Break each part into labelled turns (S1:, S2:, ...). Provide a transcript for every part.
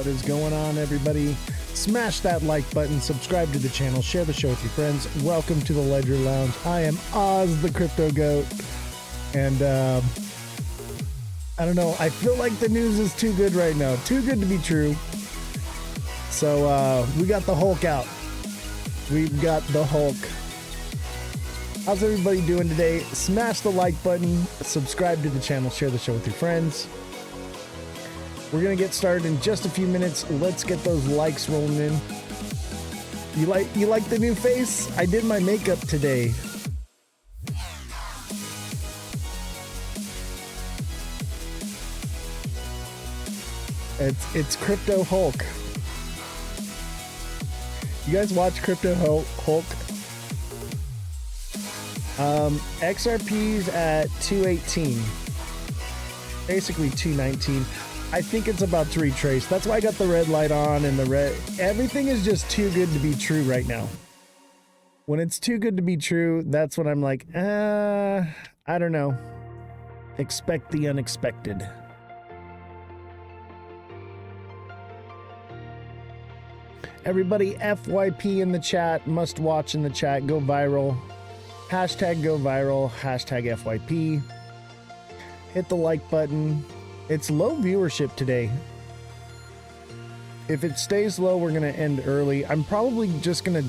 S1: is going on, everybody? Smash that like button, subscribe to the channel, share the show with your friends. Welcome to the Ledger Lounge. I am Oz, the Crypto Goat, and I don't know, I feel like the news is too good right now, too good to be true. So we got the Hulk out. We've got the Hulk. How's everybody doing today? Smash the like button, subscribe to the channel, share the show with your friends. We're gonna get started in just a few minutes. Let's get those likes rolling in. You like the new face? I did my makeup today. It's Crypto Hulk. You guys watch Crypto Hulk? XRP's at 218, basically 219. I think it's about to retrace. That's why I got the red light on and the red. Everything is just too good to be true right now. When it's too good to be true, that's when I'm like, I don't know. Expect the unexpected. Everybody, FYP in the chat, must watch in the chat, go viral. Hashtag go viral, hashtag FYP. Hit the like button. It's low viewership today. If it stays low, we're gonna end early. I'm probably just gonna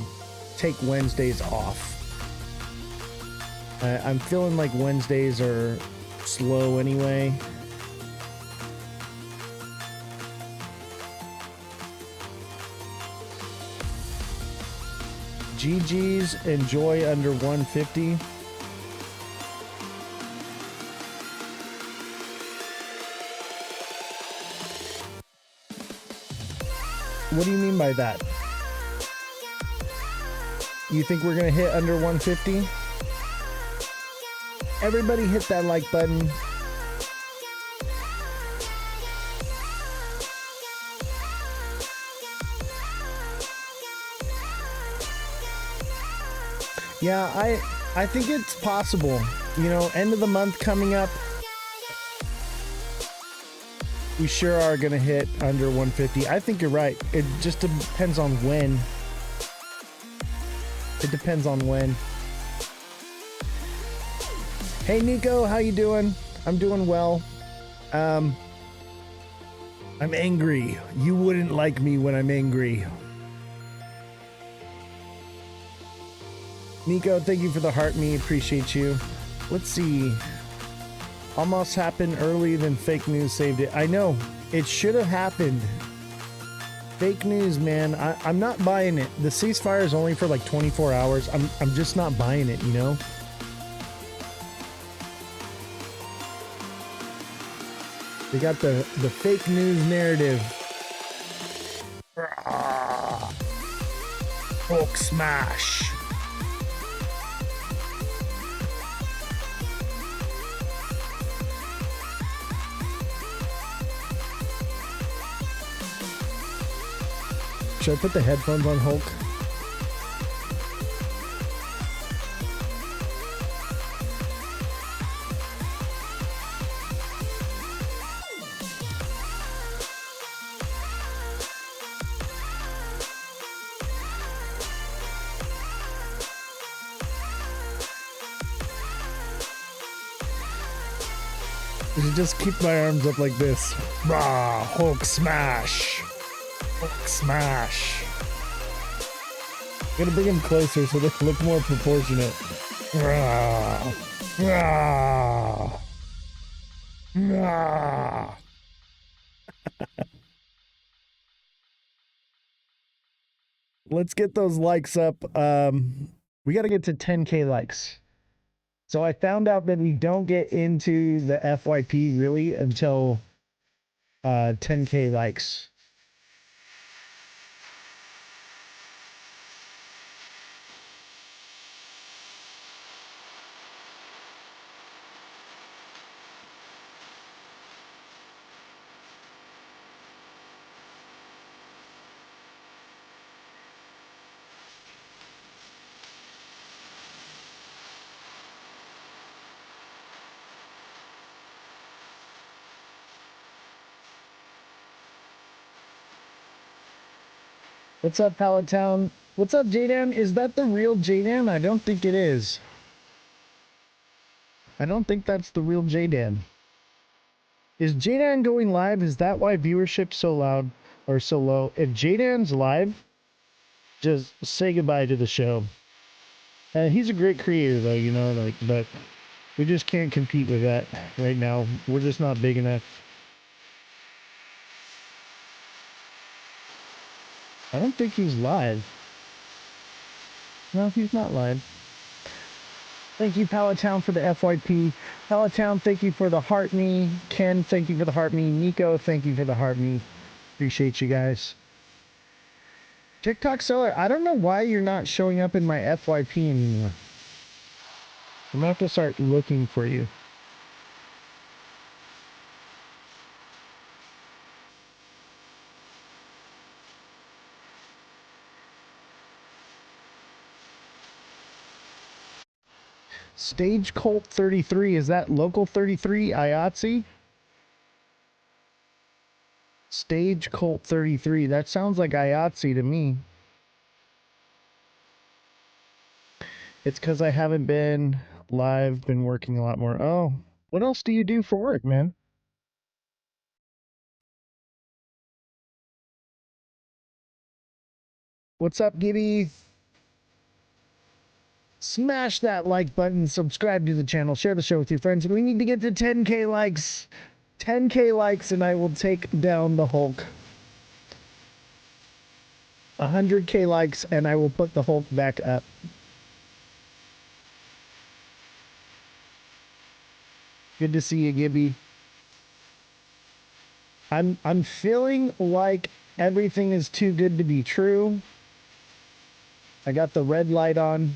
S1: take Wednesdays off. I'm feeling like Wednesdays are slow anyway. GG's, enjoy under 150. What do you mean by that? You think we're gonna hit under 150? Everybody hit that like button. Yeah, I think it's possible. You know, end of the month coming up. We sure are going to hit under 150. I think you're right. It just depends on when. It depends on when. Hey, Nico, how you doing? I'm doing well. I'm angry. You wouldn't like me when I'm angry. Nico, thank you for the heart me. Appreciate you. Let's see. Almost happened earlier than fake news saved it. I know. It should have happened. Fake news, man. I'm not buying it. The ceasefire is only for like 24 hours. I'm just not buying it, you know? They got the fake news narrative. Hulk smash. Should I put the headphones on Hulk? I should just keep my arms up like this. Rah! Hulk smash! Hulk smash! Gotta bring him closer so they look more proportionate. Rah! Rah! Rah! Let's get those likes up. We gotta get to 10K likes. So I found out that we don't get into the FYP really until 10K likes. What's up, Pallet Town? What's up, J-Dan? Is that the real J-Dan? I don't think it is. I don't think that's the real J-Dan. Is J-Dan going live? Is that why viewership's so loud or so low? If J-Dan's live, just say goodbye to the show. He's a great creator, though, you know, like, but we just can't compete with that right now. We're just not big enough. I don't think he's live. No, he's not live. Thank you, Pallet Town, for the FYP. Pallet Town, thank you for the heart me. Ken, thank you for the heart me. Nico, thank you for the heart me. Appreciate you guys. TikTok seller, I don't know why you're not showing up in my FYP anymore. I'm gonna have to start looking for you. Stage Colt 33, is that local 33 IATSE? Stage Colt 33, that sounds like IATSE to me. It's because I haven't been live, been working a lot more. Oh, what else do you do for work, man? What's up, Gibby? Smash that like button, subscribe to the channel, share the show with your friends. We need to get to 10K likes. 10K likes and I will take down the Hulk. 100K likes and I will put the Hulk back up. Good to see you, Gibby. I'm feeling like everything is too good to be true. I got the red light on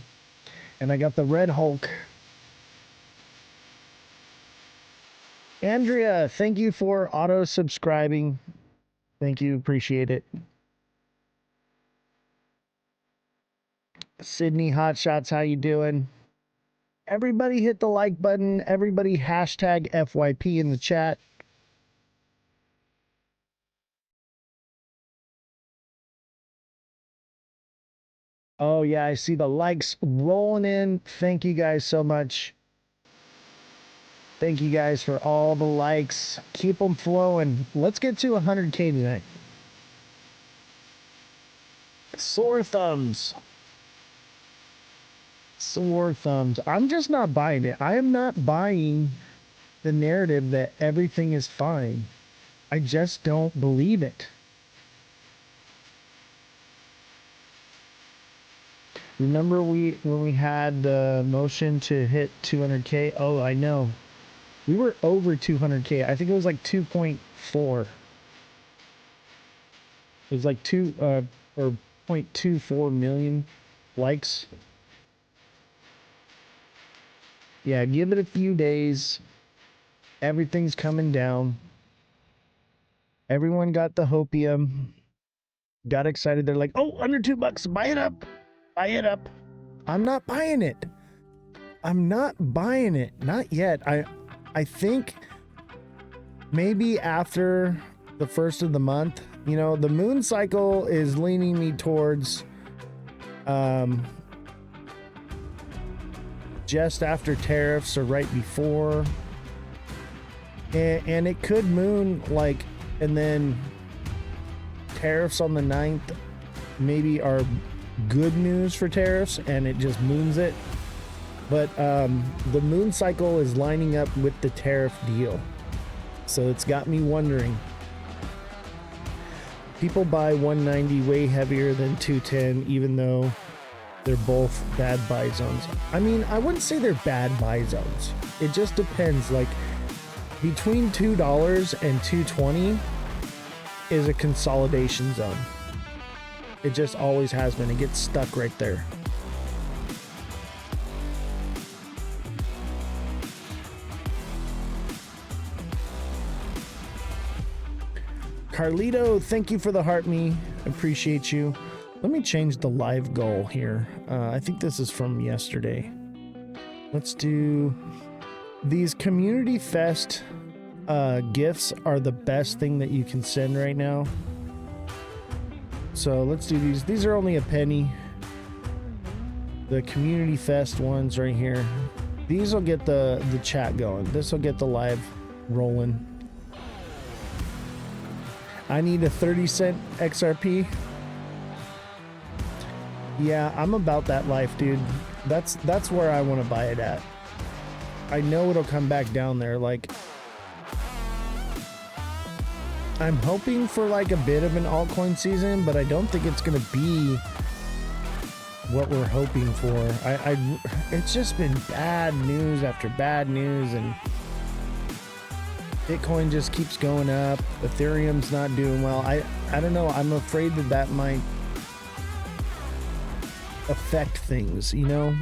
S1: and I got the red Hulk. Andrea, thank you for auto subscribing. Thank you, appreciate it. Sydney Hotshots, how you doing? Everybody hit the like button. Everybody hashtag FYP in the chat. Oh yeah, I see the likes rolling in. Thank you guys so much. Thank you guys for all the likes. Keep them flowing. Let's get to 100K tonight. Sore thumbs. Sore thumbs. I'm just not buying it. I am not buying the narrative that everything is fine. I just don't believe it. Remember when we had the motion to hit 200K? Oh, I know. We were over 200K. I think it was like 2.4. It was like or 0.24 million likes. Yeah, give it a few days. Everything's coming down. Everyone got the hopium. Got excited. They're like, oh, under $2. Buy it up. Buy it up. I'm not buying it. I'm not buying it. Not yet. I think maybe after the first of the month, you know, the moon cycle is leaning me towards just after tariffs or right before. And it could moon like, and then tariffs on the 9th maybe are good news for tariffs and it just moons it. But the moon cycle is lining up with the tariff deal. So it's got me wondering. People buy 190 way heavier than 210, even though they're both bad buy zones. I mean, I wouldn't say they're bad buy zones. It just depends. Like between $2 and 220 is a consolidation zone. It just always has been. It gets stuck right there. Carlito, thank you for the heart me. Appreciate you. Let me change the live goal here. I think this is from yesterday. Let's do these Community Fest gifts are the best thing that you can send right now. So let's do these. These are only a penny. The Community Fest ones right here. These will get the chat going. This will get the live rolling. I need a 30-cent XRP. Yeah, I'm about that life, dude. That's where I want to buy it at. I know it'll come back down there. Like, I'm hoping for like a bit of an altcoin season, but I don't think it's gonna be what we're hoping for. It's just been bad news after bad news, and Bitcoin just keeps going up. Ethereum's not doing well. I don't know. I'm afraid that might affect things, you know?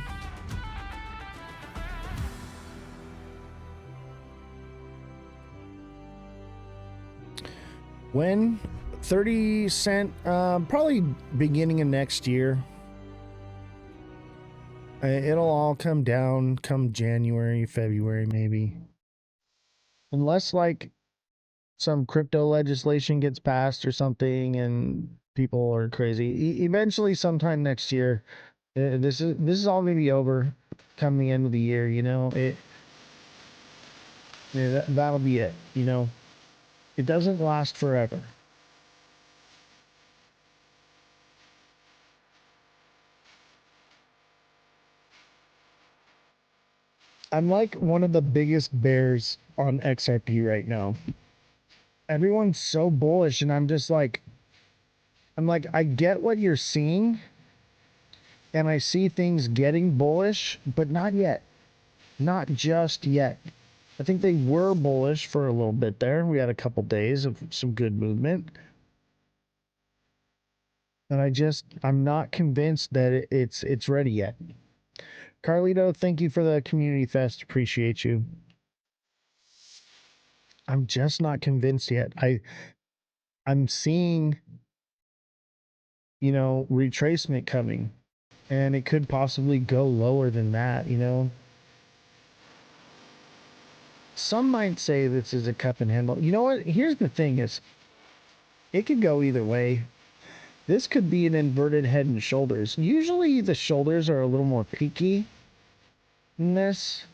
S1: When? 30 cent, probably beginning of next year. It'll all come down come January, February, maybe. Unless like some crypto legislation gets passed or something and people are crazy. Eventually sometime next year, this is all gonna be over come the end of the year, you know? That'll be it, you know? It doesn't last forever. I'm like one of the biggest bears on XRP right now. Everyone's so bullish, and I'm like, I get what you're seeing, and I see things getting bullish, but not yet. Not just yet. I think they were bullish for a little bit there. We had a couple days of some good movement. And I'm not convinced that it's ready yet. Carlito, thank you for the community fest. Appreciate you. I'm just not convinced yet. I'm seeing, you know, retracement coming, and it could possibly go lower than that, you know. Some might say this is a cup and handle. You know what? Here's the thing is, it could go either way. This could be an inverted head and shoulders. Usually the shoulders are a little more peaky than this.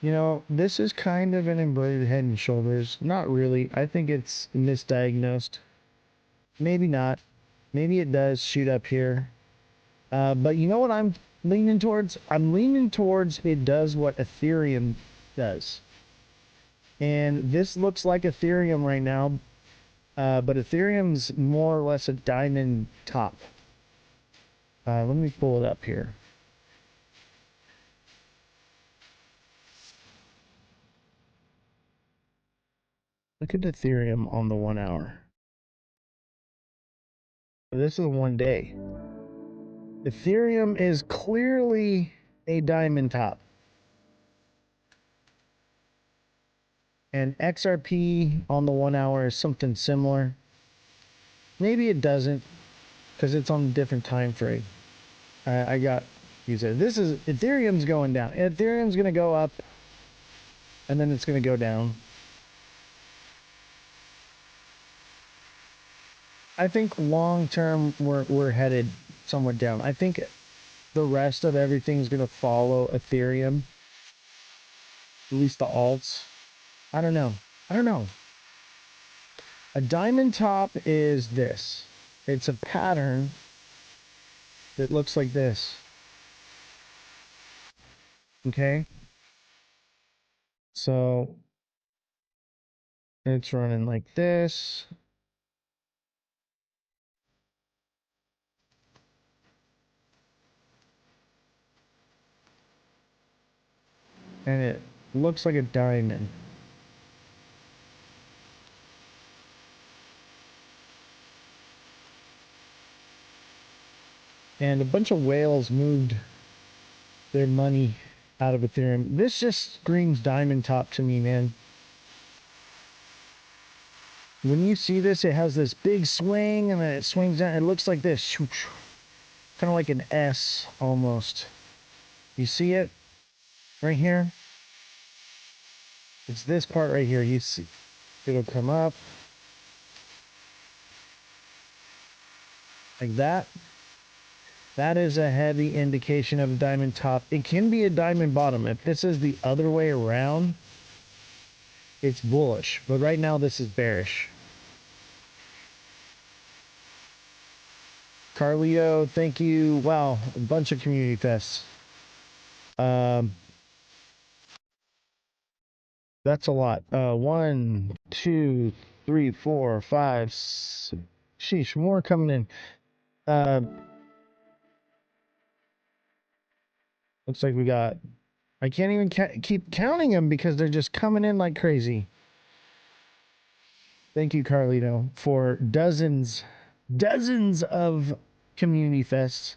S1: You know, this is kind of an inverted head and shoulders. Not really. I think it's misdiagnosed. Maybe not. Maybe it does shoot up here. But you know what I'm leaning towards? I'm leaning towards it does what Ethereum does. And this looks like Ethereum right now. But Ethereum's more or less a diamond top. Let me pull it up here. Look at Ethereum on the 1 hour. This is 1 day. Ethereum is clearly a diamond top. And XRP on the 1 hour is something similar. Maybe it doesn't, because it's on a different time frame. I got, you said, this is, Ethereum's going down. Ethereum's going to go up, and then it's going to go down. I think long term we're headed somewhat down. I think the rest of everything's gonna follow Ethereum. At least the alts. I don't know. I don't know. A diamond top is this. It's a pattern that looks like this. Okay? So it's running like this. And it looks like a diamond. And a bunch of whales moved their money out of Ethereum. This just screams diamond top to me, man. When you see this, it has this big swing, and then it swings down. It looks like this. Kind of like an S, almost. You see it? Right here? It's this part right here. You see, it'll come up. like that. That is a heavy indication of a diamond top. It can be a diamond bottom. If this is the other way around, it's bullish. But right now, this is bearish. Carlito, thank you. Wow, a bunch of community fests. That's a lot. 1, 2, 3, 4, 5. Sheesh, more coming in. Looks like we got. I can't even keep counting them because they're just coming in like crazy. Thank you, Carlito, for dozens of community fests.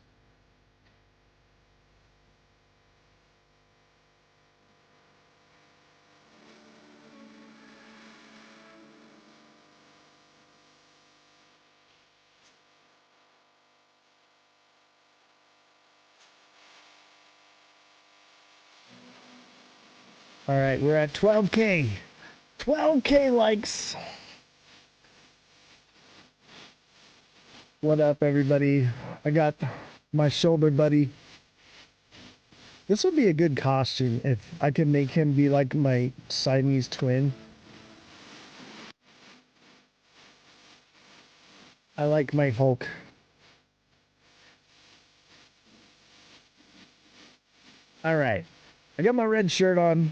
S1: All right, we're at 12K. 12K likes. What up, everybody? I got my shoulder buddy. This would be a good costume if I could make him be like my Siamese twin. I like my Hulk. All right. I got my red shirt on.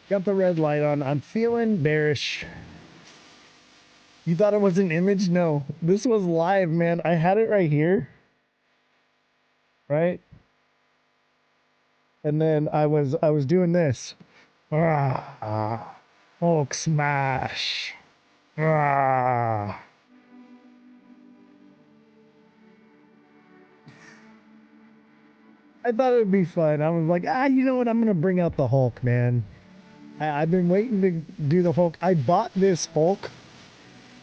S1: Got the red light on. I'm feeling bearish. You thought it was an image? No. This was live, man. I had it right here. Right? And then I was doing this. Hulk smash. I thought it would be fun. I was like, you know what? I'm going to bring out the Hulk, man. I've been waiting to do the Hulk. I bought this Hulk.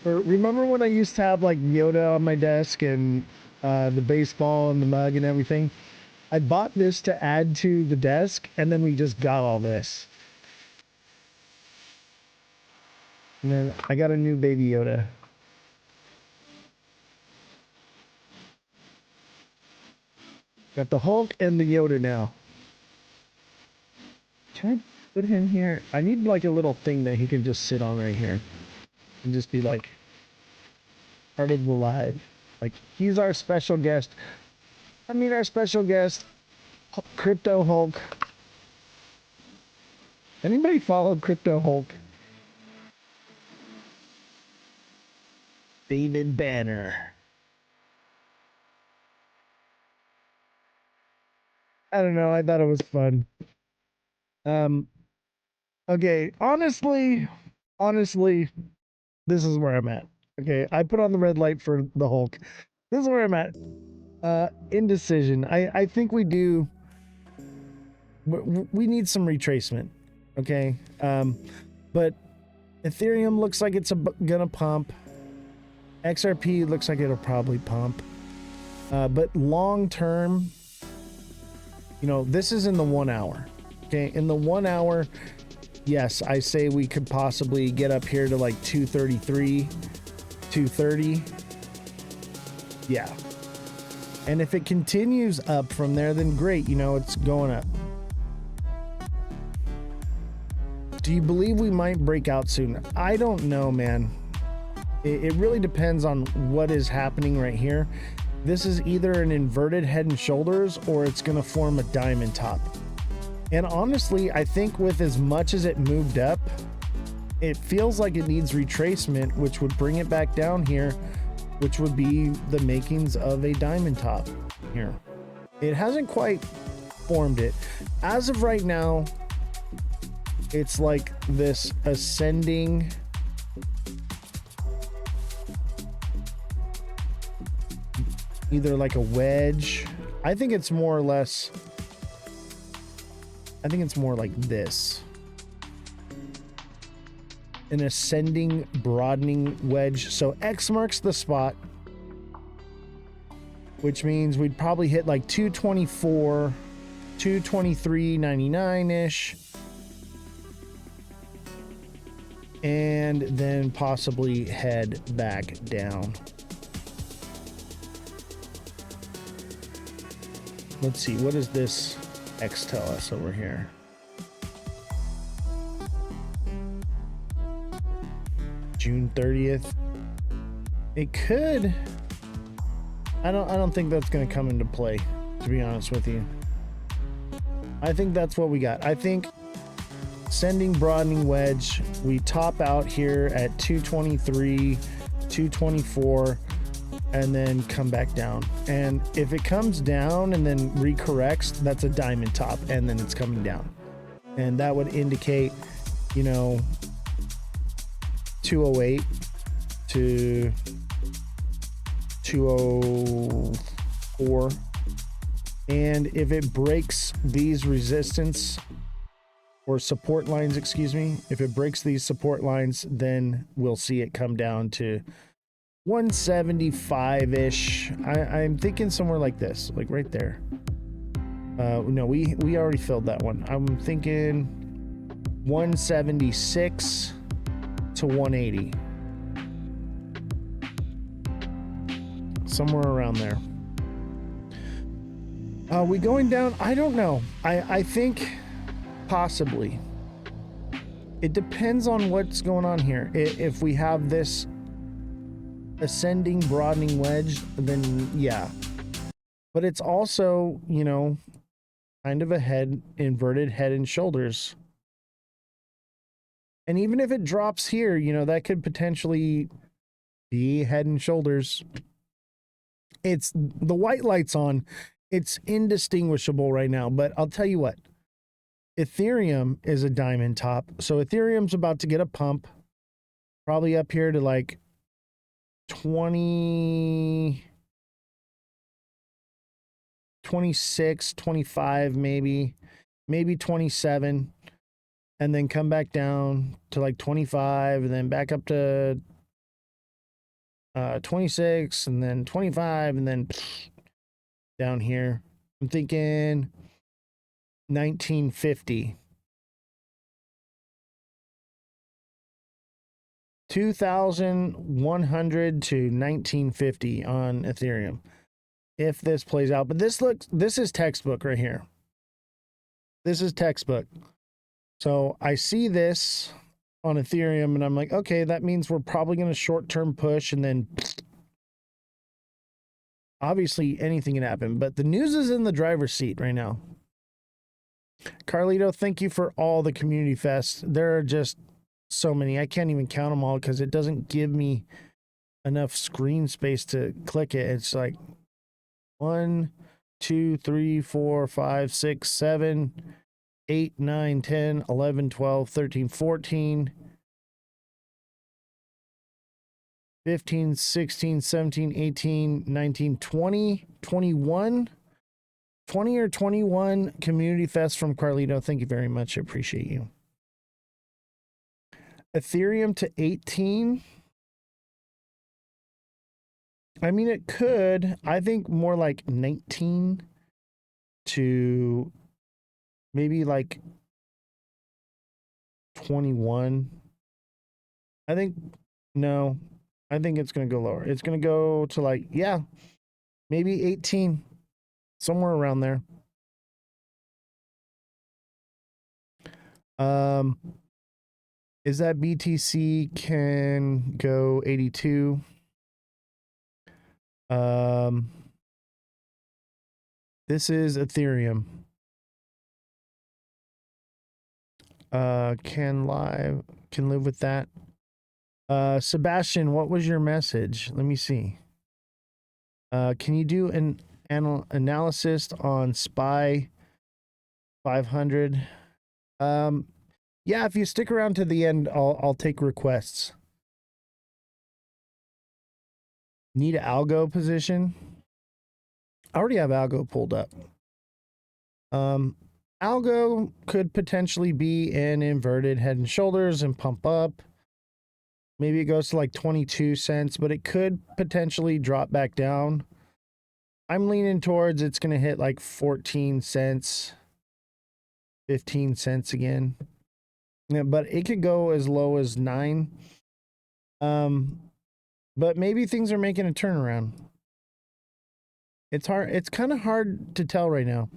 S1: Remember when I used to have like Yoda on my desk and the baseball and the mug and everything? I bought this to add to the desk, and then we just got all this. And then I got a new baby Yoda. Got the Hulk and the Yoda now. Can I put him here? I need like a little thing that he can just sit on right here. And just be like part of the live. Like, he's our special guest. I mean, our special guest, Crypto Hulk. Anybody follow Crypto Hulk? David Banner. I don't know. I thought it was fun. Okay. Honestly, this is where I'm at. Okay. I put on the red light for the Hulk. This is where I'm at. Indecision. I think we do. We need some retracement. Okay. But Ethereum looks like it's gonna pump. XRP looks like it'll probably pump. But long term, you know, this is in the 1 hour. Okay, in the 1 hour, yes, I say we could possibly get up here to like 233, 230. Yeah. And if it continues up from there, then great, you know, it's going up. Do you believe we might break out soon? I don't know, man. It really depends on what is happening right here. This is either an inverted head and shoulders or it's going to form a diamond top. And honestly, I think with as much as it moved up, it feels like it needs retracement, which would bring it back down here, which would be the makings of a diamond top here. It hasn't quite formed it. As of right now, it's like this ascending either like a wedge. I think it's more or less, I think it's more like this. An ascending, broadening wedge. So X marks the spot, which means we'd probably hit like 224, 223.99-ish. And then possibly head back down. let's see, what does this X tell us over here? June 30th. It could. I don't think that's going to come into play, to be honest with you. I think that's what we got. I think sending broadening wedge, we top out here at 223, 224, and then come back down. And if it comes down and then recorrects, that's a diamond top, and then it's coming down. And that would indicate, you know, 208 to 204. And if it breaks these resistance or support lines, excuse me, if it breaks these support lines, then we'll see it come down to 175-ish. I'm thinking somewhere like this, like right there. No, we already filled that one. I'm thinking 176 to 180. Somewhere around there. Are we going down? I don't know. I think possibly. It depends on what's going on here. If we have this ascending, broadening wedge, then yeah. But it's also, you know, kind of a inverted head and shoulders. And even if it drops here, you know, that could potentially be head and shoulders. It's the white light's on. It's indistinguishable right now, but I'll tell you what. Ethereum is a diamond top. So Ethereum's about to get a pump, probably up here to like 20, 26, 25, maybe 27, and then come back down to like 25, and then back up to 26, and then 25, and then down here. I'm thinking 1950. 2,100 to 1950 on Ethereum. If this plays out. But this is textbook right here. This is textbook. So I see this on Ethereum and I'm like, okay, that means we're probably going to short-term push, and then obviously anything can happen. But the news is in the driver's seat right now. Carlito, thank you for all the community fests. There are just so many. I can't even count them all because it doesn't give me enough screen space to click it. It's like 1, 2, 3, 4, 5, 6, 7, 8, 9, 10, 11, 12, 13, 14, 15, 16, 17, 18, 19, 20, 21. 20 or 21 community fests from Carlito. Thank you very much. I appreciate you. Ethereum to 18. I mean, it could. I think more like 19 to maybe like 21. I think, no, I think it's going to go lower. It's going to go to like, yeah, maybe 18. Somewhere around there. Is that BTC can go 82? This is Ethereum. Can live with that. Sebastian, what was your message? Let me see. Can you do an analysis on SPY 500? Yeah, if you stick around to the end, I'll take requests. Need an algo position? I already have algo pulled up. Algo could potentially be an inverted head and shoulders and pump up. Maybe it goes to like 22 cents, but it could potentially drop back down. I'm leaning towards it's going to hit like 14 cents, 15 cents again. Yeah, but it could go as low as 9. But maybe things are making a turnaround. It's hard. It's kind of hard to tell right now.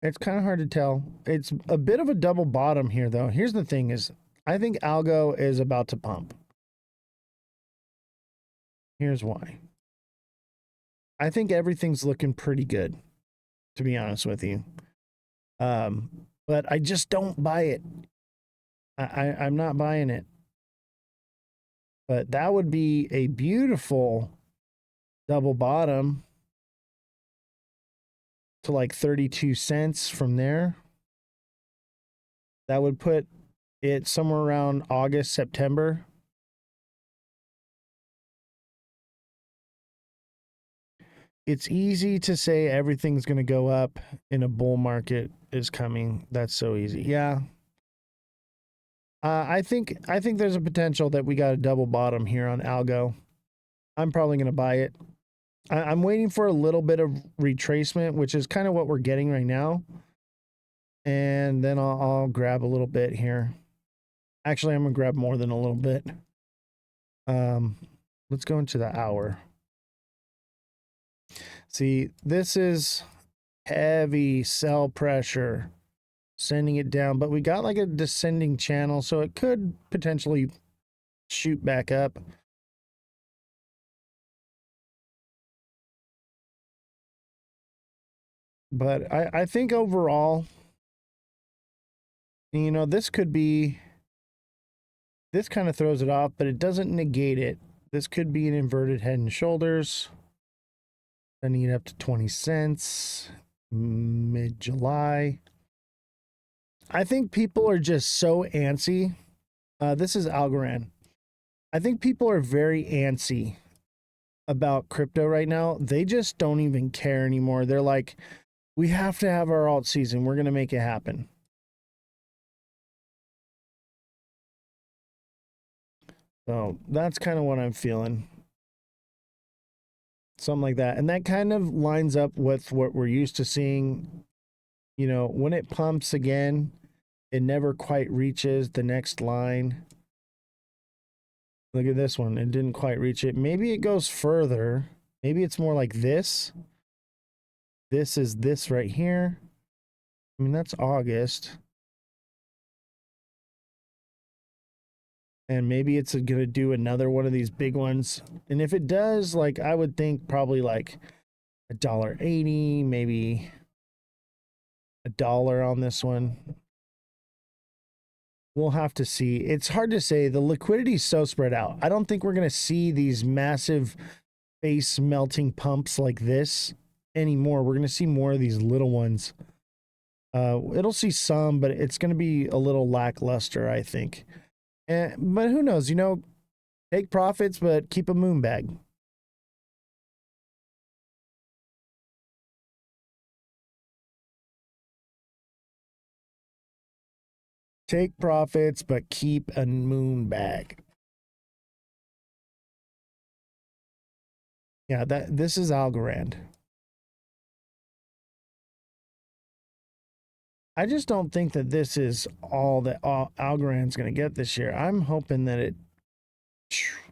S1: It's kind of hard to tell. It's a bit of a double bottom here, though. Here's the thing: is I think algo is about to pump. Here's why. I think everything's looking pretty good, to be honest with you. But I just don't buy it. I'm not buying it. But that would be a beautiful double bottom to like 32 cents from there. That would put it somewhere around August, September. It's easy to say everything's going to go up in a bull market is coming. That's so easy. Yeah. I think there's a potential that we got a double bottom here on algo. I'm probably going to buy it. I'm waiting for a little bit of retracement, which is kind of what we're getting right now. And then I'll grab a little bit here. Actually, I'm going to grab more than a little bit. Let's go into the hour. See, this is heavy sell pressure, sending it down, but we got like a descending channel, so it could potentially shoot back up. But I think overall, you know, this could be, this kind of throws it off, but it doesn't negate it. This could be an inverted head and shoulders. Sending it up to 20 cents mid-July. I think people are just so antsy. This is Algorand. I think people are very antsy about crypto right now. They just don't even care anymore. They're like, we have to have our alt season. We're going to make it happen. So that's kind of what I'm feeling. Something like that. And that kind of lines up with what we're used to seeing. You know, when it pumps again, it never quite reaches the next line. Look at this one. It didn't quite reach it. Maybe it goes further. Maybe it's more like this. This is this right here. I mean, that's August. And maybe it's going to do another one of these big ones. And if it does, like, I would think probably like $1.80, maybe $1 on this one. We'll have to see. It's hard to say. The liquidity is so spread out. I don't think we're going to see these massive face melting pumps like this anymore. We're going to see more of these little ones. It'll see some, but it's going to be a little lackluster, I think. But who knows? You know, take profits, but keep a moon bag. Take profits, but keep a moon bag. Yeah, this is Algorand. I just don't think that this is all that Algorand's going to get this year. I'm hoping that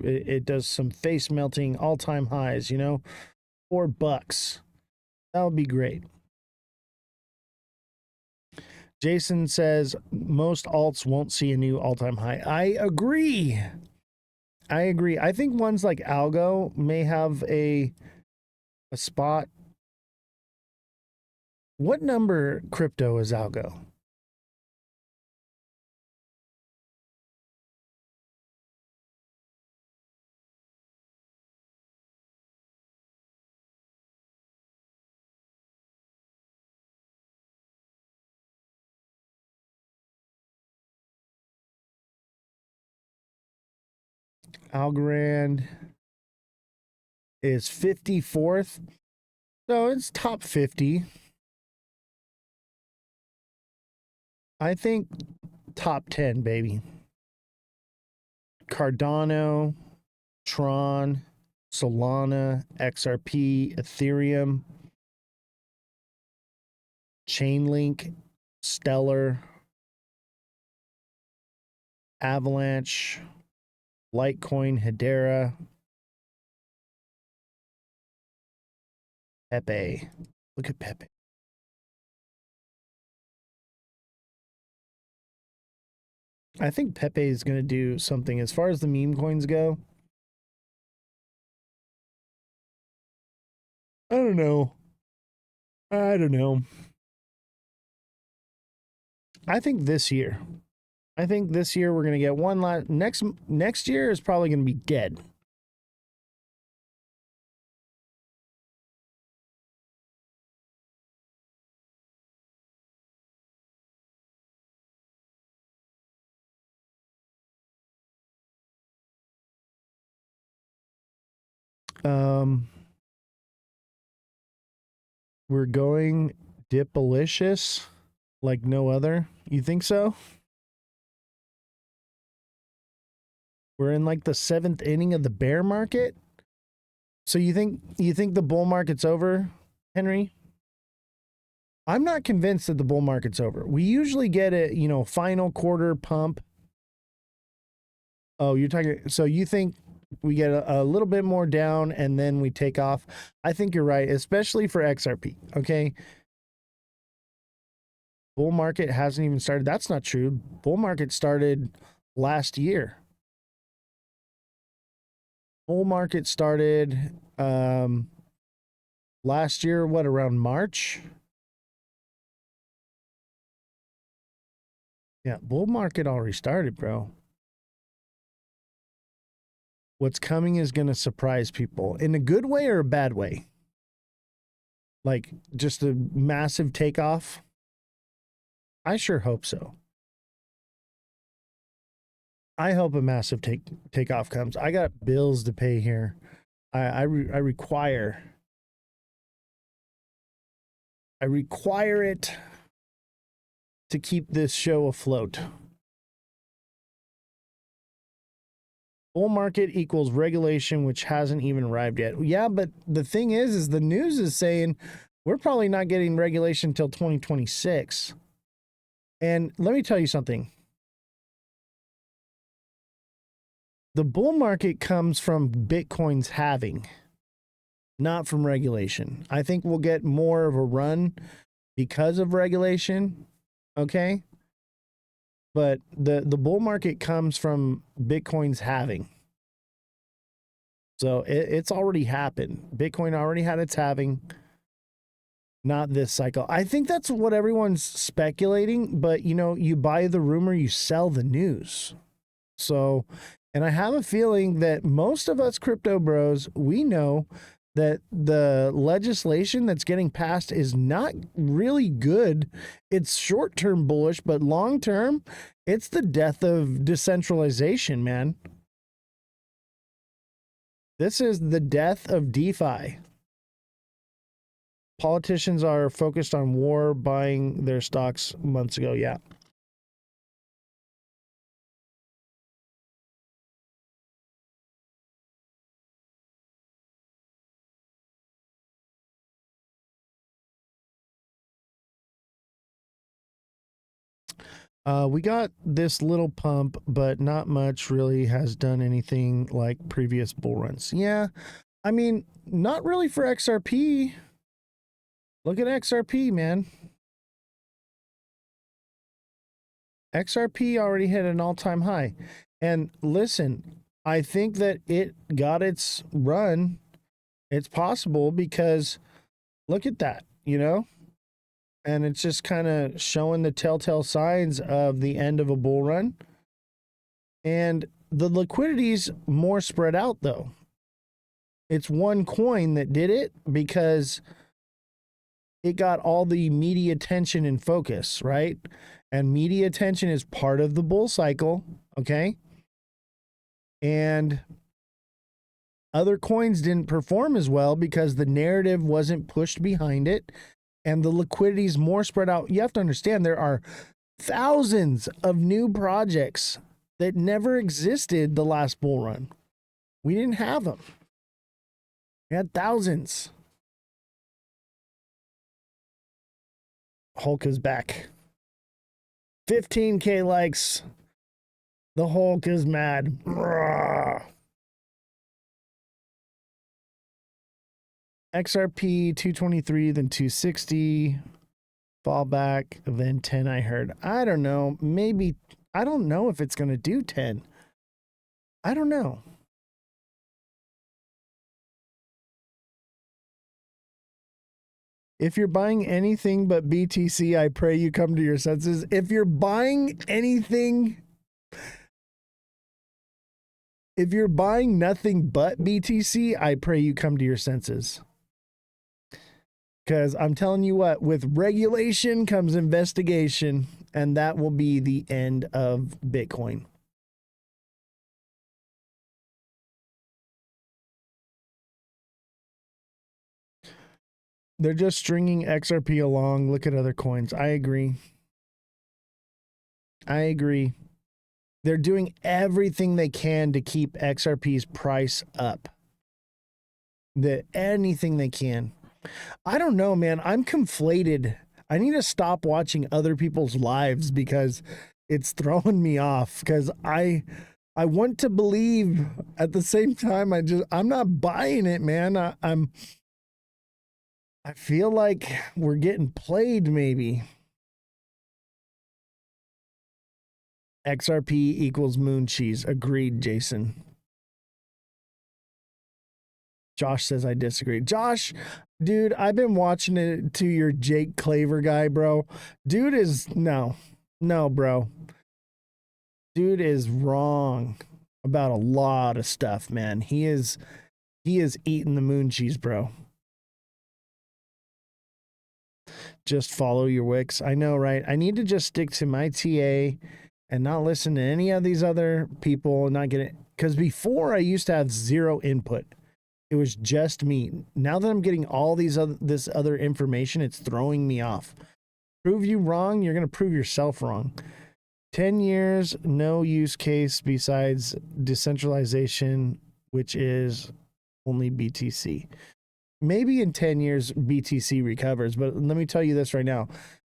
S1: it does some face melting all-time highs, you know, $4. That would be great. Jason says most alts won't see a new all-time high. I agree. I think ones like Algo may have a spot. What number crypto is Algo? Algorand is 54th. So it's top 50. I think top 10, baby. Cardano, Tron, Solana, XRP, Ethereum, Chainlink, Stellar, Avalanche, Litecoin, Hedera, Pepe. Look at Pepe. I think Pepe is going to do something as far as the meme coins go. I don't know. I don't know. I think this year we're going to get one last. Next year is probably going to be dead. We're going dipalicious like no other. You think so? We're in like the 7th inning of the bear market. So you think the bull market's over, Henry? I'm not convinced that the bull market's over. We usually get a, final quarter pump. Oh, you're talking, so you think we get a little bit more down and then we take off? I think you're right, especially for XRP, okay? Bull market hasn't even started. That's not true. Bull market started last year. Bull market started last year, what, around March? Yeah, bull market already started, bro. What's coming is going to surprise people in a good way or a bad way. Like just a massive takeoff. I sure hope so. I hope a massive takeoff comes. I got bills to pay here. I require it to keep this show afloat. Bull market equals regulation, which hasn't even arrived yet. Yeah, but the thing is the news is saying we're probably not getting regulation until 2026. And let me tell you something. The bull market comes from Bitcoin's halving, not from regulation. I think we'll get more of a run because of regulation, okay? But the bull market comes from Bitcoin's halving. So it's already happened. Bitcoin already had its halving, not this cycle. I think that's what everyone's speculating, but you buy the rumor, you sell the news. So, and I have a feeling that most of us crypto bros, we know that the legislation that's getting passed is not really good. It's short-term bullish, but long-term, it's the death of decentralization, man. This is the death of DeFi. Politicians are focused on war, buying their stocks months ago. Yeah. We got this little pump, but not much really has done anything like previous bull runs. Yeah, I mean, not really for XRP. Look at XRP, man. XRP already hit an all-time high. And listen, I think that it got its run. It's possible because look at that, And it's just kind of showing the telltale signs of the end of a bull run. And the liquidity's more spread out, though. It's one coin that did it because it got all the media attention and focus, right? And media attention is part of the bull cycle, okay? And other coins didn't perform as well because the narrative wasn't pushed behind it. And the liquidity is more spread out. You have to understand there are thousands of new projects that never existed the last bull run. We didn't have them. We had thousands. Hulk is back. 15K likes. The Hulk is mad. XRP 223, then 260, fall back, then 10. I heard. I don't know. Maybe. I don't know if it's going to do 10. I don't know. If you're buying anything but BTC, I pray you come to your senses. If you're buying anything, if you're buying nothing but BTC, I pray you come to your senses. Because I'm telling you what, with regulation comes investigation, and that will be the end of Bitcoin. They're just stringing XRP along. Look at other coins. I agree. I agree. They're doing everything they can to keep XRP's price up. Anything they can. I don't know, man. I'm conflated. I need to stop watching other people's lives because it's throwing me off. Because I want to believe at the same time. I'm not buying it, man. I feel like we're getting played, maybe. XRP equals moon cheese. Agreed, Jason. Josh says I disagree. Josh, dude, I've been watching it to your Jake Claver guy, bro. Dude is no, bro. Dude is wrong about a lot of stuff, man. He is eating the moon cheese, bro. Just follow your wicks. I know, right? I need to just stick to my TA and not listen to any of these other people, not get it. Because before I used to have zero input. It was just me. Now that I'm getting all this other information, it's throwing me off. Prove you wrong, you're going to prove yourself wrong. 10 years, no use case besides decentralization, which is only BTC. Maybe in 10 years, BTC recovers, but let me tell you this right now.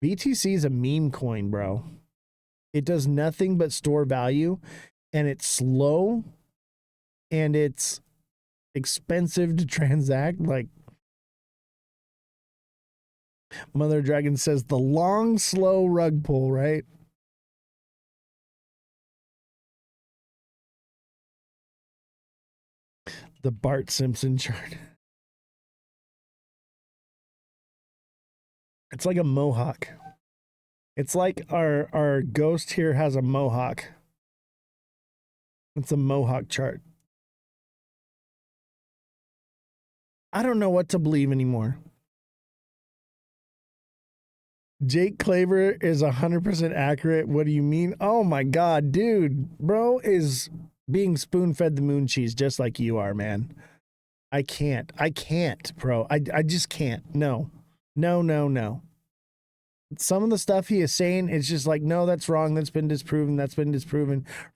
S1: BTC is a meme coin, bro. It does nothing but store value, and it's slow, and it's expensive to transact. Like Mother Dragon says, the long, slow rug pull, right? The Bart Simpson chart. It's like a mohawk. It's like our ghost here has a mohawk. It's a mohawk chart. I don't know what to believe anymore. Jake Claver is 100% accurate. What do you mean? Oh my God, dude. Bro is being spoon-fed the moon cheese just like you are, man. I can't, bro. I just can't. No. Some of the stuff he is saying, it's just like, no, that's wrong. That's been disproven.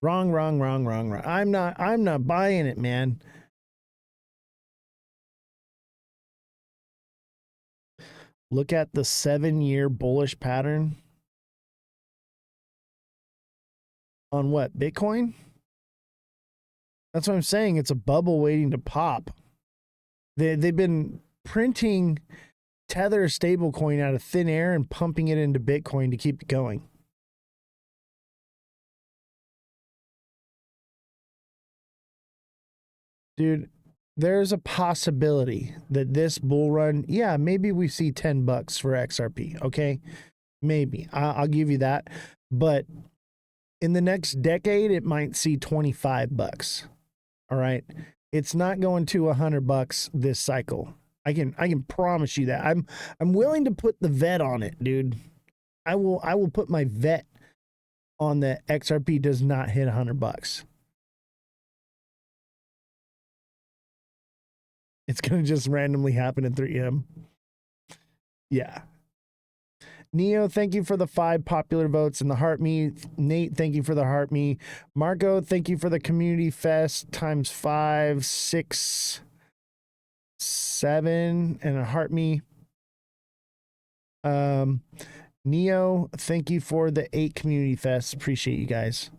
S1: Wrong. I'm not buying it, man. Look at the 7-year bullish pattern. On what? Bitcoin? That's what I'm saying. It's a bubble waiting to pop. They've been printing Tether stablecoin out of thin air and pumping it into Bitcoin to keep it going. Dude, there's a possibility that this bull run, yeah, maybe we see $10 for XRP, okay? Maybe. I'll give you that. But in the next decade, it might see $25. All right. It's not going to $100 this cycle. I can promise you that. I'm willing to put the vet on it, dude. I will put my vet on that XRP does not hit $100. It's going to just randomly happen in 3M. Yeah. Neo, thank you for the 5 popular votes in the Heart Me. Nate, thank you for the Heart Me. Marco, thank you for the Community Fest times 5, 6, 7, and a Heart Me. Neo, thank you for the 8 Community Fests. Appreciate you guys.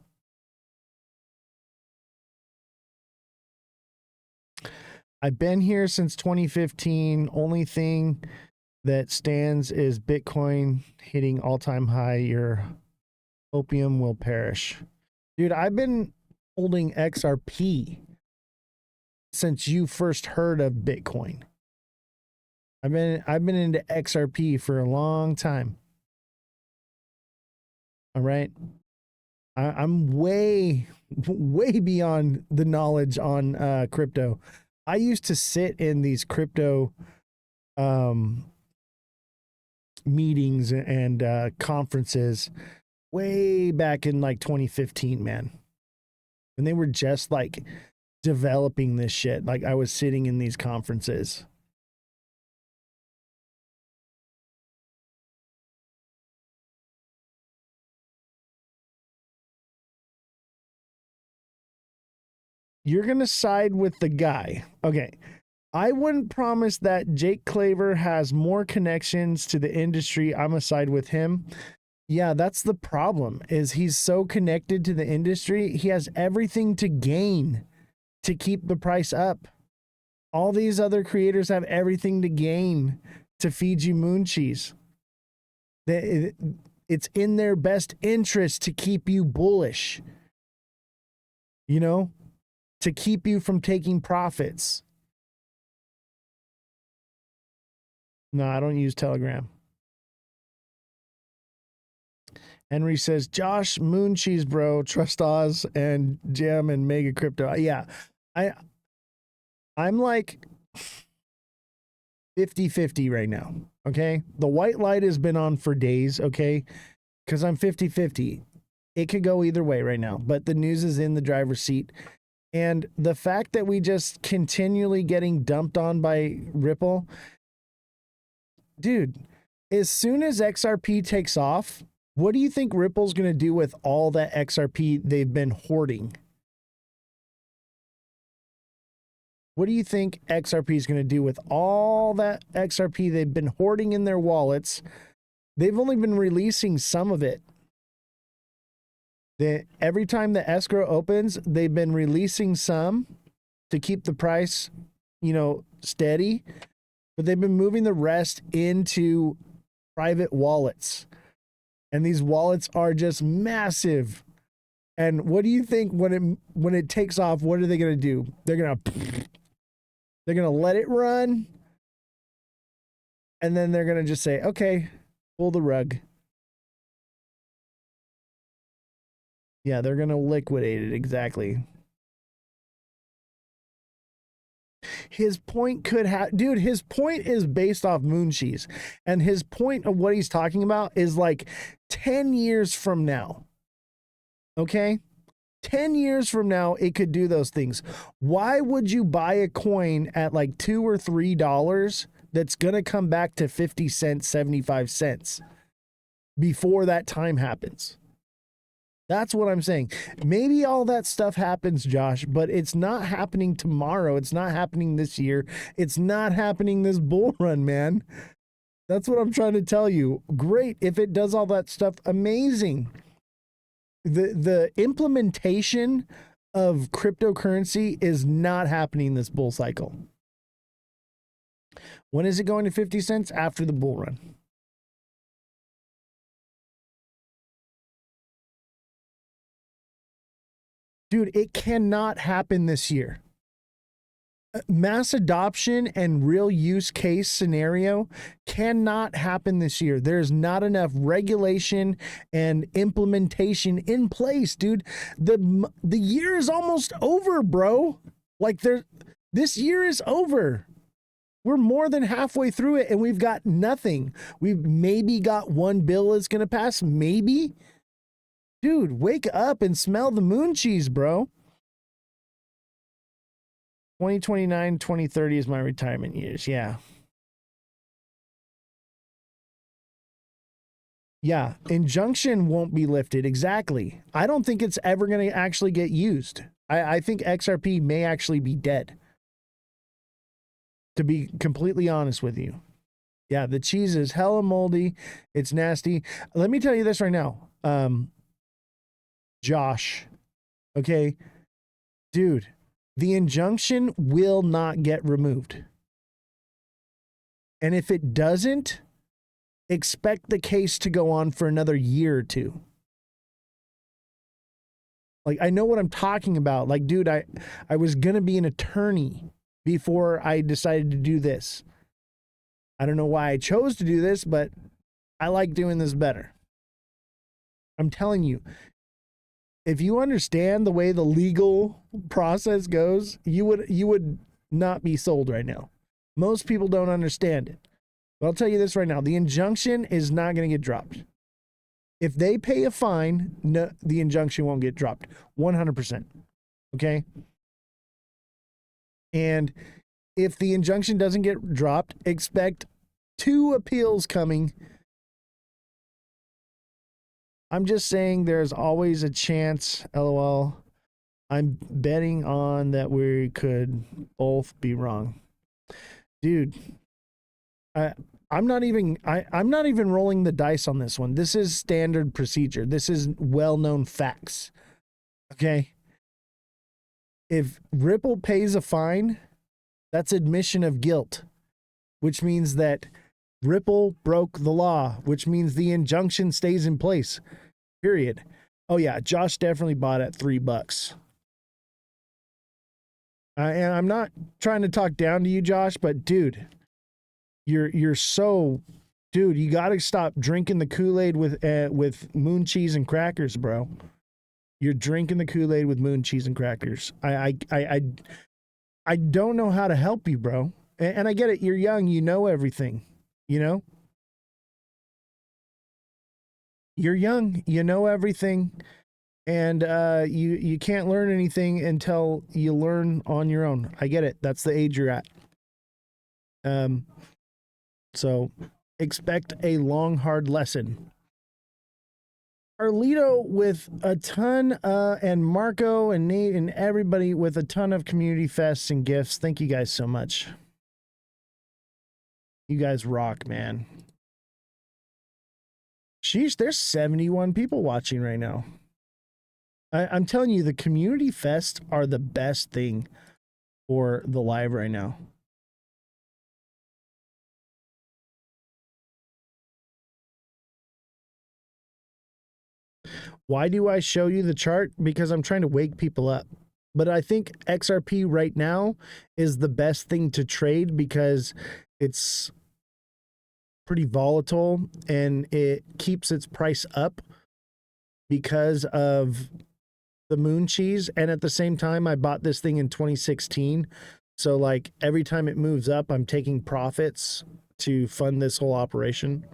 S1: I've been here since 2015. Only thing that stands is Bitcoin hitting all-time high. Your opium will perish. Dude, I've been holding XRP since you first heard of Bitcoin. I've been into XRP for a long time. All right. I'm way beyond the knowledge on crypto. I used to sit in these crypto meetings and conferences way back in like 2015, man. And they were just like developing this shit. Like I was sitting in these conferences. You're going to side with the guy. Okay. I wouldn't promise that Jake Claver has more connections to the industry. I'm going to side with him. Yeah, that's the problem, is he's so connected to the industry. He has everything to gain to keep the price up. All these other creators have everything to gain to feed you moon cheese. It's in their best interest to keep you bullish, you know, to keep you from taking profits. No, I don't use Telegram. Henry says, Josh, moon cheese, bro, trust Oz and Gem and Mega Crypto. Yeah, I'm like 50-50 right now, okay? The white light has been on for days, okay? Because I'm 50-50. It could go either way right now, but the news is in the driver's seat. And the fact that we just continually getting dumped on by Ripple, dude, as soon as XRP takes off, what do you think Ripple's going to do with all that XRP they've been hoarding? What do you think XRP is going to do with all that XRP they've been hoarding in their wallets? They've only been releasing some of it. Every time the escrow opens, they've been releasing some to keep the price, you know, steady, but they've been moving the rest into private wallets. And these wallets are just massive. And what do you think when it takes off, what are they going to do? They're going to let it run. And then they're going to just say, okay, pull the rug. Yeah, they're going to liquidate it. Exactly. His point could have, dude, his point is based off moon cheese. And his point of what he's talking about is like 10 years from now. Okay? 10 years from now, it could do those things. Why would you buy a coin at like $2 or $3 that's going to come back to 50 cents, 75 cents before that time happens? That's what I'm saying. Maybe all that stuff happens, Josh, but it's not happening tomorrow. It's not happening this year. It's not happening this bull run, man. That's what I'm trying to tell you. Great. If it does all that stuff, amazing. The implementation of cryptocurrency is not happening this bull cycle. When is it going to 50 cents? After the bull run. Dude, it cannot happen this year. Mass adoption and real use case scenario cannot happen this year. There's not enough regulation and implementation in place, dude. The year is almost over, bro. Like this year is over. We're more than halfway through it and we've got nothing. We've maybe got one bill that's going to pass, maybe. Dude, wake up and smell the moon cheese, bro. 2029, 2030 is my retirement years. Yeah. Yeah. Injunction won't be lifted. Exactly. I don't think it's ever going to actually get used. I think XRP may actually be dead. To be completely honest with you. Yeah. The cheese is hella moldy. It's nasty. Let me tell you this right now. Josh. Okay. Dude. The injunction will not get removed. And if it doesn't, expect the case to go on for another year or two. Like, I know what I'm talking about. Like, dude, I was going to be an attorney before I decided to do this. I don't know why I chose to do this, but I like doing this better. I'm telling you, if you understand the way the legal process goes, you would not be sold right now. Most people don't understand it. But I'll tell you this right now. The injunction is not going to get dropped. If they pay a fine, no, the injunction won't get dropped. 100%. Okay? And if the injunction doesn't get dropped, expect 2 appeals coming. I'm just saying there's always a chance, LOL. I'm betting on that we could both be wrong. Dude, I'm not even rolling the dice on this one. This is standard procedure. This is well-known facts. Okay? If Ripple pays a fine, that's admission of guilt, which means that Ripple broke the law, which means the injunction stays in place. Period. Oh yeah, Josh definitely bought at $3. And I'm not trying to talk down to you, Josh, but dude, you're so, dude, you got to stop drinking the Kool-Aid with moon cheese and crackers, bro. You're drinking the Kool-Aid with moon cheese and crackers. I don't know how to help you, bro. And I get it. You're young. You know everything. You know? You're young. You know everything. And you can't learn anything until you learn on your own. I get it. That's the age you're at. So expect a long, hard lesson. Arlito with a ton, and Marco and Nate and everybody with a ton of community fests and gifts. Thank you guys so much. You guys rock, man. Sheesh, there's 71 people watching right now. I'm telling you, the community fests are the best thing for the live right now. Why do I show you the chart? Because I'm trying to wake people up. But I think XRP right now is the best thing to trade because it's pretty volatile and it keeps its price up because of the moon cheese. And at the same time, I bought this thing in 2016. So like every time it moves up, I'm taking profits to fund this whole operation.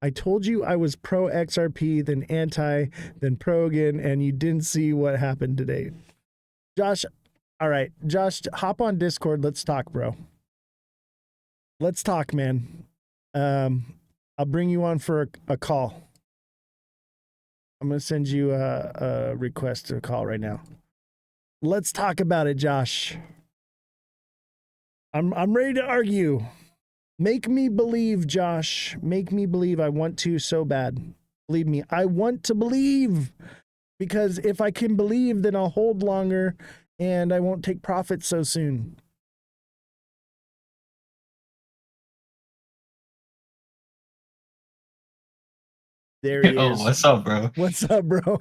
S1: I told you I was pro XRP, then anti, then pro again, and you didn't see what happened today. Josh, all right, Josh, hop on Discord. Let's talk, bro. Let's talk, man. I'll bring you on for a call. I'm gonna send you a request to a call right now. Let's talk about it, Josh. I'm ready to argue. Make me believe, Josh. Make me believe. I want to so bad. Believe me, I want to believe. Because if I can believe, then I'll hold longer and I won't take profits so soon. There he is.
S2: Oh, what's up, bro?
S1: What's up, bro?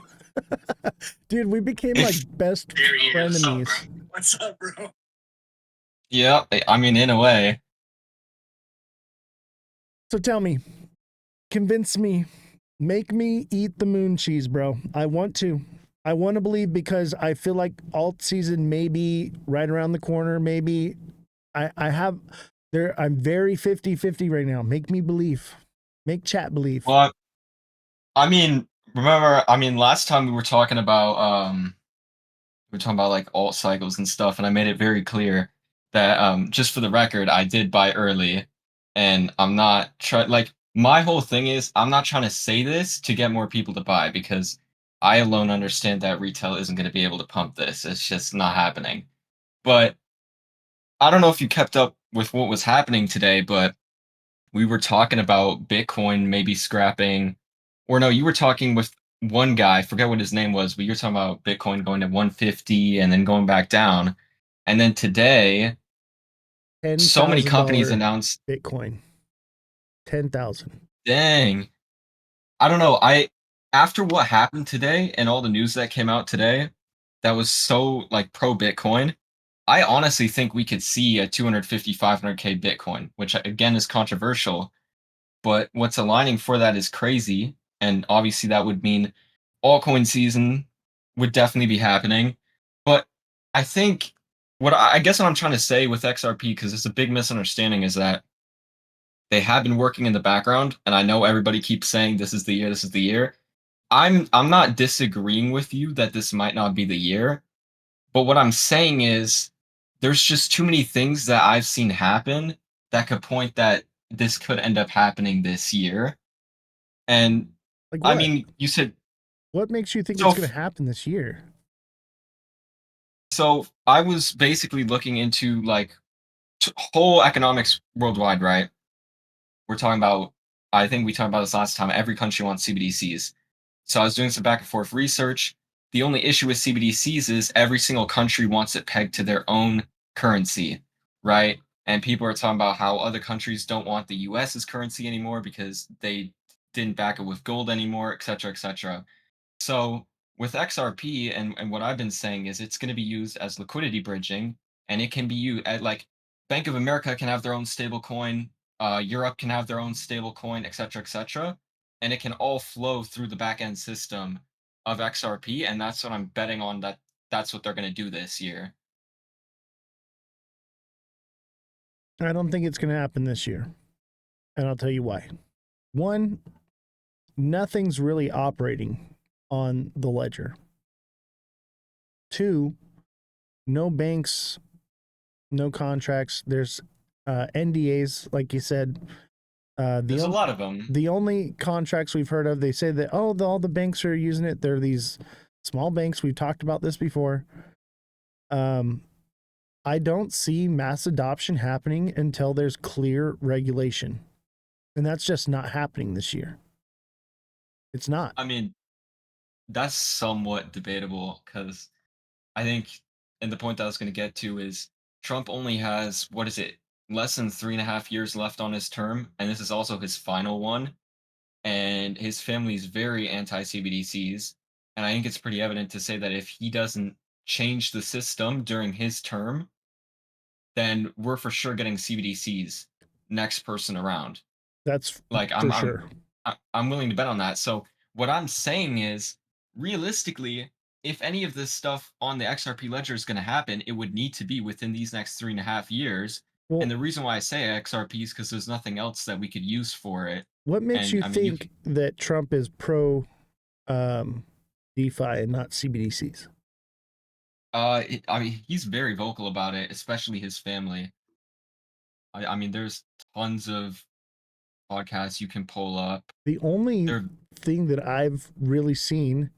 S1: Dude, we became like best frenemies.
S2: What's up, bro? Yeah, I mean, in a way.
S1: So tell me, convince me, make me eat the moon cheese, bro. I want to. I want to believe because I feel like alt season may be right around the corner. Maybe I'm very 50-50 right now. Make me believe. Make chat believe.
S2: Well, I mean, remember, last time we were talking about like alt cycles and stuff, and I made it very clear that just for the record, I did buy early, and I'm not my whole thing is I'm not trying to say this to get more people to buy because I alone understand that retail isn't going to be able to pump this. It's just not happening. But I don't know if you kept up with what was happening today, but we were talking about Bitcoin maybe scrapping, or no, you were talking with one guy, I forget what his name was, but you're talking about Bitcoin going to 150 and then going back down. And then today,
S1: ten
S2: so many
S1: thousand
S2: companies
S1: dollar
S2: announced,
S1: Bitcoin. 10,000.
S2: dang, I don't know. After what happened today and all the news that came out today that was so like pro Bitcoin, I honestly think we could see a 250, 500K Bitcoin, which again is controversial. But what's aligning for that is crazy, and obviously that would mean altcoin season would definitely be happening. But I think I guess what I'm trying to say with XRP, because it's a big misunderstanding, is that they have been working in the background, and I know everybody keeps saying this is the year, this is the year. I'm not disagreeing with you that this might not be the year, but what I'm saying is there's just too many things that I've seen happen that could point that this could end up happening this year. And
S1: Like
S2: I
S1: what?
S2: mean, you said
S1: What makes you think
S2: so
S1: it's going to happen this year?
S2: so I was basically looking into like whole economics worldwide, right? We're talking about I think we talked about this last time. Every country wants CBDCs. So I was doing some back and forth research. The only issue with CBDCs is every single country wants it pegged to their own currency, right? And people are talking about how other countries don't want the US's currency anymore because they didn't back it with gold anymore, et cetera, et cetera. So with XRP and what I've been saying is it's going to be used as liquidity bridging, and it can be used at like Bank of America can have their own stable coin, Europe can have their own stable coin, et cetera, and it can all flow through the back end system of XRP, and that's what I'm betting on that that's what they're going to do this year.
S1: I don't think it's going to happen this year. And I'll tell you why. One, nothing's really operating on the ledger. Two, no banks, no contracts. There's NDAs, like you said.
S2: There's a lot of them.
S1: The only contracts we've heard of, they say that all the banks are using it. They're these small banks. We've talked about this before. I don't see mass adoption happening until there's clear regulation, and that's just not happening this year. It's not.
S2: I mean, that's somewhat debatable because I think, and the point that I was going to get to is Trump only has, what is it, less than 3.5 years left on his term. And this is also his final one. And his family is very anti CBDCs. And I think it's pretty evident to say that if he doesn't change the system during his term, then we're for sure getting CBDCs next person around.
S1: That's
S2: Like
S1: for sure.
S2: I'm willing to bet on that. So what I'm saying is, realistically, if any of this stuff on the XRP ledger is going to happen, it would need to be within these next 3.5 years. And
S1: Well,
S2: the reason why I say XRP is because there's nothing else that we could use for it.
S1: what makes
S2: And
S1: you
S2: I mean, you
S1: think that Trump is pro um, DeFi and not CBDCs?
S2: I mean, he's very vocal about it, especially his family. I mean, there's tons of podcasts you can pull up.
S1: The only
S2: They're
S1: thing that I've really seen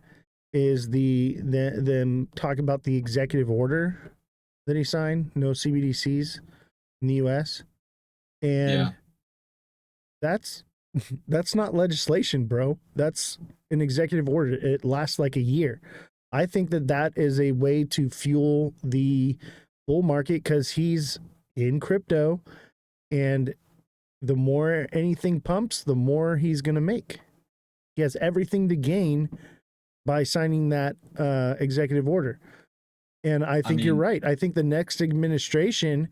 S1: is them talk about the executive order that he signed, no CBDCs in the US. And
S2: yeah.
S1: that's that's not legislation, bro. That's an executive order. It lasts like a year. I think that that is a way to fuel the bull market because he's in crypto, and the more anything pumps, the more he's going to make. He has everything to gain by signing that executive order. And I
S2: I
S1: think you're
S2: mean,
S1: right. I think the next administration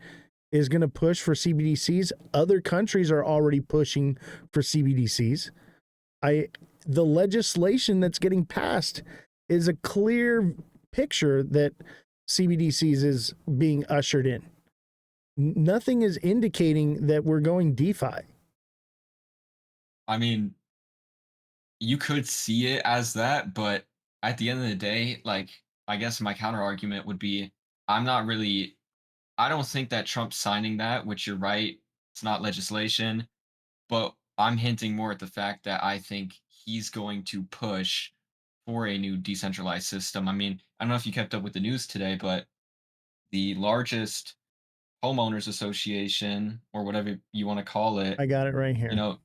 S1: is going to push for CBDCs. Other countries are already pushing for CBDCs. The legislation that's getting passed is a clear picture that CBDCs is being ushered in. Nothing is indicating that we're going DeFi.
S2: I mean, you could see it as that, but at the end of the day, like, I guess my counter argument would be I'm not really I don't think that Trump signing that, which you're right, it's not legislation, but I'm hinting more at the fact that I think he's going to push for a new decentralized system. I mean, I don't know if you kept up with the news today, but the largest homeowners association or whatever you want to call it,
S1: I got it right
S2: you
S1: here.
S2: know,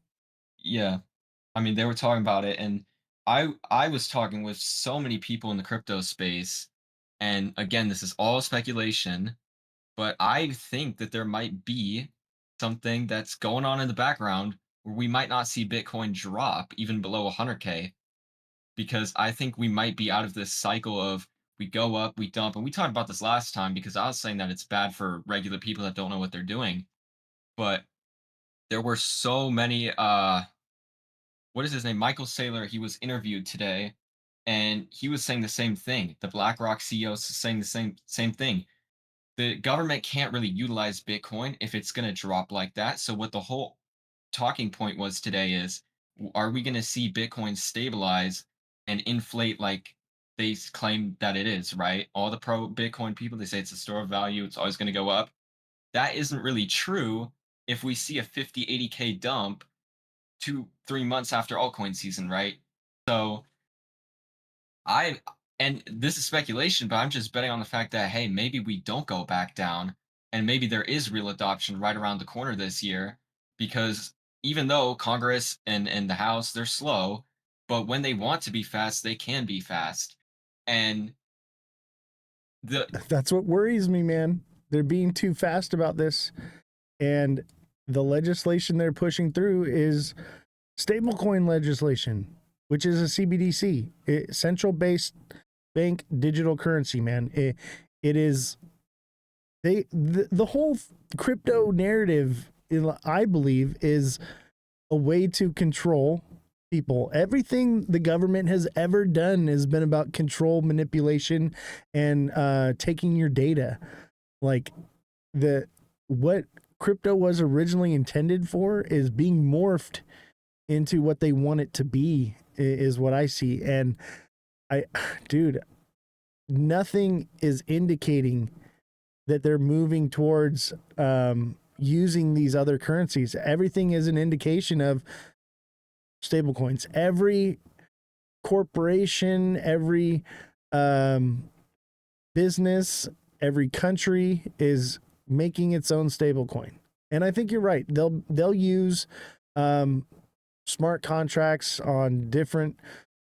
S2: yeah. I mean, they were talking about it, and I was talking with so many people in the crypto space, and again, this is all speculation, but I think that there might be something that's going on in the background where we might not see Bitcoin drop even below 100K, because I think we might be out of this cycle of we go up, we dump, and we talked about this last time because I was saying that it's bad for regular people that don't know what they're doing. But there were so many what is his name? Michael Saylor, he was interviewed today and he was saying the same thing. The BlackRock CEO is saying the same thing. The government can't really utilize Bitcoin if it's going to drop like that. So what the whole talking point was today is, are we going to see Bitcoin stabilize and inflate like they claim that it is, right? All the pro Bitcoin people, they say it's a store of value, it's always going to go up. That isn't really true if we see a 50, 80K dump 2, 3 months after altcoin season, right? So I and this is speculation, but I'm just betting on the fact that hey, maybe we don't go back down, and maybe there is real adoption right around the corner this year, because even though Congress and the House they're slow, but when they want to be fast, they can be fast, and the
S1: That's what worries me, man. They're being too fast about this. And the legislation they're pushing through is stablecoin legislation, which is a CBDC, central based bank digital currency, man. It is the whole crypto narrative, I believe, is a way to control people. Everything the government has ever done has been about control, manipulation, and taking your data. Like the what crypto was originally intended for is being morphed into what they want it to be, is what I see. And I dude, nothing is indicating that they're moving towards using these other currencies. Everything is an indication of stablecoins. Every corporation, every um, business, every country is making its own stablecoin. And I think you're right. They'll use smart contracts on different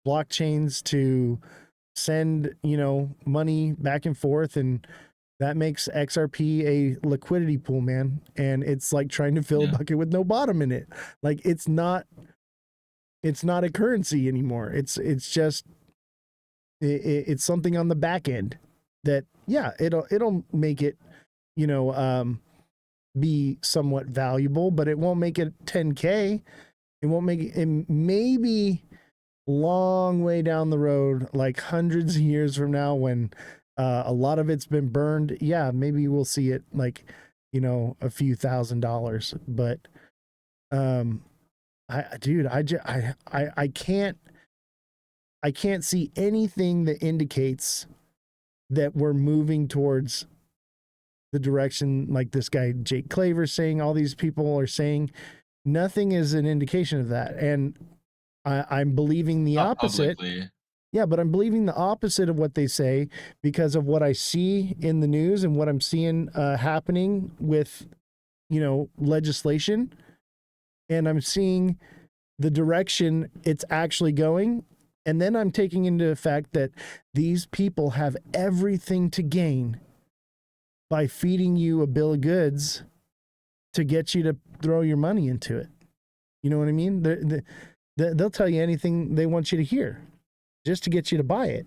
S1: blockchains to send, money back and forth, and that makes XRP a liquidity pool, man. And it's like trying to fill a
S2: yeah.
S1: bucket with no bottom in it. Like it's not a currency anymore. It's just it's something on the back end that, yeah, it'll make it, be somewhat valuable, but it won't make it 10K. It won't make it, and maybe long way down the road, like hundreds of years from now, when a lot of it's been burned, yeah, maybe we'll see it like, a few $1,000s. But um I can't see anything that indicates that we're moving towards the direction like this guy Jake Claver saying, all these people are saying. Nothing is an indication of that. And I'm believing the
S2: Not
S1: opposite.
S2: publicly.
S1: Yeah, but I'm believing the opposite of what they say because of what I see in the news and what I'm seeing happening with, legislation. And I'm seeing the direction it's actually going. And then I'm taking into the fact that these people have everything to gain by feeding you a bill of goods to get you to throw your money into it. You know what I mean? They'll tell you anything they want you to hear just to get you to buy it.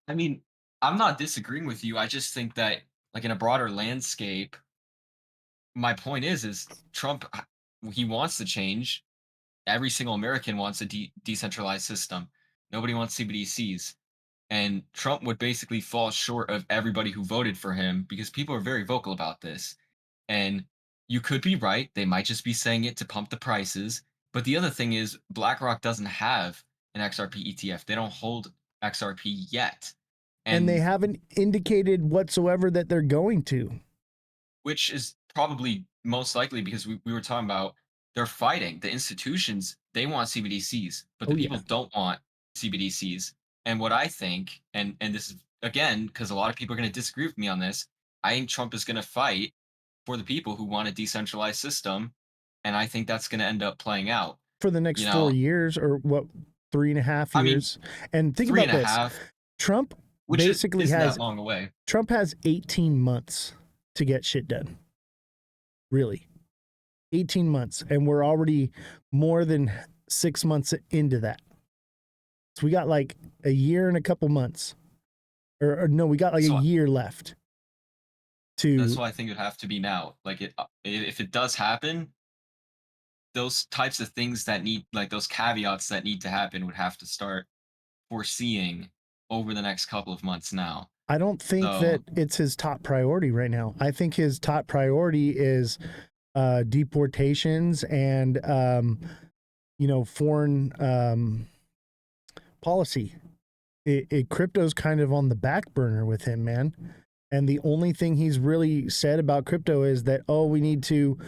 S2: I mean, I'm not disagreeing with you. I just think that like in a broader landscape, my point is Trump he wants to change. Every single American wants a decentralized system. Nobody wants CBDCs. And Trump would basically fall short of everybody who voted for him because people are very vocal about this. And you could be right. They might just be saying it to pump the prices. But the other thing is, BlackRock doesn't have an XRP ETF. They don't hold XRP yet.
S1: And they
S2: And
S1: haven't indicated whatsoever that they're going to.
S2: which is probably most likely because we were talking about they're fighting the institutions. They want CBDCs, but the
S1: Oh,
S2: people
S1: yeah.
S2: don't want CBDCs. And what I think, and this is again because a lot of people are going to disagree with me on this, I think Trump is going to fight for the people who want a decentralized system, and I think that's going to end up playing out.
S1: For the next
S2: You
S1: 4
S2: know,
S1: years, or what, 3.5
S2: I mean,
S1: years. And think
S2: three
S1: about
S2: and a
S1: this.
S2: half,
S1: Trump
S2: which
S1: basically
S2: isn't that
S1: has
S2: long away.
S1: 18 months to get shit done. Really. 18 months. And we're already more than 6 months into that. So we got like a year and a couple months. Or no, we got like a
S2: So
S1: year left
S2: that's
S1: to.
S2: why I think it would have to be now. Like if it does happen, those types of things that need, like those caveats that need to happen, would have to start foreseeing over the next couple of months now.
S1: I don't think that
S2: So
S1: it's his top priority right now. I think his top priority is deportations and foreign policy. Crypto's kind of on the back burner with him, man. And the only thing he's really said about crypto is that, oh, we need to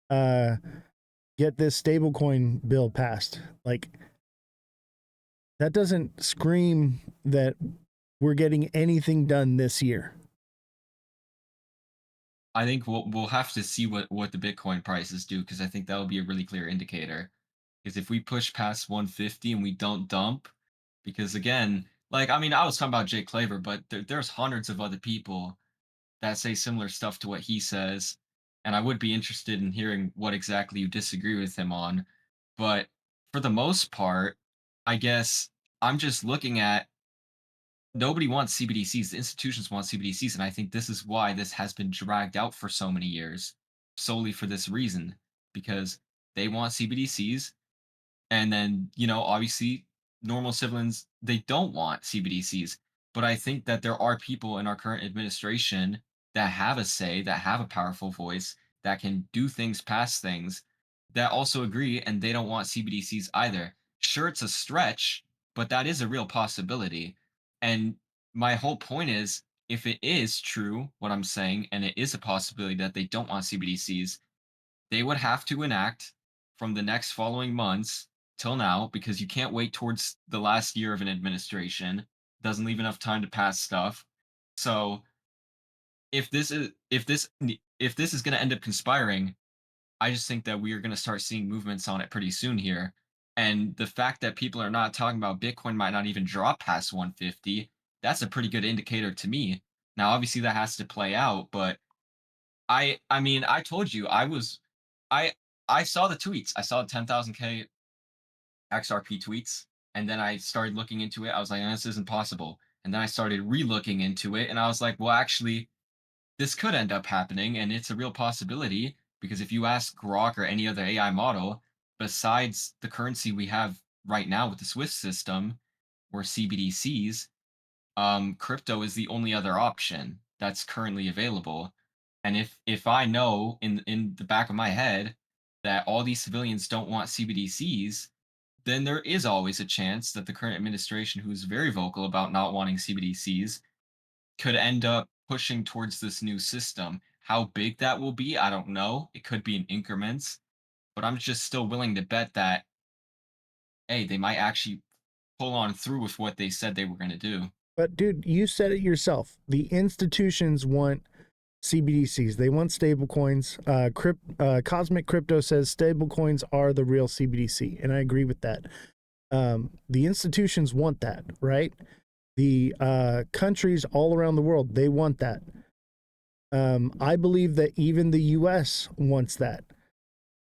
S1: get this stablecoin bill passed. Like, that doesn't scream that we're getting anything done this year.
S2: I think we'll have to see what the Bitcoin prices do, because I think that will be a really clear indicator. Because if we push past 150 and we don't dump, because again, like I mean, I was talking about Jake Claver, but there's hundreds of other people that say similar stuff to what he says, and I would be interested in hearing what exactly you disagree with him on. But for the most part, I guess I'm just looking at, nobody wants CBDCs. The institutions want CBDCs, and I think this is why this has been dragged out for so many years, solely for this reason, because they want CBDCs, and then obviously normal civilians, they don't want CBDCs. But I think that there are people in our current administration that have a say, that have a powerful voice, that can do things past things, that also agree, and they don't want CBDCs either. Sure, it's a stretch, but that is a real possibility. And my whole point is, if it is true what I'm saying, and it is a possibility that they don't want CBDCs, they would have to enact from the next following months till now, because you can't wait towards the last year of an administration. Doesn't leave enough time to pass stuff. So if this is going to end up conspiring, I just think that we are going to start seeing movements on it pretty soon here. And the fact that people are not talking about Bitcoin might not even drop past 150, that's a pretty good indicator to me. Now, obviously, that has to play out, but I mean, I told you I I saw the tweets. I saw 10,000K XRP tweets, and then I started looking into it. I was like, this isn't possible. And then I started re-looking into it, and I was like, well, actually, this could end up happening, and it's a real possibility, because if you ask Grok or any other AI model, besides the currency we have right now with the Swift system or CBDCs, crypto is the only other option that's currently available. And if I know in the back of my head that all these civilians don't want CBDCs, then there is always a chance that the current administration, who's very vocal about not wanting CBDCs, could end up pushing towards this new system. How big that will be, I don't know. It could be in increments, but I'm just still willing to bet that, hey, they might actually pull on through with what they said they were going to do.
S1: But dude, you said it yourself. The institutions want CBDCs. They want stablecoins. Cosmic Crypto says stablecoins are the real CBDC, and I agree with that. The institutions want that, right? The countries all around the world, they want that. I believe that even the U.S. wants that.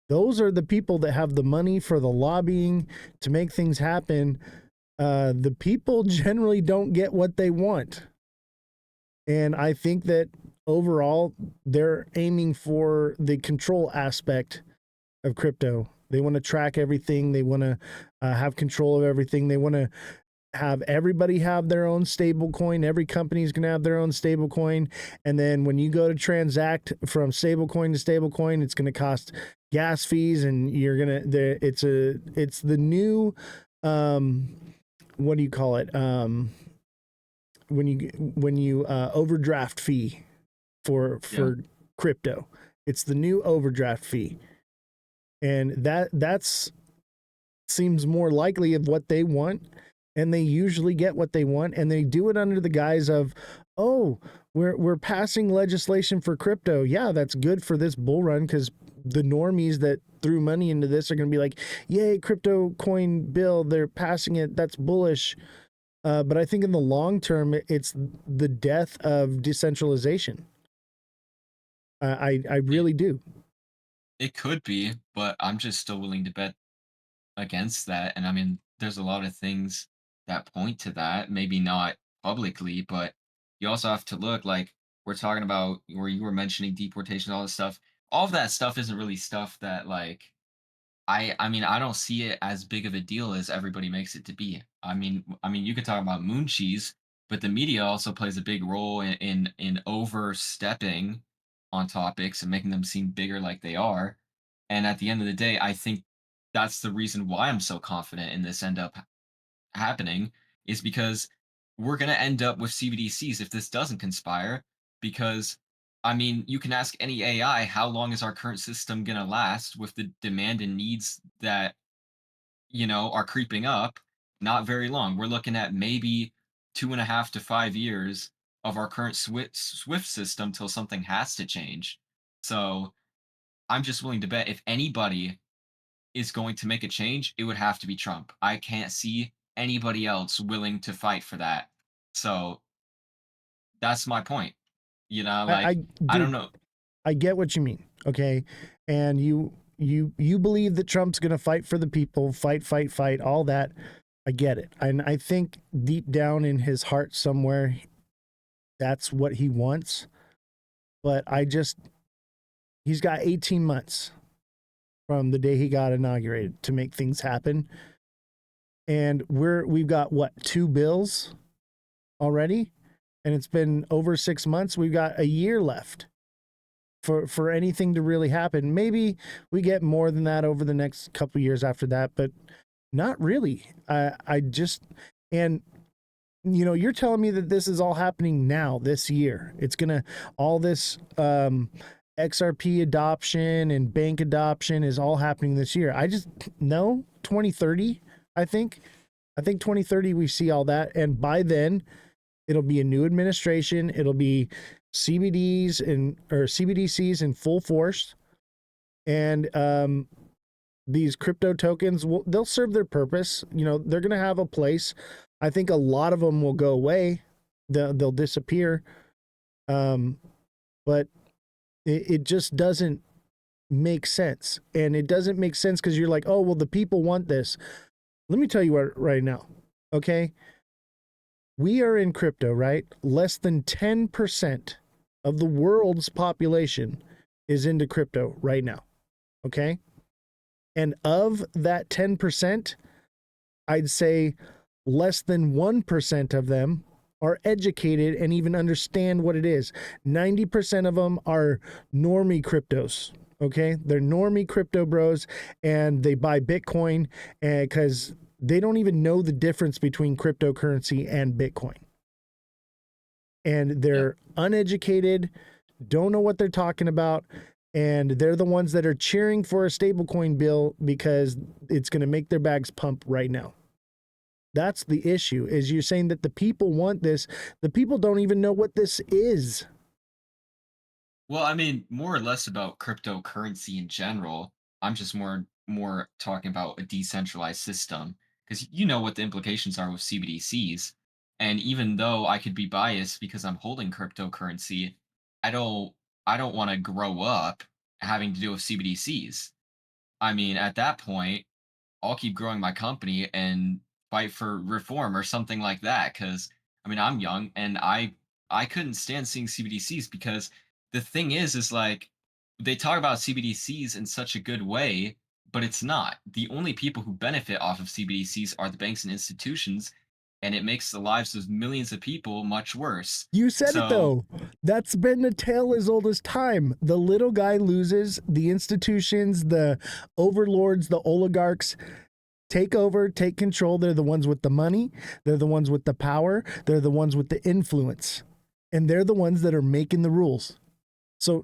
S1: Those are the people that have the money for the lobbying to make things happen. The people generally don't get what they want. And I think that overall, they're aiming for the control aspect of crypto. They want to track everything. They want to have control of everything. They want to have everybody have their own stable coin. Every company is going to have their own stable coin. And then when you go to transact from stable coin to stable coin, it's going to cost gas fees, and you're going to, it's the new, what do you call it? When you overdraft fee for crypto, it's the new overdraft fee. And that's seems more likely of what they want. And they usually get what they want, and they do it under the guise of, oh, we're passing legislation for crypto. Yeah, that's good for this bull run because the normies that threw money into this are going to be like, yay, crypto coin bill, they're passing it. That's bullish. But I think in the long term, it's the death of decentralization. I
S2: It,
S1: really do.
S2: it could be, but I'm just still willing to bet against that. And I mean, there's a lot of things that point to that. Maybe not publicly, but you also have to look like we're talking about where you were mentioning deportation, all this stuff. All of that stuff isn't really stuff that like I mean, I don't see it as big of a deal as everybody makes it to be. I mean, you could talk about moon cheese, but the media also plays a big role in overstepping on topics and making them seem bigger like they are. And at the end of the day, I think that's the reason why I'm so confident in this end up happening is because we're going to end up with CBDCs if this doesn't conspire. Because, I mean, you can ask any AI, how long is our current system going to last with the demand and needs that, are creeping up? Not very long. We're looking at maybe 2.5 to 5 years of our current Swift system till something has to change. So I'm just willing to bet if anybody is going to make a change, it would have to be Trump. I can't see anybody else willing to fight for that. So that's my point.
S1: I
S2: Like I don't
S1: dude,
S2: know.
S1: I get what you mean. Okay, and you believe that Trump's going to fight for the people, fight, all that. I get it, and I think deep down in his heart somewhere, that's what he wants. But he's got 18 months from the day he got inaugurated to make things happen, and we've got what, two bills already, and it's been over 6 months. We've got a year left for anything to really happen. Maybe we get more than that over the next couple years after that, but not really. I just, and you're telling me that this is all happening now this year. It's gonna, all this XRP adoption and bank adoption is all happening this year. I just, no, 2030. I think 2030 we see all that, and by then it'll be a new administration. It'll be CBDCs in full force, and these crypto tokens they'll serve their purpose. They're going to have a place. I think a lot of them will go away. They'll disappear. But it just doesn't make sense, and it doesn't make sense because you're like, oh well, the people want this. Let me tell you what right now. Okay, we are in crypto, right? Less than 10% of the world's population is into crypto right now. Okay. And of that 10%, I'd say less than 1% of them are educated and even understand what it is. 90% of them are normie cryptos. Okay. They're normie crypto bros, and they buy Bitcoin because they don't even know the difference between cryptocurrency and Bitcoin. And
S2: Yeah.
S1: they're uneducated, don't know what they're talking about, and they're the ones that are cheering for a stablecoin bill because it's going to make their bags pump right now. That's the issue. Is you're saying that the people want this. The people don't even know what this is.
S2: Well, I mean, more or less about cryptocurrency in general. I'm just more talking about a decentralized system because you know what the implications are with CBDCs. And even though I could be biased because I'm holding cryptocurrency, I don't I don't want to grow up having to deal with CBDCs. I mean, at that point, I'll keep growing my company and fight for reform or something like that. Because I mean, I'm young and I couldn't stand seeing CBDCs because the thing is like they talk about CBDCs in such a good way, but it's not. The only people who benefit off of CBDCs are the banks and institutions, and it makes the lives of millions of people much worse.
S1: You said it
S2: So
S1: though. That's been a tale as old as time. The little guy loses, the institutions, the overlords, the oligarchs take over, take control. They're the ones with the money, they're the ones with the power, they're the ones with the influence, and they're the ones that are making the rules. So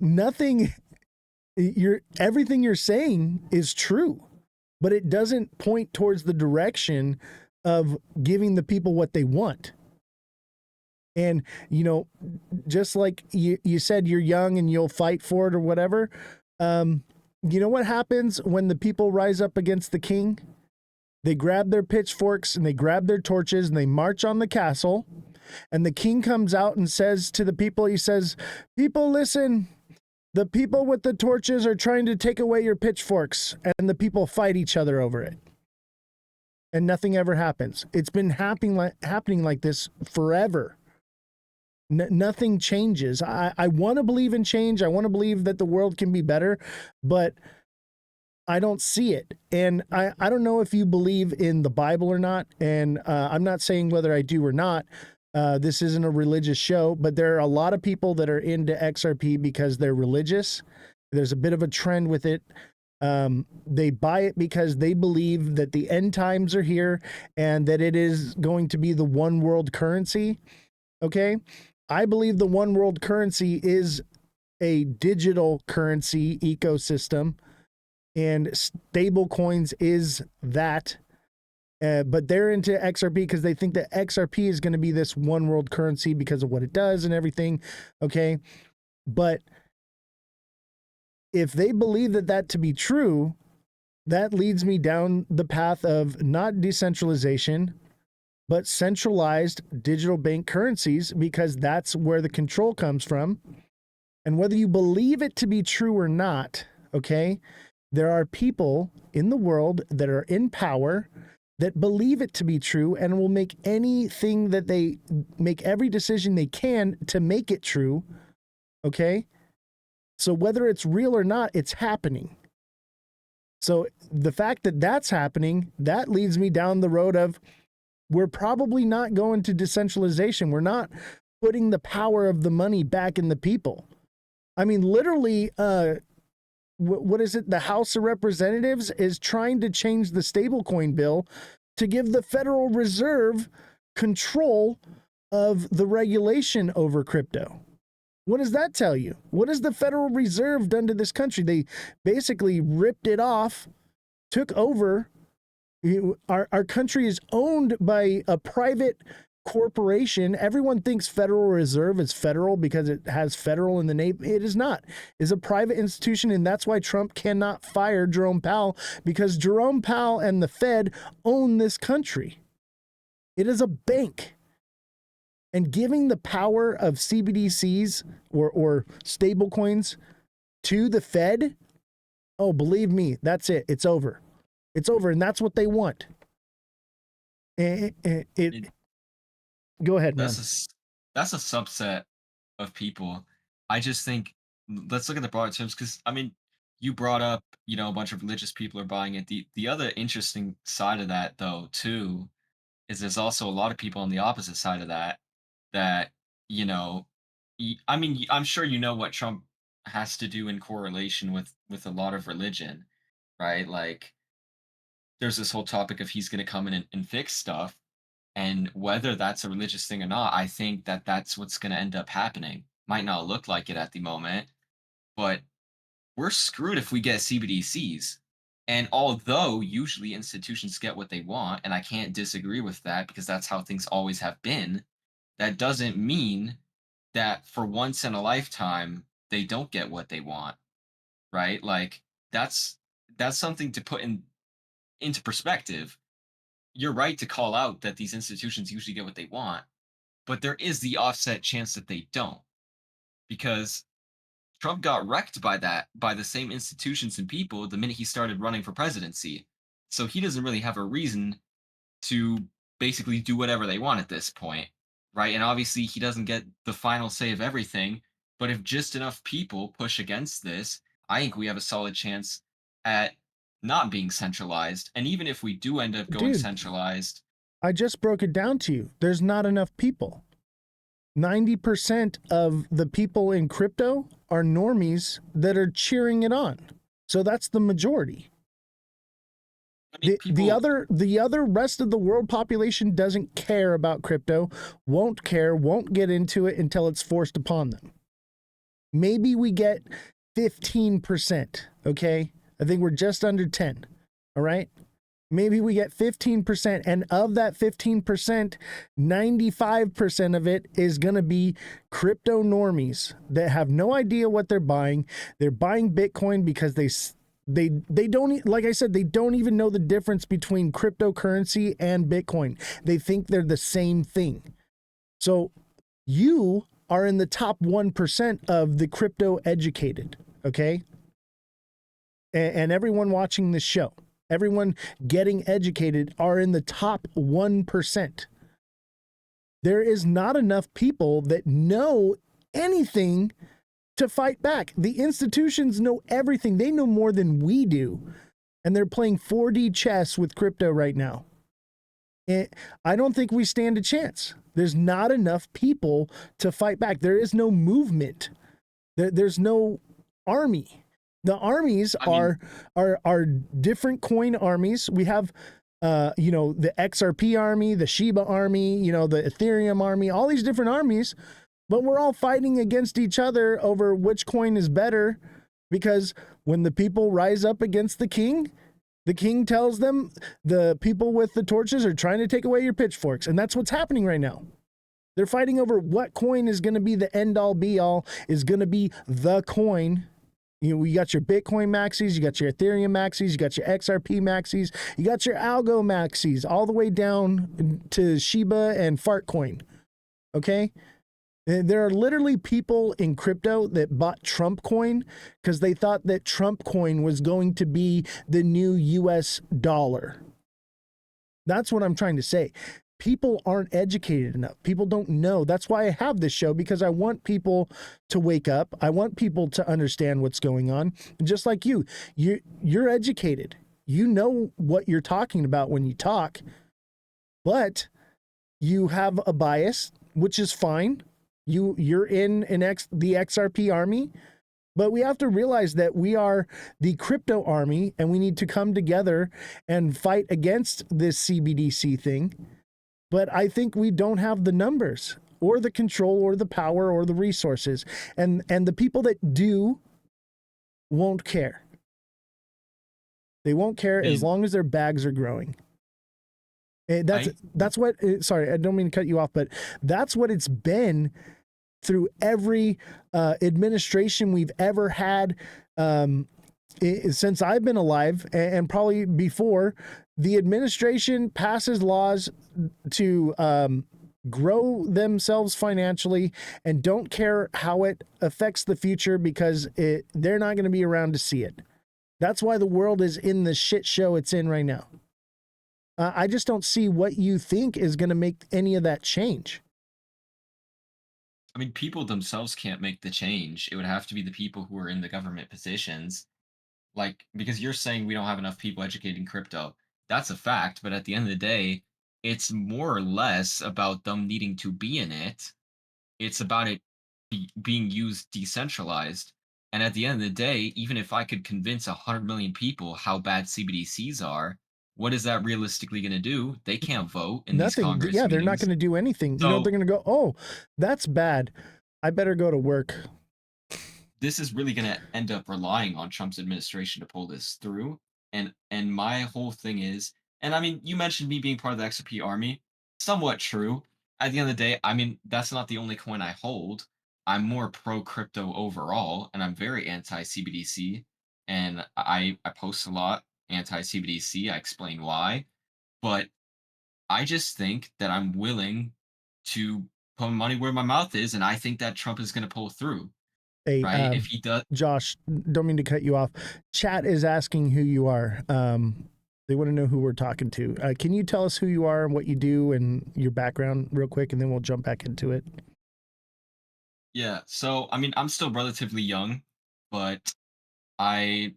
S1: everything you're saying is true, but it doesn't point towards the direction of giving the people what they want. And, you know, just like you said, you're young and you'll fight for it or whatever. You know what happens when the people rise up against the king? They grab their pitchforks and they grab their torches and they march on the castle. And the king comes out and says to the people, he says, people, listen, the people with the torches are trying to take away your pitchforks. And the people fight each other over it. And nothing ever happens. It's been happening like this forever. Nothing changes. I want to believe in change. I want to believe that the world can be better, but I don't see it. And I don't know if you believe in the Bible or not. And I'm not saying whether I do or not. This isn't a religious show, but there are a lot of people that are into XRP because they're religious. There's a bit of a trend with it. They buy it because they believe that the end times are here and that it is going to be the one world currency. Okay. I believe the one world currency is a digital currency ecosystem, and stable coins is that. But they're into XRP because they think that XRP is going to be this one world currency because of what it does and everything. Okay. But if they believe that to be true, that leads me down the path of not decentralization, but centralized digital bank currencies, because that's where the control comes from. And whether you believe it to be true or not, okay, there are people in the world that are in power that believe it to be true and will make anything that they make, every decision they can to make it true. Okay. So whether it's real or not, it's happening. So the fact that that's happening, that leads me down the road of, we're probably not going to decentralization. We're not putting the power of the money back in the people. I mean, literally, what is it? The House of Representatives is trying to change the stablecoin bill to give the Federal Reserve control of the regulation over crypto. What does that tell you? What has the Federal Reserve done to this country? They basically ripped it off, took over. Our country is owned by a private corporation. Everyone thinks Federal Reserve is federal because it has federal in the name. It is not. It's a private institution, and that's why Trump cannot fire Jerome Powell, because Jerome Powell and the Fed own this country. It is a bank. And giving the power of CBDCs or stable coins to the Fed, oh, believe me, that's it. It's over. It's over, and that's what they want. Go ahead, man.
S2: That's a subset of people. I just think, let's look at the broader terms, because I mean, you brought up, a bunch of religious people are buying it. The other interesting side of that, though, too, is there's also a lot of people on the opposite side of that, you know, I mean, I'm sure you know what Trump has to do in correlation with a lot of religion, right? Like, there's this whole topic of he's going to come in and fix stuff, and whether that's a religious thing or not, I think that that's what's going to end up happening. Might not look like it at the moment, but we're screwed if we get CBDCs. And although usually institutions get what they want, and I can't disagree with that because that's how things always have been, that doesn't mean that for once in a lifetime they don't get what they want, right? Like, that's something to put into perspective. You're right to call out that these institutions usually get what they want, but there is the offset chance that they don't, because Trump got wrecked by the same institutions and people the minute he started running for presidency. So he doesn't really have a reason to basically do whatever they want at this point, right? And obviously he doesn't get the final say of everything, but if just enough people push against this, I think we have a solid chance at not being centralized. And even if we do end up going centralized,
S1: I just broke it down to you. There's not enough people. 90% of the people in crypto are normies that are cheering it on. So that's the majority.
S2: I mean,
S1: The other rest of the world population doesn't care about crypto, won't care, won't get into it until it's forced upon them. Maybe we get 15%, okay? I think we're just under 10, all right? Maybe we get 15%, and of that 15%, 95% of it is going to be crypto normies that have no idea what they're buying. They're buying Bitcoin because they don't, like I said, they don't even know the difference between cryptocurrency and Bitcoin. They think they're the same thing. So you are in the top 1% of the crypto educated, okay? And everyone watching this show, everyone getting educated are in the top 1%. There is not enough people that know anything to fight back. The institutions know everything. They know more than we do. And they're playing 4D chess with crypto right now. And I don't think we stand a chance. There's not enough people to fight back. There is no movement. There's no army. The armies are different coin armies. We have the XRP army, the Shiba army, the Ethereum army, all these different armies, but we're all fighting against each other over which coin is better, because when the people rise up against the king tells them the people with the torches are trying to take away your pitchforks. And that's what's happening right now. They're fighting over what coin is going to be the end all be all, is going to be the coin. You got your Bitcoin maxis, you got your Ethereum maxis, you got your XRP maxis, you got your algo maxis, all the way down to Shiba and Fartcoin. Okay? There are literally people in crypto that bought Trump coin because they thought that Trump coin was going to be the new US dollar. That's what I'm trying to say. People aren't educated enough. People don't know. That's why I have this show, because I want people to wake up. I want people to understand what's going on. Just like you're educated. You know what you're talking about when you talk, but you have a bias, which is fine. You're in the XRP army, but we have to realize that we are the crypto army, and we need to come together and fight against this CBDC thing. But I think we don't have the numbers or the control or the power or the resources. And the people that do won't care. They won't care as long as their bags are growing. That's what, sorry, I don't mean to cut you off, but that's what it's been through every administration we've ever had since I've been alive, and probably before. The administration passes laws to grow themselves financially and don't care how it affects the future, because they're not going to be around to see it. That's why the world is in the shit show it's in right now. I just don't see what you think is going to make any of that change.
S2: I mean, people themselves can't make the change. It would have to be the people who are in the government positions. Like, because you're saying we don't have enough people educating crypto. That's a fact, but at the end of the day, it's more or less about them needing to be in it. It's about it being used decentralized. And at the end of the day, even if I could convince 100 million people how bad CBDCs are, what is that realistically going to do? They can't vote in these
S1: Nothing.
S2: Congress
S1: Yeah, they're not
S2: meetings.
S1: going to do anything.
S2: So
S1: They're going to go, oh, that's bad. I better go to work.
S2: this is really going to end up relying on Trump's administration to pull this through. And my whole thing is, and I mean, you mentioned me being part of the XRP army, somewhat true. At the end of the day, I mean, that's not the only coin I hold. I'm more pro crypto overall, and I'm very anti CBDC. And I post a lot anti CBDC. I explain why, but I just think that I'm willing to put money where my mouth is, and I think that Trump is going to pull through.
S1: Hey,
S2: Right? If he does,
S1: Josh, don't mean to cut you off. Chat is asking who you are. They want to know who we're talking to. Can you tell us who you are and what you do and your background real quick, and then we'll jump back into it?
S2: yeah. So, I mean, I'm still relatively young, but I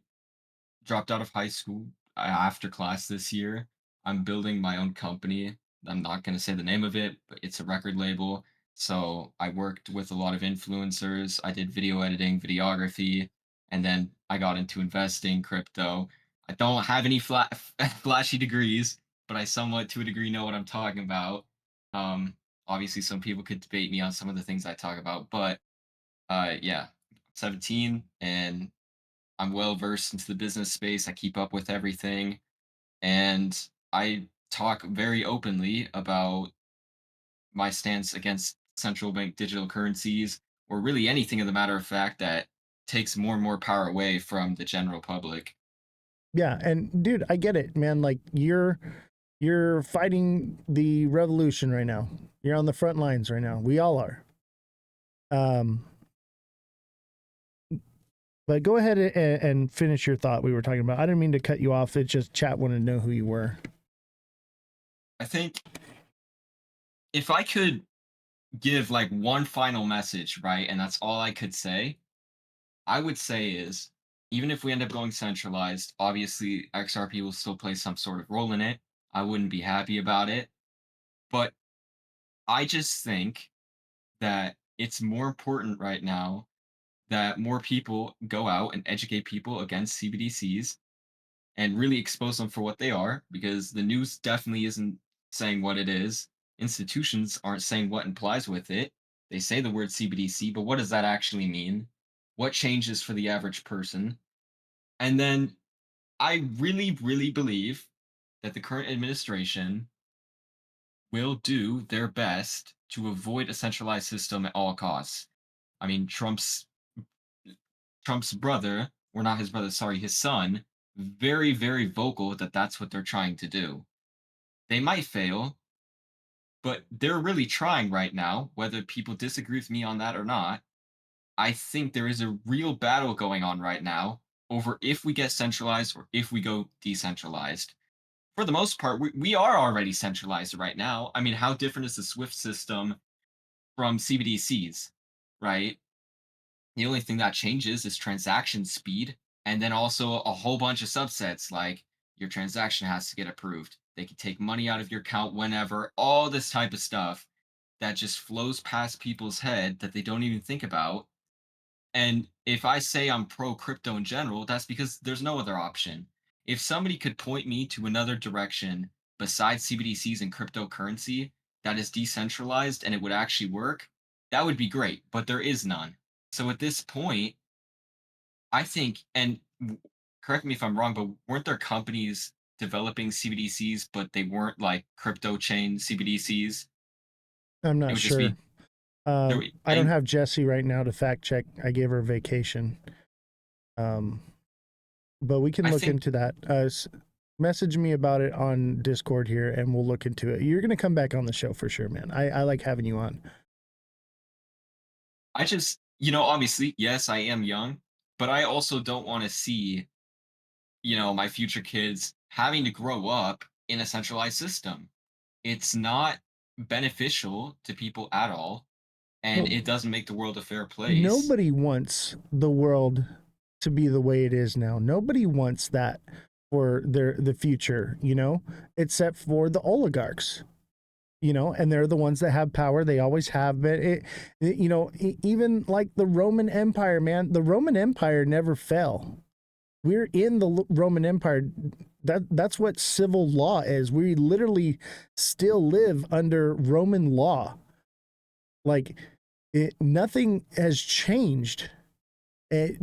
S2: dropped out of high school after class this year. I'm building my own company. I'm not going to say the name of it, but it's a record label. So I worked with a lot of influencers. I did video editing, videography, and then I got into investing, crypto. I don't have any flashy degrees, but I somewhat, to a degree, know what I'm talking about. Um, Obviously, some people could debate me on some of the things I talk about, but yeah, 17, and I'm well versed into the business space. I keep up with everything, and I talk very openly about my stance against central bank digital currencies, or really anything of the matter of fact that takes more and more power away from the general public.
S1: Yeah, and dude, I get it, man. Like you're fighting the revolution right now. You're on the front lines right now. We all are. Um, but go ahead and finish your thought we were talking about. I didn't mean to cut you off. It's just chat wanted to know who you were.
S2: I think if I could give like one final message, right, and that's all I could say, I would say is even if we end up going centralized, obviously XRP will still play some sort of role in it. I wouldn't be happy about it. But I just think that it's more important right now that more people go out and educate people against CBDCs and really expose them for what they are, because the news definitely isn't saying what it is. Institutions aren't saying what implies with it. They say the word CBDC, but what does that actually mean? What changes for the average person? And then I really, really believe that the current administration will do their best to avoid a centralized system at all costs. I mean, Trump's brother, or not his brother, sorry, his son, very, very vocal that that's what they're trying to do. They might fail, but they're really trying right now, whether people disagree with me on that or not. I think there is a real battle going on right now over if we get centralized or if we go decentralized. For the most part, we are already centralized right now. I mean, how different is the SWIFT system from CBDCs, right? The only thing that changes is transaction speed, and then also a whole bunch of subsets like your transaction has to get approved. They can take money out of your account whenever, all this type of stuff that just flows past people's head that they don't even think about. And if I say I'm pro crypto in general, that's because there's no other option. If somebody could point me to another direction besides CBDCs and cryptocurrency that is decentralized and it would actually work, that would be great, but there is none. So at this point, I think, and correct me if I'm wrong, but weren't there companies developing CBDCs, but they weren't like crypto chain CBDCs?
S1: I'm
S2: It
S1: not
S2: would just
S1: sure.
S2: be there.
S1: I don't have Jesse right now to fact check. I gave her vacation. Um, but we can
S2: I
S1: look
S2: think
S1: into that. Message me about it on Discord here, and we'll look into it. You're gonna come back on the show for sure, man. I like having you on.
S2: I just, obviously, yes, I am young, but I also don't want to see, my future kids having to grow up in a centralized system. It's not beneficial to people at all, and
S1: No,
S2: it doesn't make the world a fair place.
S1: nobody wants the world to be the way it is now. Nobody wants that for the future, except for the oligarchs. And they're the ones that have power. They always have been. Even like the Roman Empire, man, the Roman Empire never fell. We're in the Roman Empire. That's what civil law is. We literally still live under Roman law. Like nothing has changed.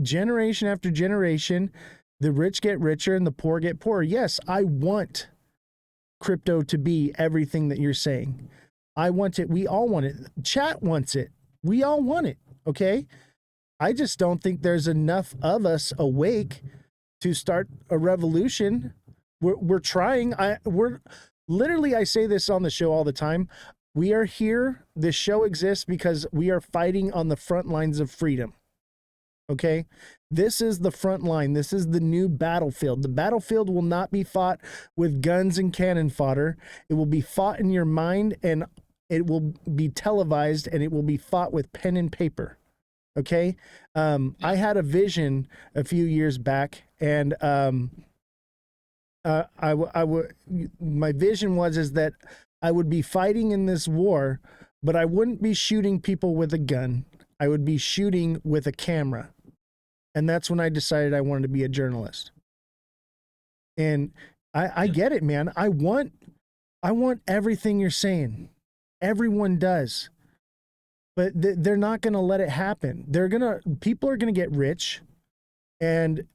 S1: Generation after generation, the rich get richer and the poor get poorer. Yes, I want crypto to be everything that you're saying. I want it. We all want it. Chat wants it. We all want it. Okay. I just don't think there's enough of us awake to start a revolution. We're trying. We're literally, I say this on the show all the time. We are here. This show exists because we are fighting on the front lines of freedom. Okay. This is the front line. This is the new battlefield. The battlefield will not be fought with guns and cannon fodder. It will be fought in your mind, and it will be televised, and it will be fought with pen and paper. Okay. I had a vision a few years back, and my vision is that I would be fighting in this war, but I wouldn't be shooting people with a gun. I would be shooting with a camera. And that's when I decided I wanted to be a journalist. And I get it, man. I want everything you're saying. Everyone does. But they're not going to let it happen. People are going to get rich. And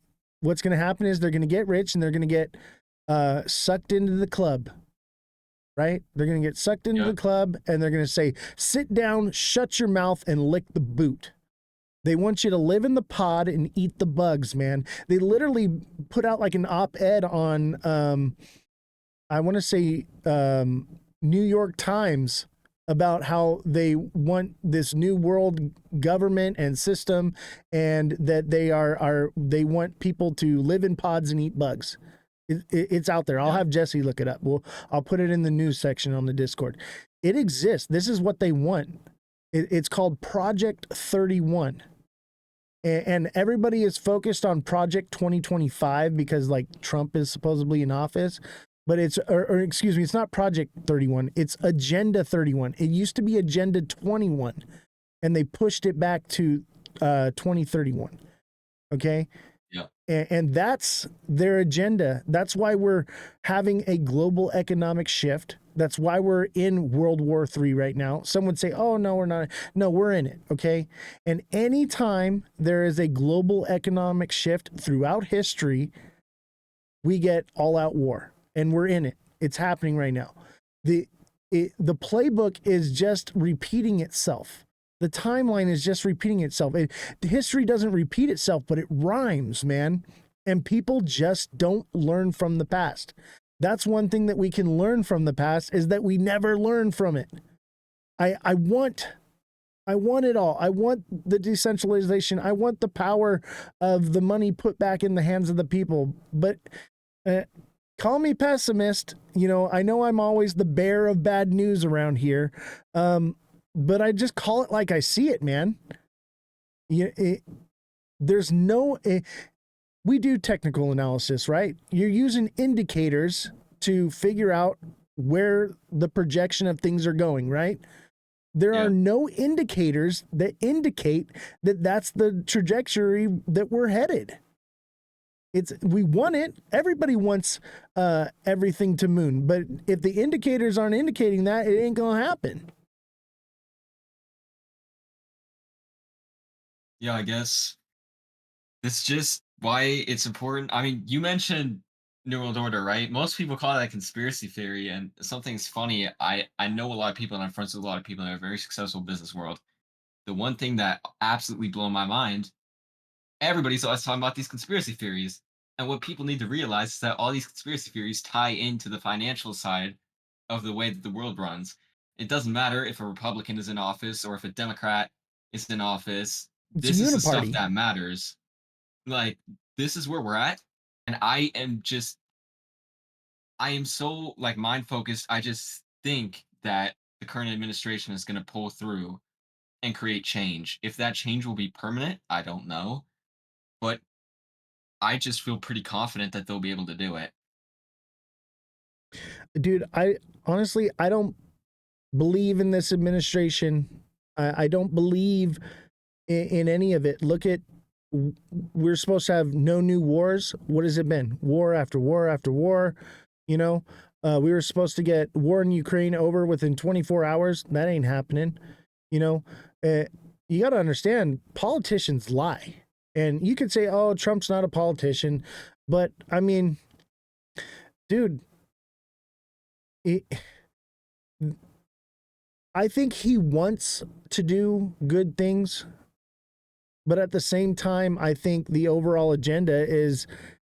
S1: what's going to happen is they're going to get rich and they're going to get sucked into the club, right? They're going to get sucked into
S2: Yeah.
S1: the club, and they're going to say, sit down, shut your mouth, and lick the boot. They want you to live in the pod and eat the bugs, man. They literally put out like an op-ed on, I want to say, New York Times, about how they want this new world government and system, and that they want people to live in pods and eat bugs. It's out there. I'll have Jesse look it up. I'll put it in the news section on the Discord. It exists. This is what they want. It's called Project 31. And everybody is focused on Project 2025 because like Trump is supposedly in office, but or excuse me, it's not Project 31. It's Agenda 31. It used to be Agenda 21, and they pushed it back to 2031. Okay.
S2: Yeah.
S1: And that's their agenda. That's why we're having a global economic shift. That's why we're in World War III right now. Some would say, oh, no, we're not. No, we're in it, okay? And anytime there is a global economic shift throughout history, we get all-out war, and we're in it. It's happening right now. The playbook is just repeating itself. The timeline is just repeating itself. History doesn't repeat itself, but it rhymes, man. And people just don't learn from the past. That's one thing that we can learn from the past, is that we never learn from it. I want it all. I want the decentralization. I want the power of the money put back in the hands of the people. But call me pessimist. You know I'm always the bearer of bad news around here. But I just call it like I see it, man. There's no... we do technical analysis, right? You're using indicators to figure out where the projection of things are going, right? There are no indicators that indicate that that's the trajectory that we're headed. We want it. Everybody wants everything to moon. But if the indicators aren't indicating that, it ain't going to happen.
S2: Yeah, I guess it's just why it's important. I mean, you mentioned New World Order, right? Most people call that a conspiracy theory, and something's funny. I know a lot of people, and I'm friends with a lot of people in a very successful business world. The one thing that absolutely blew my mind, everybody's always talking about these conspiracy theories. And what people need to realize is that all these conspiracy theories tie into the financial side of the way that the world runs. It doesn't matter if a Republican is in office or if a Democrat is in office.
S1: It's
S2: This
S1: a
S2: is the stuff
S1: uniparty.
S2: that matters. Like, this is where we're at. And I am so like mind focused. I just think that the current administration is going to pull through and create change. If that change will be permanent, I don't know. But I just feel pretty confident that they'll be able to do it.
S1: Dude, I honestly don't believe in this administration. I don't believe in any of it. Look at, we're supposed to have no new wars. What has it been? War after war after war. We were supposed to get war in Ukraine over within 24 hours. That ain't happening. You got to understand, politicians lie. And you could say, oh, Trump's not a politician. But I mean, dude, I think he wants to do good things. But at the same time, I think the overall agenda is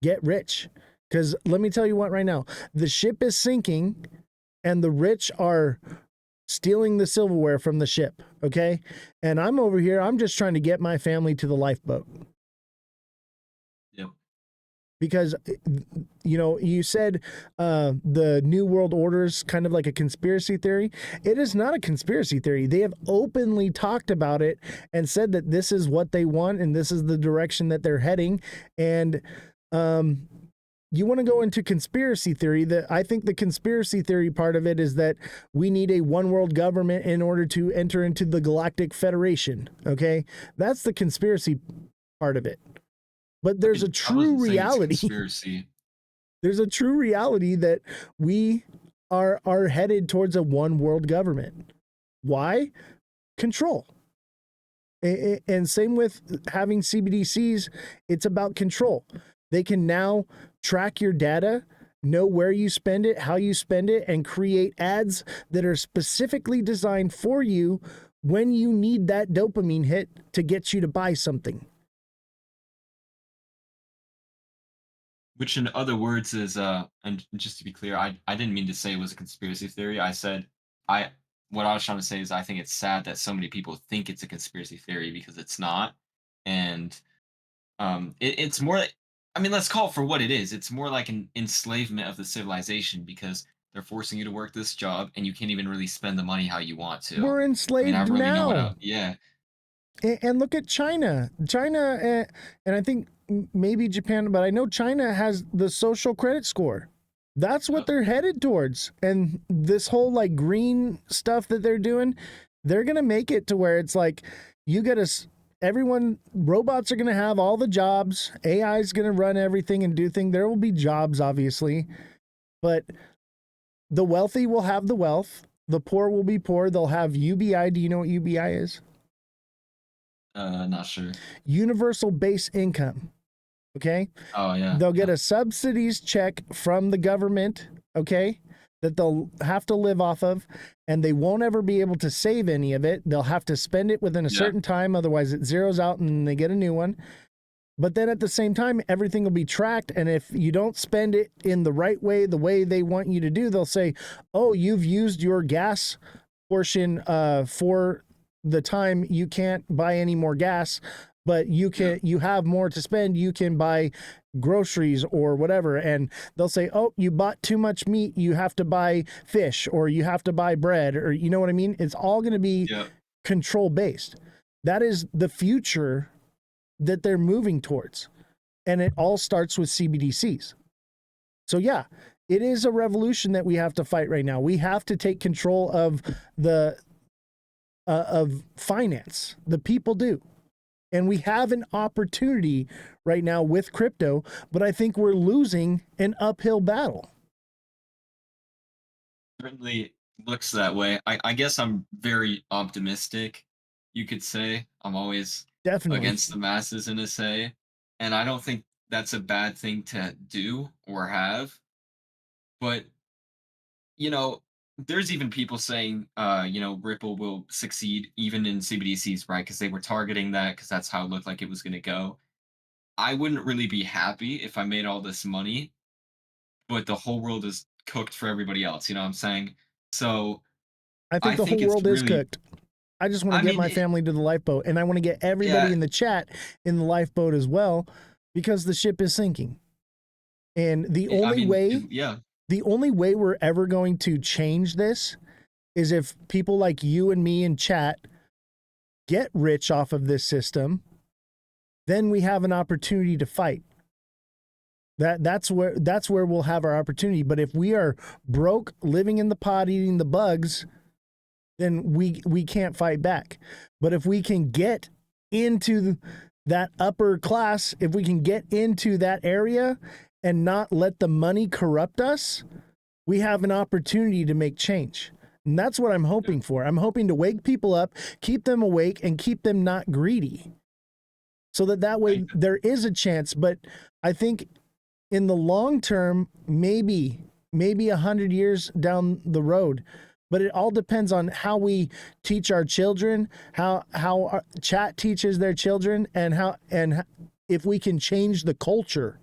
S1: get rich. Because let me tell you what, right now, the ship is sinking and the rich are stealing the silverware from the ship. Okay. And I'm over here, I'm just trying to get my family to the lifeboat.
S2: Yep.
S1: Because, you said the New World Order is kind of like a conspiracy theory. It is not a conspiracy theory. They have openly talked about it and said that this is what they want and this is the direction that they're heading. And you want to go into conspiracy theory. I think the conspiracy theory part of it is that we need a one world government in order to enter into the Galactic Federation. Okay. That's the conspiracy part of it. But there's a true reality. There's a true reality that we are headed towards a one world government. Why? Control. And same with having CBDCs, it's about control. They can now track your data know where you spend it, how you spend it, and create ads that are specifically designed for you when you need that dopamine hit to get you to buy something.
S2: Which in other words is and just to be clear, I didn't mean to say it was a conspiracy theory. I said I what I was trying to say is I think it's sad that so many people think it's a conspiracy theory because it's not. And it's more like, I mean, let's call it for what it is. It's more like an enslavement of the civilization because they're forcing you to work this job and you can't even really spend the money how you want to.
S1: We're
S2: I mean, I
S1: enslaved
S2: really know what
S1: now.
S2: yeah.
S1: And look at China. China, and I think maybe Japan, but I know China has the social credit score. That's what they're headed towards. And this whole like green stuff that they're doing, they're going to make it to where it's like you get everyone, robots are going to have all the jobs. AI is going to run everything and do things. There will be jobs, obviously, but the wealthy will have the wealth. The poor will be poor. They'll have UBI. Do you know what UBI is?
S2: Not sure.
S1: Universal base income. Okay.
S2: Oh yeah.
S1: They'll get
S2: Yeah.
S1: a subsidies check from the government. Okay. That they'll have to live off of, and they won't ever be able to save any of it. They'll have to spend it within a certain time. Otherwise, it zeroes out and they get a new one. But then at the same time, everything will be tracked. And if you don't spend it in the right way, the way they want you to do, they'll say, oh, you've used your gas portion for the time you can't buy any more gas, but you have more to spend. You can buy groceries or whatever. And they'll say, oh, you bought too much meat. You have to buy fish or you have to buy bread, or you know what I mean? It's all going to be control based. That is the future that they're moving towards. And it all starts with CBDCs. So yeah, it is a revolution that we have to fight right now. We have to take control of of finance. The people do. And we have an opportunity right now with crypto, but I think we're losing an uphill battle.
S2: Certainly looks that way. I guess I'm very optimistic, you could say. I'm always
S1: Definitely.
S2: against the masses in a say. And I don't think that's a bad thing to do or have. But, you know, there's even people saying, Ripple will succeed even in CBDCs, right? Because they were targeting that because that's how it looked like it was going to go. I wouldn't really be happy if I made all this money, but the whole world is cooked for everybody else. You know what I'm saying? So
S1: I think
S2: I
S1: the whole
S2: think it's
S1: world is
S2: really,
S1: cooked. I just want to
S2: I
S1: get
S2: mean,
S1: my family to the lifeboat, and I want to get everybody
S2: yeah,
S1: in the chat in the lifeboat as well, because the ship is sinking. And
S2: I mean, yeah,
S1: the only way we're ever going to change this is if people like you and me in chat get rich off of this system, then we have an opportunity to fight. That's where we'll have our opportunity. But if we are broke, living in the pot, eating the bugs, then we can't fight back. But if we can get into that upper class, if we can get into that area and not let the money corrupt us, we have an opportunity to make change. And that's what I'm hoping for. I'm hoping to wake people up, keep them awake, and keep them not greedy, so that way there is a chance. But I think in the long term, maybe 100 years down the road, but it all depends on how we teach our children, how our chat teaches their children, and if we can change the culture.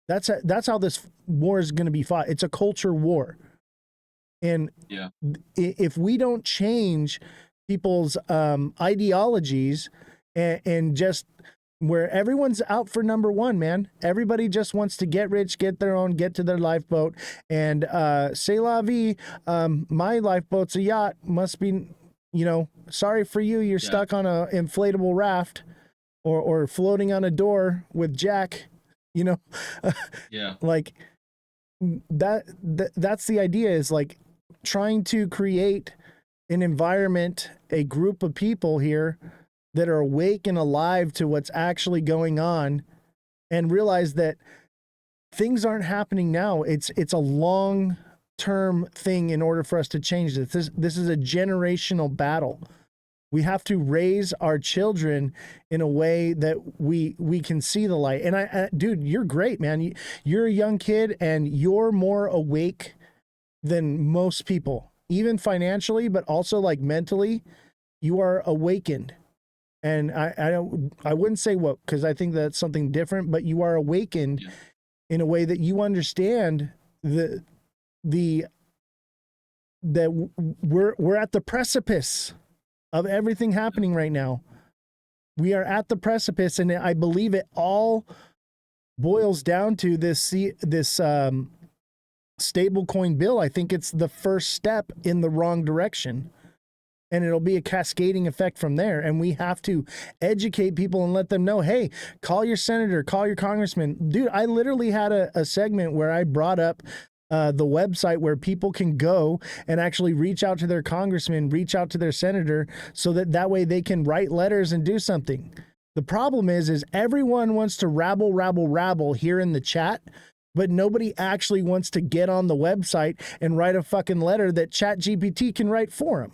S1: That's how this war is going to be fought. It's a culture war. And if we don't change people's ideologies and just where everyone's out for number one, man, everybody just wants to get rich, get to their lifeboat, and c'est la vie. My lifeboat's a yacht. Must be, sorry for you. You're stuck on a inflatable raft or floating on a door with Jack. Like that's the idea, is like trying to create an environment, a group of people here that are awake and alive to what's actually going on, and realize that things aren't happening now. It's a long-term thing in order for us to change this. This is a generational battle. We have to raise our children in a way that we can see the light. And dude, you're great, man. You're a young kid and you're more awake than most people, even financially, but also like mentally. You are awakened. And I wouldn't say woke because I think that's something different, but you are awakened
S2: Yeah.
S1: in a way that you understand the that we're at the precipice of everything happening right now. We are at the precipice, and I believe it all boils down to this stable coin bill. I think it's the first step in the wrong direction, and it'll be a cascading effect from there. And we have to educate people and let them know, hey, call your senator, call your congressman. Dude, I literally had a segment where I brought up the website where people can go and actually reach out to their congressman, reach out to their senator, so that way they can write letters and do something. The problem is everyone wants to rabble here in the chat, but nobody actually wants to get on the website and write a fucking letter that ChatGPT can write for them.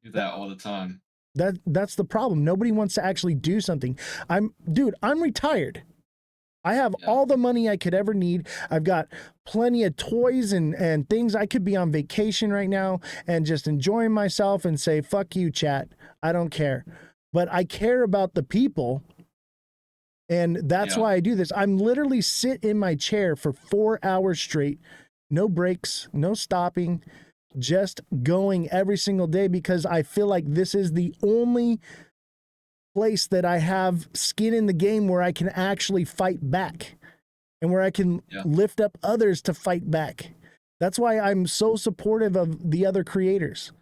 S2: Do that all the time.
S1: That's the problem. Nobody wants to actually do something. I'm retired. I have all the money I could ever need. I've got plenty of toys and things. I could be on vacation right now and just enjoying myself and say, fuck you, chat. I don't care. But I care about the people. And that's why I do this. I'm literally sit in my chair for 4 hours straight. No breaks, no stopping, just going every single day because I feel like this is the only place that I have skin in the game where I can actually fight back and where I can lift up others to fight back. That's why I'm so supportive of the other creators.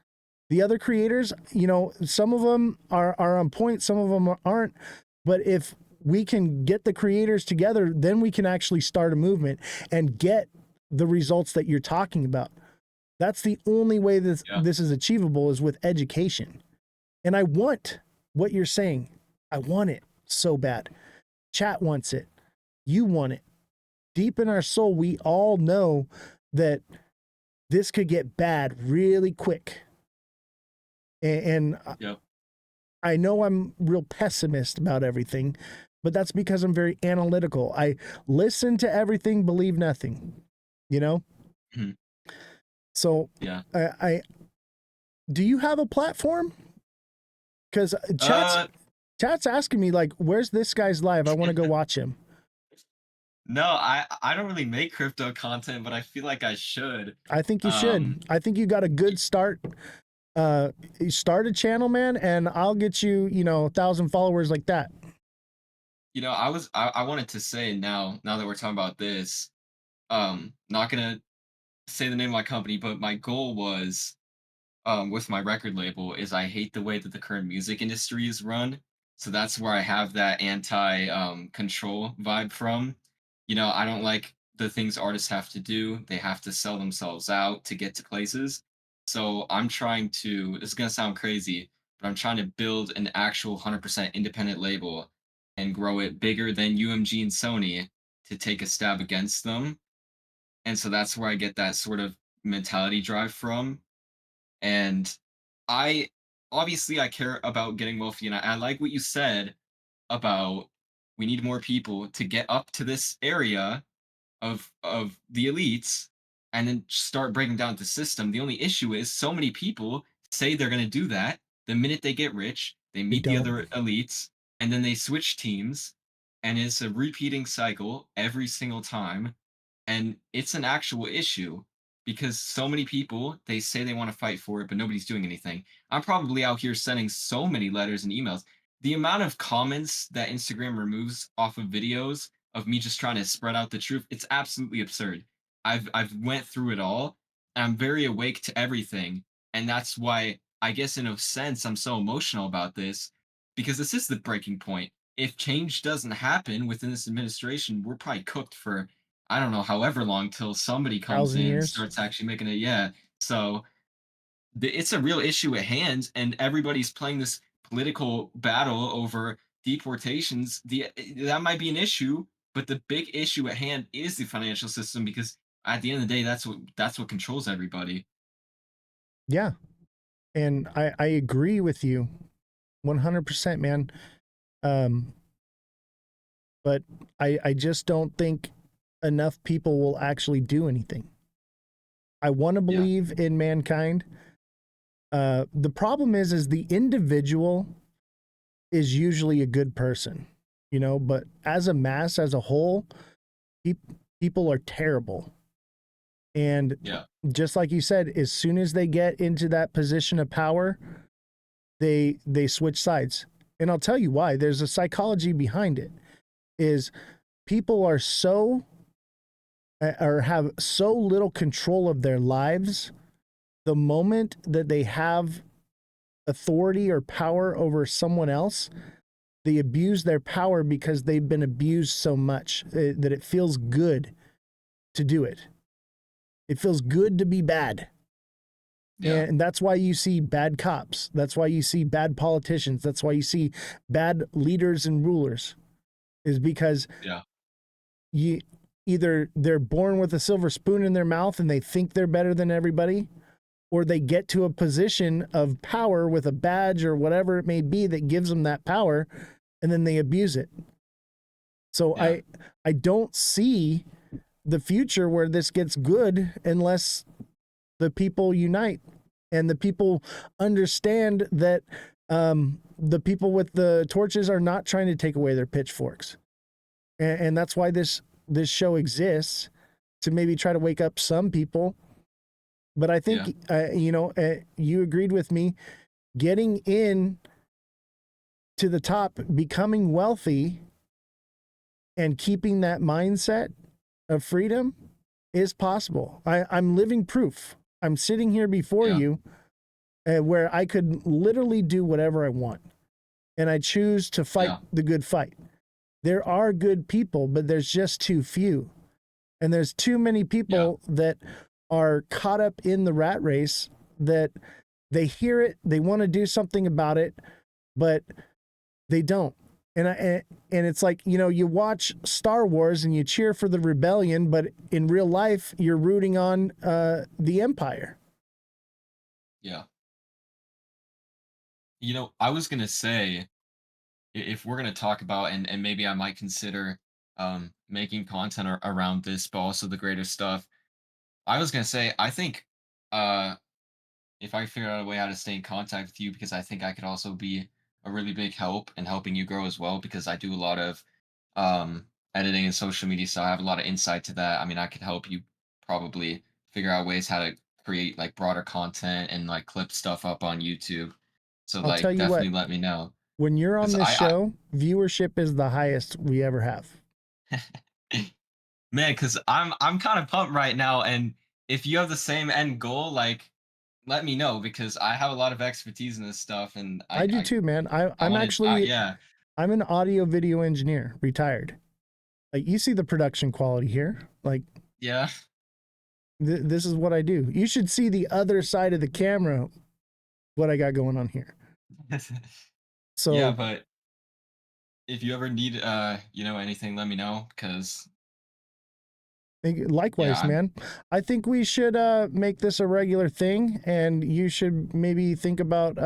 S1: The other creators, you know, some of them are on point, some of them aren't. But if we can get the creators together, then we can actually start a movement and get the results that you're talking about. That's the only way this is achievable is with education. And I want what you're saying. I want it so bad. Chat wants it. You want it. Deep in our soul, we all know that this could get bad really quick. And I know I'm real pessimist about everything, but that's because I'm very analytical. I listen to everything, believe nothing, you know?
S2: Mm-hmm.
S1: So I do you have a platform? Because chat's asking me like, where's this guy's live? I want to go watch him.
S2: No, I don't really make crypto content, but I feel like I should.
S1: I think you should. I think you got a good start. Start a channel, man, and I'll get you, 1,000 followers like that.
S2: You know, I wanted to say now that we're talking about this, not gonna say the name of my company, but my goal was with my record label is I hate the way that the current music industry is run. So that's where I have that anti control vibe from. You know, I don't like the things artists have to do. They have to sell themselves out to get to places. So I'm trying to, this is going to sound crazy, but I'm trying to build an actual 100% independent label and grow it bigger than UMG and Sony to take a stab against them. And so that's where I get that sort of mentality drive from. And I obviously I care about getting wealthy, and I like what you said about we need more people to get up to this area of the elites and then start breaking down the system. The only issue is so many people say they're going to do that. The minute they get rich, they meet the other elites and then they switch teams, and it's a repeating cycle every single time. And it's an actual issue because so many people they say they want to fight for it, but nobody's doing anything. I'm probably out here sending so many letters and emails. The amount of comments that Instagram removes off of videos of me just trying to spread out the truth, it's absolutely absurd. I've went through it all. And I'm very awake to everything, and that's why I guess in a sense I'm so emotional about this because this is the breaking point. If change doesn't happen within this administration, we're probably cooked for I don't know, however long till somebody comes
S1: 1,000
S2: in and
S1: years.
S2: starts actually making it. Yeah. So it's a real issue at hand, and everybody's playing this political battle over deportations. That might be an issue, but the big issue at hand is the financial system because at the end of the day, that's what controls everybody.
S1: Yeah. And I agree with you 100%, man. Um, but I just don't think enough people will actually do anything. I want to
S2: Yeah.
S1: believe in mankind. The problem is the individual is usually a good person, you know, but as a mass, as a whole, people are terrible. And
S2: Yeah.
S1: just like you said, as soon as they get into that position of power, they switch sides. And I'll tell you why. There's a psychology behind it. Is people are so or have so little control of their lives the moment that they have authority or power over someone else, they abuse their power because they've been abused so much that it feels good to do it. It feels good to be bad.
S2: Yeah.
S1: And that's why you see bad cops. That's why you see bad politicians. That's why you see bad leaders and rulers, is because
S2: Yeah.
S1: you either they're born with a silver spoon in their mouth and they think they're better than everybody, or they get to a position of power with a badge or whatever it may be that gives them that power, and then they abuse it. So
S2: Yeah.
S1: I don't see the future where this gets good unless the people unite and the people understand that the people with the torches are not trying to take away their pitchforks, and that's why this show exists, to maybe try to wake up some people. But I
S2: Yeah.
S1: think you agreed with me. Getting in to the top, becoming wealthy, and keeping that mindset of freedom is possible. I'm living proof. I'm sitting here before
S2: Yeah.
S1: you, where I could literally do whatever I want, and I choose to fight
S2: Yeah.
S1: the good fight. There are good people, but there's just too few, and there's too many
S2: Yeah.
S1: people that are caught up in the rat race, that they hear it, they want to do something about it, but they don't. And it's like, you watch Star Wars and you cheer for the rebellion, but in real life you're rooting on the Empire.
S2: Yeah. I was gonna say, if we're gonna talk about, and maybe I might consider making content around this, but also the greater stuff. I was gonna say, I think uh if I figure out a way how to stay in contact with you, because I think I could also be a really big help in helping you grow as well, because I do a lot of editing and social media, so I have a lot of insight to that. I mean, I could help you probably figure out ways how to create like broader content and like clip stuff up on YouTube. So
S1: I'll tell
S2: like
S1: you what,
S2: definitely let me know.
S1: when you're on
S2: Because
S1: this
S2: I
S1: show, viewership is the highest we ever have.
S2: man, because I'm kind of pumped right now, and if you have the same end goal, like let me know, because I have a lot of expertise in this stuff, and
S1: I do too, man.
S2: I
S1: I'm
S2: want to,
S1: actually,
S2: yeah.
S1: I'm an audio video engineer, retired. Like, you see the production quality here. Like,
S2: Yeah.
S1: this is what I do. You should see the other side of the camera, what I got going on here.
S2: Yeah,
S1: So
S2: but if you ever need anything, let me know, because yeah,
S1: likewise, man. I think we should make this a regular thing, and you should maybe think about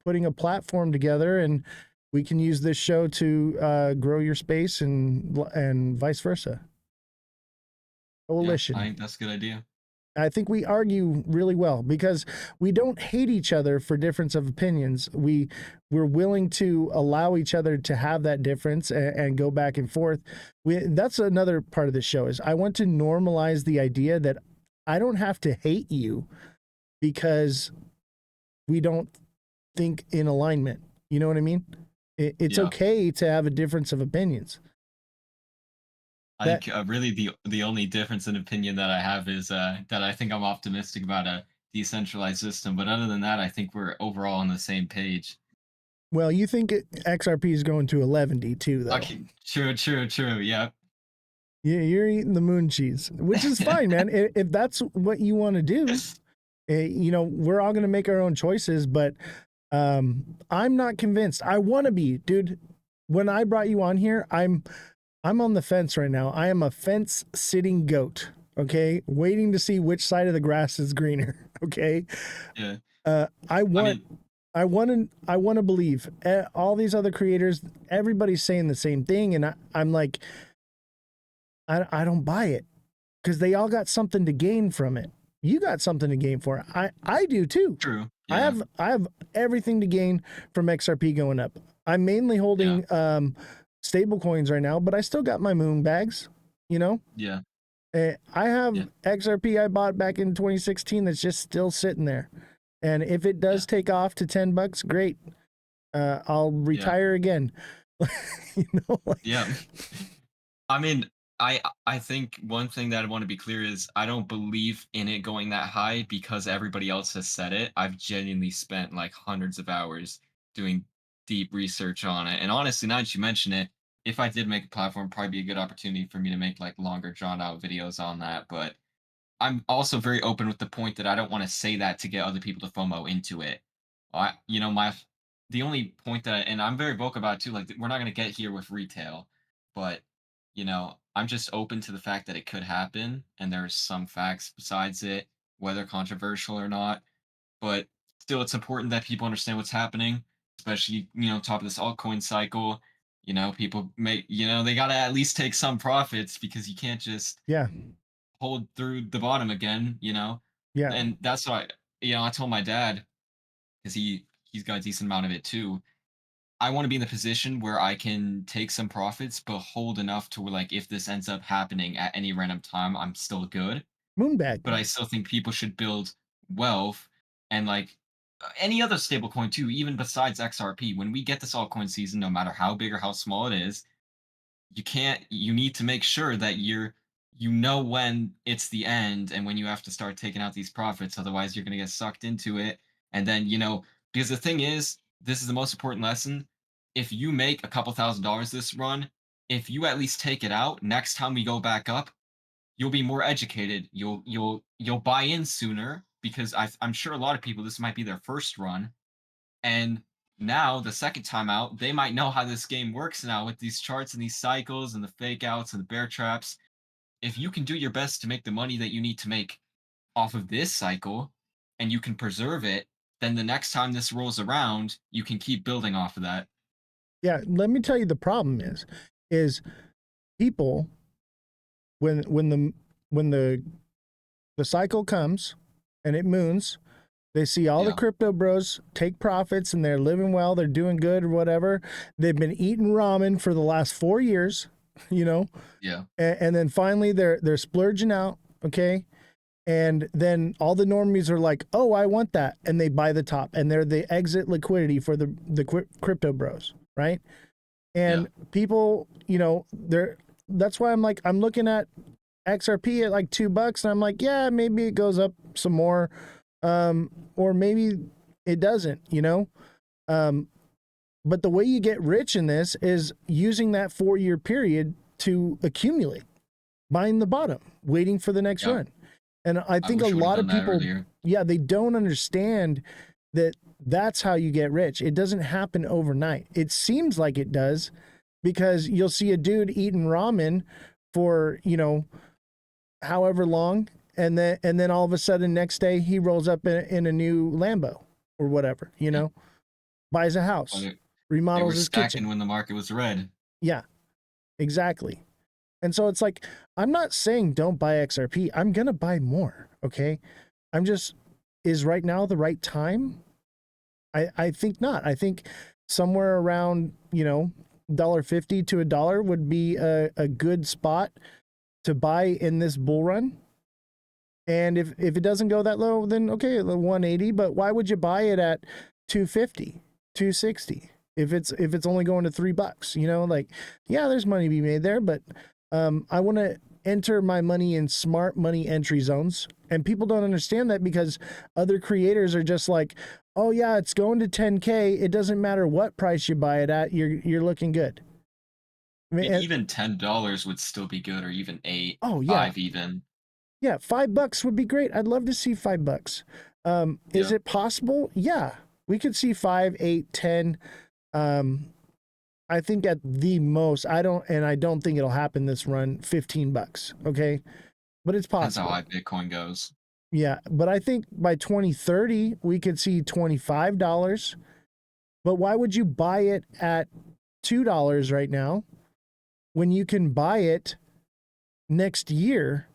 S1: putting a platform together, and we can use this show to grow your space, and vice versa.
S2: yeah, I
S1: Coalition.
S2: think that's a good idea.
S1: I think we argue really well because we don't hate each other for difference of opinions. We're willing to allow each other to have that difference, and go back and forth. That's another part of the show, is I want to normalize the idea that I don't have to hate you because we don't think in alignment. You know what I mean? It's
S2: Yeah.
S1: okay to have a difference of opinions.
S2: I
S1: That
S2: think really the only difference in opinion that I have is that I think I'm optimistic about a decentralized system, but other than that, I think we're overall on the same page.
S1: Well, you think XRP is going to 11D too, though.
S2: Okay, true, true, true. Yeah.
S1: Yeah, you're eating the moon cheese, which is fine, man. If that's what you want to do, we're all going to make our own choices, but I'm not convinced. I want to be, dude. When I brought you on here, I'm on the fence right now. I am a fence sitting goat, okay? Waiting to see which side of the grass is greener, okay?
S2: Yeah.
S1: I
S2: I
S1: want,
S2: mean,
S1: I want to believe all these other creators. Everybody's saying the same thing, and I'm like, I don't buy it because they all got something to gain from it. You got something to gain for it. I do too.
S2: true. Yeah.
S1: I have everything to gain from XRP going up. I'm mainly
S2: Yeah.
S1: holding stable coins right now, but I still got my moon bags, you know?
S2: Yeah.
S1: I have
S2: Yeah.
S1: XRP I bought back in 2016 that's just still sitting there. And if it
S2: Yeah.
S1: does take off to $10, great. I'll
S2: Yeah.
S1: retire again. You know, like,
S2: Yeah. I mean, I think one thing that I want to be clear is I don't believe in it going that high because everybody else has said it. I've genuinely spent like hundreds of hours doing deep research on it. And honestly, now that you mention it, if I did make a platform, probably be a good opportunity for me to make like longer drawn out videos on that. But I'm also very open with the point that I don't want to say that to get other people to FOMO into it. My the only point that and I'm very vocal about it too. Like we're not going to get here with retail, but I'm just open to the fact that it could happen, and there's some facts besides it, whether controversial or not. But still, it's important that people understand what's happening, especially top of this altcoin cycle. People make they got to at least take some profits because you can't just
S1: yeah,
S2: hold through the bottom again,
S1: yeah.
S2: and that's why I told my dad because he's got a decent amount of it too. I want to be in the position where I can take some profits, but hold enough to where like if this ends up happening at any random time, I'm still good.
S1: Moonbag.
S2: But I still think people should build wealth and like any other stablecoin too, even besides XRP. When we get this altcoin season, no matter how big or how small it is, you need to make sure that when it's the end and when you have to start taking out these profits, otherwise you're going to get sucked into it. And then because the thing is, this is the most important lesson. If you make a couple $1,000s this run, if you at least take it out next time we go back up, you'll be more educated, you'll buy in sooner because I'm sure a lot of people, this might be their first run, and now, the second time out, they might know how this game works now with these charts and these cycles and the fake outs and the bear traps. If you can do your best to make the money that you need to make off of this cycle and you can preserve it, then the next time this rolls around, you can keep building off of that.
S1: Yeah, let me tell you the problem is people when the cycle comes and it moons, they see all the
S2: Yeah.
S1: crypto bros take profits and they're living well, they're doing good or whatever. They've been eating ramen for the last 4 years, you know,
S2: Yeah.
S1: and then finally they're splurging out, okay? And then all the normies are like, "Oh, I want that," and they buy the top, and they're the exit liquidity for the crypto bros, right?
S2: Yeah.
S1: And people, they're that's why I'm looking at XRP at like $2, and I'm like, yeah, maybe it goes up some more, or maybe it doesn't, Um, but the way you get rich in this is using that 4 year period to accumulate, buying the bottom, waiting for the next
S2: Yeah.
S1: run. And I
S2: I
S1: think a
S2: wish I would have
S1: lot
S2: done
S1: of
S2: that
S1: people,
S2: earlier.
S1: yeah, they don't understand that that's how you get rich. It doesn't happen overnight. It seems like it does because you'll see a dude eating ramen for, however long, and then all of a sudden next day he rolls up in a new Lambo or whatever,
S2: Yeah.
S1: buys a
S2: But
S1: house,
S2: they were
S1: remodels his
S2: stacking
S1: kitchen.
S2: when the market was red.
S1: Yeah, exactly. And so it's like, I'm not saying don't buy XRP. I'm going to buy more. Okay. I'm just, is right now the right time? I think not. I think somewhere around, $1.50 to $1 would be a good spot to buy in this bull run. And if it doesn't go that low, then okay, 180. But why would you buy it at 250, 260 if it's only going to $3? Like, yeah, there's money to be made there, but I want to enter my money in smart money entry zones, and people don't understand that because other creators are just like, oh yeah, it's going to 10K. It doesn't matter what price you buy it at. You're looking good. I
S2: I
S1: mean,
S2: mean, even $10 would still be good, or even eight,
S1: oh yeah,
S2: five even.
S1: yeah, $5 would be great. I'd love to see $5. Is
S2: Yeah.
S1: it possible? Yeah, we could see 5, 8, 10. Um, I think at the most, I don't think it'll happen this run, $15. Okay, but it's
S2: Depends how
S1: possible.
S2: high Bitcoin goes.
S1: Yeah, but I think by 2030 we could see $25. But why would you buy it at $2 right now when you can buy it next year,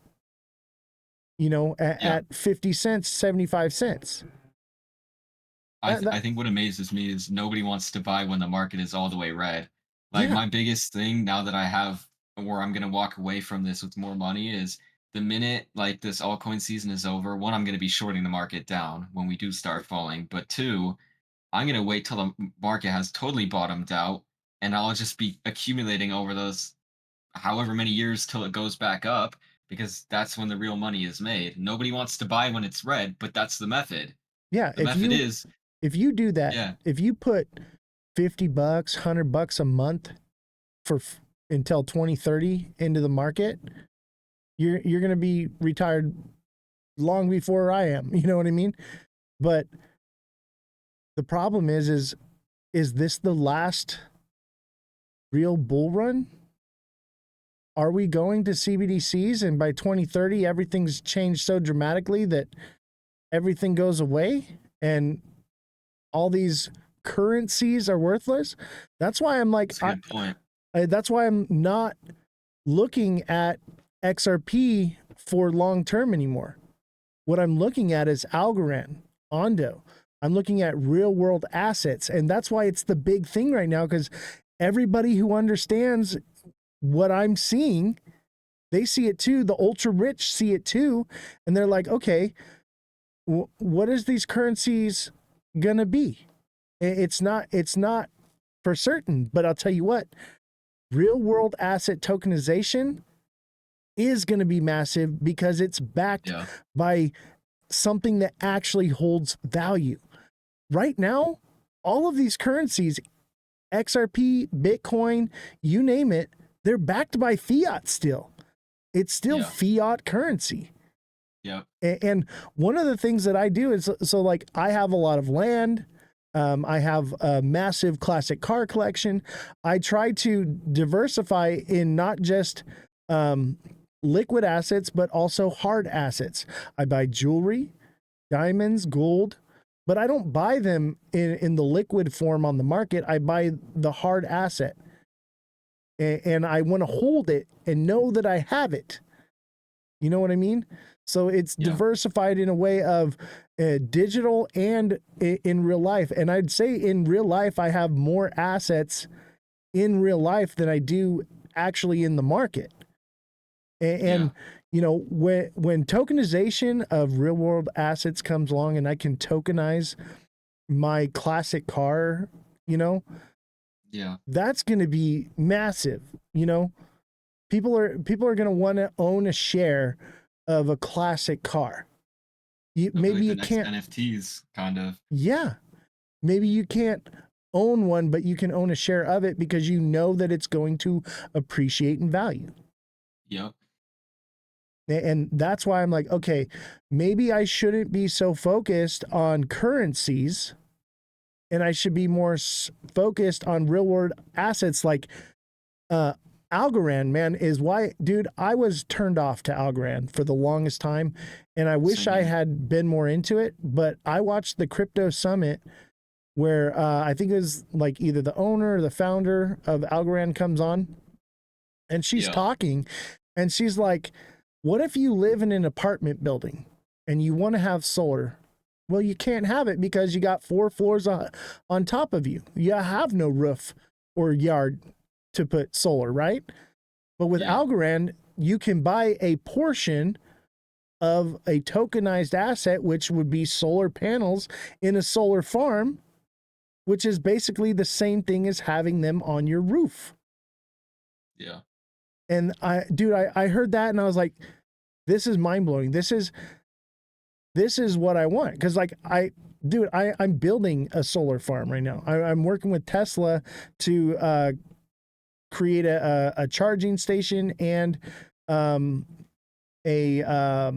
S2: Yeah.
S1: at 50 cents, 75 cents?
S2: I think what amazes me is nobody wants to buy when the market is all the way red. Like
S1: Yeah,
S2: my biggest thing now that I have where I'm gonna walk away from this with more money is the minute like this altcoin season is over, one, I'm gonna be shorting the market down when we do start falling. But two, I'm gonna wait till the market has totally bottomed out and I'll just be accumulating over those however many years till it goes back up because that's when the real money is made. Nobody wants to buy when it's red, but that's the method.
S1: yeah.
S2: The method is,
S1: If you do that,
S2: yeah,
S1: if you put $50, $100 a month for until 2030 into the market, you're going to be retired long before I am. You know what I mean? But the problem is this the last real bull run? Are we going to CBDCs and by 2030 everything's changed so dramatically that everything goes away and all these currencies are worthless? That's why I'm like,
S2: that's a good point.
S1: that's why I'm not looking at XRP for long term anymore. What I'm looking at is Algorand, Ondo. I'm looking at real world assets. And that's why it's the big thing right now, because everybody who understands what I'm seeing, they see it too. The ultra rich see it too. And they're like, okay, what is these currencies gonna be? It's not for certain, but I'll tell you what, real world asset tokenization is going to be massive because it's backed
S2: Yeah.
S1: by something that actually holds value. Right now, all of these currencies, XRP, Bitcoin, you name it, they're backed by fiat still. It's still fiat currency.
S2: Yeah.
S1: And one of the things that I do is, so like I have a lot of land. I have a massive classic car collection. I try to diversify in not just liquid assets, but also hard assets. I buy jewelry, diamonds, gold, but I don't buy them in the liquid form on the market. I buy the hard asset. And I want to hold it and know that I have it. You know what I mean? So it's diversified in a way of digital and in real life. And I'd say in real life, I have more assets in real life than I do actually in the market. And you know, when tokenization of real world assets comes along and I can tokenize my classic car, you know, that's going to be massive. You know, people are going to want to own a share of a classic car. Maybe
S2: like
S1: you
S2: the next
S1: can't
S2: NFTs kind of.
S1: Yeah. Maybe you can't own one, but you can own a share of it because you know that it's going to appreciate in value.
S2: Yep.
S1: And that's why I'm like, okay, maybe I shouldn't be so focused on currencies and I should be more focused on real world assets like Algorand, man, is why, dude, I was turned off to Algorand for the longest time. And I wish I had been more into it, but I watched the crypto summit where I think it was like either the owner or the founder of Algorand comes on and she's talking and she's like, what if you live in an apartment building and you want to have solar? Well, you can't have it because you got 4 floors on top of you. You have no roof or yard to put solar, right? But with Algorand, you can buy a portion of a tokenized asset, which would be solar panels in a solar farm, which is basically the same thing as having them on your roof.
S2: Yeah.
S1: And I heard that and I was like, this is mind blowing. This is what I want. Cause like I'm building a solar farm right now. I'm working with Tesla to create a charging station and a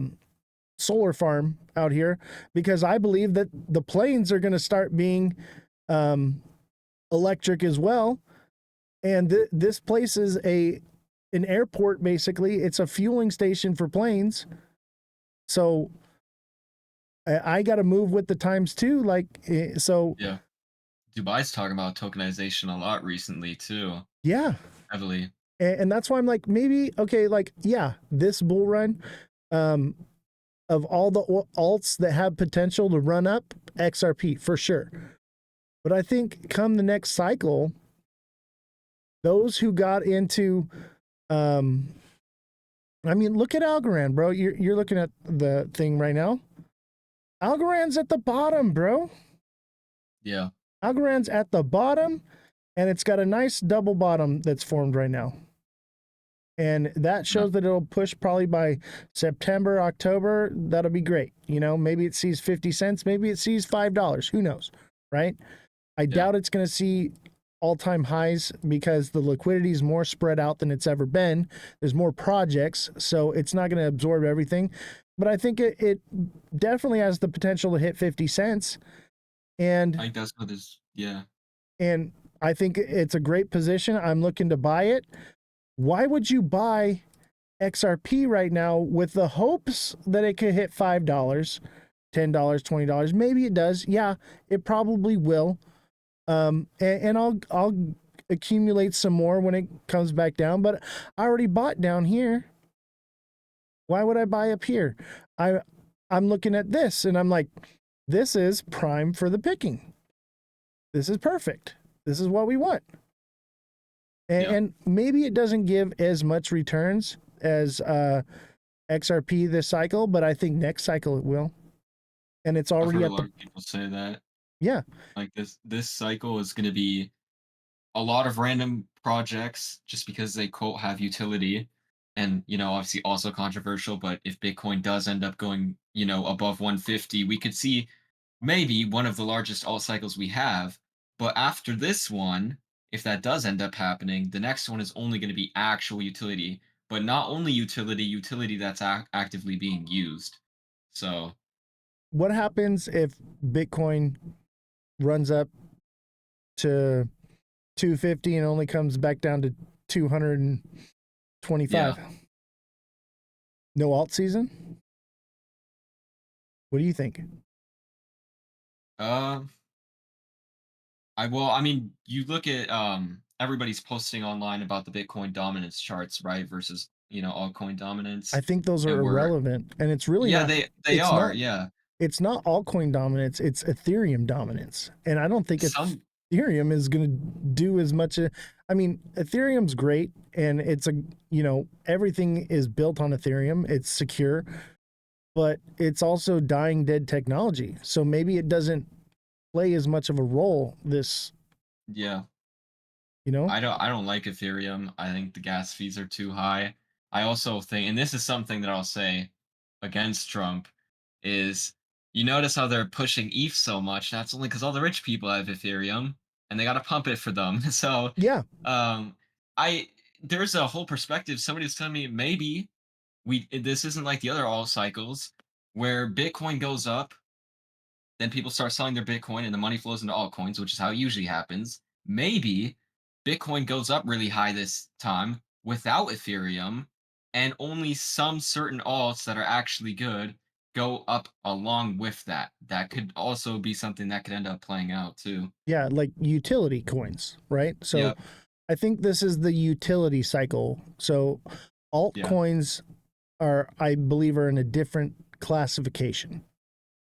S1: solar farm out here because I believe that the planes are going to start being electric as well. And this place is an airport, basically. It's a fueling station for planes. So I got to move with the times too. Like, so
S2: Yeah. Dubai's talking about tokenization a lot recently too,
S1: yeah.
S2: heavily.
S1: And that's why I'm like, maybe, okay, like, yeah, this bull run, um, of all the alts that have potential to run up, XRP for sure. But I think come the next cycle, those who got into, um, I mean, look at Algorand, bro. You're looking at the thing right now. Algorand's at the bottom, bro.
S2: Yeah.
S1: Algorand's at the bottom, and it's got a nice double bottom that's formed right now. And that
S2: No.
S1: shows that it'll push probably by September, October. That'll be great. You know, maybe it sees 50 cents, maybe it sees $5. Who knows? Right? I
S2: Yeah.
S1: doubt it's going to see all-time highs because the liquidity is more spread out than it's ever been. There's more projects, so it's not going to absorb everything. But I think it definitely has the potential to hit 50 cents. And
S2: I think that's what is. Yeah.
S1: and I think it's a great position. I'm looking to buy it. Why would you buy XRP right now with the hopes that it could hit $5, $10, $20? Maybe it does. Yeah, it probably will. And I'll accumulate some more when it comes back down. But I already bought down here. Why would I buy up here? I'm looking at this and I'm like, this is prime for the picking. This is perfect. This is what we want. And maybe it doesn't give as much returns as XRP this cycle, but I think next cycle it will. And it's
S2: I've
S1: already
S2: heard a
S1: at
S2: lot
S1: the
S2: of people say that.
S1: yeah.
S2: Like this cycle is going to be a lot of random projects just because they quote have utility, and obviously also controversial. But if Bitcoin does end up going above 150, we could see maybe one of the largest alt cycles we have. But after this one, if that does end up happening, the next one is only going to be actual utility, but not only utility that's actively being used. So
S1: What happens if Bitcoin runs up to 250 and only comes back down to 225?
S2: yeah.
S1: No alt season? What do you think?
S2: uh I mean, you look at everybody's posting online about the Bitcoin dominance charts, right? Versus, altcoin
S1: I
S2: dominance.
S1: think those are
S2: And we're
S1: irrelevant, and it's really
S2: Yeah,
S1: not.
S2: they
S1: It's
S2: are,
S1: not.
S2: yeah.
S1: It's not altcoin dominance. It's Ethereum dominance, and I don't think
S2: Some
S1: Ethereum is going to do as much. I mean, Ethereum's great, and it's everything is built on Ethereum. It's secure, but it's also dying dead technology. So maybe it doesn't play as much of a role. This,
S2: Yeah.
S1: you know,
S2: I don't like Ethereum. I think the gas fees are too high. I also think, and this is something that I'll say against Trump, is you notice how they're pushing ETH so much. That's only because all the rich people have Ethereum and they got to pump it for them. So,
S1: yeah,
S2: um, I there's a whole perspective. Somebody was telling me maybe this isn't like the other all cycles where Bitcoin goes up, then people start selling their Bitcoin and the money flows into altcoins, which is how it usually happens. Maybe Bitcoin goes up really high this time without Ethereum, and only some certain alts that are actually good go up along with that. That could also be something that could end up playing out too.
S1: yeah, like utility coins, right? So
S2: Yep.
S1: I think this is the utility cycle. So
S2: Yeah.
S1: altcoins are, I believe, are in a different classification.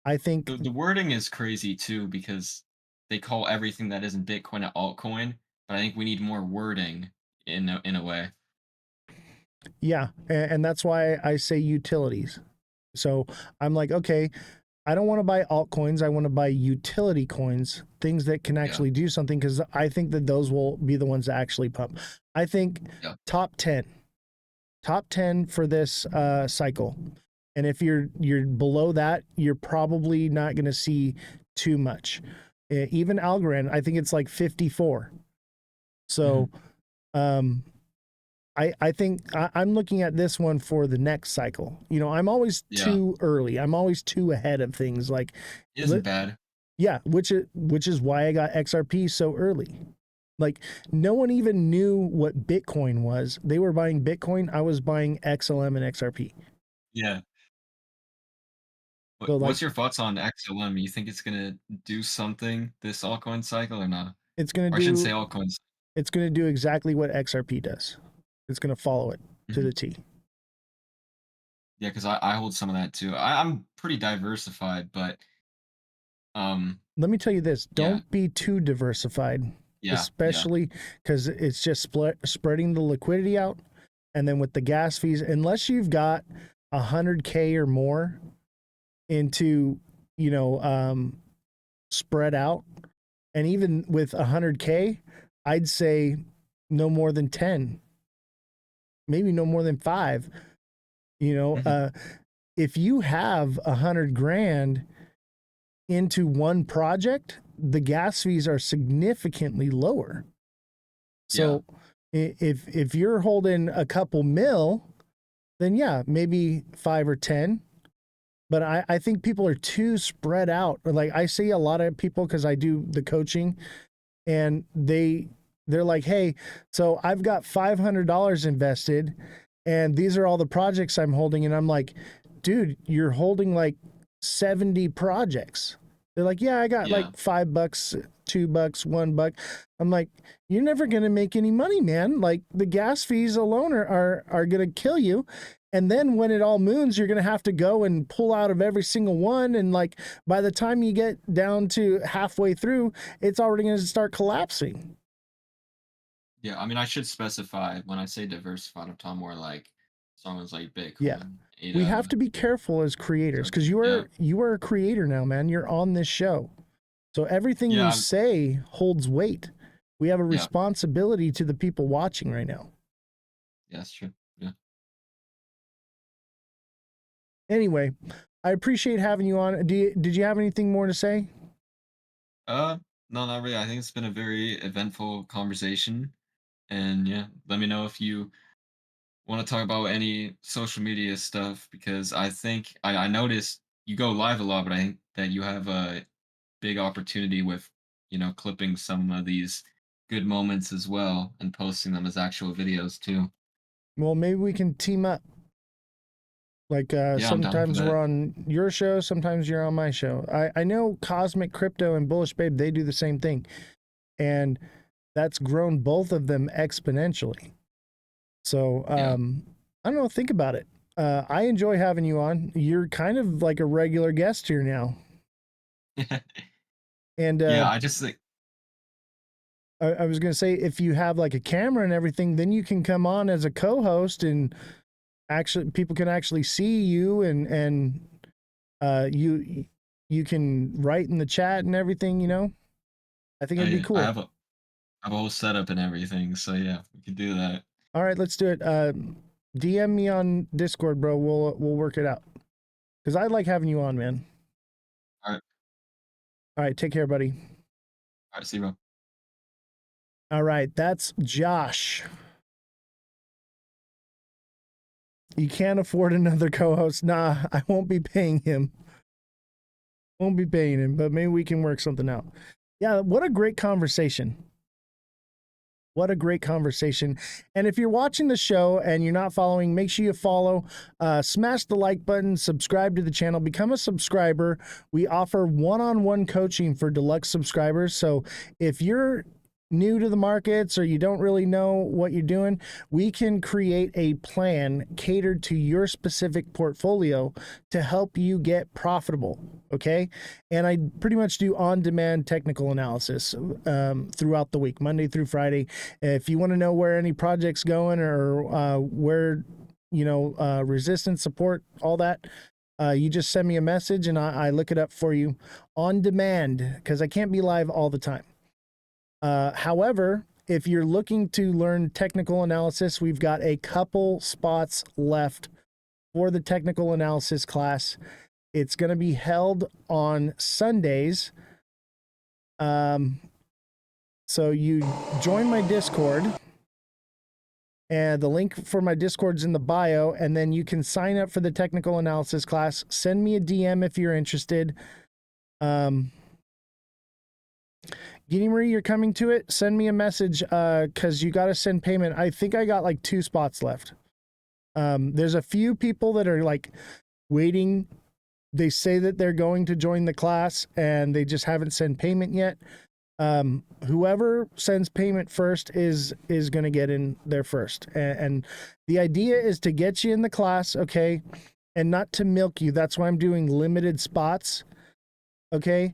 S1: I think,
S2: The wording is crazy too because they call everything that isn't Bitcoin an altcoin, but I think we need more wording in a way.
S1: yeah, and that's why I say utilities. So I'm like, okay, I don't want to buy altcoins. I want to buy utility coins, things that can
S2: Yeah.
S1: actually do something, because I think that those will be the ones that actually pump. I think
S2: Yeah.
S1: top 10, top 10 for this cycle. And if you're below that, you're probably not going to see too much. Even Algorand, I think it's like 54.
S2: Mhm.
S1: So um, I think I'm looking at this one for the next cycle. You know, I'm always
S2: Yeah.
S1: too early. I'm always too ahead of things. Like,
S2: It isn't bad.
S1: yeah, which is why I got XRP so early. Like, no one even knew what Bitcoin was. They were buying Bitcoin. I was buying XLM and XRP.
S2: Yeah.
S1: So like
S2: What's your thoughts on XLM? You think it's gonna do something this altcoin cycle or not?
S1: it's going to
S2: Or I shouldn't say
S1: do
S2: altcoins.
S1: it's going to do exactly what XRP does. It's going to follow it to
S2: Mhm.
S1: the T.
S2: Yeah, because I hold some of that too. I'm pretty diversified, but um,
S1: Let me tell you this,
S2: yeah,
S1: don't be too diversified,
S2: yeah.
S1: especially because it's just spreading the liquidity out. And then with the gas fees, unless you've got 100K or more into, you know, spread out, and even with 100K, I'd say no more than 10, maybe no more than 5. You know,
S2: Mhm.
S1: if you have 100 grand into one project, the gas fees are significantly lower.
S2: Yeah,
S1: So if you're holding a couple mil, then yeah, maybe 5 or 10. But I think people are too spread out. Like I see a lot of people because I do the coaching, and they're like, hey, so I've got $500 invested, and these are all the projects I'm holding, and I'm like, dude, you're holding like 70 projects. They're like, yeah, I got
S2: yeah.
S1: like $5, $2, $1. I'm like, you're never gonna make any money, man. Like the gas fees alone are gonna kill you. And then when it all moons, you're gonna have to go and pull out of every single one. And like by the time you get down to halfway through, it's already gonna start collapsing.
S2: Yeah, I mean, I should specify when I say diversified, I'm talking more like songs like
S1: Yeah.
S2: Bitcoin,
S1: We have
S2: ADA,
S1: to be careful as creators because you
S2: yeah,
S1: are a creator now, man. You're on this show. So everything
S2: yeah,
S1: you say holds weight. We have a
S2: yeah,
S1: responsibility to the people watching right now.
S2: yeah, that's true. Yeah.
S1: Anyway, I appreciate having you on. Did you have anything more to say?
S2: Uh, no, not really. I think it's been a very eventful conversation, and yeah, let me know if you want to talk about any social media stuff because I think I noticed you go live a lot, but I think that you have a big opportunity with clipping some of these good moments as well and posting them as actual videos too.
S1: Well, maybe we can team up. Like
S2: Yeah, I'm down for
S1: sometimes we're
S2: that.
S1: on your show, sometimes you're on my show. I know Cosmic Crypto and Bullish Babe, they do the same thing. And that's grown both of them exponentially. So
S2: Yeah.
S1: I don't know, think about it. I enjoy having you on. You're kind of like a regular guest here now. And
S2: Yeah, I just think
S1: I was going to say, if you have like a camera and everything, then you can come on as a co-host, and actually people can actually see you, and you can write in the chat and everything. I think it'd be
S2: I
S1: cool.
S2: have a whole setup and everything, so yeah, we could do that.
S1: All right, let's do it. DM me on Discord, bro. We'll work it out because I like having you on, man.
S2: All right,
S1: All right, take care, buddy.
S2: all right, see you, bro.
S1: All right, that's Josh. You can't afford another co-host. Nah, I won't be paying him. Won't be paying him, but maybe we can work something out. Yeah, what a great conversation. What a great conversation. And if you're watching the show and you're not following, make sure you follow, smash the like button, subscribe to the channel, become a subscriber. We offer one-on-one coaching for deluxe subscribers. So if you're new to the markets or you don't really know what you're doing, we can create a plan catered to your specific portfolio to help you get profitable. Okay. And I pretty much do on-demand technical analysis throughout the week, Monday through Friday. If you want to know where any project's going or where, resistance, support, all that, you just send me a message and I look it up for you on demand because I can't be live all the time. However, if you're looking to learn technical analysis, we've got a couple spots left for the technical analysis class. It's going to be held on Sundays. So you join my Discord, and the link for my Discord's in the bio, and then you can sign up for the technical analysis class. Send me a DM if you're interested. Guinea Marie, you're coming to it. Send me a message because you got to send payment. I think I got like 2 spots left. There's a few people that are like waiting they say that they're going to join the class and they just haven't sent payment yet. Whoever sends payment first is going to get in there first. And the idea is to get you in the class, okay, and not to milk you. That's why I'm doing limited spots, okay,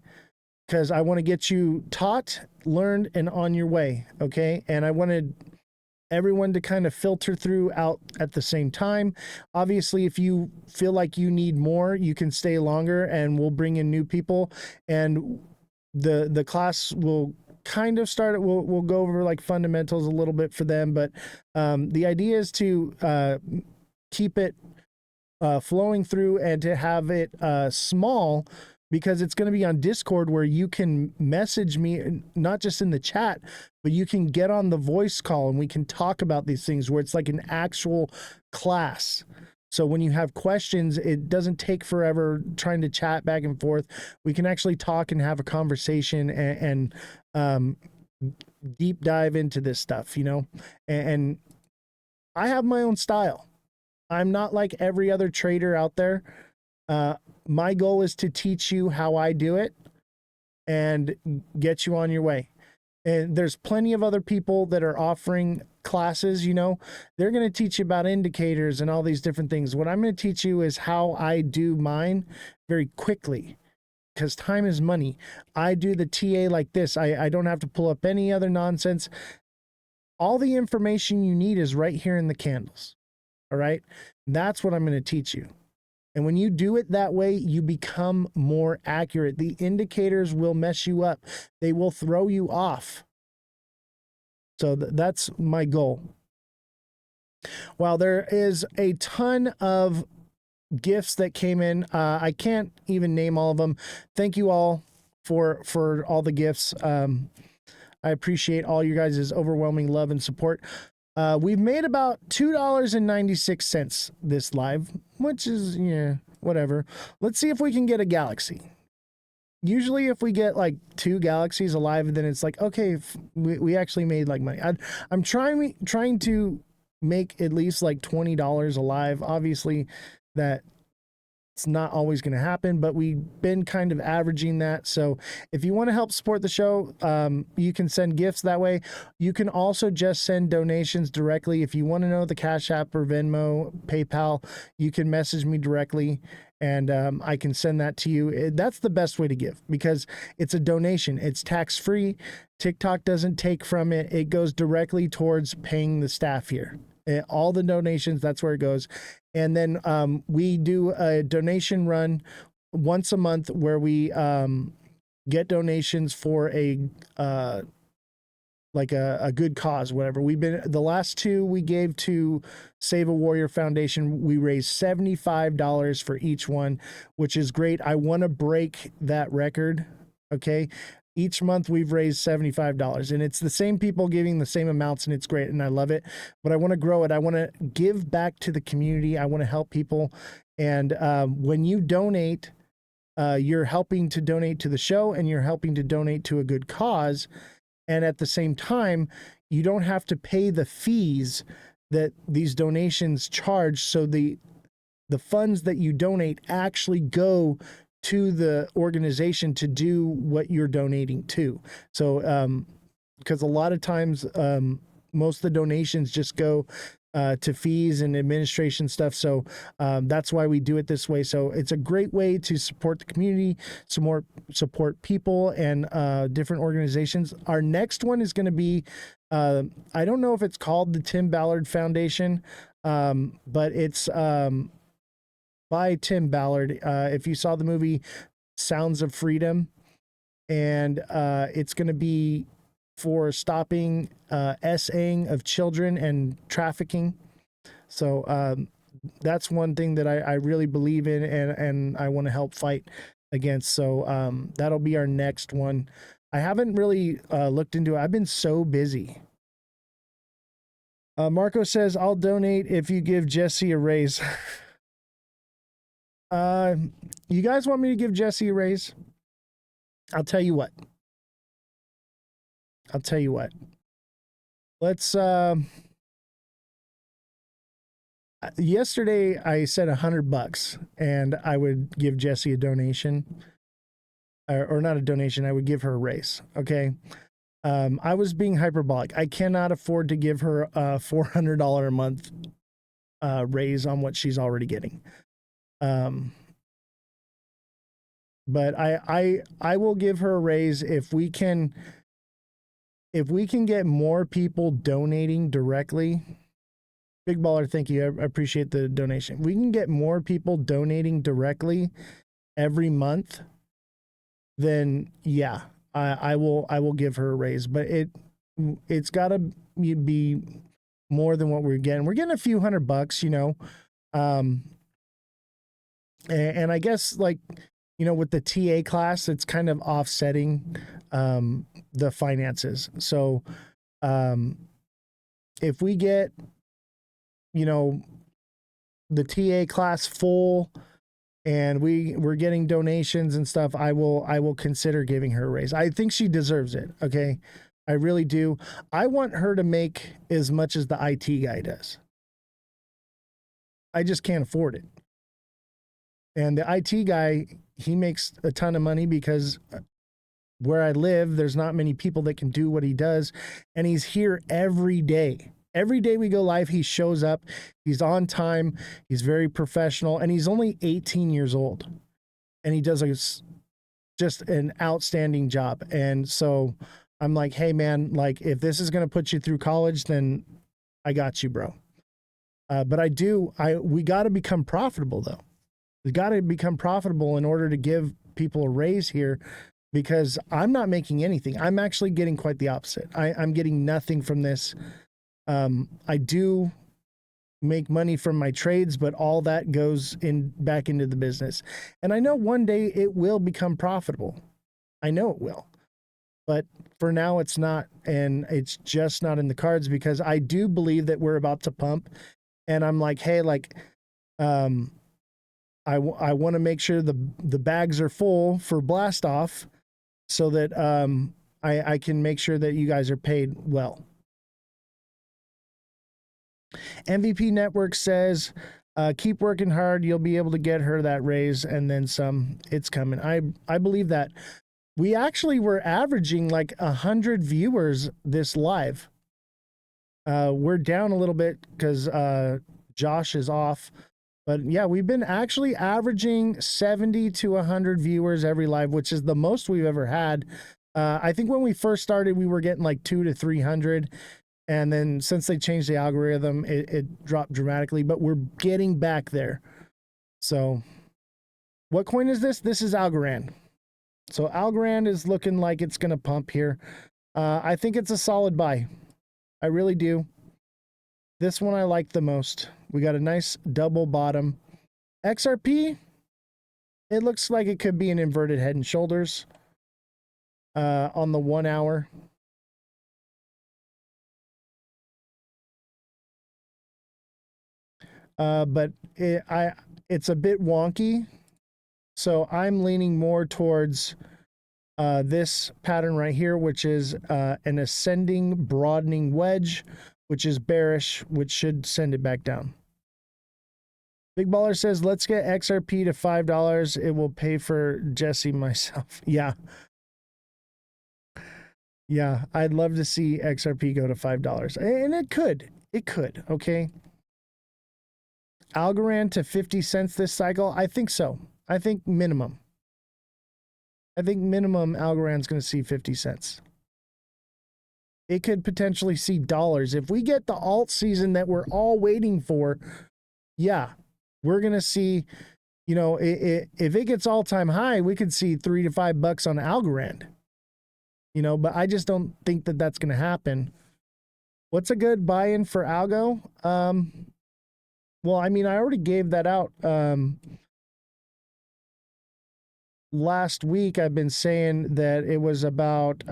S1: because I want to get you taught, learned, and on your way, okay. And I wanted everyone to kind of filter through out at the same time. Obviously, if you feel like you need more, you can stay longer and we'll bring in new people, and the class will kind of start. We'll go over like fundamentals a little bit for them, but the idea is to keep it flowing through and to have it small, because it's going to be on Discord where you can message me, not just in the chat, but you can get on the voice call and we can talk about these things where it's like an actual class. So when you have questions, it doesn't take forever trying to chat back and forth. We can actually talk and have a conversation and deep dive into this stuff, you know? And I have my own style. I'm not like every other trader out there. My goal is to teach you how I do it and get you on your way. And there's plenty of other people that are offering classes, you know, they're going to teach you about indicators and all these different things. What I'm going to teach you is how I do mine very quickly, because time is money. I do the TA like this. I don't have to pull up any other nonsense. All the information you need is right here in the candles. All right. That's what I'm going to teach you. And when you do it that way, you become more accurate. The indicators will mess you up. They will throw you off. So that's my goal. While there is a ton of gifts that came in, I can't even name all of them. Thank you all for all the gifts. I appreciate all you guys' overwhelming love and support. We've made about $2.96 this live, which is, yeah, whatever. Let's see if we can get a galaxy. Usually if we get like 2 galaxies alive, then it's like, okay, we actually made like money. I'm trying to make at least like $20 alive. Obviously that it's not always going to happen, but we've been kind of averaging that. So if you want to help support the show, you can send gifts that way. You can also just send donations directly. If you want to know the Cash App or Venmo, PayPal, you can message me directly and I can send that to you. That's the best way to give, because it's a donation. It's tax-free. TikTok doesn't take from it. It goes directly towards paying the staff here. All the donations, that's where it goes. And then we do a donation run once a month where we get donations for a good cause, whatever. The last 2 we gave to Save a Warrior Foundation. We raised $75 for each one, which is great. I want to break that record. Okay. Each month we've raised $75, and it's the same people giving the same amounts, and it's great, and I love it. But I want to grow it. I want to give back to the community. I want to help people. And when you donate, you're helping to donate to the show, and you're helping to donate to a good cause. And at the same time, you don't have to pay the fees that these donations charge. So the funds that you donate actually go to the organization to do what you're donating to. So, because a lot of times, most of the donations just go to fees and administration stuff. So that's why we do it this way. So it's a great way to support the community, support people and different organizations. Our next one is going to be, I don't know if it's called the Tim Ballard Foundation, but it's by Tim Ballard. If you saw the movie Sounds of Freedom, and it's going to be for stopping SAing of children and trafficking. So that's one thing that I really believe in, and I want to help fight against. So that'll be our next one. I haven't really looked into it. I've been so busy. Marco says, I'll donate if you give Jesse a raise. You guys want me to give Jesse a raise? I'll tell you what. Let's Yesterday I said $100 and I would give Jessie a donation, or not a donation. I would give her a raise. Okay. I was being hyperbolic. I cannot afford to give her a $400 a month raise on what she's already getting. But I will give her a raise if we can get more people donating directly. Big Baller, thank you. I appreciate the donation. We can get more people donating directly every month, then yeah, I will give her a raise. But it's got to be more than what we're getting. We're getting a few $100, you know. And I guess, like, you know, with the TA class, it's kind of offsetting the finances. So if we get, you know, the TA class full and we're getting donations and stuff, I will consider giving her a raise. I think she deserves it. Okay. I really do. I want her to make as much as the IT guy does. I just can't afford it. And the IT guy, he makes a ton of money because where I live, there's not many people that can do what he does. And he's here every day. Every day we go live, he shows up. He's on time. He's very professional. And he's only 18 years old. And he does just an outstanding job. And so I'm like, hey, man, like, if this is going to put you through college, then I got you, bro. But we got to become profitable, though. We got to become profitable in order to give people a raise here, because I'm not making anything. I'm actually getting quite the opposite. I'm getting nothing from this. I do make money from my trades, but all that goes back into the business. And I know one day it will become profitable. I know it will. But for now, it's not. And it's just not in the cards, because I do believe that we're about to pump. And I'm like, hey, like, I want to make sure the bags are full for blast off, so that I can make sure that you guys are paid well. MVP Network says, keep working hard. You'll be able to get her that raise and then some. It's coming. I believe that. We actually were averaging like 100 viewers this live. We're down a little bit because Josh is off. But yeah, we've been actually averaging 70 to 100 viewers every live, which is the most we've ever had. I think when we first started, we were getting like 200 to 300. And then since they changed the algorithm, it dropped dramatically, but we're getting back there. So what coin is this? This is Algorand. So Algorand is looking like it's going to pump here. I think it's a solid buy. I really do. This one I like the most. We got a nice double bottom. XRP, it looks like it could be an inverted head and shoulders on the 1 hour. But it's a bit wonky. So I'm leaning more towards this pattern right here, which is an ascending broadening wedge, which is bearish, which should send it back down. Big Baller says, let's get XRP to $5. It will pay for Jesse myself. Yeah. Yeah, I'd love to see XRP go to $5. And it could. It could, okay? Algorand to 50 cents this cycle? I think so. I think minimum. I think minimum Algorand's going to see 50 cents. It could potentially see dollars. If we get the alt season that we're all waiting for, yeah, we're going to see, you know, if it gets all-time high, we could see $3 to $5 on Algorand. You know, but I just don't think that that's going to happen. What's a good buy-in for Algo? Well, I mean, I already gave that out. Last week, I've been saying that it was about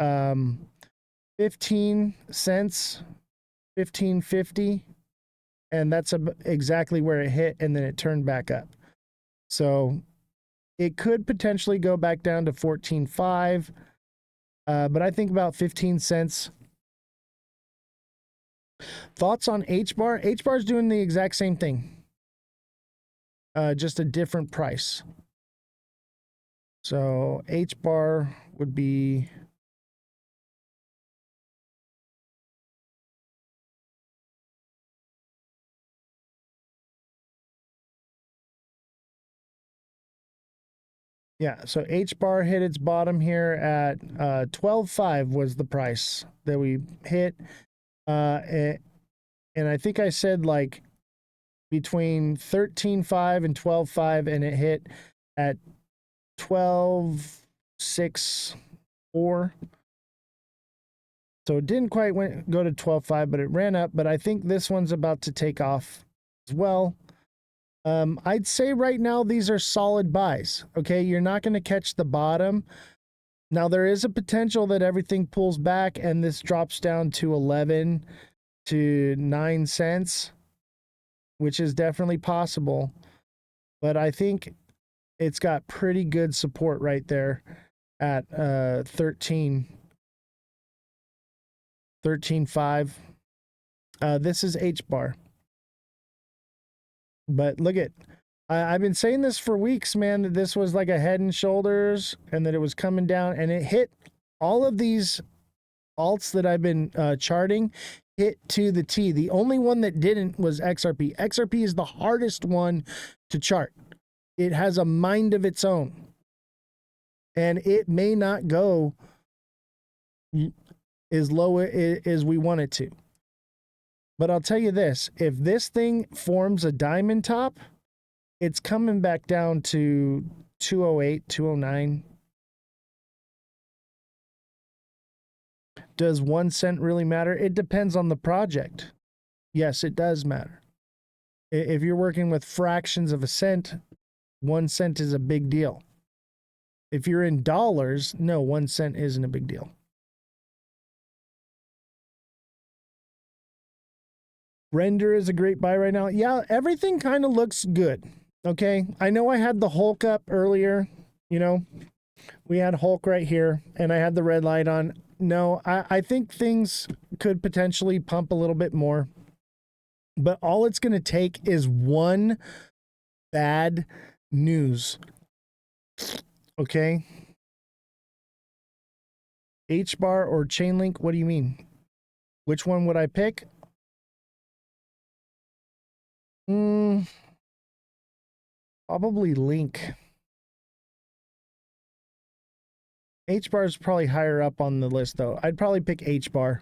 S1: 15 cents, 15.50, and that's exactly where it hit, and then it turned back up. So it could potentially go back down to 14.5, but I think about 15 cents. Thoughts on H bar? H bar is doing the exact same thing, just a different price. So H bar would be yeah, so H bar hit its bottom here at 12.5 was the price that we hit. And I think I said like between 13.5 and 12.5, and it hit at 12.64. So it didn't quite go to 12.5, but it ran up. But I think this one's about to take off as well. I'd say right now these are solid buys. Okay, you're not going to catch the bottom. Now there is a potential that everything pulls back and this drops down to 11 to 9 cents, which is definitely possible. But I think it's got pretty good support right there at 13.5. This is H bar. But look at, I've been saying this for weeks, man, that this was like a head and shoulders and that it was coming down, and it hit all of these alts that I've been charting, hit to the T. The only one that didn't was XRP. XRP is the hardest one to chart. It has a mind of its own, and it may not go as low as we want it to. But I'll tell you this, if this thing forms a diamond top, it's coming back down to 208, 209. Does 1 cent really matter? It depends on the project. Yes, it does matter. If you're working with fractions of a cent, 1 cent is a big deal. If you're in dollars, no, 1 cent isn't a big deal. Render is a great buy right now. Yeah, everything kind of looks good. Okay, I know I had the Hulk up earlier. You know, we had Hulk right here, and I had the red light on. No, I think things could potentially pump a little bit more. But all it's going to take is one bad news. Okay? H-bar or Chainlink, what do you mean? Which one would I pick? Probably Link. H-bar is probably higher up on the list, though. I'd probably pick H-bar.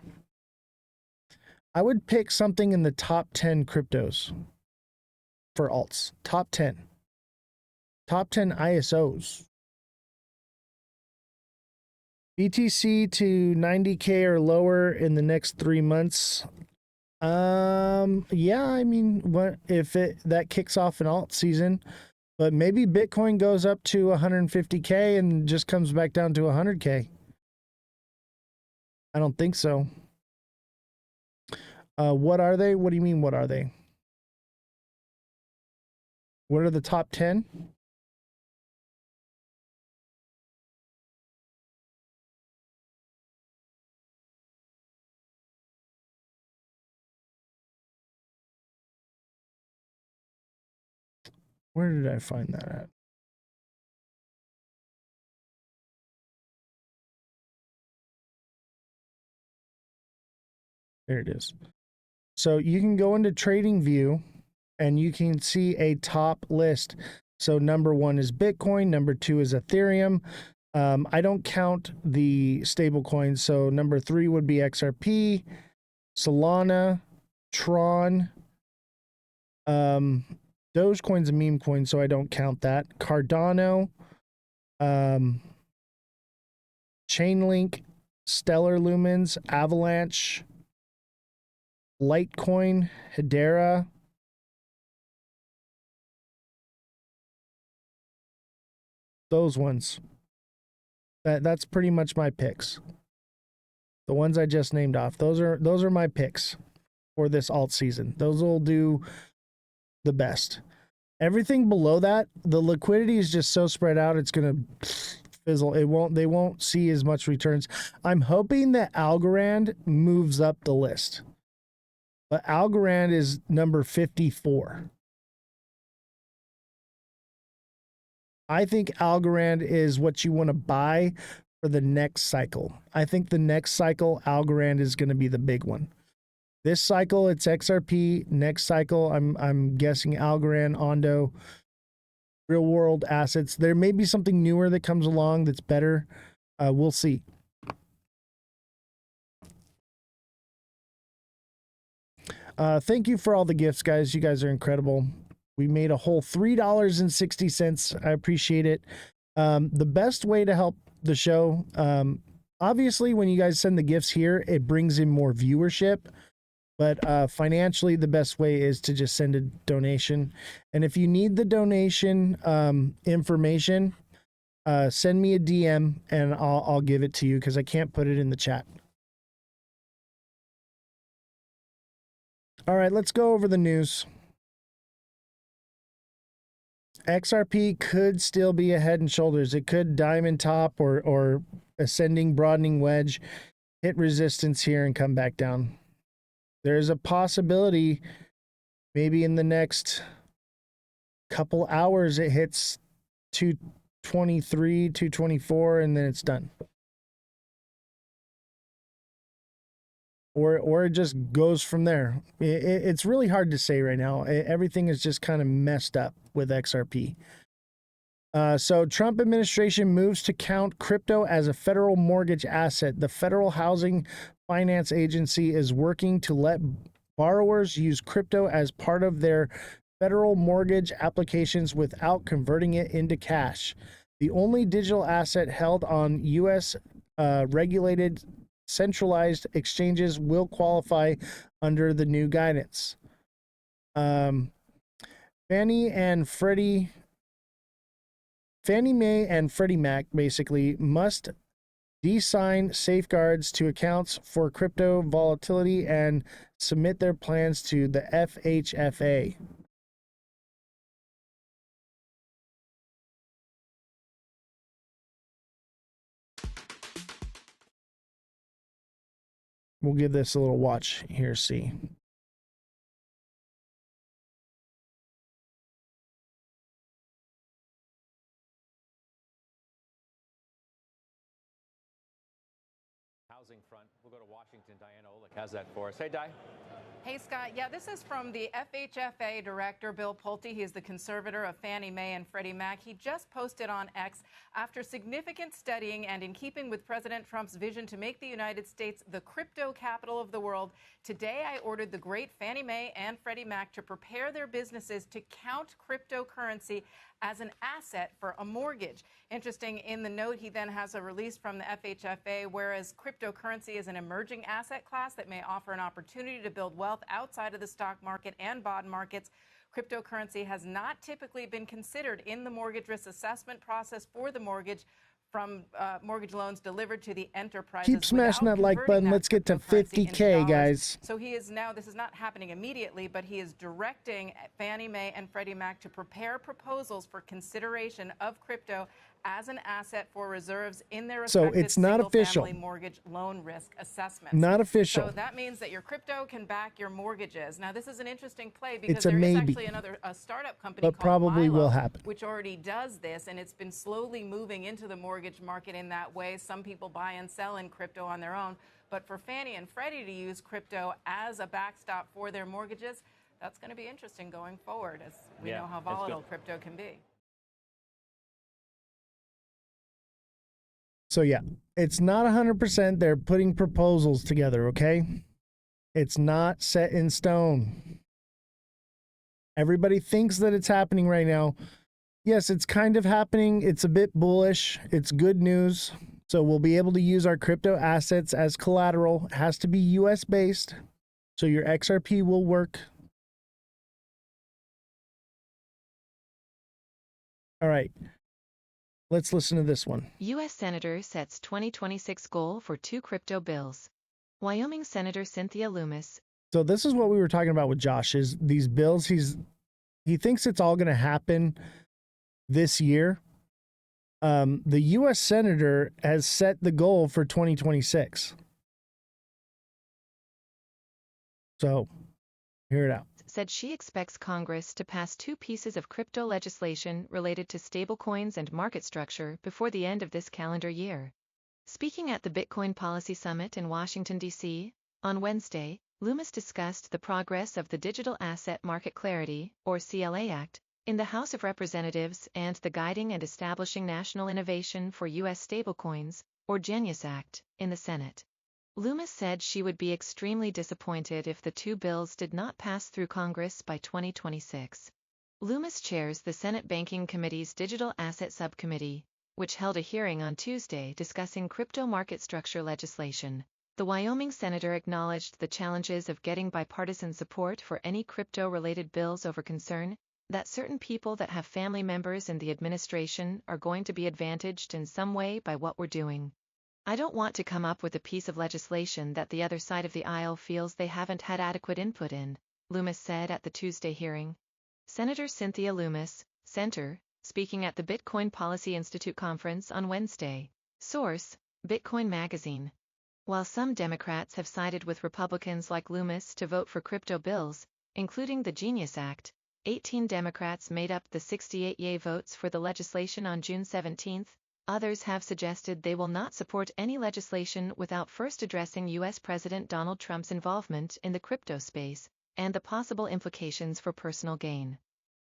S1: I would pick something in the top 10 cryptos for alts. Top 10. Top 10 ISOs. BTC to 90K or lower in the next 3 months. Yeah, I mean, what if that kicks off an alt season, but maybe Bitcoin goes up to 150K and just comes back down to 100K. I don't think so. What are they? What do you mean, what are they? What are the top 10? Where did I find that at? There it is. So you can go into Trading View and you can see a top list. So number 1 is Bitcoin, number 2 is Ethereum. I don't count the stable coins. So number 3 would be XRP, Solana, Tron. Dogecoin's a meme coin, so I don't count that. Cardano, Chainlink, Stellar Lumens, Avalanche, Litecoin, Hedera. Those ones. That's pretty much my picks. The ones I just named off. Those are my picks for this alt season. Those will do the best. Everything below that, the liquidity is just so spread out, it's gonna fizzle. They won't see as much returns. I'm hoping that Algorand moves up the list. but Algorand is number 54. I think Algorand is what you want to buy for the next cycle. I think the next cycle, Algorand is going to be the big one. This cycle, it's XRP. Next cycle, I'm guessing Algorand, Ondo, real world assets. There may be something newer that comes along that's better. We'll see. Thank you for all the gifts, guys. You guys are incredible. We made a whole $3.60. I appreciate it. The best way to help the show, obviously, when you guys send the gifts here, it brings in more viewership. But financially, the best way is to just send a donation. And if you need the donation information, send me a DM and I'll give it to you because I can't put it in the chat. All right, let's go over the news. XRP could still be a head and shoulders. It could diamond top or ascending, broadening wedge, hit resistance here and come back down. There's a possibility maybe in the next couple hours it hits 223, 224, and then it's done. Or it just goes from there. It's really hard to say right now. Everything is just kind of messed up with XRP. So Trump administration moves to count crypto as a federal mortgage asset. The Federal Housing Finance Agency is working to let borrowers use crypto as part of their federal mortgage applications without converting it into cash. The only digital asset held on U.S. regulated centralized exchanges will qualify under the new guidance. Fannie Mae and Freddie Mac basically must de-sign safeguards to accounts for crypto volatility and submit their plans to the FHFA. We'll give this a little watch here, see.
S3: Housing front. We'll go to Washington. Diana Olick has that for us. Hey, Di.
S4: Hey, Scott. Yeah, this is from the FHFA director, Bill Pulte. He is the conservator of Fannie Mae and Freddie Mac. He just posted on X, after significant studying and in keeping with President Trump's vision to make the United States the crypto capital of the world, today I ordered the great Fannie Mae and Freddie Mac to prepare their businesses to count cryptocurrency as an asset for a mortgage. Interesting, in the note, he then has a release from the FHFA, whereas cryptocurrency is an emerging asset class that may offer an opportunity to build wealth outside of the stock market and bond markets. Cryptocurrency has not typically been considered in the mortgage risk assessment process for the mortgage from mortgage loans delivered to the enterprises.
S1: Keep smashing that like button. Let's get to 50K, guys.
S4: So he is now, this is not happening immediately, but he is directing Fannie Mae and Freddie Mac to prepare proposals for consideration of crypto as an asset for reserves in their respective
S1: it's not official
S4: mortgage loan risk assessments.
S1: Not official.
S4: So that means that your crypto can back your mortgages. Now, this is an interesting play because
S1: it's a
S4: there is
S1: maybe.
S4: actually a startup company
S1: But
S4: called
S1: probably
S4: Milo,
S1: will happen,
S4: which already does this, and it's been slowly moving into the mortgage market in that way. Some people buy and sell in crypto on their own. But for Fannie and Freddie to use crypto as a backstop for their mortgages, that's going to be interesting going forward, as we know how volatile crypto can be.
S1: So yeah, it's not 100%. They're putting proposals together, okay? It's not set in stone. Everybody thinks that it's happening right now. Yes, it's kind of happening. It's a bit bullish. It's good news. So we'll be able to use our crypto assets as collateral. It has to be US based. So your XRP will work. All right. Let's listen to this one.
S5: U.S. Senator sets 2026 goal for 2 crypto bills. Wyoming Senator Cynthia Loomis.
S1: So this is what we were talking about with Josh, is these bills. He thinks it's all going to happen this year. The U.S. Senator has set the goal for 2026. So Hear it out.
S5: Said she expects Congress to pass 2 pieces of crypto legislation related to stablecoins and market structure before the end of this calendar year. Speaking at the Bitcoin Policy Summit in Washington, D.C., on Wednesday, Loomis discussed the progress of the Digital Asset Market Clarity, or CLA Act, in the House of Representatives and the Guiding and Establishing National Innovation for U.S. Stablecoins, or GENIUS Act, in the Senate. Loomis said she would be extremely disappointed if the 2 bills did not pass through Congress by 2026. Loomis chairs the Senate Banking Committee's Digital Asset Subcommittee, which held a hearing on Tuesday discussing crypto market structure legislation. The Wyoming senator acknowledged the challenges of getting bipartisan support for any crypto-related bills over concern that certain people that have family members in the administration are going to be advantaged in some way by what we're doing. I don't want to come up with a piece of legislation that the other side of the aisle feels they haven't had adequate input in, Loomis said at the Tuesday hearing. Senator Cynthia Loomis, Center, speaking at the Bitcoin Policy Institute conference on Wednesday. Source, Bitcoin Magazine. While some Democrats have sided with Republicans like Loomis to vote for crypto bills, including the Genius Act, 18 Democrats made up the 68 yay votes for the legislation on June 17. Others have suggested they will not support any legislation without first addressing U.S. President Donald Trump's involvement in the crypto space and the possible implications for personal gain.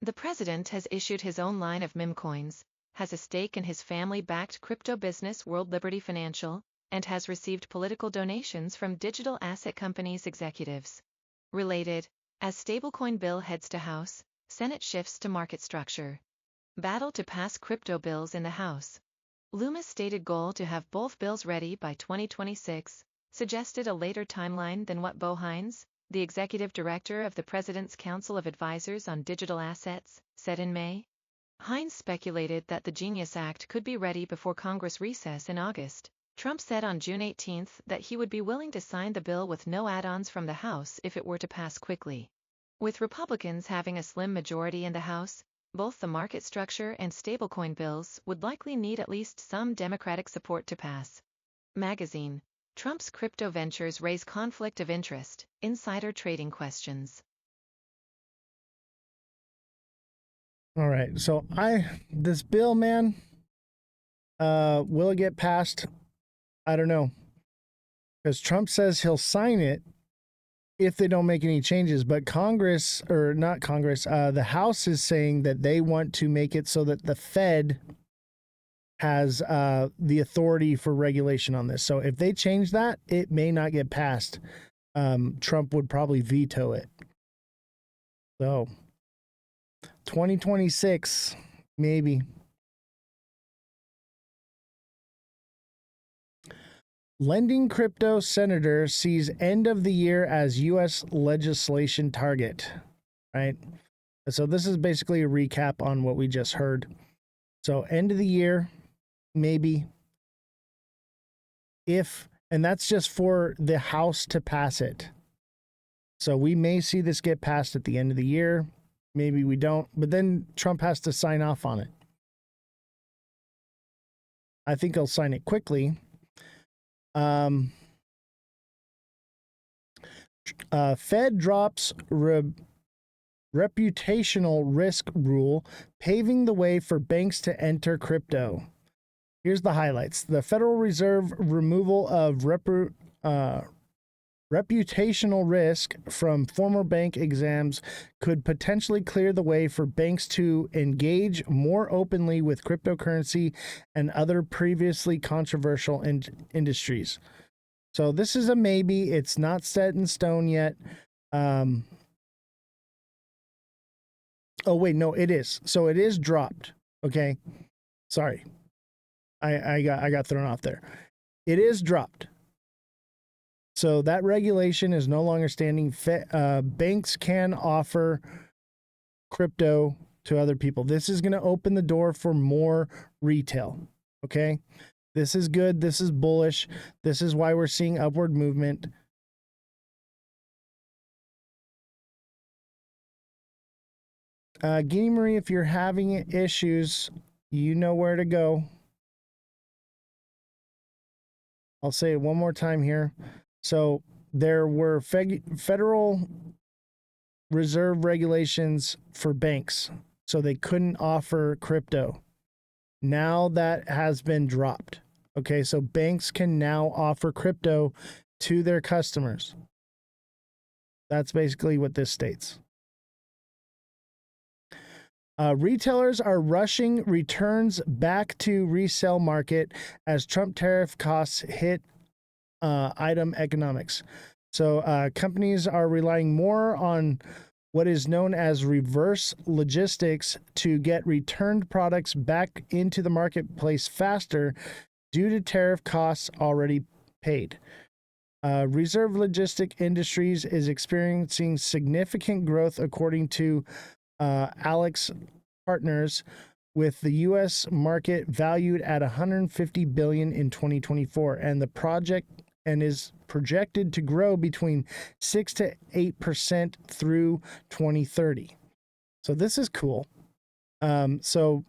S5: The president has issued his own line of meme coins, has a stake in his family-backed crypto business World Liberty Financial, and has received political donations from digital asset companies' executives. Related, as stablecoin bill heads to House, Senate shifts to market structure. Battle to pass crypto bills in the House. Loomis' stated goal to have both bills ready by 2026 suggested a later timeline than what Bo Hines, the executive director of the President's Council of Advisors on Digital Assets, said in May. Hines speculated that the Genius Act could be ready before Congress recess in August. Trump said on June 18 that he would be willing to sign the bill with no add-ons from the House if it were to pass quickly. With Republicans having a slim majority in the House, both the market structure and stablecoin bills would likely need at least some Democratic support to pass. Magazine. Trump's crypto ventures raise conflict of interest, insider trading questions.
S1: All right, so this bill, man, will it get passed? I don't know, because Trump says he'll sign it if they don't make any changes, but Congress, or not Congress, the House is saying that they want to make it so that the Fed has the authority for regulation on this. So if they change that, it may not get passed. Trump would probably veto it. So 2026, maybe. Lending crypto senator sees end of the year as U.S. legislation target, right? So this is basically a recap on what we just heard. So end of the year, maybe. And that's just for the House to pass it. So we may see this get passed at the end of the year. Maybe we don't. But then Trump has to sign off on it. I think he'll sign it quickly. Fed drops reputational risk rule, paving the way for banks to enter crypto. Here's the highlights. The Federal Reserve removal of reputational risk from former bank exams could potentially clear the way for banks to engage more openly with cryptocurrency and other previously controversial industries. So this is a maybe. It's not set in stone yet. Oh wait, no, it is. So it is dropped. Okay, sorry, I got thrown off there. It is dropped. So that regulation is no longer standing. Banks can offer crypto to other people. This is going to open the door for more retail. Okay, this is good. This is bullish. This is why we're seeing upward movement. Guinea Marie, if you're having issues, you know where to go. I'll say it one more time here. So there were federal reserve regulations for banks, so they couldn't offer crypto. Now that has been dropped. Okay, so banks can now offer crypto to their customers. That's basically what this states. Retailers are rushing returns back to resale market as Trump tariff costs hit item economics. So companies are relying more on what is known as reverse logistics to get returned products back into the marketplace faster due to tariff costs already paid. Reserve Logistic Industries is experiencing significant growth, according to Alex Partners, with the U.S. market valued at $150 billion in 2024, and the project is projected to grow between 6 to 8% through 2030. So this is cool. So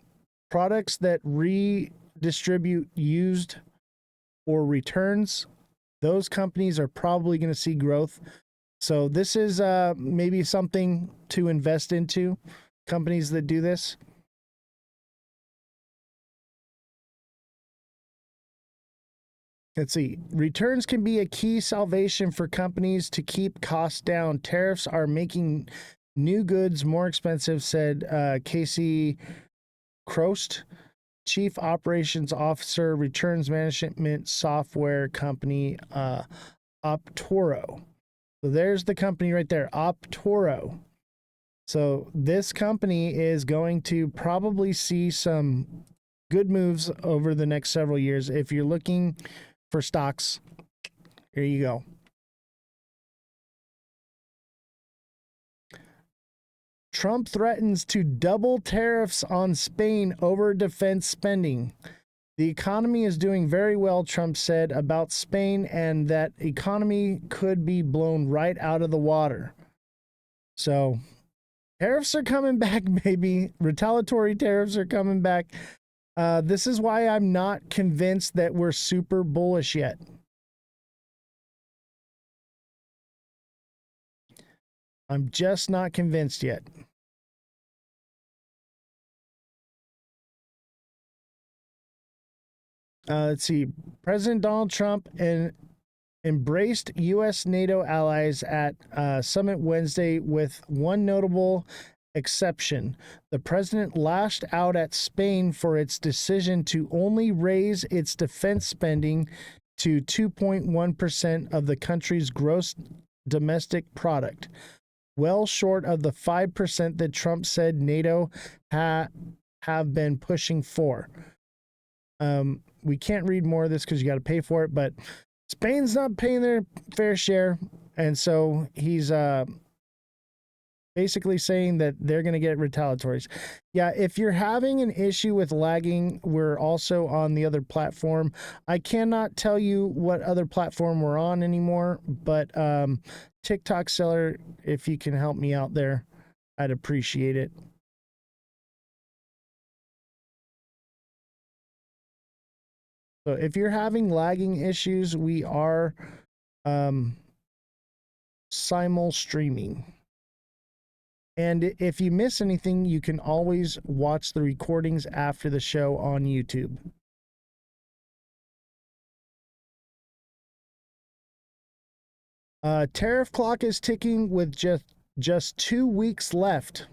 S1: products that redistribute used or returns, those companies are probably going to see growth. So this is maybe something to invest into, companies that do this. Let's see. Returns can be a key salvation for companies to keep costs down. Tariffs are making new goods more expensive, said Casey Crost, Chief Operations Officer, returns management software company Optoro. So there's the company right there, Optoro. So this company is going to probably see some good moves over the next several years. If you're looking for stocks, here you go. Trump threatens to double tariffs on Spain over defense spending. The economy is doing very well, Trump said about Spain, and that economy could be blown right out of the water. So tariffs are coming back, baby. Retaliatory tariffs are coming back. This is why I'm not convinced that we're super bullish yet. I'm just not convinced yet. Let's see. President Donald Trump embraced U.S. NATO allies at Summit Wednesday, with one notable exception. The president lashed out at Spain for its decision to only raise its defense spending to 2.1% of the country's gross domestic product, well short of the 5% that Trump said NATO have been pushing for. We can't read more of this because you got to pay for it, but Spain's not paying their fair share, and so he's basically saying that they're going to get retaliatories. Yeah, if you're having an issue with lagging, we're also on the other platform. I cannot tell you what other platform we're on anymore, but TikTok seller, if you can help me out there, I'd appreciate it. So if you're having lagging issues, we are simul streaming. And if you miss anything, you can always watch the recordings after the show on YouTube. Tariff clock is ticking with just 2 weeks left.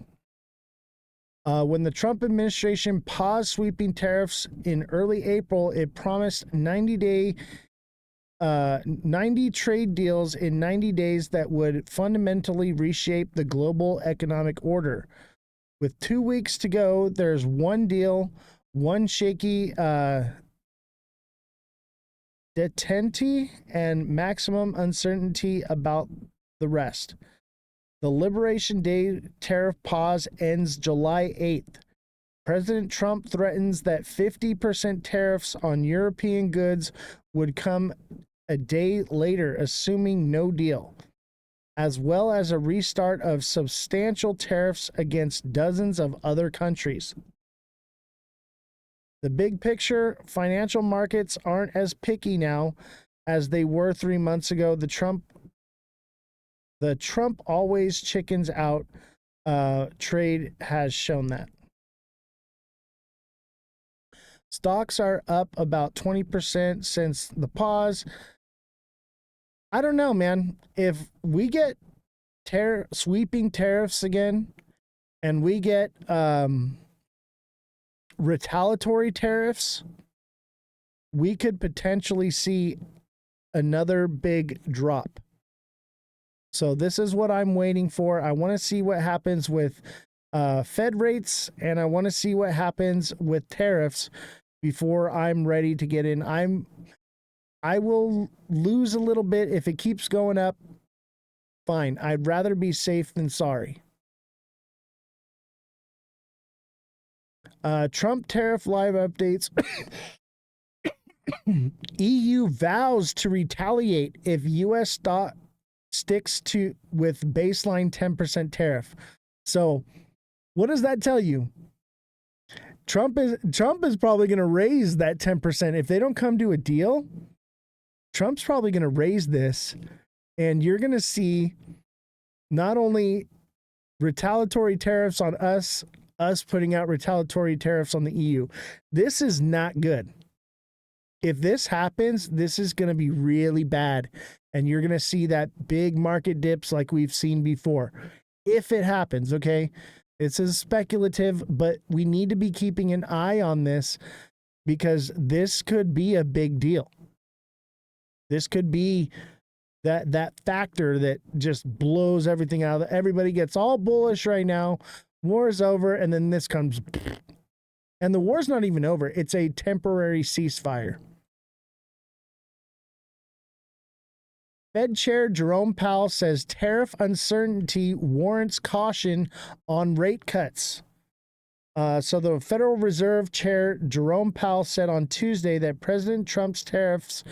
S1: When the Trump administration paused sweeping tariffs in early April, it promised 90 trade deals in 90 days that would fundamentally reshape the global economic order. With 2 weeks to go, there's one deal, one shaky detente, and maximum uncertainty about the rest. The Liberation Day tariff pause ends July 8th. President Trump threatens that 50% tariffs on European goods would come a day later, assuming no deal, as well as a restart of substantial tariffs against dozens of other countries. The big picture, financial markets aren't as picky now as they were 3 months ago. The Trump The Trump always chickens out trade has shown that. Stocks are up about 20% since the pause. I don't know, man. If we get sweeping tariffs again, and we get retaliatory tariffs, we could potentially see another big drop. So this is what I'm waiting for. I want to see what happens with Fed rates, and I want to see what happens with tariffs before I'm ready to get in. I will lose a little bit if it keeps going up. Fine. I'd rather be safe than sorry. Trump tariff live updates. EU vows to retaliate if U.S. stock sticks with baseline 10% tariff. So, what does that tell you? Trump is probably going to raise that 10%. If they don't come to a deal, Trump's probably going to raise this, and you're going to see not only retaliatory tariffs on us putting out retaliatory tariffs on the EU. This is not good. If this happens, this is going to be really bad, and you're going to see that big market dips like we've seen before. If it happens, okay? This is speculative, but we need to be keeping an eye on this because this could be a big deal. This could be that factor that just blows everything out. Everybody gets all bullish right now. War is over, and then this comes. And the war's not even over. It's a temporary ceasefire. Fed Chair Jerome Powell says tariff uncertainty warrants caution on rate cuts. So the Federal Reserve Chair Jerome Powell said on Tuesday that President Trump's tariffs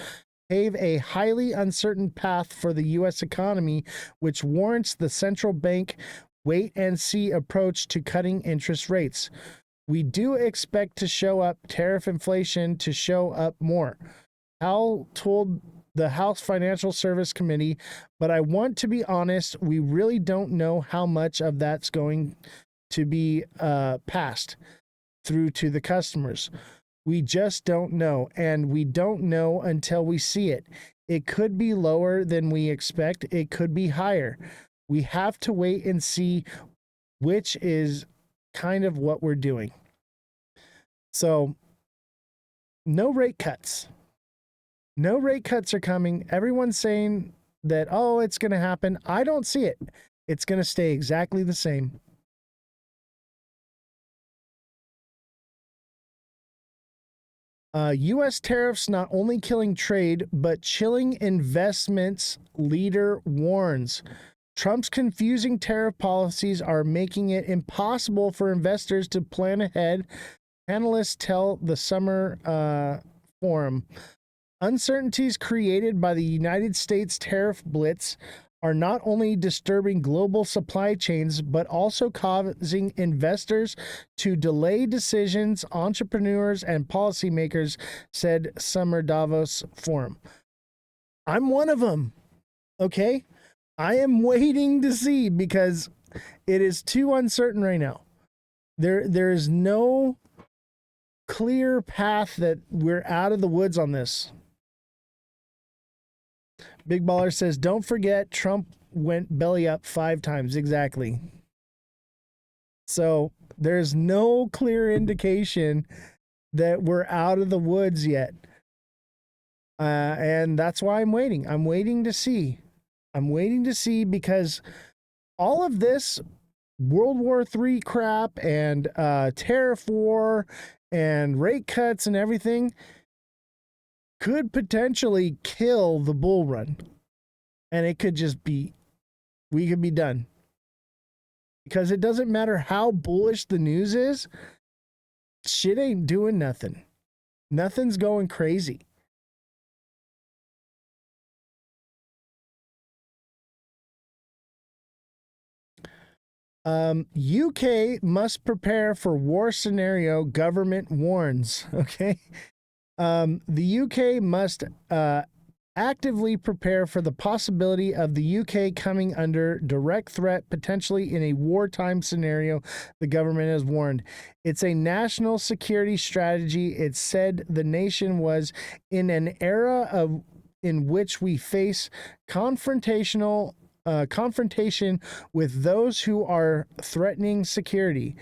S1: pave a highly uncertain path for the U.S. economy, which warrants the central bank wait-and-see approach to cutting interest rates. We do expect to show up tariff inflation to show up more, Powell told the House Financial Service Committee, but I want to be honest, we really don't know how much of that's going to be passed through to the customers. We just don't know, and we don't know until we see it. It could be lower than we expect. It could be higher. We have to wait and see, which is kind of what we're doing. So, no rate cuts. No rate cuts are coming. Everyone's saying that, oh, it's going to happen. I don't see it. It's going to stay exactly the same. U.S. tariffs not only killing trade, but chilling investments, leader warns. Trump's confusing tariff policies are making it impossible for investors to plan ahead, analysts tell the summer forum. Uncertainties created by the United States tariff blitz are not only disturbing global supply chains, but also causing investors to delay decisions, entrepreneurs and policymakers, said Summer Davos Forum. I'm one of them, okay? I am waiting to see because it is too uncertain right now. There is no clear path that we're out of the woods on this. Big Baller says, don't forget Trump went belly up 5 times. Exactly. So there's no clear indication that we're out of the woods yet. And that's why I'm waiting. I'm waiting to see. I'm waiting to see because all of this World War III crap and tariff war and rate cuts and everything could potentially kill the bull run. And it could just be, we could be done. Because it doesn't matter how bullish the news is, shit ain't doing nothing. Nothing's going crazy. UK must prepare for war scenario, government warns. Okay. The UK must actively prepare for the possibility of the UK coming under direct threat, potentially in a wartime scenario, the government has warned. It's a national security strategy. It said the nation was in an era in which we face confrontation with those who are threatening security.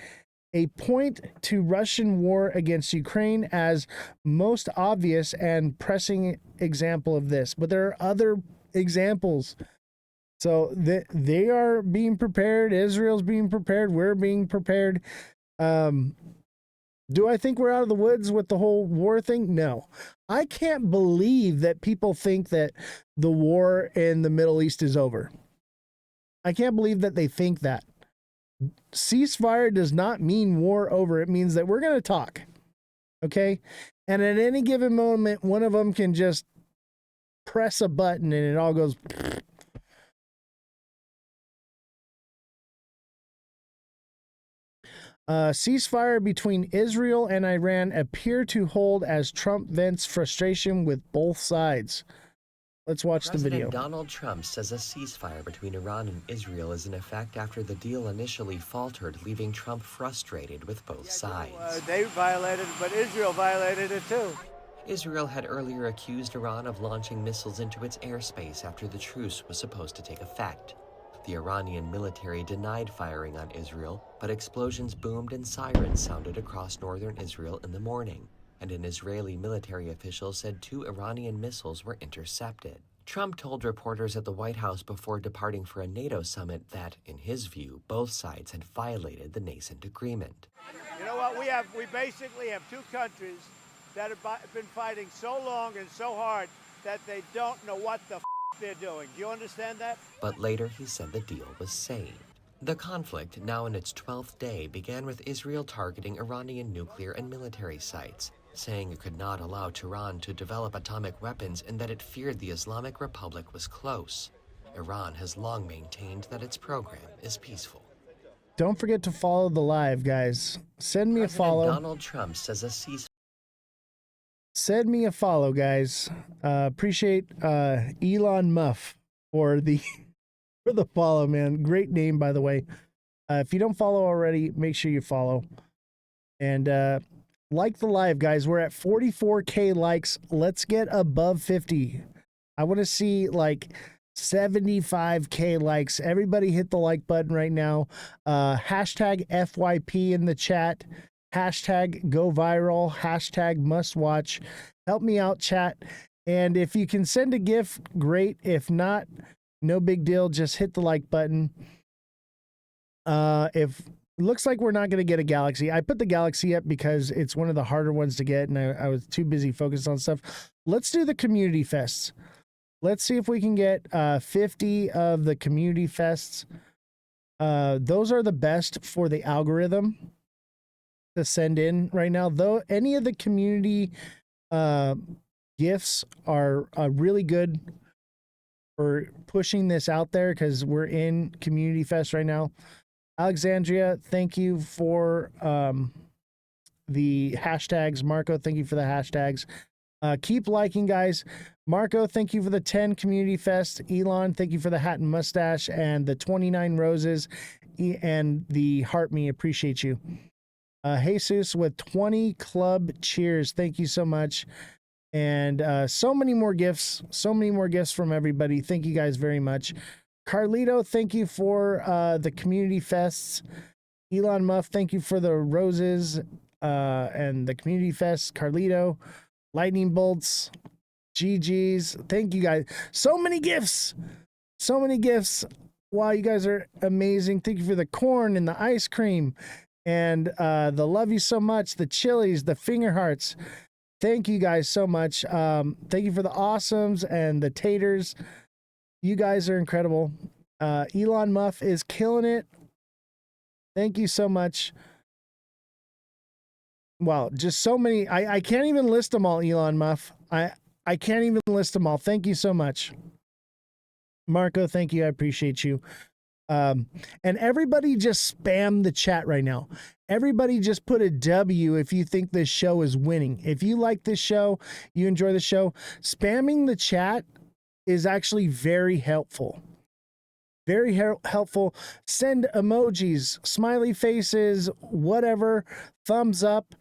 S1: A point to Russian war against Ukraine as most obvious and pressing example of this. But there are other examples. So they are being prepared. Israel's being prepared. We're being prepared. Do I think we're out of the woods with the whole war thing? No. I can't believe that people think that the war in the Middle East is over. I can't believe that they think that. Ceasefire does not mean war over. It means that we're going to talk. Okay? And at any given moment, one of them can just press a button and it all goes. Ceasefire between Israel and Iran appear to hold as Trump vents frustration with both sides. Let's watch the video.
S6: President Donald Trump says a ceasefire between Iran and Israel is in effect after the deal initially faltered, leaving Trump frustrated with both sides.
S7: They violated it, but Israel violated it too.
S6: Israel had earlier accused Iran of launching missiles into its airspace after the truce was supposed to take effect. The Iranian military denied firing on Israel, but explosions boomed and sirens sounded across northern Israel in the morning, and an Israeli military official said 2 Iranian missiles were intercepted. Trump told reporters at the White House before departing for a NATO summit that, in his view, both sides had violated the nascent agreement.
S7: You know what? We basically have 2 countries that have been fighting so long and so hard that they don't know what the they're doing. Do you understand that?
S6: But later he said the deal was saved. The conflict, now in its 12th day, began with Israel targeting Iranian nuclear and military sites, saying it could not allow Tehran to develop atomic weapons and that it feared the Islamic Republic was close. Iran has long maintained that its program is peaceful.
S1: Don't forget to follow the live, guys. Send me a follow.
S6: Donald Trump says a ceasefire.
S1: Send me a follow, guys. Appreciate Elon Muff for the follow, man. Great name, by the way. If you don't follow already, make sure you follow. And like the live, guys. We're at 44K likes. Let's get above 50. I want to see like 75K likes. Everybody hit the like button right now. Hashtag FYP in the chat. Hashtag go viral. Hashtag must watch. Help me out, chat. And if you can send a GIF, great. If not, no big deal. Just hit the like button. If looks like we're not going to get a Galaxy. I put the Galaxy up because it's one of the harder ones to get, and I was too busy focused on stuff. Let's do the community fests. Let's see if we can get 50 of the community fests. Those are the best for the algorithm to send in right now. Though any of the community gifts are really good for pushing this out there because we're in Community Fest right now. Alexandria, thank you for the hashtags. Marco, thank you for the hashtags. Keep liking, guys. Marco, thank you for the 10 Community Fest. Elon, thank you for the hat and mustache and the 29 roses and the heart me. Appreciate you. Jesus with 20 club cheers. Thank you so much. And so many more gifts. So many more gifts from everybody. Thank you guys very much. Carlito, thank you for the community fests. Elon Muff, thank you for the roses and the community fests. Carlito, lightning bolts, GG's. Thank you guys. So many gifts. So many gifts. Wow, you guys are amazing. Thank you for the corn and the ice cream. And the love you so much, the chilies, the finger hearts. Thank you guys so much. Thank you for the awesomes and the taters. You guys are incredible. Elon Muff is killing it. Thank you so much. Wow, just so many. I can't even list them all, Elon Muff. I can't even list them all. Thank you so much. Marco, thank you. I appreciate you. And everybody just spam the chat right now. Everybody just put a W if you think this show is winning. If you like this show, you enjoy the show, spamming the chat is actually very helpful. Very helpful. Send emojis, smiley faces, whatever, thumbs up.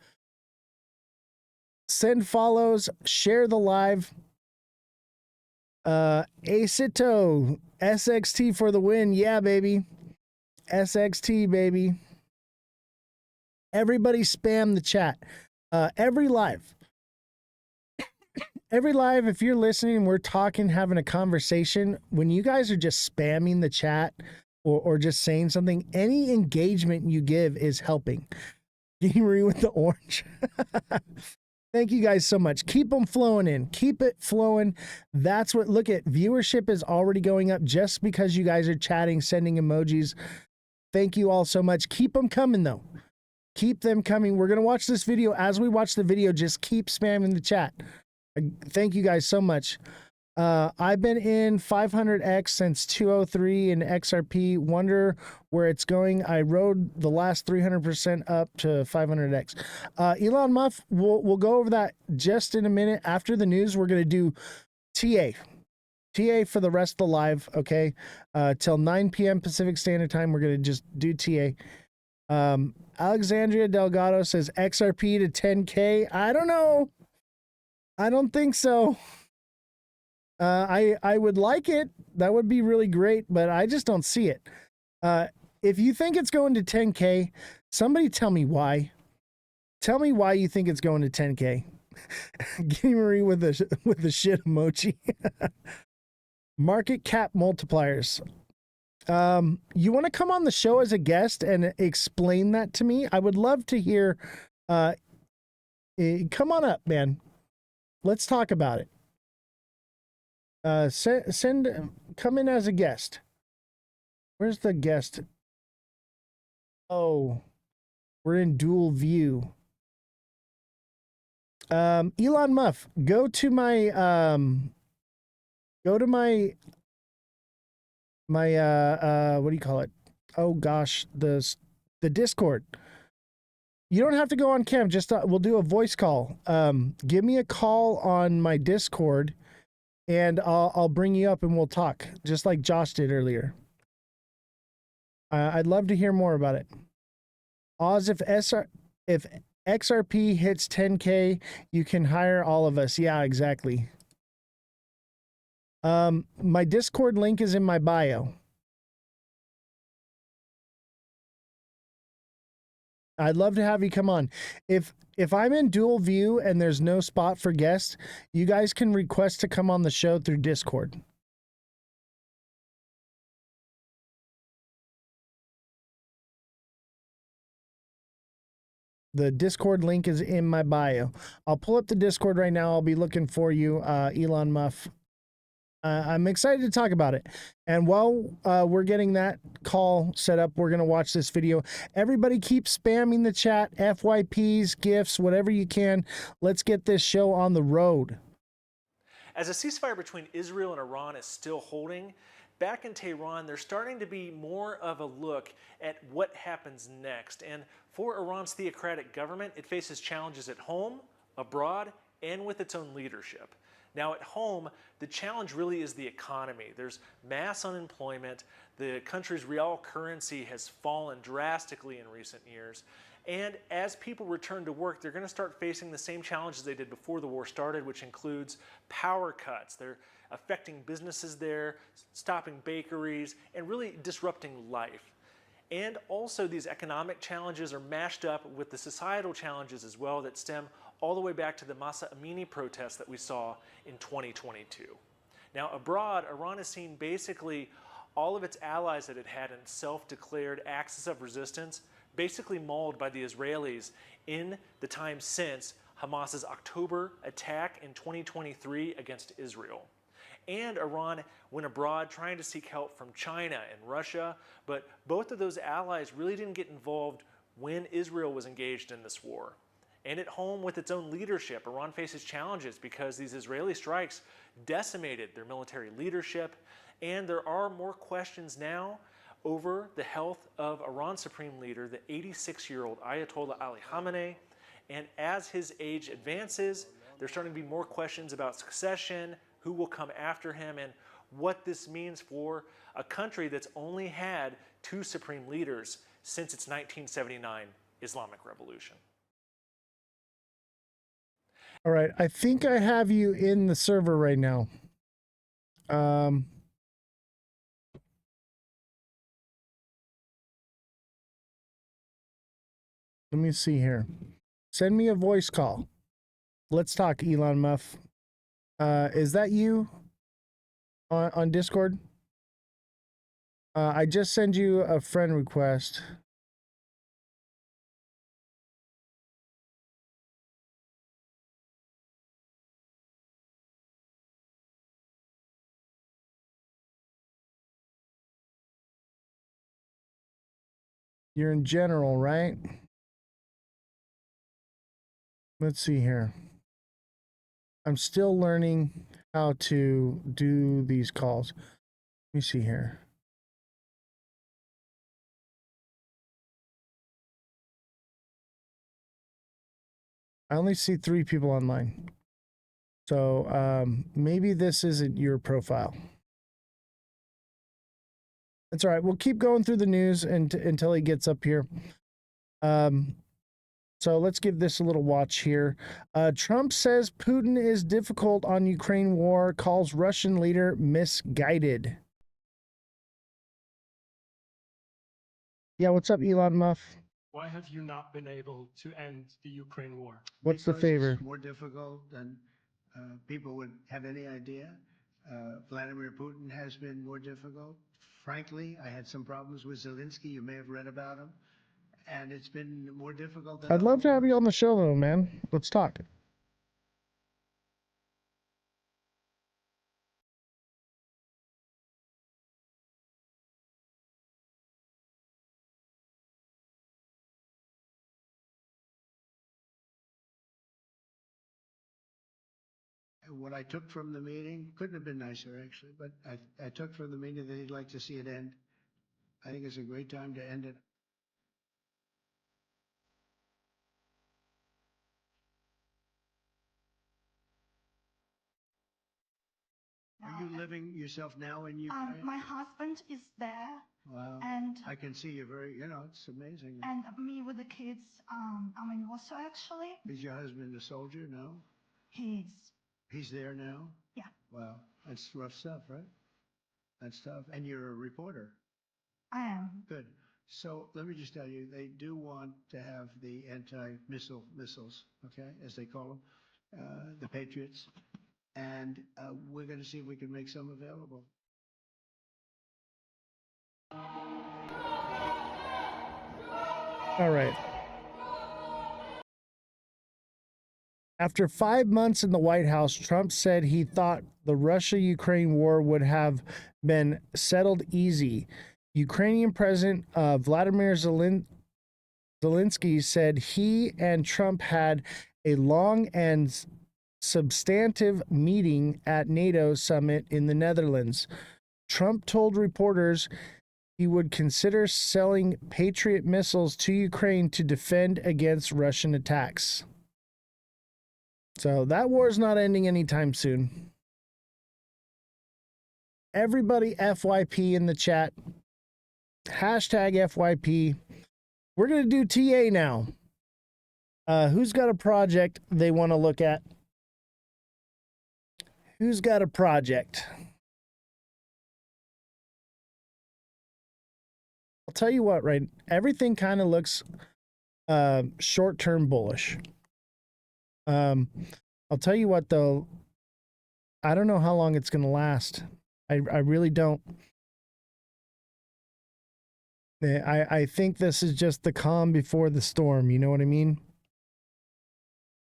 S1: Send follows, share the live. Acito, SXT for the win. Yeah, baby. SXT, baby. Everybody spam the chat. Every live, if you're listening, we're talking, having a conversation. When you guys are just spamming the chat or just saying something, any engagement you give is helping. Gamery with the orange. Thank you guys so much. Keep them flowing in. Keep it flowing. That's what, look at, viewership is already going up just because you guys are chatting, sending emojis. Thank you all so much. Keep them coming, though. Keep them coming. We're going to watch this video. As we watch the video, just keep spamming the chat. Thank you guys so much. I've been in 500X since 203 in XRP. Wonder where it's going. I rode the last 300% up to 500X. Elon Musk, we'll go over that just in a minute. After the news, we're going to do TA for the rest of the live, okay? Till 9 p.m. Pacific Standard Time, we're going to just do TA. Alexandria Delgado says XRP to 10K. I don't know. I don't think so. I would like it. That would be really great, but I just don't see it. If you think it's going to 10K, somebody tell me why. Tell me why you think it's going to 10K. Gamery with the shit emoji. Market cap multipliers. You want to come on the show as a guest and explain that to me? I would love to hear. Come on up, man. Let's talk about it. Come in as a guest. Where's the guest? Oh, we're in dual view. Elon Musk, go to my what do you call it? Oh gosh, the Discord. You don't have to go on cam, just we'll do a voice call. Give me a call on my Discord and I'll bring you up and we'll talk, just like Josh did earlier. I'd love to hear more about it. Oz, if XRP hits 10K, you can hire all of us. Yeah, exactly. My Discord link is in my bio. I'd love to have you come on. If I'm in dual view and there's no spot for guests, you guys can request to come on the show through Discord. The Discord link is in my bio. I'll pull up the Discord right now. I'll be looking for you, Elon Musk. I'm excited to talk about it. And while we're getting that call set up, we're going to watch this video. Everybody keep spamming the chat, FYPs, GIFs, whatever you can. Let's get this show on the road.
S8: As a ceasefire between Israel and Iran is still holding, back in Tehran, there's starting to be more of a look at what happens next. And for Iran's theocratic government, it faces challenges at home, abroad, and with its own leadership. Now at home, the challenge really is the economy. There's mass unemployment, the country's real currency has fallen drastically in recent years, and as people return to work, they're going to start facing the same challenges they did before the war started, which includes power cuts. They're affecting businesses there, stopping bakeries, and really disrupting life. And also these economic challenges are mashed up with the societal challenges as well that stem all the way back to the Masa Amini protests that we saw in 2022. Now abroad, Iran has seen basically all of its allies that it had in self-declared axis of resistance basically mauled by the Israelis in the time since Hamas's October attack in 2023 against Israel. And Iran went abroad trying to seek help from China and Russia, but both of those allies really didn't get involved when Israel was engaged in this war. And at home with its own leadership, Iran faces challenges because these Israeli strikes decimated their military leadership, and there are more questions now over the health of Iran's supreme leader, the 86-year-old Ayatollah Ali Khamenei. And as his age advances, there's starting to be more questions about succession, who will come after him, and what this means for a country that's only had 2 supreme leaders since its 1979 Islamic Revolution.
S1: All right, I think I have you in the server right now. Let me see here. Send me a voice call. Let's talk, Elon Muff. Is that you on Discord? I just sent you a friend request. You're in general, right? Let's see here. I'm still learning how to do these calls. Let me see here. I only see 3 people online. So maybe this isn't your profile. That's all right. We'll keep going through the news until he gets up here. So let's give this a little watch here. Trump says Putin is difficult on Ukraine war, calls Russian leader misguided. Yeah, what's up, Elon Muff?
S9: Why have you not been able to end the Ukraine war?
S1: What's the favor?
S10: It's more difficult than people would have any idea. Vladimir Putin has been more difficult. Frankly, I had some problems with Zelensky. You may have read about him. And it's been more difficult than
S1: I'd love to have you on the show, though, man. Let's talk.
S10: What I took from the meeting couldn't have been nicer, actually, but I took from the meeting that he'd like to see it end. I think it's a great time to end it. Are you living yourself now in Ukraine?
S11: My husband is there.
S10: Wow.
S11: And
S10: I can see you're very, it's amazing.
S11: and me with the kids, I'm in Warsaw actually.
S10: Is your husband a soldier? No?
S11: He's
S10: there now?
S11: Yeah.
S10: Wow. That's rough stuff, right? That's tough. And you're a reporter.
S11: I am.
S10: Good. So let me just tell you, they do want to have the missiles, okay, as they call them, the Patriots. And we're going to see if we can make some available.
S1: All right. After 5 months in the White House, Trump said he thought the Russia-Ukraine war would have been settled easy. Ukrainian President Vladimir Zelensky said he and Trump had a long and substantive meeting at NATO summit in the Netherlands. Trump told reporters he would consider selling Patriot missiles to Ukraine to defend against Russian attacks. So that war is not ending anytime soon. Everybody FYP in the chat. Hashtag FYP. We're going to do TA now. Who's got a project they want to look at? Who's got a project? I'll tell you what, right? Everything kind of looks short-term bullish. I'll tell you what, though. I don't know how long it's going to last. I really don't. I think this is just the calm before the storm. You know what I mean?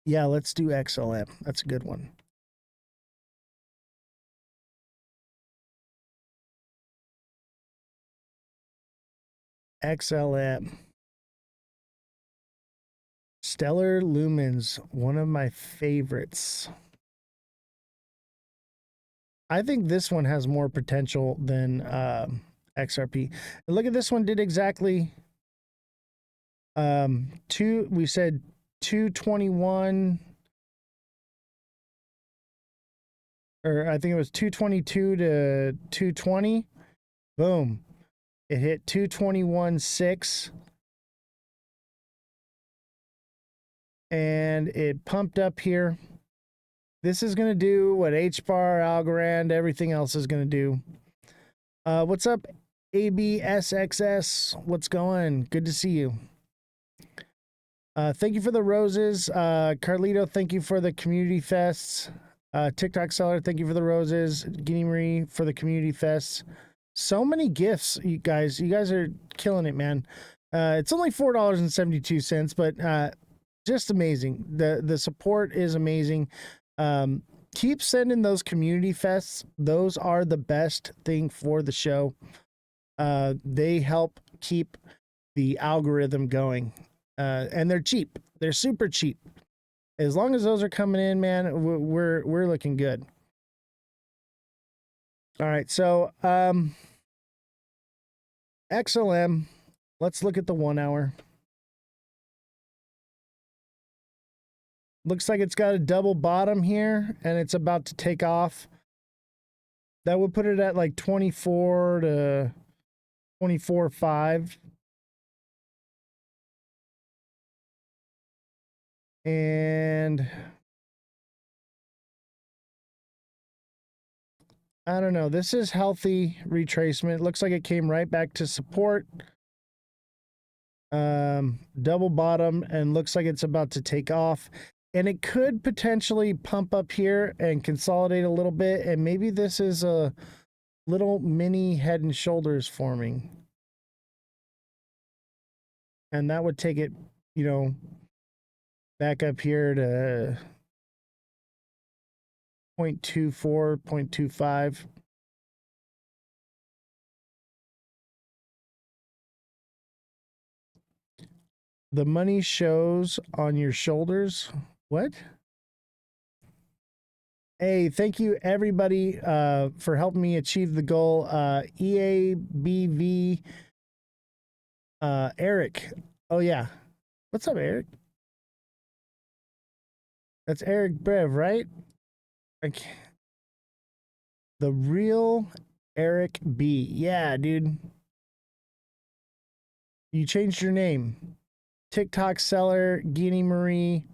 S1: Yeah, let's do XLM. That's a good one. XLM. Stellar Lumens, one of my favorites. I think this one has more potential than XRP. And look at this one, did exactly we said 221 or I think it was 222 to 220. Boom. It hit 221.6. And it pumped up here. This is going to do what HBAR, Algorand, everything else is going to do. What's up, ABSXS? What's going? Good to see you. Thank you for the roses. Carlito, thank you for the community fests. TikTok seller, thank you for the roses. Guinea Marie for the community fests. So many gifts, you guys. You guys are killing it, man. It's only $4.72, but just amazing. The support is amazing. Keep sending those community fests. Those are the best thing for the show. They help keep the algorithm going. And they're cheap. They're super cheap. As long as those are coming in, man, we're looking good. All right, so XLM. Let's look at the 1 hour. Looks like it's got a double bottom here, and it's about to take off. That would put it at like 24 to 24.5. And I don't know. This is healthy retracement. It looks like it came right back to support. Double bottom, and looks like it's about to take off. And it could potentially pump up here and consolidate a little bit. And maybe this is a little mini head and shoulders forming. And that would take it, you know, back up here to 0.24, 0.25. The money shows on your shoulders. What? Hey, thank you everybody for helping me achieve the goal. EABV Eric. Oh yeah. What's up, Eric? That's Eric Brev, right? Okay. The real Eric B. Yeah, dude. You changed your name. TikTok seller, Guinea Marie,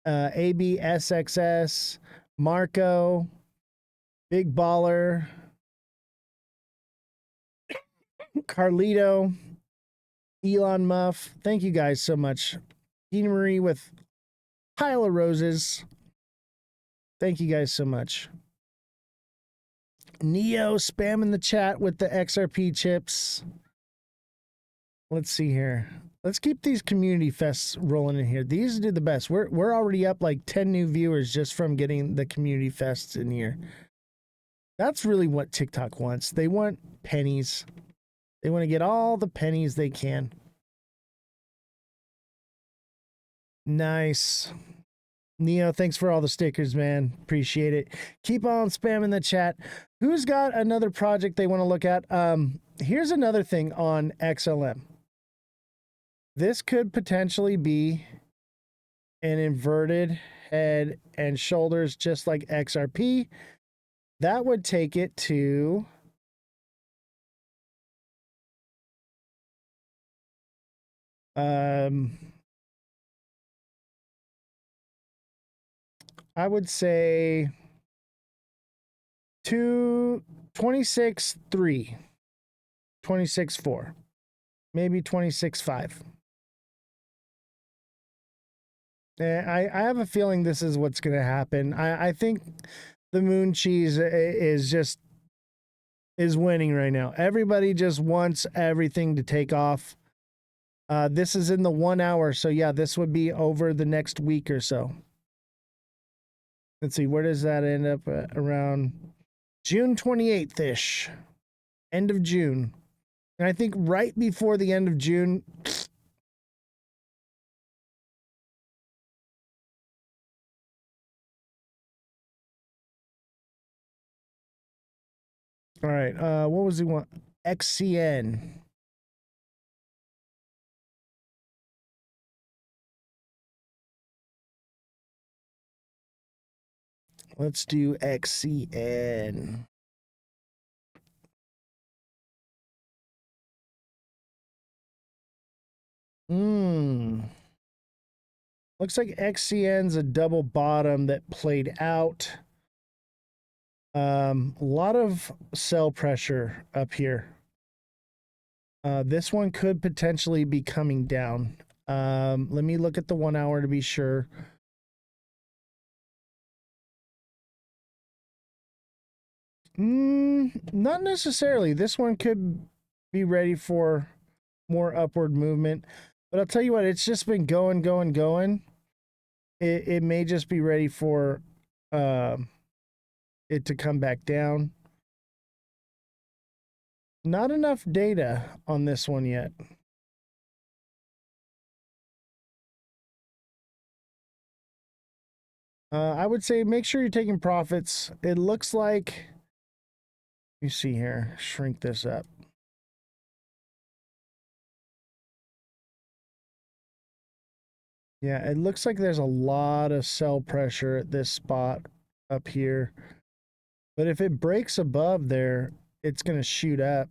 S1: ABSXS, Marco, Big Baller, Carlito, Elon Muff. Thank you guys so much. Guinea Marie with pile of roses. Thank you guys so much. Neo spamming the chat with the XRP chips. Let's see here. Let's keep these community fests rolling in here. These do the best. We're already up like 10 new viewers just from getting the community fests in here. That's really what TikTok wants. They want pennies. They want to get all the pennies they can. Nice. Neo, thanks for all the stickers, man. Appreciate it. Keep on spamming the chat. Who's got another project they want to look at? Here's another thing on XLM. This could potentially be an inverted head and shoulders just like XRP. That would take it to I would say 26.3, 26.4, maybe 26.5. I have a feeling this is what's going to happen. I think the moon cheese is winning right now. Everybody just wants everything to take off. This is in the 1 hour, so yeah, this would be over the next week or so. Let's see, where does that end up? Around June 28th-ish. End of June. And I think right before the end of June... All right, what was he want? XCN. Let's do XCN. Looks like XCN's a double bottom that played out. A lot of sell pressure up here. This one could potentially be coming down. Let me look at the 1 hour to be sure. Not necessarily. This one could be ready for more upward movement. But I'll tell you what, it's just been going. It may just be ready for it to come back down. Not enough data on this one yet. I would say make sure you're taking profits. It looks like, you see here, shrink this up. Yeah, it looks like there's a lot of sell pressure at this spot up here. But if it breaks above there, it's going to shoot up.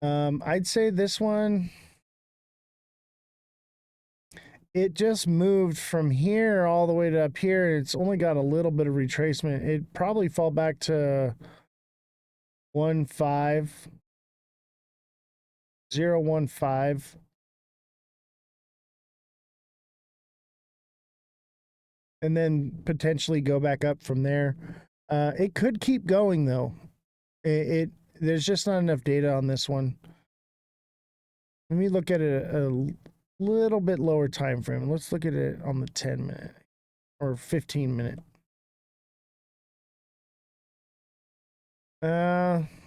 S1: I'd say this one, it just moved from here all the way to up here. It's only got a little bit of retracement. It'd probably fall back to 0.15. And then potentially go back up from there. It could keep going though. There's just not enough data on this one. Let me look at it a little bit lower time frame. Let's look at it on the 10-minute or 15-minute.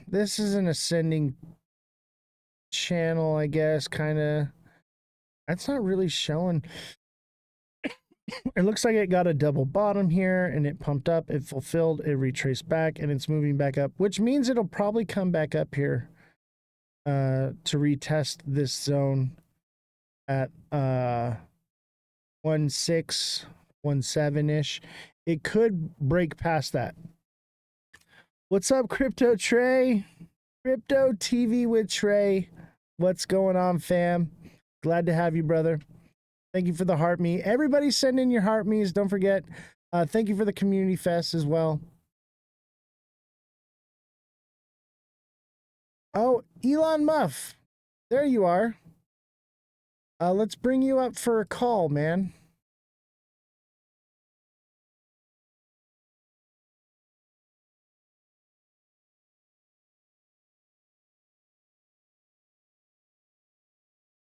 S1: This is an ascending channel, I guess, kind of. That's not really showing. It looks like it got a double bottom here and it pumped up, it fulfilled, it retraced back, and it's moving back up, which means it'll probably come back up here to retest this zone at 1.6, 1.7-ish. It could break past that. What's up, Crypto Trey? Crypto TV with Trey. What's going on, fam? Glad to have you, brother. Thank you for the heart me. Everybody send in your heart me's. Don't forget. Thank you for the community fest as well. Oh, Elon Muff. There you are. Let's bring you up for a call, man.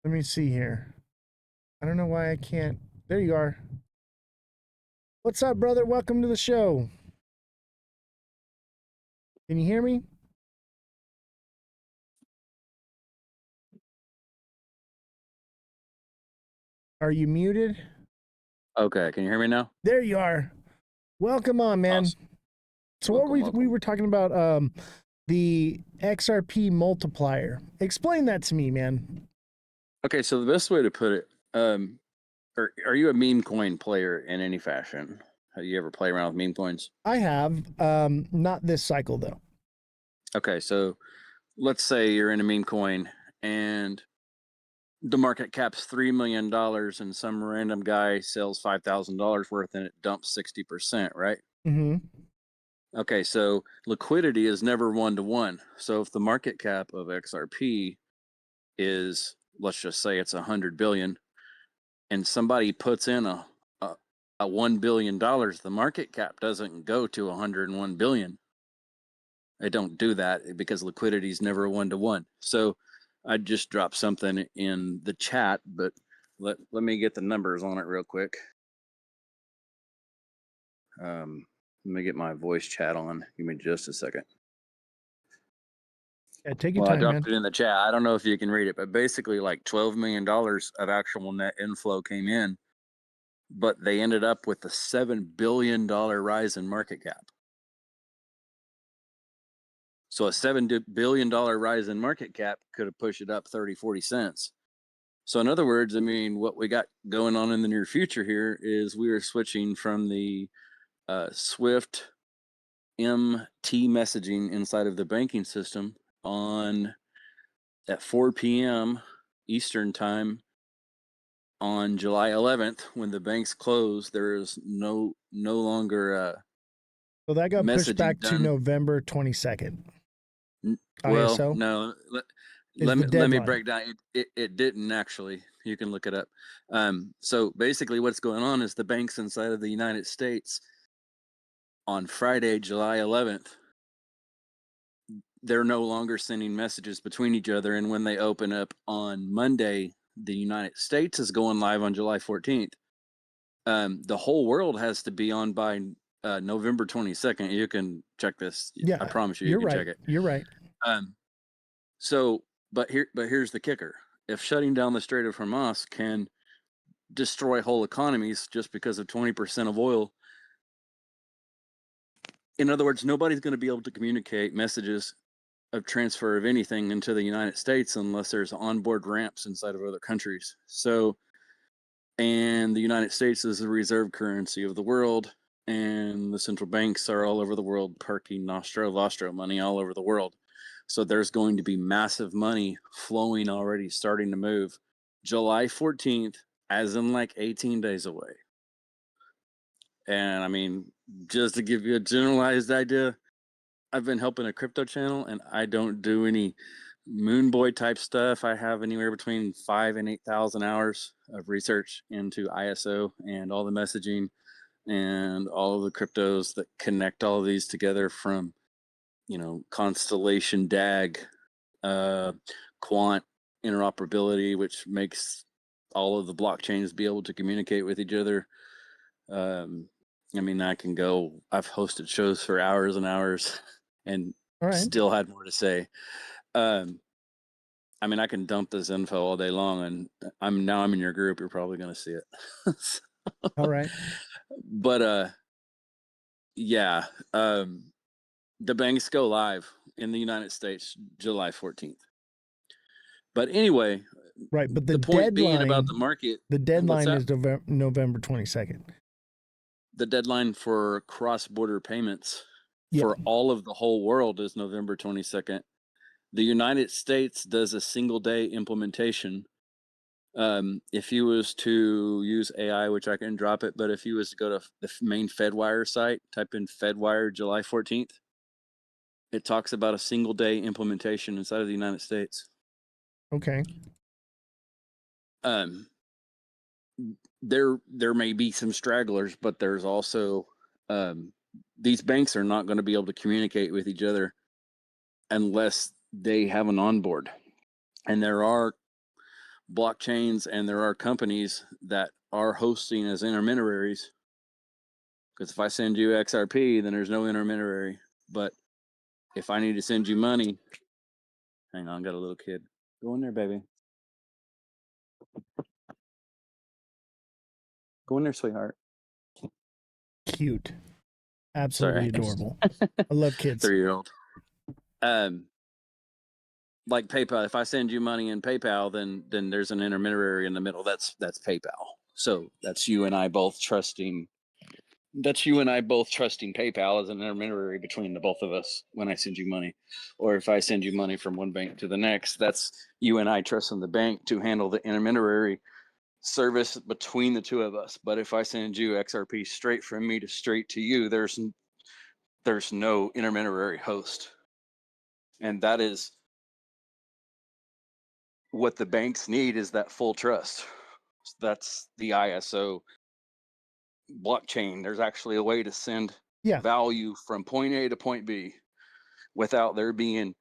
S1: Let me see here. I don't know why I can't. There you are. What's up, brother? Welcome to the show. Can you hear me? Are you muted?
S12: Okay, can you hear me now?
S1: There you are. Welcome on, man.
S12: Awesome.
S1: So
S12: Welcome.
S1: we were talking about the XRP multiplier. Explain that to me, man.
S12: Okay, so the best way to put it, are you a meme coin player in any fashion? Have you ever played around with meme coins?
S1: I have, not this cycle though.
S12: Okay, so let's say you're in a meme coin and the market cap's $3 million and some random guy sells $5,000 worth and it dumps 60%, right?
S1: Mm-hmm.
S12: Okay, so liquidity is never 1-to-1. So if the market cap of XRP is, let's just say it's 100 billion, and somebody puts in a $1 billion, the market cap doesn't go to 101 billion. They don't do that because liquidity is never 1-to-1. So I just dropped something in the chat, but let me get the numbers on it real quick. Let me get my voice chat on. Give me just a second.
S1: Yeah, take your
S12: I
S1: time,
S12: dropped
S1: man.
S12: it in the chat. I don't know if you can read it, but basically like $12 million of actual net inflow came in, but they ended up with a $7 billion rise in market cap. So a $7 billion rise in market cap could have pushed it up 30, 40 cents. So in other words, I mean, what we got going on in the near future here is we are switching from the Swift MT messaging inside of the banking system at 4 p.m. Eastern time on July 11th, when the banks close. There is no longer
S1: So that got pushed
S12: messaging
S1: back to
S12: done.
S1: November 22nd.
S12: Well,
S1: ISO
S12: no.
S1: is the
S12: Let me
S1: deadline.
S12: break down. It didn't actually. You can look it up. So basically, what's going on is the banks inside of the United States on Friday, July 11th, they're no longer sending messages between each other. And when they open up on Monday, the United States is going live on July 14th. The whole world has to be on by November 22nd. You can check this.
S1: Yeah,
S12: I promise you,
S1: you're
S12: can
S1: right.
S12: check it.
S1: You're right.
S12: But here's the kicker. If shutting down the Strait of Hormuz can destroy whole economies just because of 20% of oil, in other words, nobody's going to be able to communicate messages of transfer of anything into the United States unless there's onboard ramps inside of other countries. So, and the United States is the reserve currency of the world, and the central banks are all over the world parking nostro money all over the world. So there's going to be massive money flowing already, starting to move. July 14th, as in like 18 days away. And I mean, just to give you a generalized idea, I've been helping a crypto channel, and I don't do any moon boy type stuff. I have anywhere between 5,000 and 8,000 hours of research into ISO and all the messaging and all of the cryptos that connect all of these together, from, Constellation DAG, quant interoperability, which makes all of the blockchains be able to communicate with each other. I mean, I've hosted shows for hours and hours and still had more to say. I mean, I can dump this info all day long, and I'm in your group. You're probably going to see it.
S1: All right.
S12: But yeah, the banks go live in the United States July 14th. But anyway,
S1: right. But
S12: the point being about the market,
S1: the deadline
S12: what's
S1: is November 22nd.
S12: The deadline for cross-border payments
S1: Yeah.
S12: for all of the whole world is November 22nd. The United States does a single day implementation. If you was to use AI, which I can drop it, but if you was to go to the main Fedwire site, type in Fedwire July 14th, it talks about a single day implementation inside of the United States.
S1: Okay.
S12: There may be some stragglers, but there's also these banks are not going to be able to communicate with each other unless they have an onboard. And there are blockchains and there are companies that are hosting as intermediaries. Because if I send you XRP, then there's no intermediary. But if I need to send you money, hang on, got a little kid. Go in there, baby. Go in there, sweetheart.
S1: Cute. Absolutely adorable. I love kids.
S12: 3-year-old. Like PayPal, if I send you money in PayPal, then there's an intermediary in the middle. That's PayPal. So that's you and I both trusting. That's you and I both trusting PayPal as an intermediary between the both of us when I send you money. Or if I send you money from one bank to the next, that's you and I trusting the bank to handle the intermediary service between the two of us. But if I send you XRP straight from me straight to you, there's no intermediary host. And that is what the banks need, is that full trust. That's the ISO blockchain. There's actually a way to send value from point A to point B without there being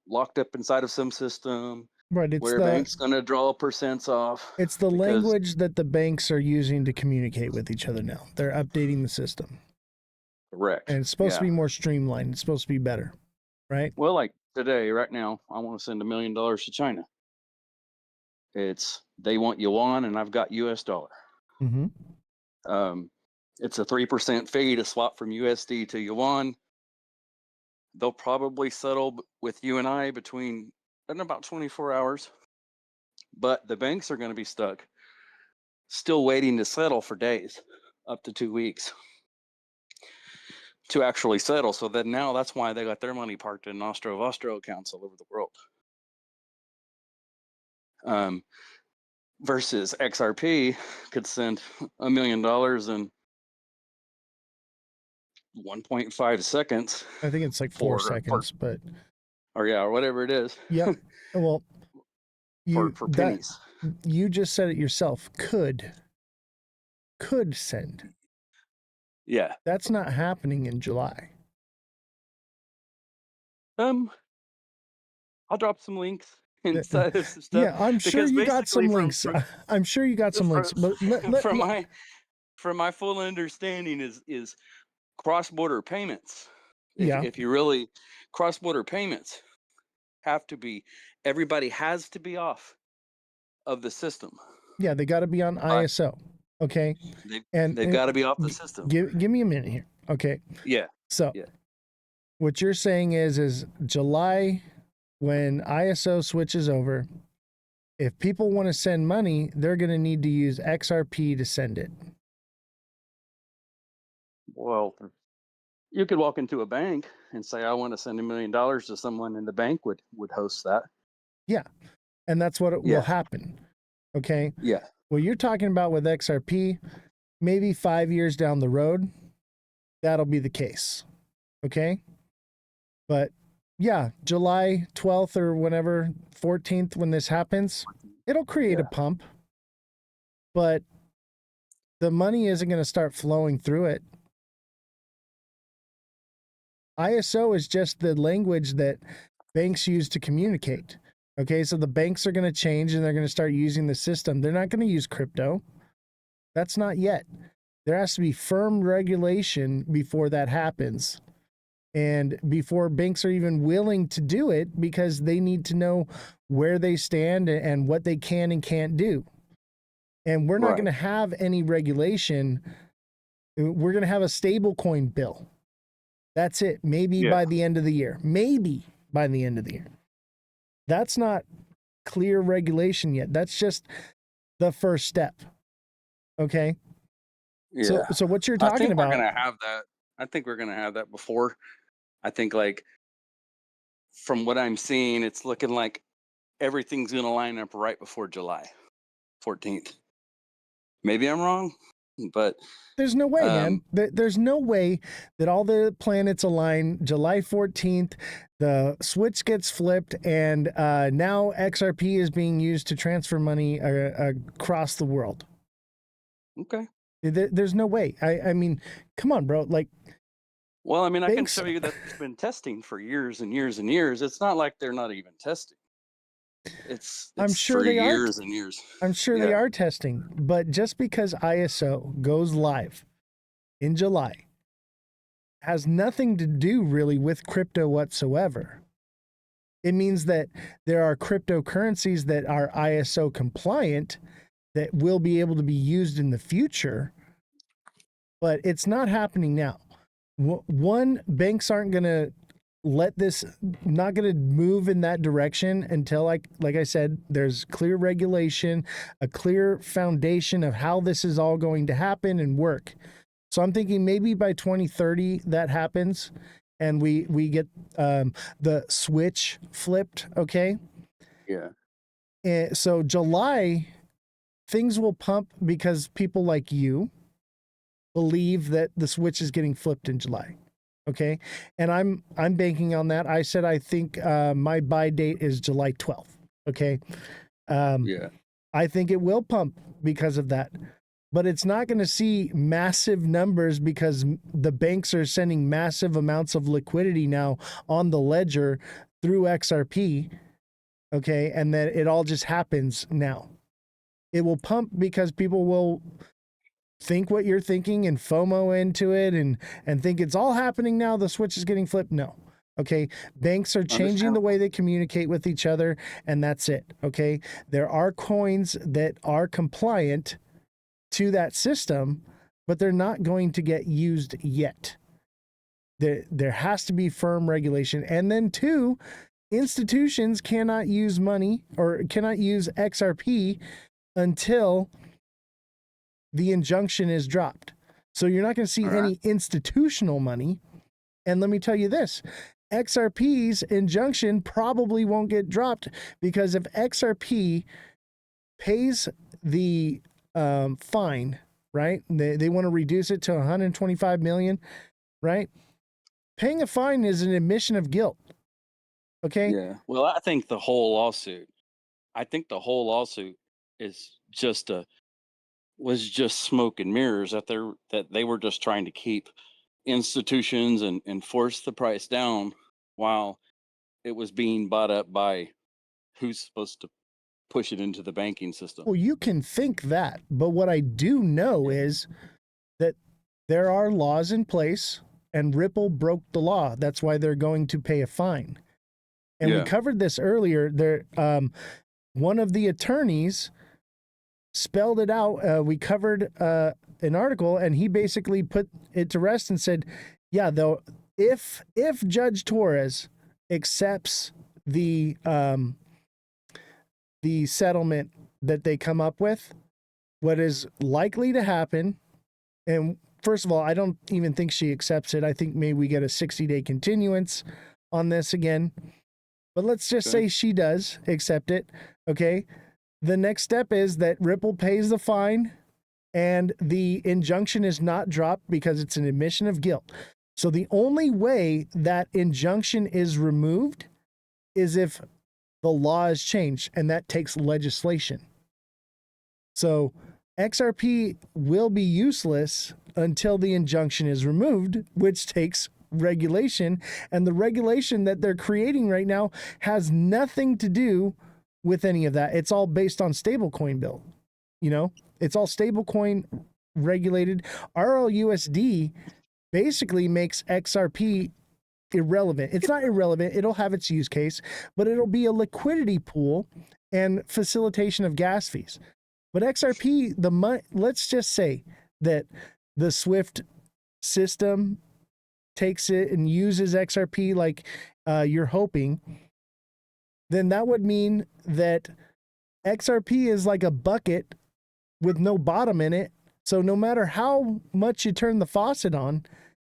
S12: locked up inside of some system,
S1: right? It's
S12: where a bank's going to draw percents off.
S1: It's the language that the banks are using to communicate with each other now. They're updating the system.
S12: Correct.
S1: And it's supposed to be more streamlined. It's supposed to be better, right?
S12: Well, like today, right now, I want to send $1 million to China. They want yuan, and I've got US dollar.
S1: Mm-hmm.
S12: It's a 3% fee to swap from USD to yuan. They'll probably settle with you and I in about 24 hours. But the banks are going to be stuck, still waiting to settle for days, up to 2 weeks. to actually settle. So that now that's why they got their money parked in Nostro accounts all over the world. Versus XRP could send $1 million in 1.5 seconds.
S1: I think it's like 4 seconds, but
S12: or whatever it is.
S1: Yep. Well,
S12: for pennies.
S1: You just said it yourself. Could send.
S12: Yeah.
S1: That's not happening in July.
S12: I'll drop some links and stuff.
S1: Yeah, I'm sure you got some links. I'm sure you got some links. But
S12: from my full understanding is cross-border payments. If you really cross-border payments have to be, everybody has to be off of the system.
S1: Yeah, they got to be on ISO. Okay.
S12: They've got to be off the system.
S1: Give me a minute here. Okay.
S12: Yeah.
S1: So what you're saying is July, when ISO switches over, if people want to send money, they're going to need to use XRP to send it.
S12: Well, you could walk into a bank and say, I want to send $1 million to someone, and the bank would host that.
S1: Yeah. And that's what will happen. Okay.
S12: Yeah.
S1: What you're talking about with XRP, maybe 5 years down the road, that'll be the case. Okay. But yeah, July 12th or whenever, 14th, when this happens, it'll create a pump, but the money isn't going to start flowing through it. ISO is just the language that banks use to communicate. Okay, so the banks are going to change and they're going to start using the system. They're not going to use crypto. That's not yet. There has to be firm regulation before that happens. And before banks are even willing to do it, because they need to know where they stand and what they can and can't do. And we're not going to have any regulation. We're going to have a stablecoin bill. That's it. Maybe by the end of the year. Maybe by the end of the year. That's not clear regulation yet. That's just the first step. Okay?
S12: Yeah.
S1: So what you're talking about...
S12: we're going to have that. I think we're going to have that before. I think, like, from what I'm seeing, it's looking like everything's going to line up right before July 14th. Maybe I'm wrong, but
S1: there's no way, man. There's no way that all the planets align July 14th, the switch gets flipped, and now XRP is being used to transfer money across the world.
S12: Okay.
S1: There's no way. I mean, come on, bro. Like,
S12: well, I mean, I can show you that it's been testing for years and years and years. It's not like they're not even testing. It's
S1: I'm sure
S12: for
S1: they
S12: years
S1: are.
S12: And years.
S1: I'm sure they are testing, but just because ISO goes live in July has nothing to do really with crypto whatsoever. It means that there are cryptocurrencies that are ISO compliant that will be able to be used in the future, but it's not happening now. One, banks aren't going to let this, not going to move in that direction until, like I said, there's clear regulation, a clear foundation of how this is all going to happen and work. So I'm thinking maybe by 2030 that happens and we get the switch flipped. Okay.
S12: Yeah.
S1: And so July, things will pump because people like you believe that the switch is getting flipped in July. Okay. And I'm banking on that. I said, I think my buy date is July 12th. Okay. I think it will pump because of that, but it's not going to see massive numbers because the banks are sending massive amounts of liquidity now on the ledger through XRP. Okay. And then it all just happens now. It will pump because people will think what you're thinking and FOMO into it and think it's all happening now. The switch is getting flipped. No. Okay. Banks are changing the way they communicate with each other, and that's it. Okay. There are coins that are compliant to that system, but they're not going to get used yet. There has to be firm regulation. And then two, institutions cannot use money or cannot use XRP until the injunction is dropped. So you're not going to see any institutional money And let me tell you this, XRP's injunction probably won't get dropped, because if XRP pays the fine, right? They want to reduce it to 125 million, right? Paying a fine is an admission of guilt. Okay.
S12: Yeah. Well, I think the whole lawsuit is was just smoke and mirrors, that they were just trying to keep institutions and force the price down while it was being bought up by who's supposed to push it into the banking system.
S1: Well, you can think that, but what I do know is that there are laws in place, and Ripple broke the law. That's why they're going to pay a fine. And we covered this earlier. There, one of the attorneys spelled it out. We covered an article, and he basically put it to rest and said, yeah, though, if Judge Torres accepts the settlement that they come up with, what is likely to happen, and first of all, I don't even think she accepts it. I think maybe we get a 60-day continuance on this again. But let's just say she does accept it, okay? The next step is that Ripple pays the fine and the injunction is not dropped because it's an admission of guilt. So the only way that injunction is removed is if the law is changed, and that takes legislation. So XRP will be useless until the injunction is removed, which takes regulation, and the regulation that they're creating right now has nothing to do with any of that. It's all based on stablecoin bill. It's all stablecoin regulated. RLUSD basically makes XRP irrelevant. It's not irrelevant. It'll have its use case, but it'll be a liquidity pool and facilitation of gas fees. But XRP, let's just say that the SWIFT system takes it and uses XRP like you're hoping, then that would mean that XRP is like a bucket with no bottom in it. So no matter how much you turn the faucet on,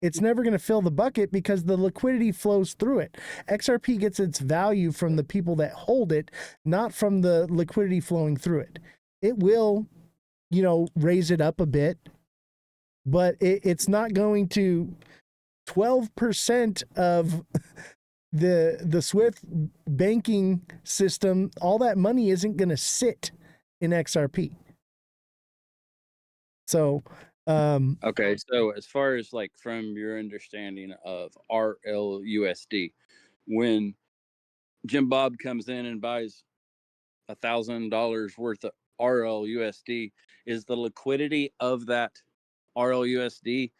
S1: it's never going to fill the bucket because the liquidity flows through it. XRP gets its value from the people that hold it, not from the liquidity flowing through it. It will, raise it up a bit, but it's not going to. 12% of the SWIFT banking system, all that money isn't going to sit in XRP. So,
S12: okay. So as far as like from your understanding of RLUSD, when Jim Bob comes in and buys $1,000 worth of RLUSD, is the liquidity of that RLUSD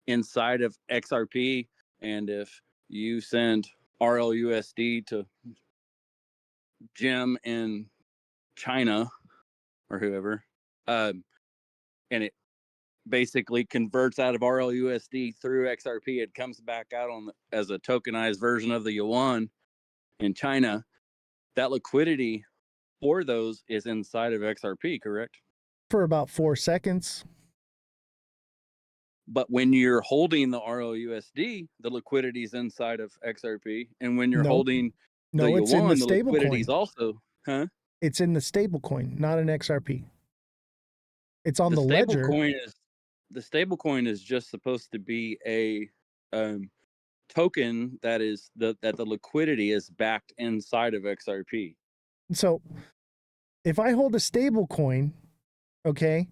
S12: inside of XRP? And if you send RLUSD to Jim in China or whoever, and it basically converts out of RLUSD through XRP, it comes back out as a tokenized version of the yuan in China. That liquidity for those is inside of XRP, correct?
S1: For about 4 seconds.
S12: But when you're holding the RLUSD, the liquidity is inside of XRP, and when you're holding the yuan,
S1: it's in the stable
S12: liquidity is
S1: coin.
S12: also,
S1: It's in the stable coin, not an XRP. It's on the ledger.
S12: The stable coin is just supposed to be a token that the liquidity is backed inside of XRP.
S1: So if I hold a stable coin, okay,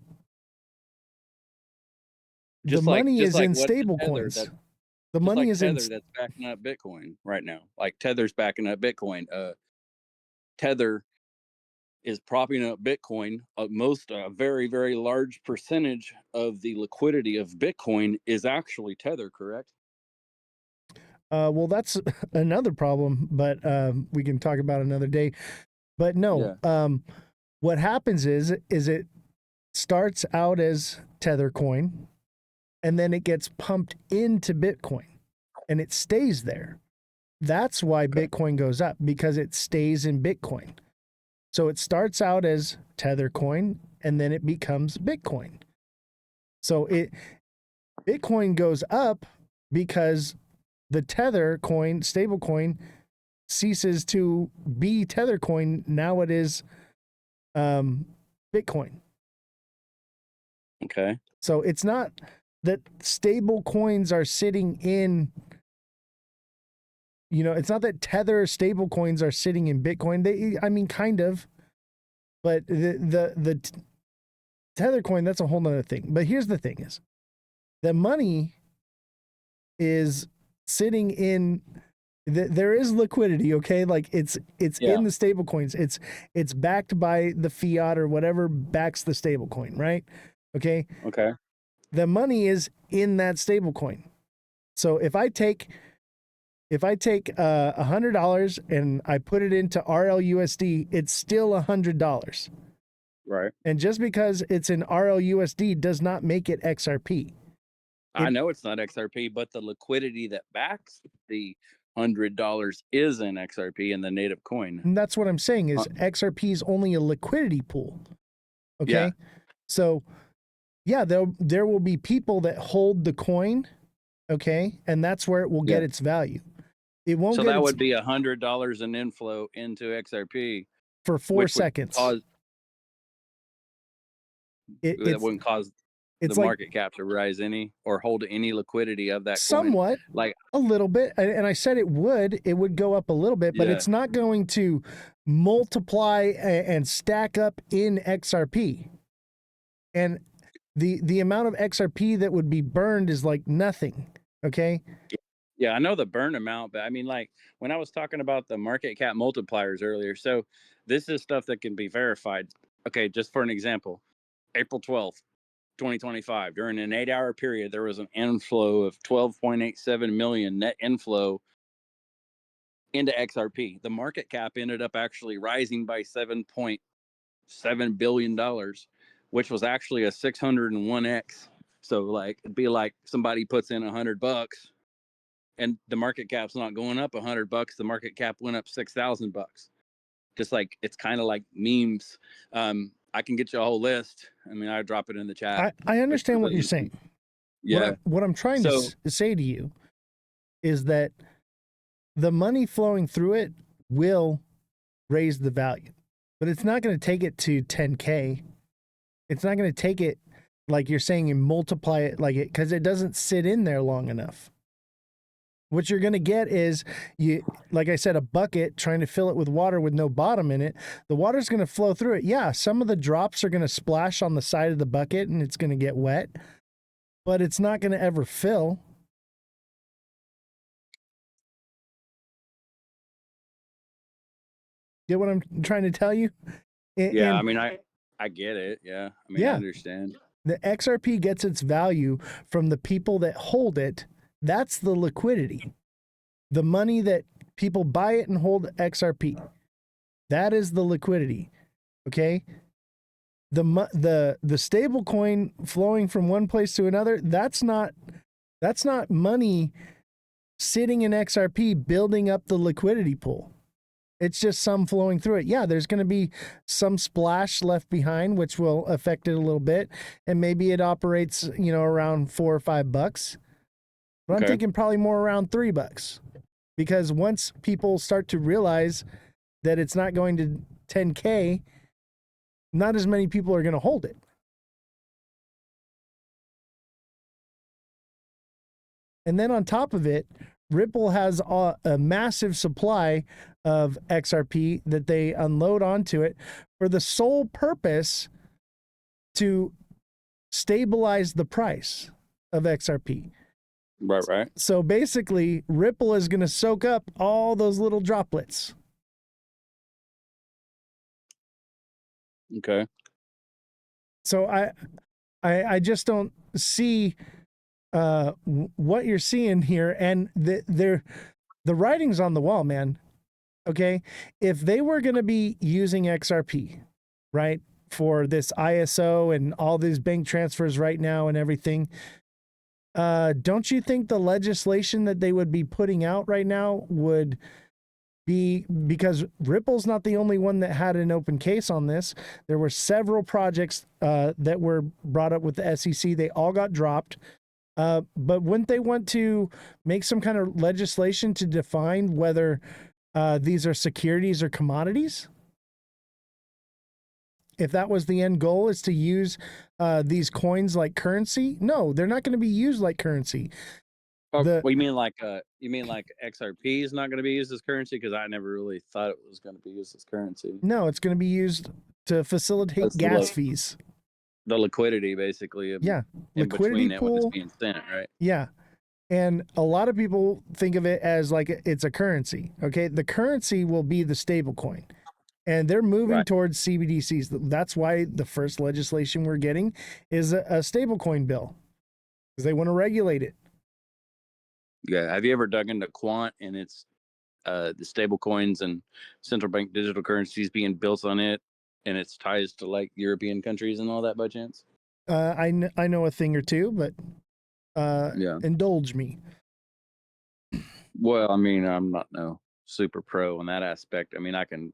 S1: the money is in stable coins. The money is in
S12: Tether that's backing up Bitcoin right now. Like Tether's backing up Bitcoin. Tether is propping up Bitcoin. A very, very large percentage of the liquidity of Bitcoin is actually Tether, correct?
S1: Well, that's another problem, but we can talk about another day. But no, what happens is it starts out as Tether coin, and then it gets pumped into Bitcoin, and it stays there. That's why Bitcoin goes up, because it stays in Bitcoin. So it starts out as Tether coin, and then it becomes Bitcoin. So Bitcoin goes up because the Tether coin, stable coin, ceases to be Tether coin. Now it is Bitcoin.
S12: Okay.
S1: So it's not that stable coins are sitting in, it's not that Tether stable coins are sitting in Bitcoin. I mean, kind of, but the Tether coin, that's a whole nother thing. But here's the thing is, the money is sitting in, there is liquidity, okay? Like it's in the stable coins. It's backed by the fiat or whatever backs the stable coin, right? Okay.
S12: Okay.
S1: The money is in that stable coin. So if I take $100 and I put it into RLUSD, it's still $100.
S12: Right.
S1: And just because it's in RLUSD does not make it XRP.
S12: I know it's not XRP, but the liquidity that backs the $100 is in XRP in the native coin.
S1: And that's what I'm saying is XRP is only a liquidity pool. Okay.
S12: Yeah.
S1: So yeah, there will be people that hold the coin. Okay. And that's where it will get its value. It won't.
S12: So
S1: get
S12: that
S1: its,
S12: would be $100 in inflow into XRP
S1: for 4 seconds.
S12: That wouldn't cause the market cap to rise any or hold any liquidity of that
S1: somewhat,
S12: coin. Like
S1: a little bit. And I said it would go up a little bit, but it's not going to multiply and stack up in XRP. And the amount of XRP that would be burned is like nothing. Okay.
S12: Yeah, I know the burn amount, but I mean, like when I was talking about the market cap multipliers earlier, so this is stuff that can be verified. Okay, just for an example, April 12th, 2025, during an 8-hour period, there was an inflow of 12.87 million net inflow into XRP. The market cap ended up actually rising by $7.7 billion, which was actually a 601x. So like, it'd be like somebody puts in $100 and the market cap's not going up $100. The market cap went up $6,000. Just like, it's kind of like memes. I can get you a whole list. I mean, I drop it in the chat.
S1: I understand what you're saying.
S12: Yeah.
S1: What I'm trying to say to you is that the money flowing through it will raise the value, but it's not going to take it to 10K. It's not going to take it, like you're saying, and multiply it because it doesn't sit in there long enough. What you're going to get is, like I said, a bucket trying to fill it with water with no bottom in it. The water's going to flow through it. Yeah, some of the drops are going to splash on the side of the bucket and it's going to get wet, but it's not going to ever fill. Get what I'm trying to tell you?
S12: I mean, I get it. Yeah. I mean, I understand.
S1: The XRP gets its value from the people that hold it. That's the liquidity. The money that people buy it and hold XRP. That is the liquidity. Okay? The stable coin flowing from one place to another, that's not money sitting in XRP building up the liquidity pool. It's just some flowing through it. Yeah, there's going to be some splash left behind, which will affect it a little bit. And maybe it operates, around $4 or $5. But I'm thinking probably more around $3, because once people start to realize that it's not going to 10K, not as many people are going to hold it. And then on top of it, Ripple has a massive supply of XRP that they unload onto it for the sole purpose to stabilize the price of XRP.
S12: Right.
S1: So basically, Ripple is going to soak up all those little droplets.
S12: Okay.
S1: So I just don't see what you're seeing here, and the writing's on the wall, man. Okay, if they were going to be using XRP, right, for this ISO and all these bank transfers right now and everything. Don't you think the legislation that they would be putting out right now would be, because Ripple's not the only one that had an open case on this. There were several projects that were brought up with the SEC. They all got dropped. But wouldn't they want to make some kind of legislation to define whether these are securities or commodities? If that was the end goal, is to use these coins like currency? No, they're not going to be used like currency.
S12: Oh, well, you mean like XRP is not going to be used as currency? Because I never really thought it was going to be used as currency.
S1: No, it's going to be used to facilitate
S12: That's
S1: gas fees.
S12: The liquidity, basically.
S1: Yeah,
S12: in
S1: liquidity
S12: between it
S1: pool.
S12: when it's being sent, right?
S1: Yeah. And a lot of people think of it as like it's a currency. Okay. The currency will be the stable coin. And they're moving towards CBDCs. That's why the first legislation we're getting is a stable coin bill, because they want to regulate it.
S12: Yeah. Have you ever dug into Quant and its the stable coins and central bank digital currencies being built on it and its ties to like European countries and all that by chance?
S1: I know a thing or two, but indulge me.
S12: Well, I mean, I'm not no super pro in that aspect. I mean, I can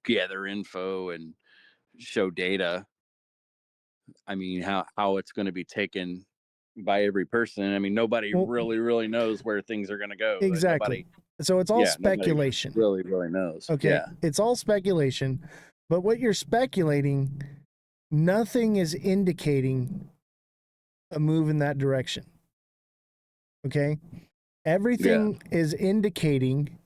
S12: gather info and show data. I mean, how it's going to be taken by every person. I mean, nobody really knows where things are going to go.
S1: Exactly. So it's all speculation.
S12: Really knows.
S1: Okay.
S12: Yeah.
S1: It's all speculation. But what you're speculating, nothing is indicating a move in that direction. Okay. Everything is indicating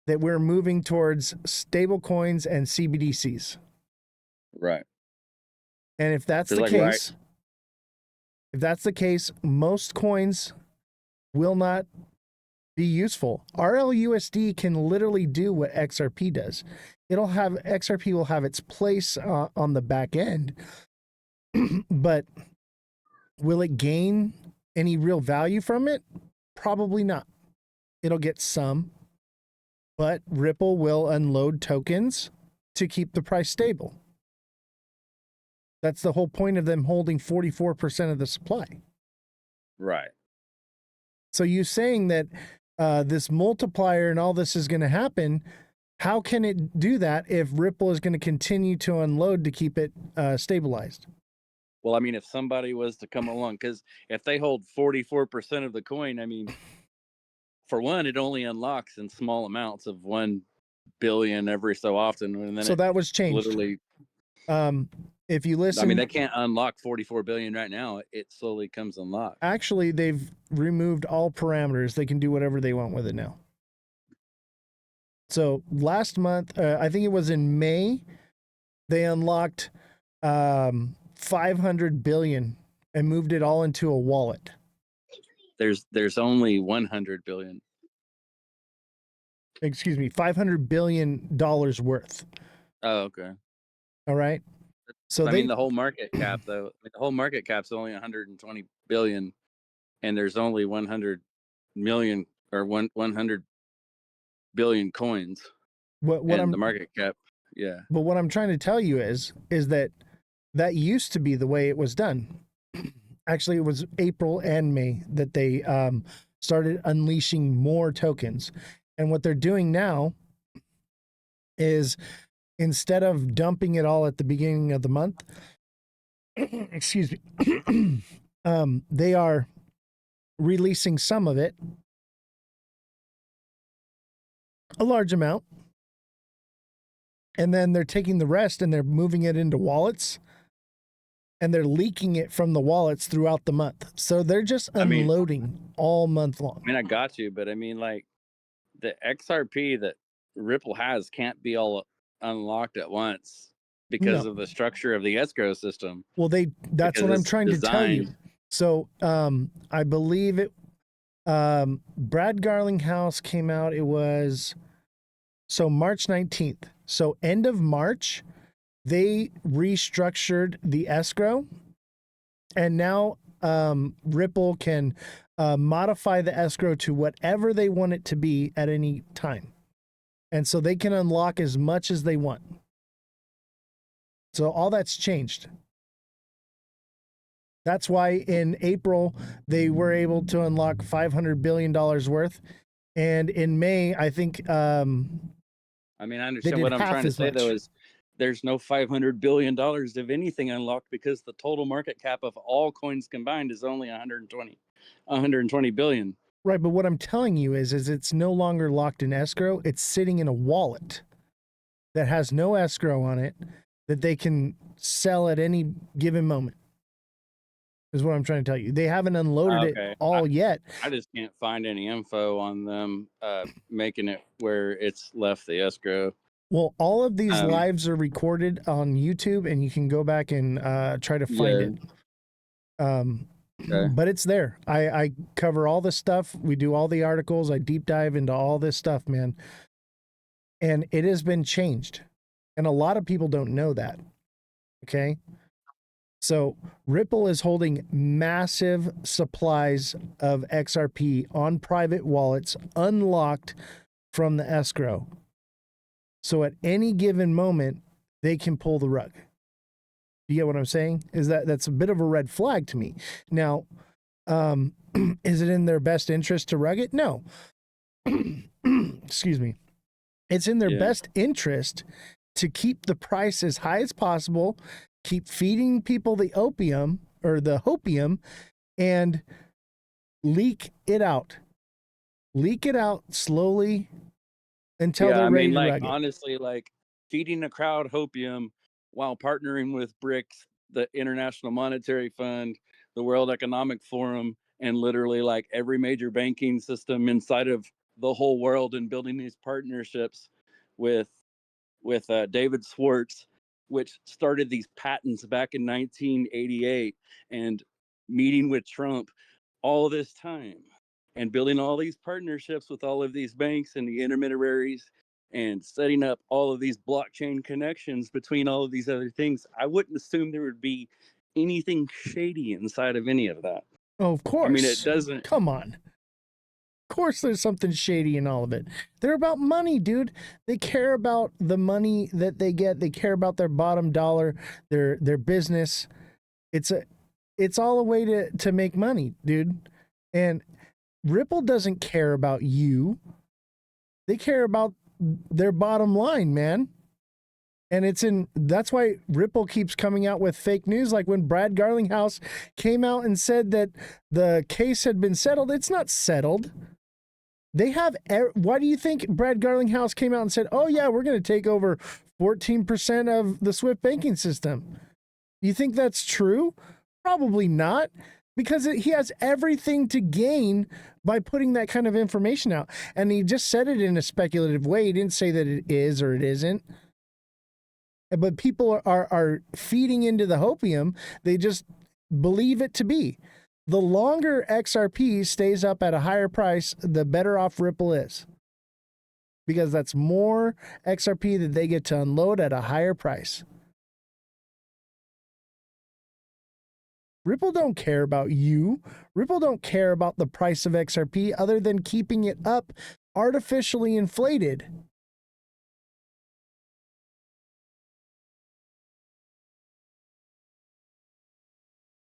S1: that we're moving towards stable coins and CBDCs.
S12: Right.
S1: And if that's the case, most coins will not be useful. RLUSD can literally do what XRP does. XRP will have its place on the back end, but will it gain any real value from it? Probably not. It'll get some, but Ripple will unload tokens to keep the price stable. That's the whole point of them holding 44% of the supply.
S12: Right.
S1: So you saying that this multiplier and all this is going to happen, how can it do that if Ripple is going to continue to unload to keep it stabilized?
S12: Well, I mean, if somebody was to come along, because if they hold 44% of the coin, I mean, for one, it only unlocks in small amounts of 1 billion every so often. And then
S1: so that was changed.
S12: Literally.
S1: If you listen,
S12: I mean, they can't unlock 44 billion right now. It slowly comes unlocked.
S1: Actually, they've removed all parameters. They can do whatever they want with it now. So last month, I think it was in May, they unlocked 500 billion and moved it all into a wallet.
S12: There's only 100 billion.
S1: Excuse me, $500 billion worth.
S12: Oh, okay.
S1: All right. So
S12: I mean, the whole market cap, though, the whole market cap's only 120 billion, and there's only 100 million or 100 billion coins.
S1: What
S12: the market cap, yeah.
S1: But what I'm trying to tell you is that used to be the way it was done. Actually, it was April and May that they started unleashing more tokens. And what they're doing now is, instead of dumping it all at the beginning of the month, excuse me, they are releasing some of it, a large amount, and then they're taking the rest and they're moving it into wallets, and they're leaking it from the wallets throughout the month. So they're just unloading all month long.
S12: I mean, I got you, but I mean, like, the XRP that Ripple has can't be all unlocked at once because of the structure of the escrow system.
S1: Well, that's what I'm trying to tell you. So I believe it, Brad Garlinghouse came out, it was March 19th. So end of March, they restructured the escrow, and now Ripple can modify the escrow to whatever they want it to be at any time. And so they can unlock as much as they want. So all that's changed. That's why in April, they were able to unlock $500 billion worth. And in May, I think...
S12: I mean, I understand what I'm trying to say, though, is there's no $500 billion of anything unlocked because the total market cap of all coins combined is only 120 billion.
S1: Right, but what I'm telling you is it's no longer locked in escrow. It's sitting in a wallet that has no escrow on it that they can sell at any given moment. Is what I'm trying to tell you. They haven't unloaded it all yet.
S12: I just can't find any info on them making it where it's left the escrow.
S1: Well, all of these lives are recorded on YouTube, and you can go back and try to find it. But it's there. I cover all the stuff. We do all the articles. I deep dive into all this stuff, man. And it has been changed. And a lot of people don't know that. Okay. So Ripple is holding massive supplies of XRP on private wallets, unlocked from the escrow. So at any given moment, they can pull the rug. You get what I'm saying? That's a bit of a red flag to me. Now, is it in their best interest to rug it? No. Excuse me. It's in their best interest to keep the price as high as possible, keep feeding people the opium or the hopium, and leak it out. Leak it out slowly until they're ready to rug it.
S12: Honestly, like feeding the crowd hopium while partnering with BRICS, the International Monetary Fund, the World Economic Forum, and literally like every major banking system inside of the whole world, and building these partnerships with David Schwartz, which started these patents back in 1988, and meeting with Trump all this time, and building all these partnerships with all of these banks and the intermediaries, and setting up all of these blockchain connections between all of these other things. I wouldn't assume there would be anything shady inside of any of that.
S1: Oh, of course.
S12: I mean, it doesn't.
S1: Come on. Of course there's something shady in all of it. They're about money, dude. They care about the money that they get. They care about their bottom dollar, their business. It's all a way to make money, dude. And Ripple doesn't care about you. They care about their bottom line, man. And that's why Ripple keeps coming out with fake news. Like when Brad Garlinghouse came out and said that the case had been settled. It's not settled. Why do you think Brad Garlinghouse came out and said, oh yeah, we're going to take over 14% of the SWIFT banking system? You think that's true? Probably not, because he has everything to gain by putting that kind of information out. And he just said it in a speculative way. He didn't say that it is or it isn't. But people are feeding into the hopium. They just believe it to be. The longer XRP stays up at a higher price, the better off Ripple is. Because that's more XRP that they get to unload at a higher price. Ripple don't care about you. Ripple don't care about the price of XRP other than keeping it up artificially inflated.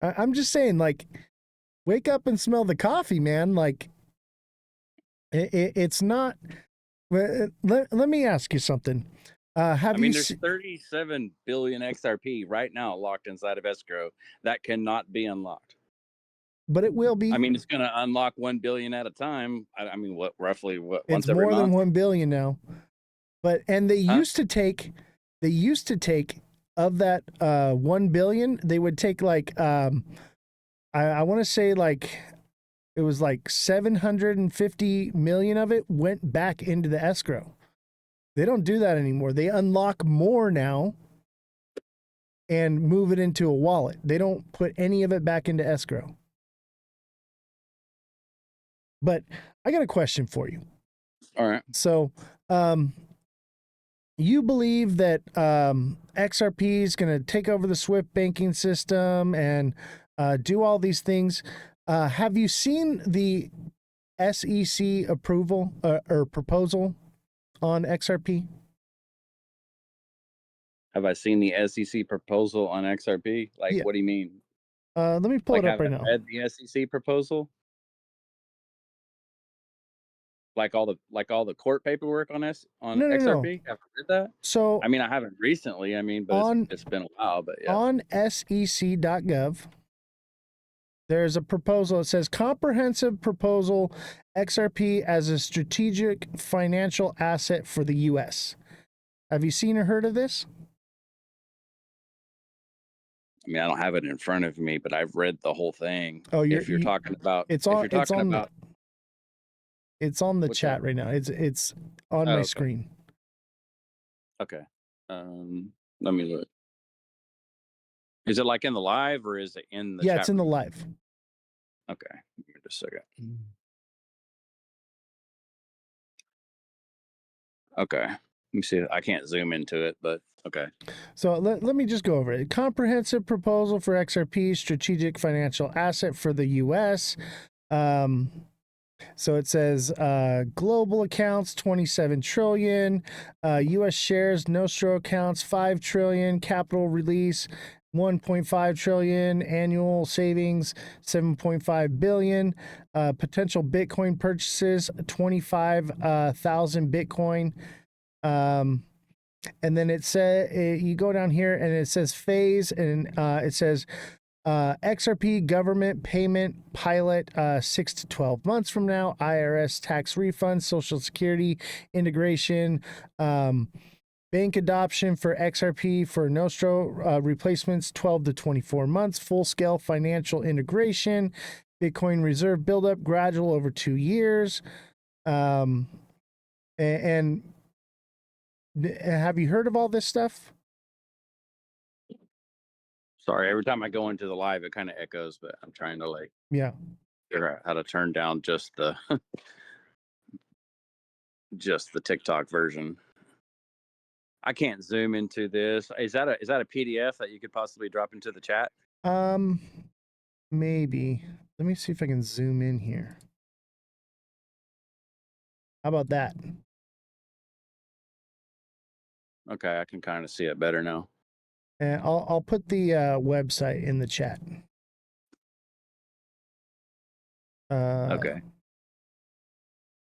S1: I'm just saying, like, wake up and smell the coffee, man. Like, it's not. Let me ask you something.
S12: There's 37 billion XRP right now locked inside of escrow that cannot be unlocked.
S1: But it will be.
S12: I mean, it's going to unlock 1 billion at a time. I mean, roughly once
S1: it's
S12: every
S1: more
S12: month?
S1: than 1 billion now. And they used to take of that 1 billion, they would take like I want to say like it was like 750 million of it went back into the escrow. They don't do that anymore. They unlock more now and move it into a wallet. They don't put any of it back into escrow. But I got a question for you.
S12: All right.
S1: So, you believe that XRP is going to take over the SWIFT banking system and do all these things. Have you seen the SEC approval or proposal on XRP?
S12: Have I seen the SEC proposal on XRP? Like,
S1: Yeah.
S12: what do you mean?
S1: Let me pull it up right now.
S12: Read the SEC proposal? like all the court paperwork on
S1: No, no, no.
S12: XRP? Have you read that?
S1: So
S12: I mean, I haven't recently. I mean, but
S1: on
S12: it's been a while. But yeah.
S1: on sec.gov, there's a proposal. It says comprehensive proposal XRP as a strategic financial asset for the U.S. Have you seen or heard of this?
S12: I mean, I don't have it in front of me, but I've read the whole thing.
S1: Oh,
S12: If you're talking about,
S1: it's
S12: if
S1: on
S12: you're talking about,
S1: it's on the
S12: What's
S1: chat
S12: that?
S1: right now. It's on
S12: Oh,
S1: my
S12: okay.
S1: screen.
S12: Okay. Let me look. Is it like in the live or is it in the
S1: Yeah,
S12: chat
S1: it's in the
S12: room?
S1: live.
S12: Okay. Give me just a second. Okay. Let me see. I can't zoom into it, but okay.
S1: So let me just go over it. Comprehensive proposal for XRP, strategic financial asset for the U.S. So it says global accounts 27 trillion, U.S. shares Nostro accounts 5 trillion, capital release 1.5 trillion, annual savings 7.5 billion, potential Bitcoin purchases 25,000 Bitcoin. And then it says you go down here and it says phase, and it says XRP government payment pilot 6 to 12 months from now, IRS tax refund, Social Security integration, bank adoption for XRP for Nostro replacements 12 to 24 months, full scale financial integration, Bitcoin reserve buildup gradual over 2 years. And have you heard of all this stuff?
S12: Sorry, every time I go into the live, it kind of echoes, but I'm trying to figure out how to turn down just the just the TikTok version. I can't zoom into this. Is that a PDF that you could possibly drop into the chat?
S1: Maybe. Let me see if I can zoom in here. How about that?
S12: Okay, I can kind of see it better now.
S1: And I'll put the website in the chat.
S12: Okay.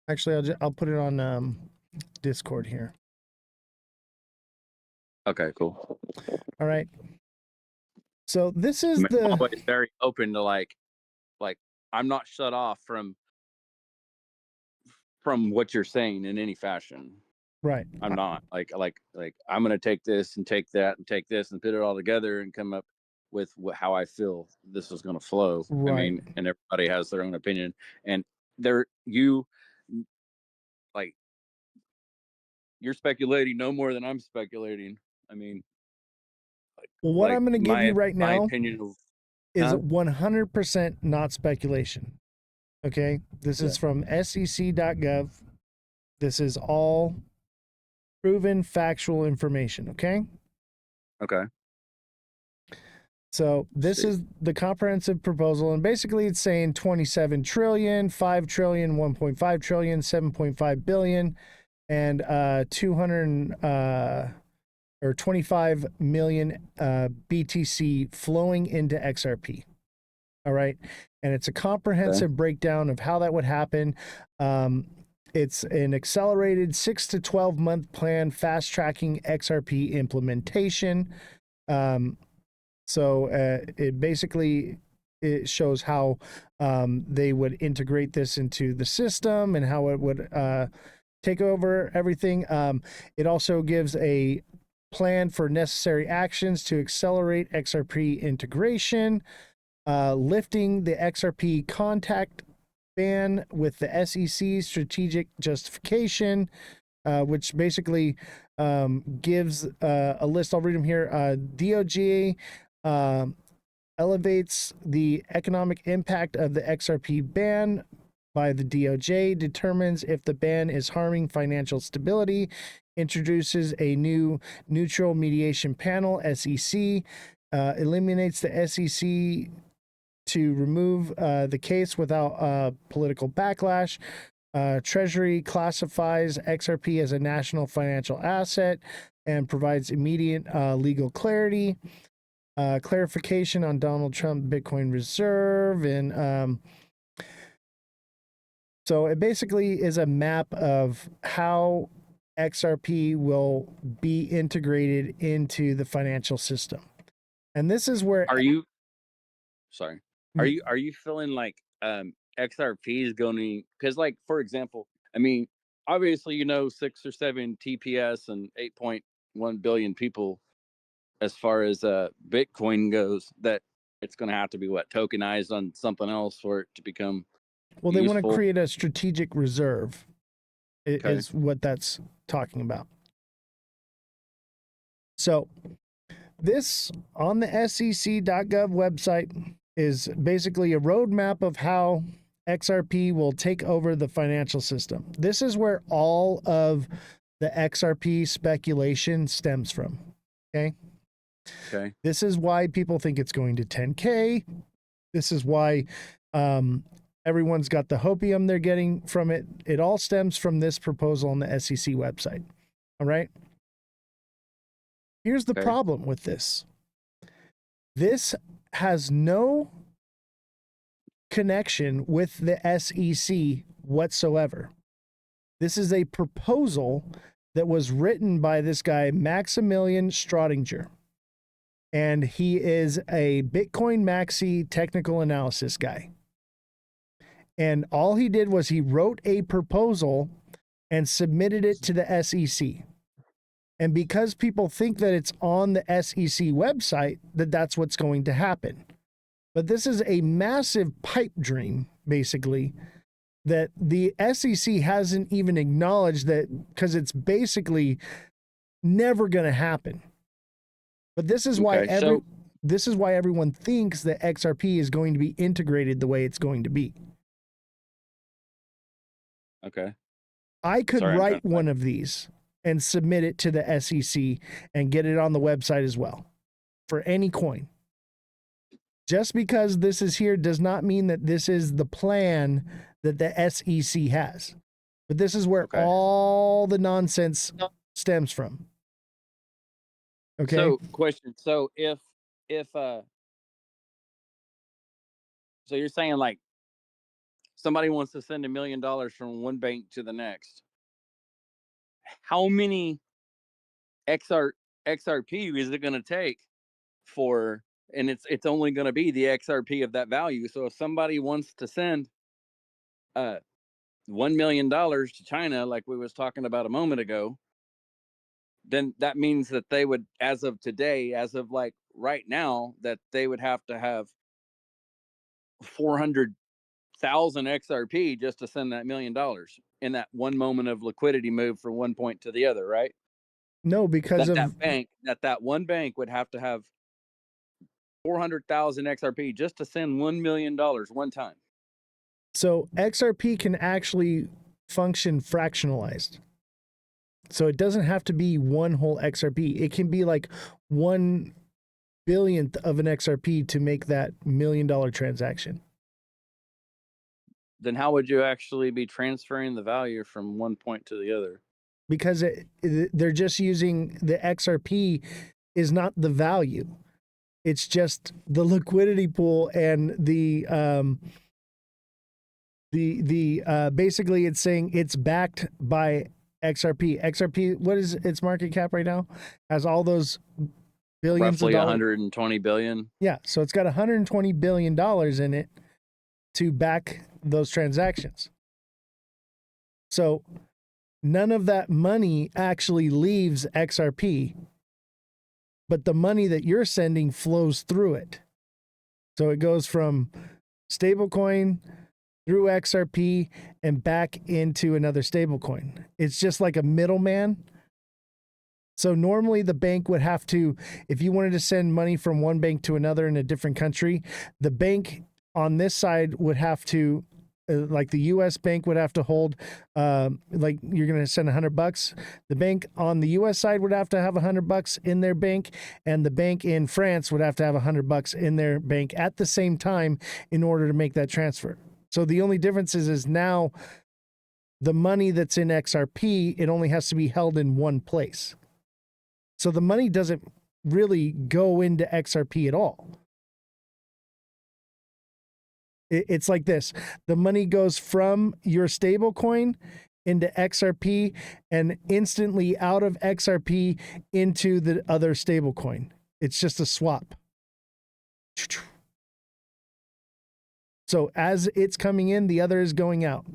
S1: Actually, I'll put it on Discord here.
S12: Okay, cool.
S1: All right. So this is
S12: I'm always very open to like I'm not shut off from what you're saying in any fashion.
S1: Right.
S12: I'm not like I'm gonna take this and take that and take this and put it all together and come up with how I feel this is gonna flow.
S1: Right.
S12: I mean, and everybody has their own opinion, and you're speculating no more than I'm speculating. I mean,
S1: well, what I'm going to give you right
S12: my
S1: now
S12: opinion
S1: is 100% not speculation. Okay, this is from sec.gov. This is all proven factual information. Okay.
S12: Okay.
S1: So this is the comprehensive proposal, and basically it's saying 27 trillion, 5 trillion, 1.5 trillion, 7.5 billion, and 25 million BTC flowing into XRP. All right, and it's a comprehensive breakdown of how that would happen. It's an accelerated 6 to 12 month plan, fast tracking XRP implementation. So it basically shows how they would integrate this into the system and how it would take over everything. It also gives a plan for necessary actions to accelerate XRP integration, lifting the XRP contact ban with the SEC strategic justification, which basically gives a list. I'll read them here. DOJ elevates the economic impact of the XRP ban by the DOJ, determines if the ban is harming financial stability, introduces a new neutral mediation panel, SEC, eliminates the SEC to remove the case without political backlash. Treasury classifies XRP as a national financial asset and provides immediate legal clarity. Clarification on Donald Trump Bitcoin reserve, and So it basically is a map of how XRP will be integrated into the financial system. And this is where
S12: Are you sorry? Are you feeling like XRP is going to, because like for example, I mean, obviously 6 or 7 TPS and 8.1 billion people as far as Bitcoin goes, that it's going to have to be tokenized on something else for it to become
S1: well, they want to
S12: useful.
S1: create a strategic reserve
S12: Okay.
S1: is what that's talking about. So this on the SEC.gov website is basically a roadmap of how XRP will take over the financial system. This is where all of the XRP speculation stems from. Okay.
S12: Okay.
S1: This is why people think it's going to 10K. This is why everyone's got the hopium they're getting from it. It all stems from this proposal on the SEC website. All right. Here's the problem with this. This has no connection with the SEC whatsoever. This is a proposal that was written by this guy, Maximilian Strodinger. And he is a Bitcoin Maxi technical analysis guy. And all he did was he wrote a proposal and submitted it to the SEC. And because people think that it's on the SEC website, that's what's going to happen. But this is a massive pipe dream, basically, that the SEC hasn't even acknowledged, that because it's basically never going to happen. But this is why this is why everyone thinks that XRP is going to be integrated the way it's going to be.
S12: Okay.
S1: I could write one of these and submit it to the SEC and get it on the website as well for any coin. Just because this is here does not mean that this is the plan that the SEC has. But this is where all the nonsense stems from. Okay.
S12: So, question. So, if so you're saying like somebody wants to send $1 million from one bank to the next, how many XRP is it going to take for, and it's only going to be the XRP of that value. So if somebody wants to send $1 million to China, like we was talking about a moment ago, then that means that they would, as of today, as of like right now, that they would have to have 400,000 XRP just to send that $1 million in that one moment of liquidity move from one point to the other, right?
S1: No, because
S12: that one bank would have to have 400,000 XRP just to send $1 million one time.
S1: So XRP can actually function fractionalized. So it doesn't have to be one whole XRP. It can be like 1 billionth of an XRP to make that $1 million transaction.
S12: Then how would you actually be transferring the value from one point to the other?
S1: Because they're just using the XRP is not the value. It's just the liquidity pool and the basically it's saying it's backed by XRP. XRP, what is its market cap right now? Has all those billions
S12: roughly
S1: of dollars.
S12: 120 billion.
S1: Yeah, so it's got $120 billion in it to back those transactions. So none of that money actually leaves XRP, but the money that you're sending flows through it. So it goes from stablecoin through XRP and back into another stablecoin. It's just like a middleman. So normally the bank would have to, if you wanted to send money from one bank to another in a different country, the bank on this side would have to, like the US bank would have to hold, like you're going to send $100. The bank on the US side would have to have $100 in their bank, and the bank in France would have to have $100 in their bank at the same time in order to make that transfer. So the only difference is now the money that's in XRP, it only has to be held in one place. So the money doesn't really go into XRP at all. It's like this. The money goes from your stable coin into XRP and instantly out of XRP into the other stable coin. It's just a swap. So as it's coming in, the other is going out.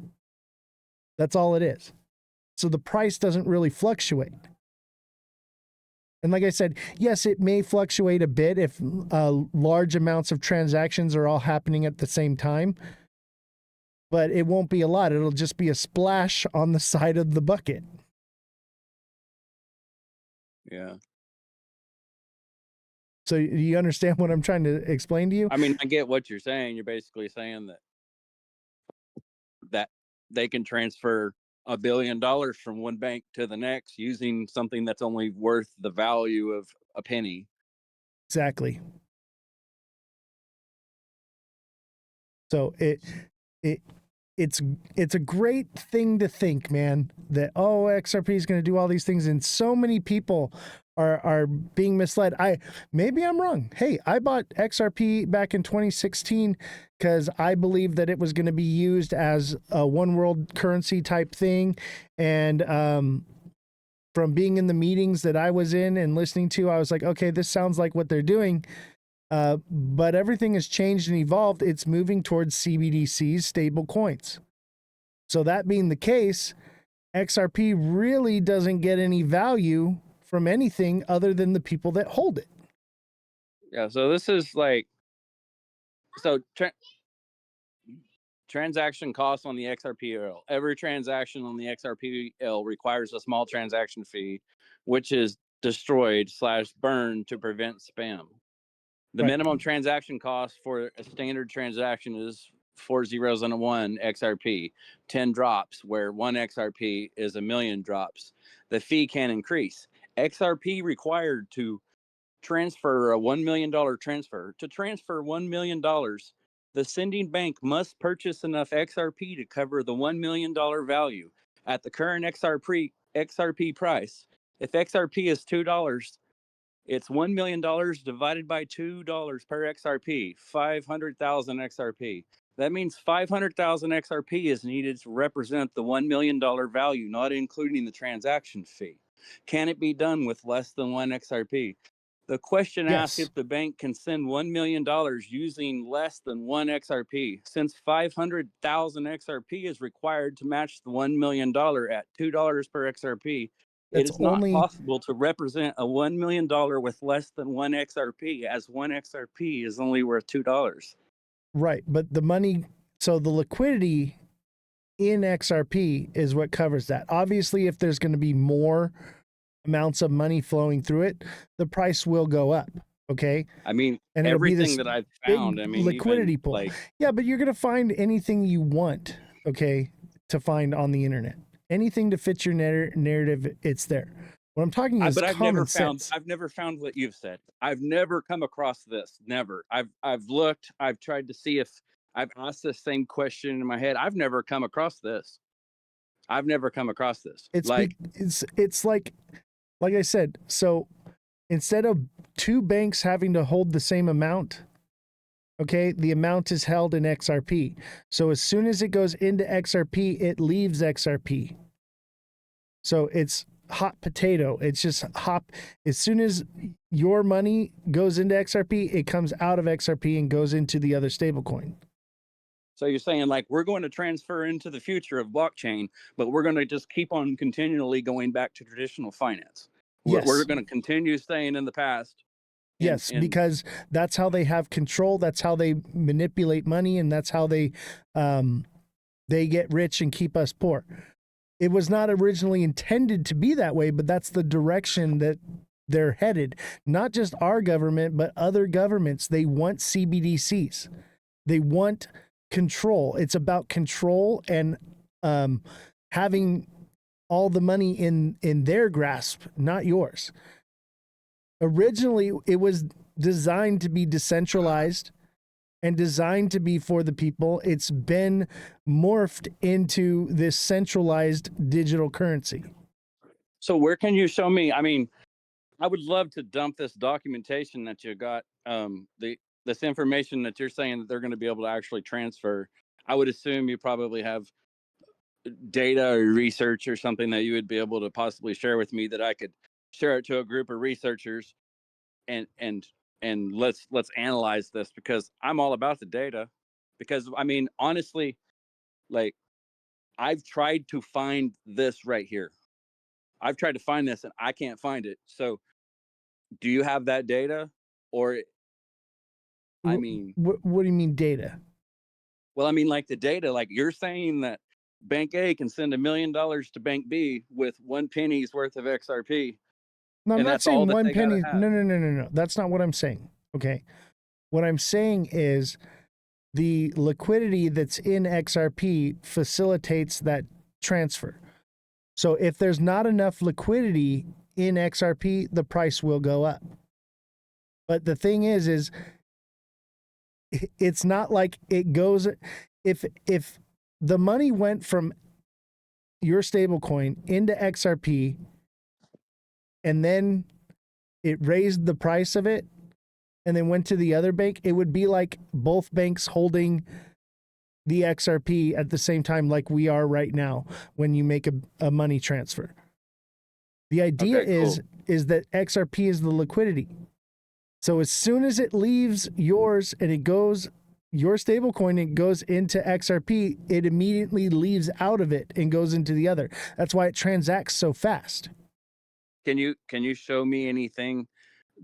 S1: That's all it is. So the price doesn't really fluctuate. And like I said, yes, it may fluctuate a bit if large amounts of transactions are all happening at the same time, but it won't be a lot. It'll just be a splash on the side of the bucket.
S12: Yeah.
S1: So you understand what I'm trying to explain to you?
S12: I mean, I get what you're saying. You're basically saying that they can transfer $1 billion from one bank to the next using something that's only worth the value of a penny.
S1: Exactly. So it's a great thing to think, man, that XRP is going to do all these things, and so many people are being misled. Maybe I'm wrong. Hey, I bought XRP back in 2016 because I believed that it was going to be used as a one world currency type thing, and from being in the meetings that I was in and listening to, I was like, okay, this sounds like what they're doing. But everything has changed and evolved. It's moving towards CBDCs, stable coins. So that being the case, XRP really doesn't get any value from anything other than the people that hold it.
S12: Yeah. So this is like, transaction costs on the XRPL. Every transaction on the XRPL requires a small transaction fee, which is destroyed/burned to prevent spam. The minimum transaction cost for a standard transaction is 4 zeros and a 1 XRP, 10 drops, where 1 XRP is 1,000,000 drops. The fee can increase. XRP required to transfer a $1 million transfer. To transfer $1 million, the sending bank must purchase enough XRP to cover the $1 million value. At the current XRP price, if XRP is $2, it's $1 million divided by $2 per XRP, 500,000 XRP. That means 500,000 XRP is needed to represent the $1 million value, not including the transaction fee. Can it be done with less than 1 XRP? The question asks if the bank can send $1 million using less than 1 XRP. Since 500,000 XRP is required to match the $1 million at $2 per XRP, it is not possible to represent a $1 million with less than 1 XRP, as 1 XRP is only worth $2.
S1: Right. But the money, so the liquidity in XRP is what covers that. Obviously, if there's going to be more amounts of money flowing through it, the price will go up. Okay.
S12: I mean,
S1: and
S12: everything that I've found, I mean,
S1: liquidity
S12: even,
S1: pool.
S12: like,
S1: yeah, but you're going to find anything you want, okay, to find on the internet. Anything to fit your narrative, it's there. What I'm talking is
S12: but
S1: common sense.
S12: I've never found what you've said. I've never come across this. Never. I've looked. I've tried to see if I've asked the same question in my head. I've never come across this. I've never come across this.
S1: It's like I said. So instead of two banks having to hold the same amount, okay, the amount is held in XRP. So as soon as it goes into XRP, it leaves XRP. So it's hot potato. It's just hop. As soon as your money goes into XRP, it comes out of XRP and goes into the other stablecoin.
S12: So you're saying, like, we're going to transfer into the future of blockchain, but we're going to just keep on continually going back to traditional finance.
S1: Yes.
S12: We're going to continue staying in the past.
S1: Yes, because that's how they have control. That's how they manipulate money, and that's how they get rich and keep us poor. It was not originally intended to be that way, but that's the direction that they're headed. Not just our government, but other governments. They want CBDCs. They want control. It's about control and having all the money in their grasp, not yours. Originally, it was designed to be decentralized and designed to be for the people. It's been morphed into this centralized digital currency.
S12: So where can you show me? I mean, I would love to dump this documentation that you got. this information that you're saying that they're going to be able to actually transfer, I would assume you probably have data or research or something that you would be able to possibly share with me that I could share it to a group of researchers and let's analyze this, because I'm all about the data. Because I mean, honestly, like, I've tried to find this right here. I've tried to find this and I can't find it. So do you have that data? Or I mean,
S1: what do you mean data?
S12: well, I mean, like the data, like you're saying that Bank A can send $1 million to Bank B with 1 penny's worth of XRP.
S1: No, I'm
S12: and
S1: not
S12: that's all
S1: saying
S12: that
S1: 1
S12: they gotta
S1: penny.
S12: have.
S1: No. That's not what I'm saying. Okay. What I'm saying is the liquidity that's in XRP facilitates that transfer. So if there's not enough liquidity in XRP, the price will go up. But the thing is it's not like it goes, if the money went from your stablecoin into XRP and then it raised the price of it and then went to the other bank, it would be like both banks holding the XRP at the same time, like we are right now when you make a money transfer. The idea is that XRP is the liquidity. So as soon as it leaves yours and it goes, your stablecoin, it goes into XRP, it immediately leaves out of it and goes into the other. That's why it transacts so fast.
S12: Can you show me anything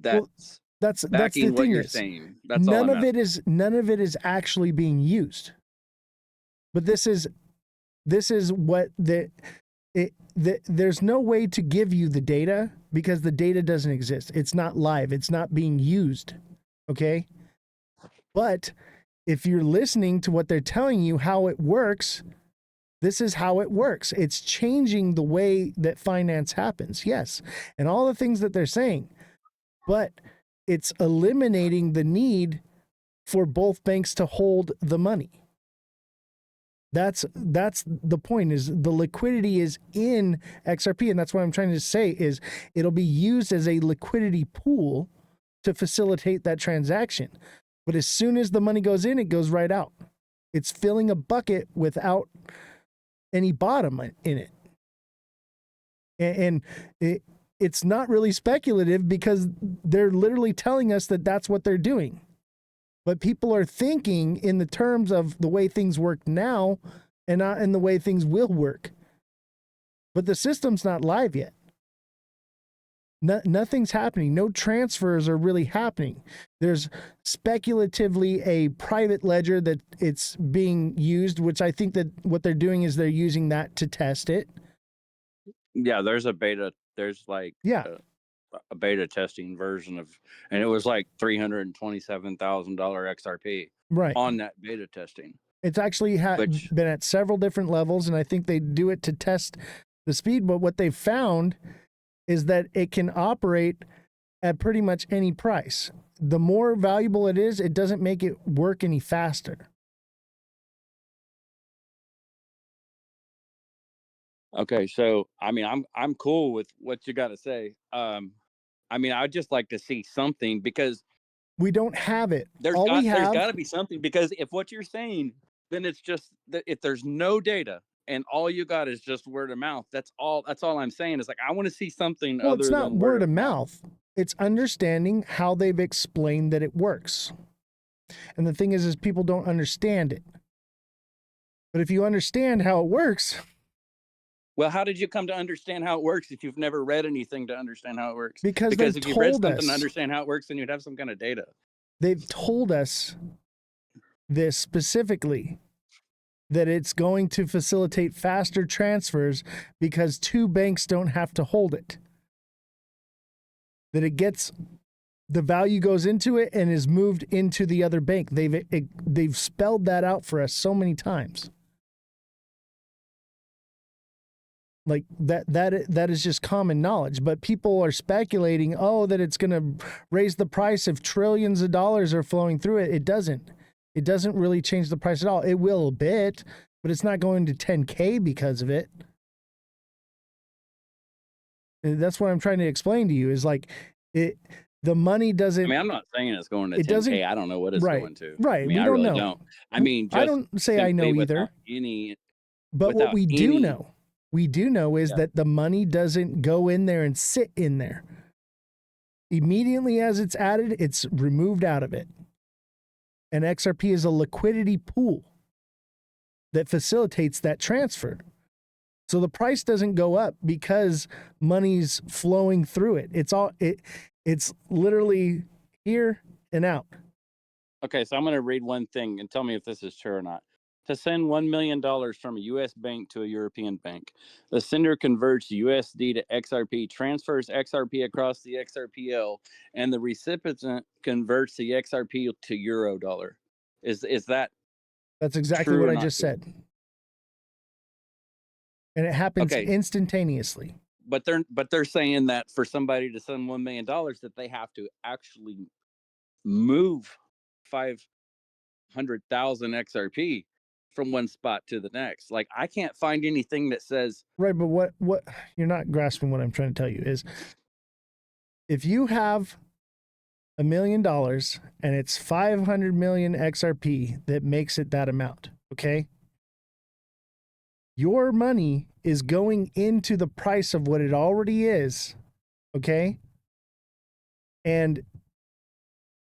S12: that's
S1: the
S12: backing what
S1: thing
S12: you're
S1: is,
S12: saying? That's all I'm asking.
S1: None of it is actually being used. But this is what there's no way to give you the data because the data doesn't exist. It's not live. It's not being used. Okay. But if you're listening to what they're telling you, how it works, this is how it works. It's changing the way that finance happens. Yes. And all the things that they're saying, but it's eliminating the need for both banks to hold the money. That's the point, is the liquidity is in XRP. And that's what I'm trying to say is it'll be used as a liquidity pool to facilitate that transaction. But as soon as the money goes in, it goes right out. It's filling a bucket without any bottom in it. And it's not really speculative because they're literally telling us that that's what they're doing. But people are thinking in the terms of the way things work now and not in the way things will work. But the system's not live yet. Nothing's happening. No transfers are really happening. There's speculatively a private ledger that it's being used, which I think that what they're doing is they're using that to test it.
S12: Yeah, there's a beta. There's like a beta testing version of, and it was like $327,000 XRP on that beta testing.
S1: It's actually been at several different levels, and I think they do it to test the speed. But what they've found is that it can operate at pretty much any price. The more valuable it is, it doesn't make it work any faster.
S12: Okay, so I mean, I'm cool with what you got to say. I mean, I'd just like to see something, because
S1: we don't have it.
S12: There's got to be something, because if what you're saying, then it's just that if there's no data and all you got is just word of mouth, that's all I'm saying is, like, I want to see something other
S1: it's not
S12: than
S1: word of mouth. It's understanding how they've explained that it works. And the thing is people don't understand it. But if you understand how it works.
S12: Well, how did you come to understand how it works if you've never read anything to understand how it works?
S1: Because
S12: if you read something to understand how it works, then you'd have some kind of data.
S1: They've told us this specifically, that it's going to facilitate faster transfers because two banks don't have to hold it. That it gets, the value goes into it and is moved into the other bank. They've spelled that out for us so many times. Like that is just common knowledge, but people are speculating, that it's going to raise the price if trillions of dollars are flowing through it. It doesn't really change the price at all. It will a bit, but it's not going to 10K because of it. And that's what I'm trying to explain to you is like The money
S12: I
S1: doesn't.
S12: mean, I'm not saying it's going to
S1: It
S12: 10K.
S1: doesn't.
S12: I don't know what it's
S1: Right.
S12: going to. I
S1: Right.
S12: mean,
S1: We
S12: I
S1: don't
S12: really
S1: know.
S12: don't. I mean,
S1: I
S12: just
S1: don't say I know
S12: simply
S1: either. But what
S12: without
S1: we do
S12: any,
S1: know, is
S12: yeah.
S1: that the money doesn't go in there and sit in there. Immediately as it's added, it's removed out of it. And XRP is a liquidity pool that facilitates that transfer. So the price doesn't go up because money's flowing through it. It's literally here and out.
S12: Okay, so I'm going to read one thing and tell me if this is true or not. To send $1 million from a U.S. bank to a European bank, the sender converts USD to XRP, transfers XRP across the XRPL, and the recipient converts the XRP to euro dollar. Is that
S1: That's exactly
S12: true
S1: what
S12: or
S1: I
S12: not
S1: just
S12: true?
S1: said. And it happens
S12: Okay,
S1: instantaneously.
S12: but they're saying that for somebody to send $1 million, that they have to actually move 500,000 XRP from one spot to the next. Like, I can't find anything that says
S1: Right, but what you're not grasping what I'm trying to tell you is if you have $1 million and it's 500 million XRP that makes it that amount, okay? Your money is going into the price of what it already is, okay? And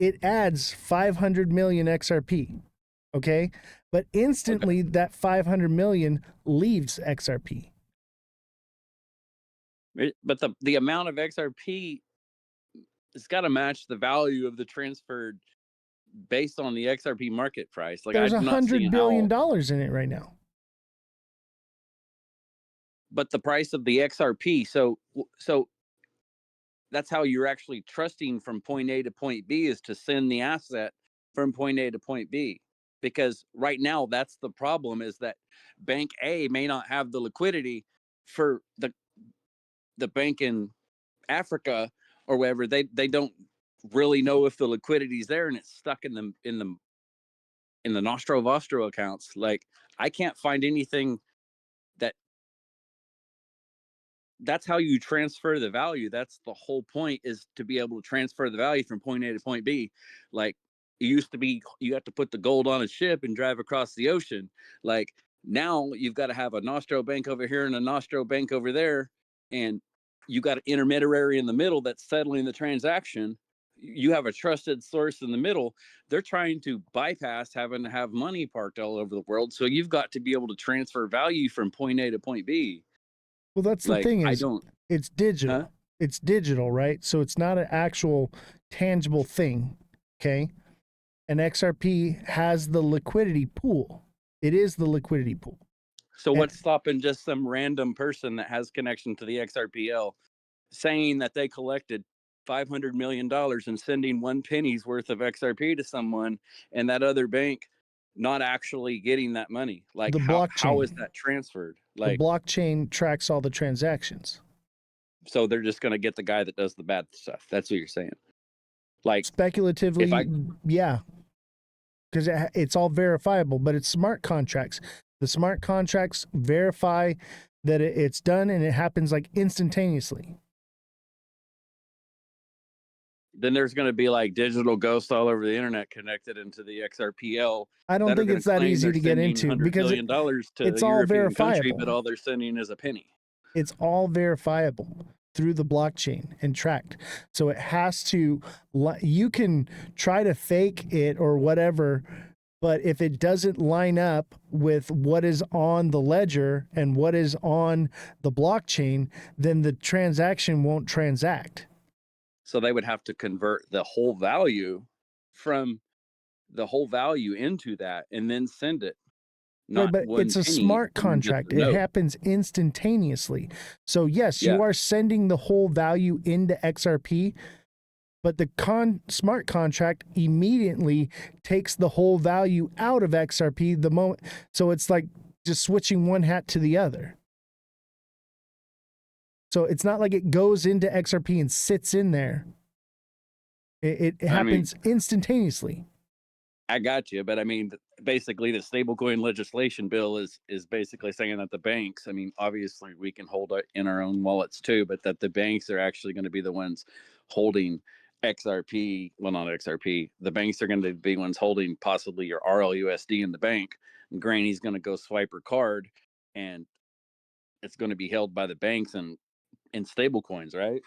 S1: it adds 500 million XRP, okay? But instantly that 500 million leaves XRP.
S12: but the amount of XRP, it's got to match the value of the transferred based on the XRP market price. Like,
S1: There's
S12: I'm not seeing
S1: $100 billion
S12: how.
S1: in it right now.
S12: But the price of the XRP, so that's how you're actually trusting from point A to point B, is to send the asset from point A to point B. Because right now, that's the problem, is that bank A may not have the liquidity for the bank in Africa or wherever. They don't really know if the liquidity is there, and it's stuck in the Nostro Vostro accounts. Like, I can't find anything that's how you transfer the value. That's the whole point, is to be able to transfer the value from point A to point B. Like, it used to be, you have to put the gold on a ship and drive across the ocean. Like, now you've got to have a Nostro bank over here and a Nostro bank over there, and you got an intermediary in the middle that's settling the transaction. You have a trusted source in the middle. They're trying to bypass having to have money parked all over the world. So you've got to be able to transfer value from point A to point B.
S1: Well, that's the
S12: Like,
S1: thing
S12: I
S1: is,
S12: don't.
S1: it's digital.
S12: Huh?
S1: It's digital, right? So it's not an actual tangible thing, okay? And XRP has the liquidity pool. It is the liquidity pool.
S12: So
S1: And
S12: what's stopping just some random person that has connection to the XRPL saying that they collected $500 million and sending 1 penny's worth of XRP to someone, and that other bank not actually getting that money? Like,
S1: the
S12: how is
S1: blockchain,
S12: that transferred?
S1: the
S12: Like,
S1: blockchain tracks all the transactions.
S12: so they're just going to get the guy that does the bad stuff. That's what you're saying. Like,
S1: Speculatively,
S12: if I
S1: yeah, because it's all verifiable, but it's smart contracts. The smart contracts verify that it's done, and it happens like instantaneously.
S12: then there's going to be like digital ghosts all over the internet connected into the XRPL.
S1: I don't
S12: that
S1: think
S12: are
S1: it's that
S12: claim
S1: easy
S12: they're
S1: to get
S12: sending
S1: into
S12: $100
S1: because
S12: million to
S1: it's
S12: a
S1: all
S12: European country,
S1: verifiable.
S12: but all they're sending is a penny.
S1: It's all verifiable through the blockchain and tracked. So it has to, you can try to fake it or whatever, but if it doesn't line up with what is on the ledger and what is on the blockchain, then the transaction won't transact.
S12: So they would have to convert the whole value into that and then send it.
S1: Right,
S12: Not
S1: but
S12: 1
S1: it's a
S12: penny,
S1: smart
S12: and then just
S1: contract.
S12: a
S1: It
S12: note.
S1: happens instantaneously. So yes,
S12: Yeah.
S1: you are sending the whole value into XRP, but the smart contract immediately takes the whole value out of XRP the moment. So it's like just switching one hat to the other. So it's not like it goes into XRP and sits in there. It happens instantaneously.
S12: I got you, but I mean, basically, the stablecoin legislation bill is basically saying that the banks, I mean, obviously we can hold it in our own wallets too, but that the banks are actually going to be the ones holding XRP, well, not XRP, the banks are going to be ones holding possibly your RLUSD in the bank. And Granny's going to go swipe her card, and it's going to be held by the banks and in stable coins, right?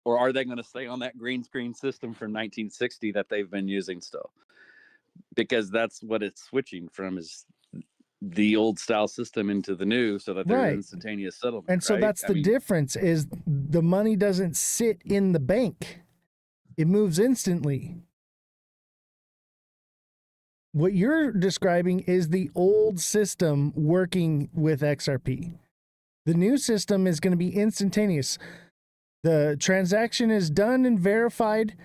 S12: Or are they going to stay on that green screen system from 1960 that they've been using still? Because that's what it's switching from, is the old style system into the new, so that there's instantaneous settlement.
S1: And so
S12: right?
S1: that's the difference, is the money doesn't sit in the bank. It moves instantly. What you're describing is the old system working with XRP. The new system is going to be instantaneous. The transaction is done and verified.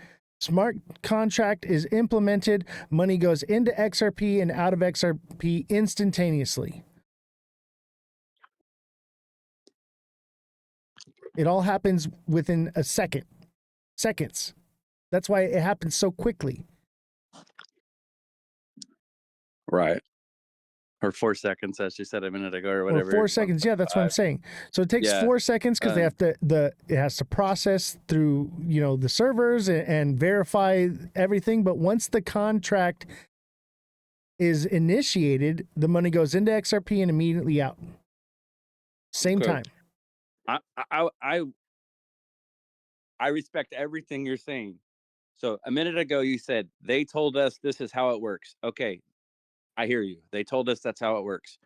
S1: Smart contract is implemented. Money goes into XRP and out of XRP instantaneously. It all happens within a second. Seconds. That's why it happens so quickly.
S12: Right. Or 4 seconds, as you said a minute ago, or whatever.
S1: Or 4 seconds, yeah, that's what I'm saying. So it takes 4 seconds because they have to it has to process through, you know, the servers and verify everything. But once the contract is initiated, the money goes into XRP and immediately out. Same time.
S12: I respect everything you're saying. So a minute ago you said they told us this is how it works. Okay, I hear you. They told us that's how it works.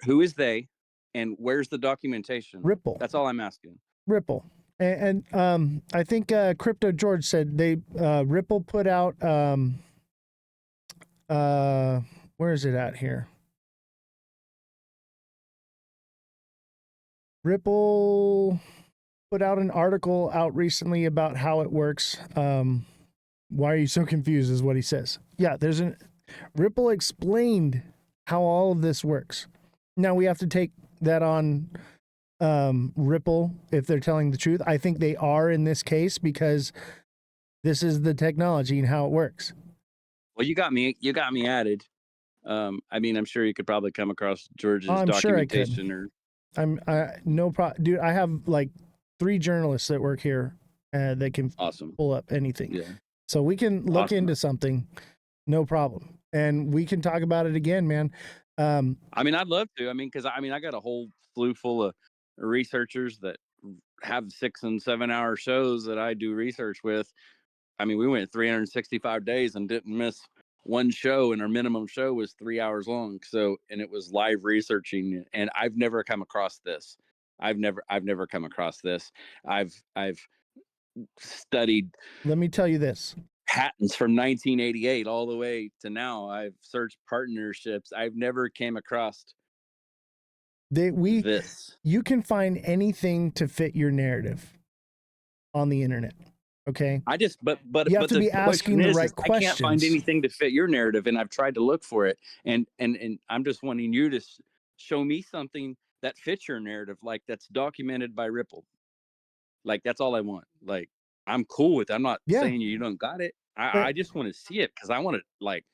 S12: Who is they, and where's the documentation?
S1: Ripple.
S12: That's all I'm asking.
S1: Ripple. And I think Crypto George said they Ripple put out where is it at here? Ripple put out an article out recently about how it works. Why are you so confused is what he says. Yeah, Ripple explained how all of this works. Now we have to take that on Ripple if they're telling the truth. I think they are in this case because this is the technology and how it works.
S12: Well, you got me added. I mean, I'm sure you could probably come across George's documentation.
S1: Sure no problem, dude. I have like 3 journalists that work here that can pull up anything. Yeah. So we can look into something, no problem, and we can talk about it again, man.
S12: I mean, I'd love to. I mean, because I got a whole slew full of researchers that have 6 and 7 hour shows that I do research with. I mean, we went 365 days and didn't miss one show, and our minimum show was 3 hours long. So, and it was live researching, and I've never come across this. I've never come across this. I've studied.
S1: Let me tell you this.
S12: Patents from 1988 all the way to now. I've searched partnerships. I've never came across this.
S1: You can find anything to fit your narrative on the internet. Okay.
S12: But
S1: you have to be asking the right questions.
S12: I can't find anything to fit your narrative, and I've tried to look for it. And I'm just wanting you to show me something that fits your narrative, like that's documented by Ripple. Like that's all I want. Like I'm cool with it. I'm not saying you don't got it. I just want to see it because I want to like.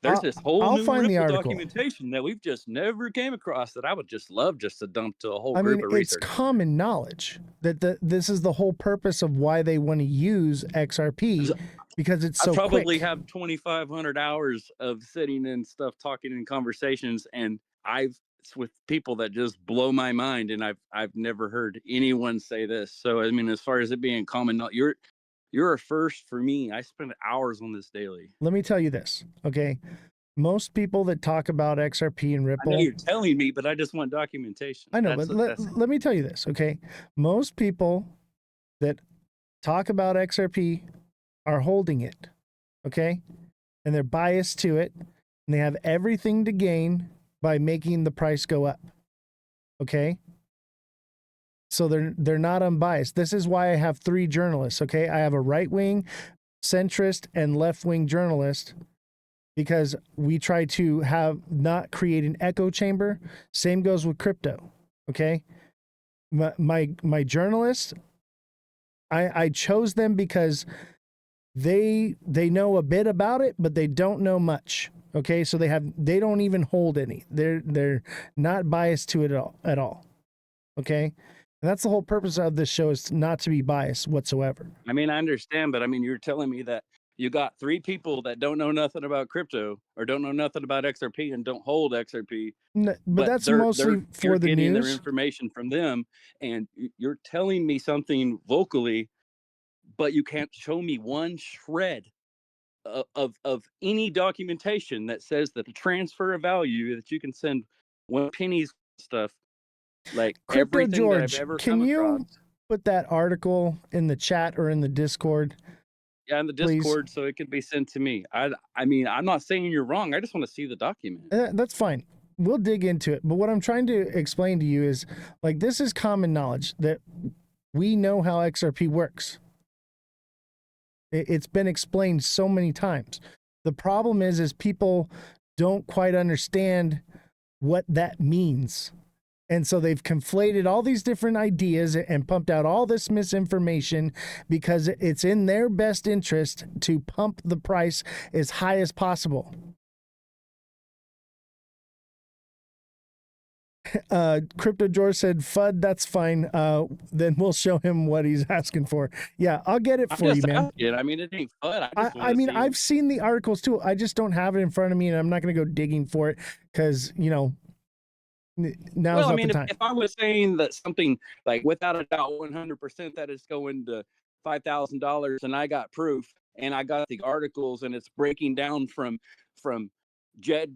S12: There's this whole new Ripple documentation that we've just never came across that I would just love just to dump to a whole group of researchers.
S1: It's common knowledge that this is the whole purpose of why they want to use XRP, because it's so quick.
S12: I probably have 2,500 hours of sitting and stuff, talking in conversations, and with people that just blow my mind, and I've never heard anyone say this. So I mean, as far as it being common, you're a first for me. I spend hours on this daily.
S1: Let me tell you this, okay? Most people that talk about XRP and Ripple.
S12: I know you're telling me, but I just want documentation.
S1: I know, but let me tell you this, okay? Most people that talk about XRP are holding it, okay? And they're biased to it, and they have everything to gain by making the price go up, okay? So they're not unbiased. This is why I have 3 journalists, okay? I have a right-wing, centrist, and left-wing journalist, because we try to not create an echo chamber. Same goes with crypto, okay? My journalists, I chose them because they know a bit about it, but they don't know much, okay? So they don't even hold any. They're not biased to it at all, okay? And that's the whole purpose of this show, is not to be biased whatsoever.
S12: I mean, I understand, but I mean, you're telling me that you got 3 people that don't know nothing about crypto or don't know nothing about XRP and don't hold XRP,
S1: But that's
S12: they're
S1: mostly for
S12: you're
S1: the
S12: getting their
S1: news.
S12: information from them, and you're telling me something vocally, but you can't show me one shred of any documentation that says that the transfer of value, that you can send 1 pennies stuff, like
S1: Crypto
S12: everything that I've
S1: George,
S12: ever
S1: can
S12: come across.
S1: you put that article in the chat or in the Discord?
S12: Yeah, in the
S1: Please.
S12: Discord, so it could be sent to me. I mean, I'm not saying you're wrong. I just want to see the document.
S1: That's fine. We'll dig into it. But what I'm trying to explain to you is, like, this is common knowledge that we know how XRP works. It's been explained so many times. The problem is people don't quite understand what that means. And so they've conflated all these different ideas and pumped out all this misinformation because it's in their best interest to pump the price as high as possible. Crypto George said, FUD, that's fine. Then we'll show him what he's asking for. Yeah, I'll get it for you, man.
S12: I mean, it ain't FUD.
S1: I mean, I've seen the articles too. I just don't have it in front of me, and I'm not going to go digging for it because, you know, now's not the time.
S12: If I was saying that something like without a doubt 100% that it's going to $5,000 and I got proof and I got the articles and it's breaking down from Jed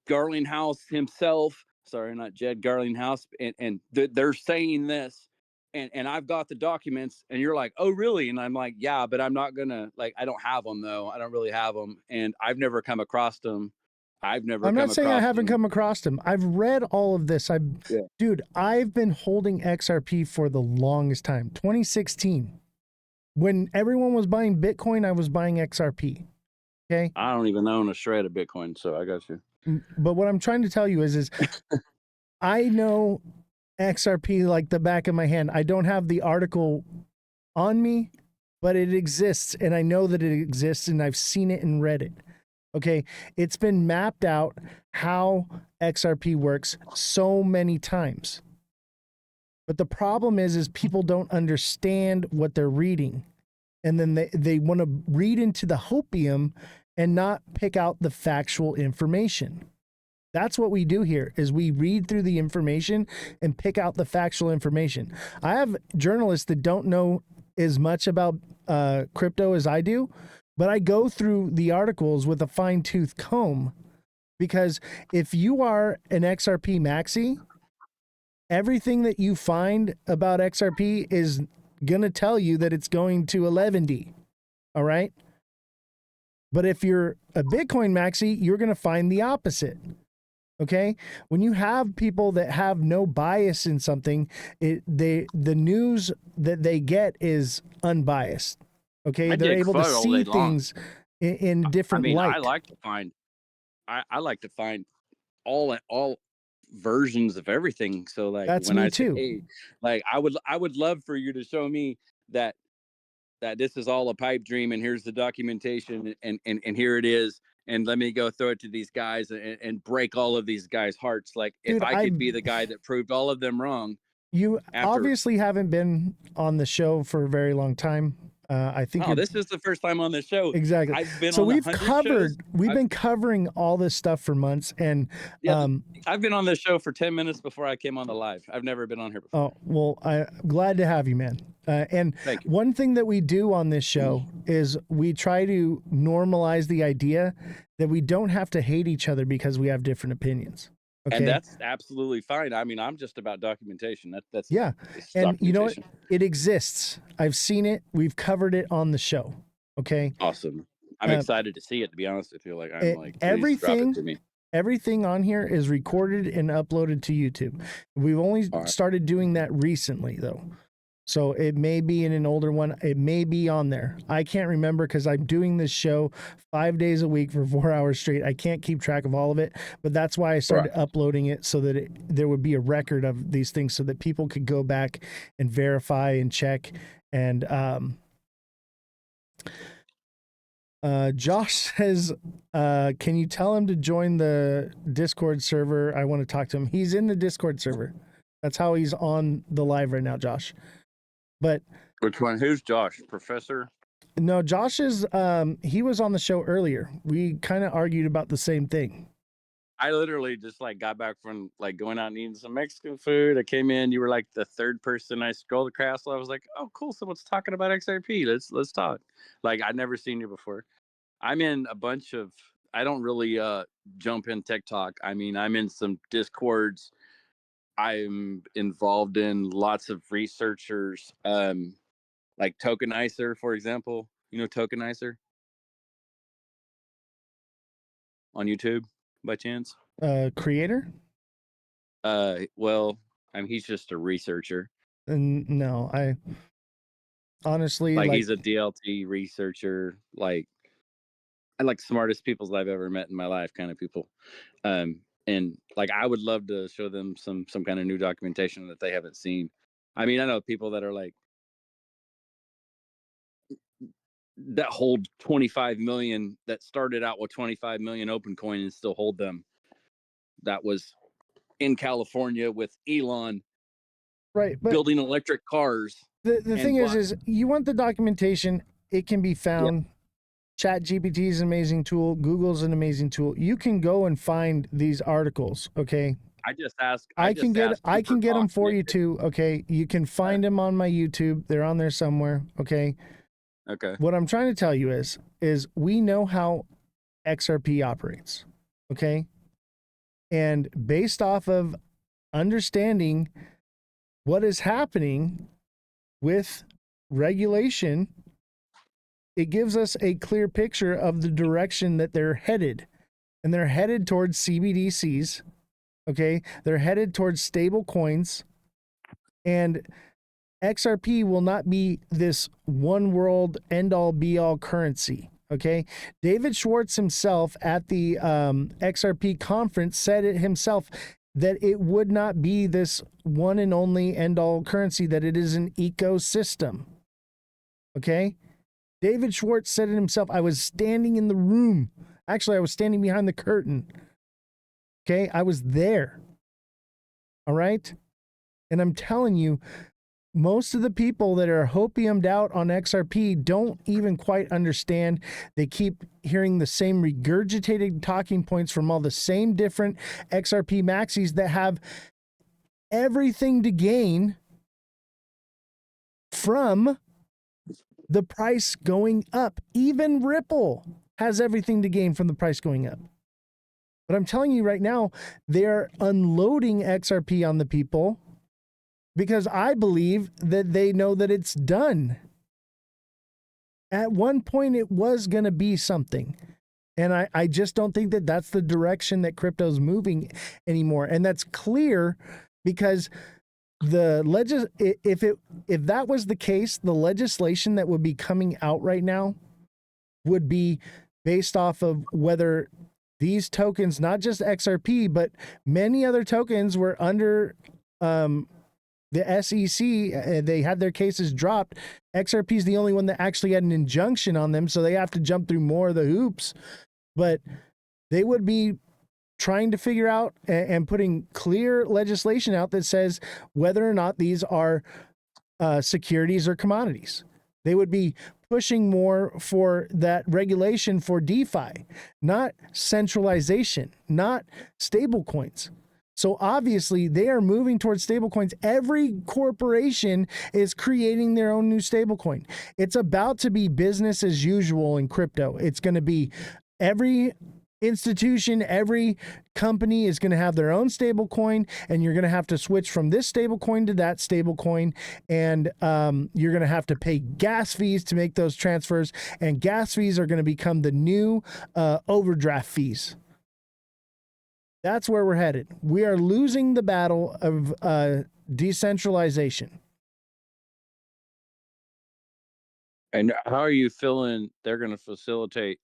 S12: Garlinghouse himself, sorry, not Jed Garlinghouse, and they're saying this, and I've got the documents, and you're like, oh really? And I'm like, yeah, but I'm not gonna, like, I don't have them though. I don't really have them, and I've never come across them. I'm not
S1: saying I haven't come across them. I've read all of this. Dude, I've been holding XRP for the longest time. 2016. When everyone was buying Bitcoin, I was buying XRP. Okay.
S12: I don't even own a shred of Bitcoin, so I got you.
S1: But what I'm trying to tell you is I know XRP like the back of my hand. I don't have the article on me, but it exists, and I know that it exists, and I've seen it and read it. Okay, it's been mapped out how XRP works so many times. But the problem is people don't understand what they're reading. And then they want to read into the hopium and not pick out the factual information. That's what we do here, is we read through the information and pick out the factual information. I have journalists that don't know as much about crypto as I do, but I go through the articles with a fine-tooth comb, because if you are an XRP maxi, everything that you find about XRP is going to tell you that it's going to 11D. All right? But if you're a Bitcoin maxi, you're going to find the opposite. Okay? When you have people that have no bias in something, the news that they get is unbiased. Okay, they're able to see things in different light.
S12: I like to find all versions of everything. So like,
S1: that's
S12: when
S1: me
S12: I
S1: too.
S12: Say, hey, like I would love for you to show me that this is all a pipe dream, and here's the documentation, and here it is, and let me go throw it to these guys and break all of these guys' hearts. Like,
S1: dude,
S12: if I could be the guy that proved all of them wrong.
S1: You obviously haven't been on the show for a very long time. I think
S12: this is the first time on the show.
S1: Exactly.
S12: I've been
S1: so
S12: on
S1: we've been covering all this stuff for months, and
S12: I've been on this show for 10 minutes before I came on the live. I've never been on here before.
S1: Oh, well, I'm glad to have you, man. And one thing that we do on this show is we try to normalize the idea that we don't have to hate each other because we have different opinions. Okay?
S12: And that's absolutely fine. I mean, I'm just about documentation. That's
S1: yeah. And you know what? It exists. I've seen it. We've covered it on the show. Okay.
S12: Awesome. I'm excited to see it, to be honest with you. Like, I'm like,
S1: everything,
S12: drop it to me.
S1: Everything on here is recorded and uploaded to YouTube. We've only started doing that recently, though. So it may be in an older one. It may be on there. I can't remember because I'm doing this show 5 days a week for 4 hours straight. I can't keep track of all of it, but that's why I started uploading it, so that there would be a record of these things so that people could go back and verify and check. And Josh says, can you tell him to join the Discord server? I want to talk to him. He's in the Discord server. That's how he's on the live right now, Josh. But
S12: Which one? Who's Josh? Professor?
S1: no, Josh is he was on the show earlier. We kind of argued about the same thing.
S12: I literally just like got back from like going out and eating some Mexican food. I came in, you were like the third person I scrolled across. So I was like, oh cool, someone's talking about XRP. Let's talk. Like I'd never seen you before. I'm in a bunch of I don't really jump in TikTok. I mean, I'm in some Discords. I'm involved in lots of researchers, like Tokenizer, for example. You know Tokenizer on YouTube by chance?
S1: Creator?
S12: Well, I mean, he's just a researcher.
S1: And no, I honestly
S12: Like he's a DLT researcher, like I like smartest people I've ever met in my life, kind of people. And like I would love to show them some kind of new documentation that they haven't seen. I mean, I know people that are like that hold 25 million, that started out with 25 million open coin and still hold them. That was in California with Elon,
S1: right, but
S12: building electric cars.
S1: The thing is you want the documentation, it can be found. Yep. Chat GPT is an amazing tool. Google's an amazing tool. You can go and find these articles, okay?
S12: I just ask.
S1: I can get them for you too, okay? You can find them on my YouTube. They're on there somewhere, okay?
S12: Okay.
S1: What I'm trying to tell you is we know how XRP operates, okay? And based off of understanding what is happening with regulation, it gives us a clear picture of the direction that they're headed. And they're headed towards CBDCs, okay? They're headed towards stable coins. And XRP will not be this one world end-all be-all currency, okay? David Schwartz himself at the XRP conference said it himself that it would not be this one and only end-all currency, that it is an ecosystem, okay? David Schwartz said it himself. I was standing in the room. Actually, I was standing behind the curtain. Okay, I was there. All right? And I'm telling you, most of the people that are hopiumed out on XRP don't even quite understand. They keep hearing the same regurgitated talking points from all the same different XRP maxis that have everything to gain from the price going up. Even Ripple has everything to gain from the price going up. But I'm telling you right now, they're unloading XRP on the people because I believe that they know that it's done. At one point, it was going to be something. And I just don't think that that's the direction that crypto's moving anymore. And that's clear because if that was the case, the legislation that would be coming out right now would be based off of whether these tokens, not just XRP, but many other tokens were under the SEC. They had their cases dropped. XRP is the only one that actually had an injunction on them, so they have to jump through more of the hoops. But they would be trying to figure out and putting clear legislation out that says whether or not these are securities or commodities. They would be pushing more for that regulation for DeFi, not centralization, not stable coins. So obviously they are moving towards stable coins. Every corporation is creating their own new stable coin. It's about to be business as usual in crypto. It's going to be every institution, every company is going to have their own stable coin, and you're going to have to switch from this stable coin to that stable coin, and you're going to have to pay gas fees to make those transfers, and gas fees are going to become the new overdraft fees. That's where we're headed. We are losing the battle of decentralization.
S12: And how are you feeling they're going to facilitate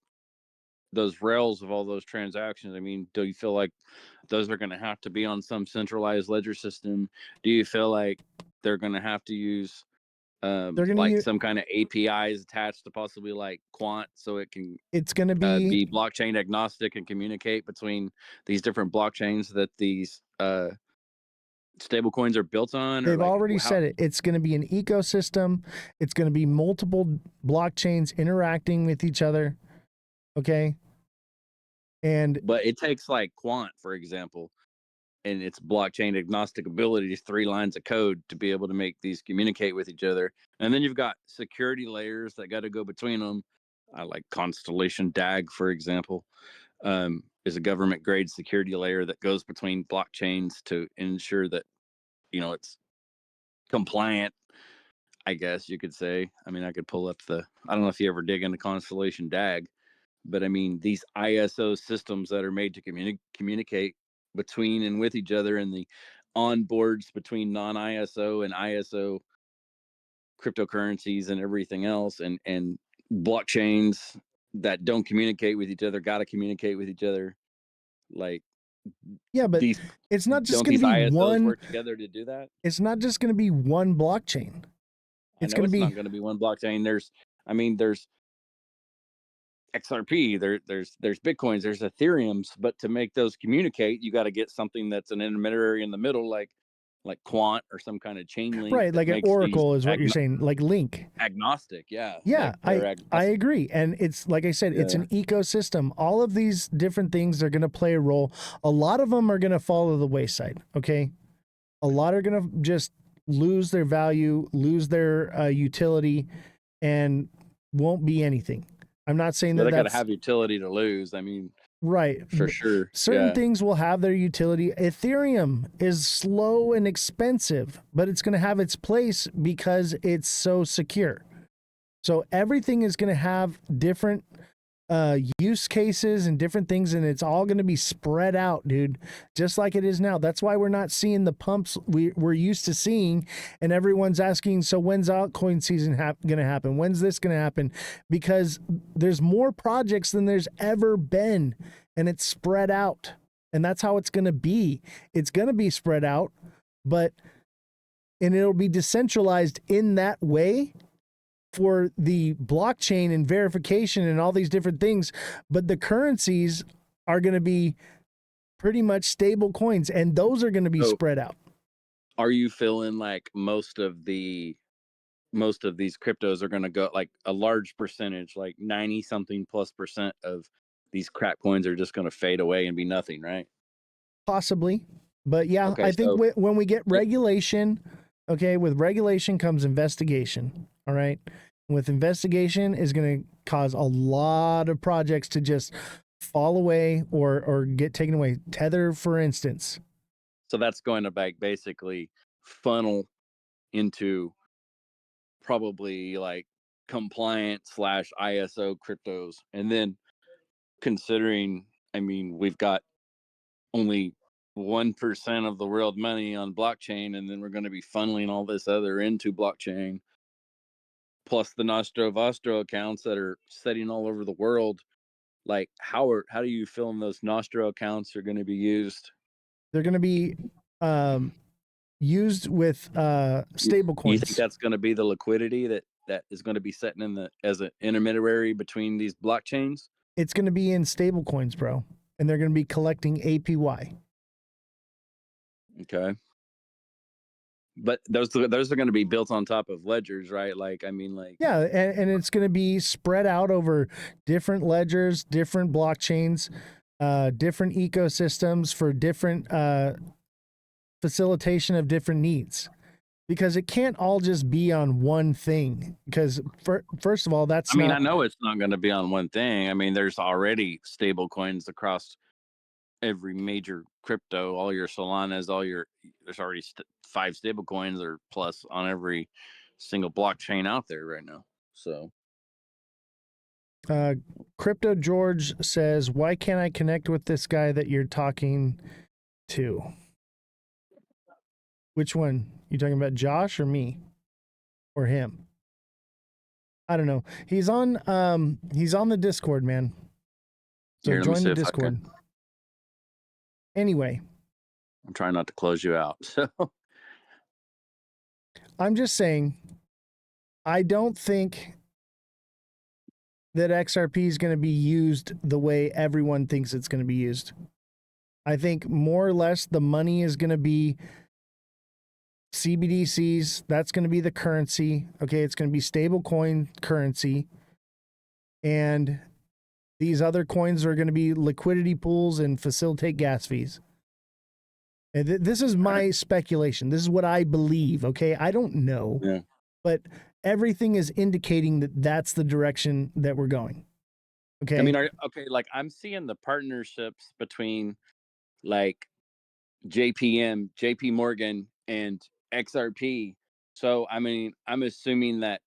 S12: those rails of all those transactions? I mean, do you feel like those are going to have to be on some centralized ledger system? Do you feel like they're going to have to use like some kind of APIs attached to possibly like Quant, so it can be blockchain agnostic and communicate between these different blockchains that these stable coins are built on? Or
S1: They've
S12: like
S1: already
S12: how?
S1: said it. It's going to be an ecosystem. It's going to be multiple blockchains interacting with each other. Okay. And
S12: But it takes like Quant, for example, and its blockchain agnostic ability, just 3 lines of code to be able to make these communicate with each other. And then you've got security layers that got to go between them. I like Constellation DAG, for example, is a government grade security layer that goes between blockchains to ensure that, it's compliant, I guess you could say. I mean, I could pull up I don't know if you ever dig into Constellation DAG, but I mean, these ISO systems that are made to communicate between and with each other, and the onboards between non-ISO and ISO cryptocurrencies and everything else, and blockchains that don't communicate with each other got to communicate with each other. Like,
S1: yeah, but
S12: these
S1: it's not just
S12: don't
S1: going to
S12: these
S1: be
S12: ISOs
S1: one.
S12: work together to do that?
S1: It's not just going to be one blockchain.
S12: I know it's not going to be one blockchain. There's XRP, there's Bitcoins, there's Ethereums, but to make those communicate, you got to get something that's an intermediary in the middle, like Quant or some kind of chain link,
S1: Right, like an oracle is what you're saying, like Link.
S12: Agnostic, yeah.
S1: Yeah,
S12: like
S1: I agree. And it's like I said, it's an ecosystem. All of these different things are going to play a role. A lot of them are going to fall to the wayside, okay? A lot are going to just lose their value, lose their utility, and won't be anything. I'm not saying
S12: they got
S1: that's
S12: to have utility to lose. I mean,
S1: right,
S12: for sure.
S1: Certain things will have their utility. Ethereum is slow and expensive, but it's going to have its place because it's so secure. So everything is going to have different use cases and different things, and it's all going to be spread out, dude, just like it is now. That's why we're not seeing the pumps we're used to seeing, and everyone's asking, so when's altcoin season going to happen? When's this going to happen? Because there's more projects than there's ever been, and it's spread out, and that's how it's going to be. It's going to be spread out, and it'll be decentralized in that way for the blockchain and verification and all these different things, but the currencies are going to be pretty much stable coins, and those are going to be spread out.
S12: Are you feeling like most of these cryptos are going to go, like a large percentage, like 90 something plus % of these crap coins are just going to fade away and be nothing, right?
S1: Possibly. But yeah,
S12: okay,
S1: I think when we get regulation, okay, with regulation comes investigation. All right. With investigation is going to cause a lot of projects to just fall away or get taken away. Tether, for instance.
S12: So that's going to basically funnel into probably like compliant / ISO cryptos. And then considering, I mean, we've got only 1% of the world money on blockchain, and then we're going to be funneling all this other into blockchain, plus the Nostro Vostro accounts that are setting all over the world. Like, how do you feel those Nostro accounts are going to be used?
S1: They're going to be used with stable coins.
S12: You think that's going to be the liquidity that is going to be setting as an intermediary between these blockchains?
S1: It's going to be in stable coins, bro, and they're going to be collecting APY.
S12: Okay. But those are going to be built on top of ledgers, right? Like, I mean, like,
S1: yeah, and it's going to be spread out over different ledgers, different blockchains, different ecosystems for different facilitation of different needs, because it can't all just be on one thing. Because first of all,
S12: I know it's not going to be on one thing. I mean, there's already stable coins across every major crypto, all your Solanas, there's already 5 stable coins or plus on every single blockchain out there right now. So
S1: Crypto George says, why can't I connect with this guy that you're talking to? Which one? You talking about Josh or me or him? I don't know. He's on the Discord, man. So
S12: here,
S1: join the Discord. Anyway,
S12: I'm trying not to close you out. So
S1: I'm just saying, I don't think that XRP is going to be used the way everyone thinks it's going to be used. I think more or less the money is going to be CBDCs, that's going to be the currency. Okay, it's going to be stable coin currency. And these other coins are going to be liquidity pools and facilitate gas fees. And this is my speculation. This is what I believe, okay? I don't know.
S12: Yeah.
S1: But everything is indicating that that's the direction that we're going. Okay?
S12: I mean, like I'm seeing the partnerships between like JP Morgan, and XRP. So, I mean, I'm assuming that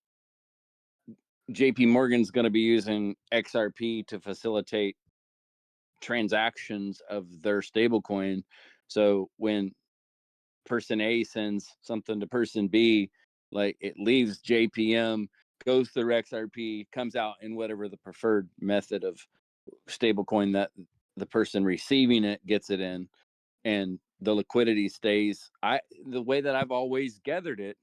S12: JP Morgan's going to be using XRP to facilitate transactions of their stablecoin. So when person A sends something to person B, like it leaves JPM, goes through XRP, comes out in whatever the preferred method of stablecoin that the person receiving it gets it in, and the liquidity stays. The way that I've always gathered it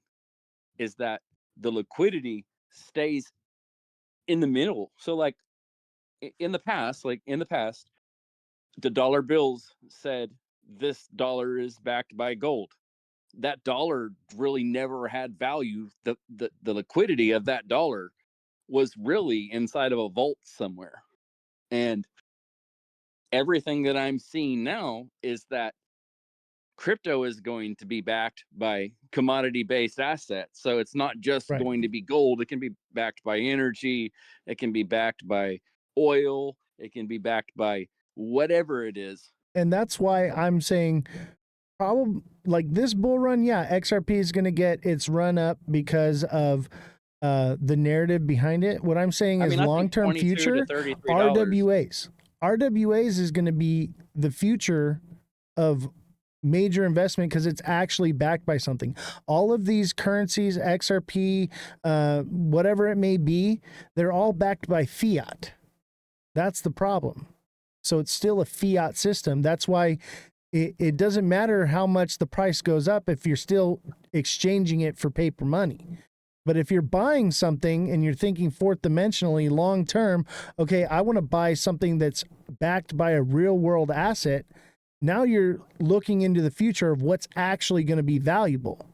S12: is that the liquidity stays in the middle. So like in the past, the dollar bills said this dollar is backed by gold. That dollar really never had value. The liquidity of that dollar was really inside of a vault somewhere. And everything that I'm seeing now is that crypto is going to be backed by commodity-based assets. So it's not just going to be gold. It can be backed by energy. It can be backed by oil. It can be backed by whatever it is.
S1: And that's why I'm saying probably like this bull run, yeah, XRP is going to get its run up because of the narrative behind it. What I'm saying is long-term future, RWAs. RWAs is going to be the future of major investment because it's actually backed by something. All of these currencies, XRP, whatever it may be, they're all backed by fiat. That's the problem. So it's still a fiat system. That's why it doesn't matter how much the price goes up if you're still exchanging it for paper money. But if you're buying something and you're thinking fourth dimensionally long term, okay, I want to buy something that's backed by a real world asset. Now you're looking into the future of what's actually going to be valuable.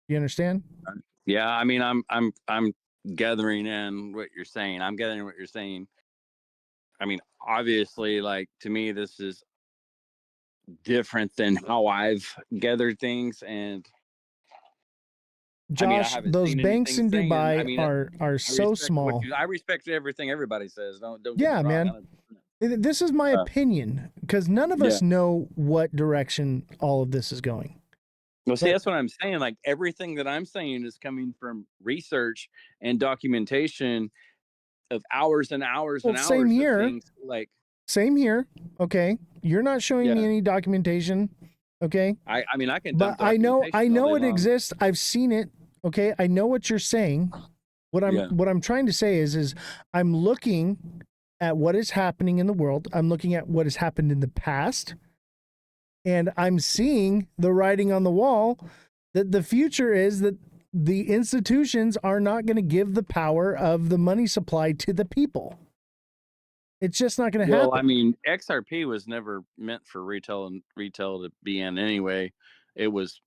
S1: You understand?
S12: Yeah, I mean, I'm gathering in what you're saying. I'm gathering what you're saying. I mean, obviously, like to me, this is different than how I've gathered things, and
S1: Josh,
S12: I mean,
S1: those banks in Dubai
S12: I mean,
S1: are so small.
S12: I respect everything everybody says. Don't get
S1: Yeah,
S12: me wrong.
S1: man. This is my opinion because none of us know what direction all of this is going.
S12: Well, see, that's what I'm saying. Like everything that I'm saying is coming from research and documentation of hours and hours and hours
S1: same here.
S12: of things. Like
S1: same here. Okay, you're not showing me any documentation. Okay.
S12: I mean, I can.
S1: But I know it exists. I've seen it. Okay, I know what you're saying. What I'm trying to say is I'm looking at what is happening in the world. I'm looking at what has happened in the past. And I'm seeing the writing on the wall that the future is that the institutions are not going to give the power of the money supply to the people. It's just not going to happen.
S12: Well, I mean, XRP was never meant for retail to be in anyway. It was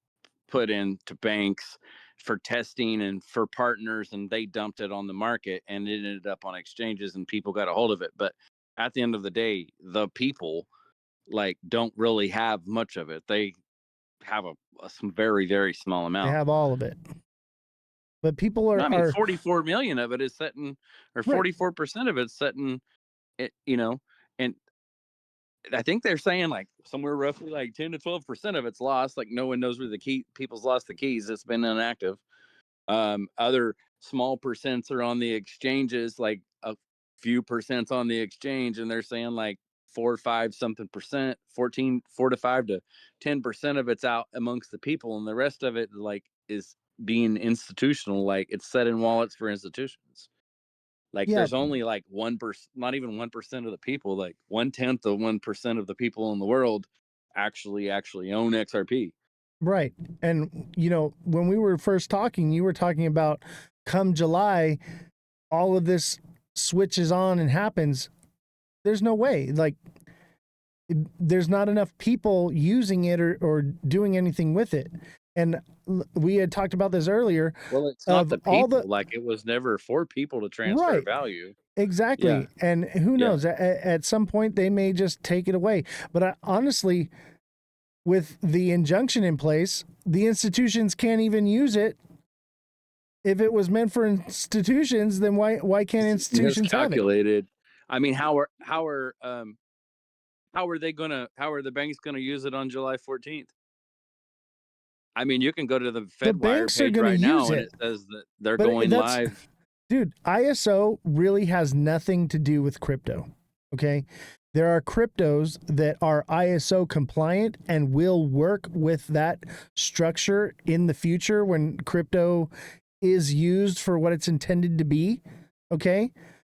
S12: put into banks for testing and for partners, and they dumped it on the market, and it ended up on exchanges, and people got a hold of it. But at the end of the day, the people like don't really have much of it. They have some very, very small amount.
S1: They have all of it. But people are.
S12: I mean, 44 million of it is sitting, or 44% of it's sitting, you know, and I think they're saying like somewhere roughly like 10 to 12% of it's lost. Like no one knows where people's lost the keys. It's been inactive. Other small percents are on the exchanges, like a few percents on the exchange, and they're saying like 4 or 5 something percent, 4 to 5 to 10% of it's out amongst the people, and the rest of it like is being institutional, like it's set in wallets for institutions. Like there's only like 1%, not even 1% of the people, like 1/10 of 1% of the people in the world actually own XRP.
S1: Right. And, you know, when we were first talking, you were talking about come July, all of this switches on and happens, there's no way. Like, there's not enough people using it or doing anything with it. And we had talked about this earlier.
S12: Well, it's not the
S1: all
S12: people. Like, it was never for people to transfer
S1: Right.
S12: value.
S1: Exactly.
S12: Yeah.
S1: And who
S12: Yeah.
S1: knows, at some point they may just take it away. But honestly, with the injunction in place, the institutions can't even use it. If it was meant for institutions, then why can't institutions have it?
S12: Miscalculated. I mean, how are the banks gonna use it on July 14th? I mean, you can go to the FedWire
S1: banks are
S12: page
S1: gonna
S12: right now,
S1: use
S12: and
S1: it.
S12: it says that they're
S1: But
S12: going
S1: that's-
S12: live.
S1: Dude, ISO really has nothing to do with crypto. Okay. There are cryptos that are ISO compliant and will work with that structure in the future when crypto is used for what it's intended to be. Okay.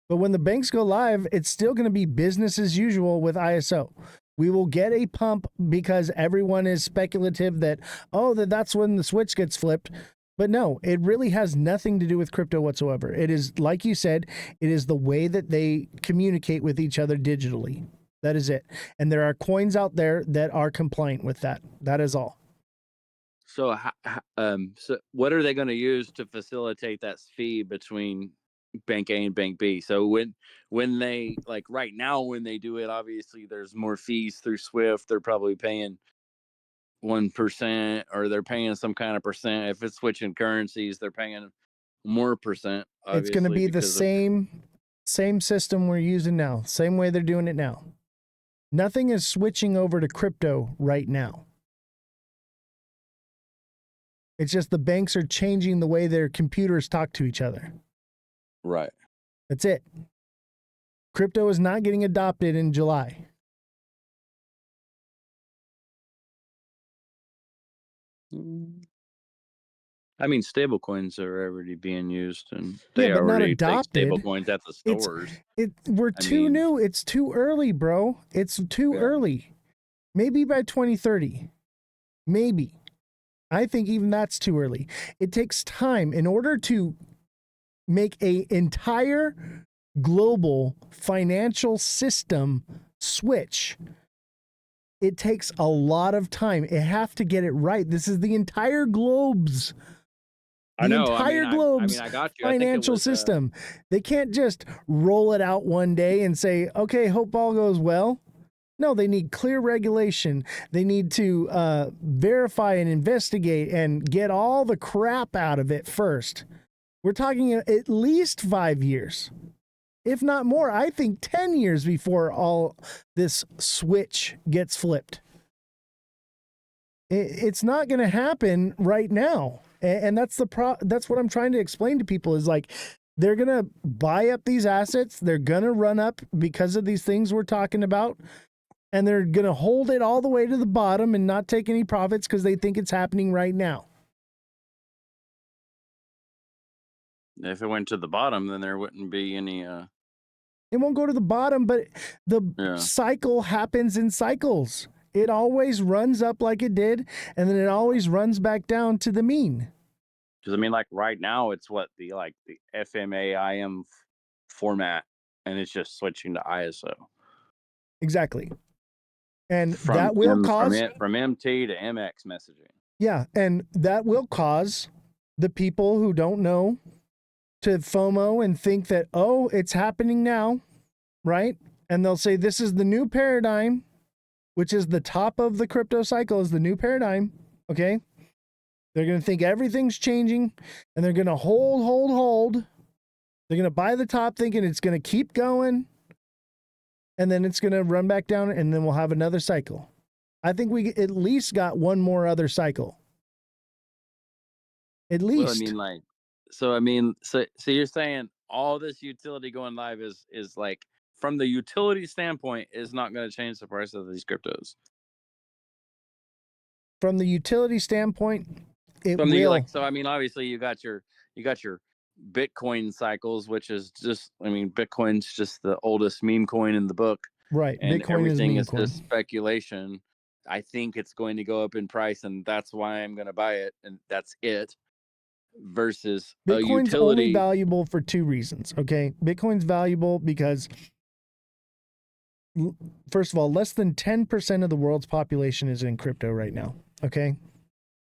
S1: But when the banks go live, it's still going to be business as usual with ISO. We will get a pump because everyone is speculative that, that's when the switch gets flipped. But no, it really has nothing to do with crypto whatsoever. It is, like you said, it is the way that they communicate with each other digitally. That is it. And there are coins out there that are compliant with that. That is all.
S12: So, so what are they going to use to facilitate that fee between Bank A and Bank B? So when they, like right now, when they do it, obviously there's more fees through Swift. They're probably paying 1%, or they're paying some kind of percent. If it's switching currencies, they're paying more percent.
S1: It's going to be the same system we're using now. Same way they're doing it now. Nothing is switching over to crypto right now. It's just the banks are changing the way their computers talk to each other.
S12: Right.
S1: That's it. Crypto is not getting adopted in July.
S12: I mean, stable coins are already being used, and they
S1: but not
S12: already take
S1: adopted.
S12: stable coins at the stores.
S1: We're too new. It's too early, bro. It's too early. Maybe by 2030. Maybe. I think even that's too early. It takes time in order to make an entire global financial system switch. It takes a lot of time. It have to get it right. This is the entire globe's
S12: I know.
S1: entire globe's
S12: I got you.
S1: financial system. They can't just roll it out one day and say, okay, hope all goes well. No, they need clear regulation. They need to verify and investigate and get all the crap out of it first. We're talking at least 5 years, if not more. I think 10 years before all this switch gets flipped. It's not going to happen right now. And that's that's what I'm trying to explain to people is like, they're going to buy up these assets. They're going to run up because of these things we're talking about. And they're going to hold it all the way to the bottom and not take any profits because they think it's happening right now.
S12: If it went to the bottom, then there wouldn't be any.
S1: It won't go to the bottom, but the cycle happens in cycles. It always runs up like it did, and then it always runs back down to the mean.
S12: Because I mean, like right now, it's the FMAIM format, and it's just switching to ISO.
S1: Exactly. And that will cause
S12: from MT to MX messaging.
S1: Yeah, and that will cause the people who don't know to FOMO and think that, oh, it's happening now, right? And they'll say this is the new paradigm, which is the top of the crypto cycle is the new paradigm, okay? They're going to think everything's changing, and they're going to hold. They're going to buy the top thinking it's going to keep going, and then it's going to run back down, and then we'll have another cycle. I think we at least got one more other cycle. At least.
S12: Well, I mean, so you're saying all this utility going live is like, from the utility standpoint, is not going to change the price of these cryptos.
S1: From the utility standpoint, it
S12: will.
S1: So
S12: I mean, obviously you got your Bitcoin cycles, which is just, I mean, Bitcoin's just the oldest meme coin in the book.
S1: Right.
S12: And
S1: Bitcoin
S12: everything
S1: is
S12: just speculation. I think it's going to go up in price, and that's why I'm going to buy it, and that's it. versus a
S1: Bitcoin's only
S12: utility.
S1: valuable for two reasons. Okay. Bitcoin's valuable because, first of all, less than 10% of the world's population is in crypto right now. Okay.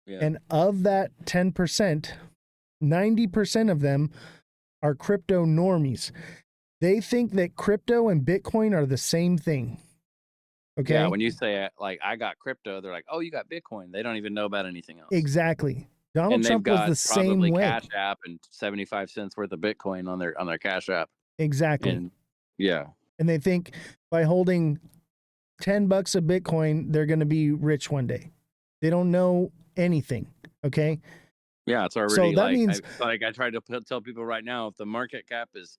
S12: Yeah.
S1: And of that 10%, 90% of them are crypto normies. They think that crypto and Bitcoin are the same thing. Okay.
S12: Yeah, when you say like I got crypto, they're like, "Oh, you got Bitcoin." They don't even know about anything else.
S1: Exactly. Donald
S12: And they've
S1: Trump was
S12: got
S1: the
S12: probably
S1: same way.
S12: Cash App and 75 cents worth of Bitcoin on their Cash App.
S1: Exactly.
S12: And yeah.
S1: And they think by holding $10 of Bitcoin, they're going to be rich one day. They don't know anything. Okay.
S12: Yeah, it's already
S1: So that
S12: like
S1: means,
S12: I tried to tell people right now, if the market cap is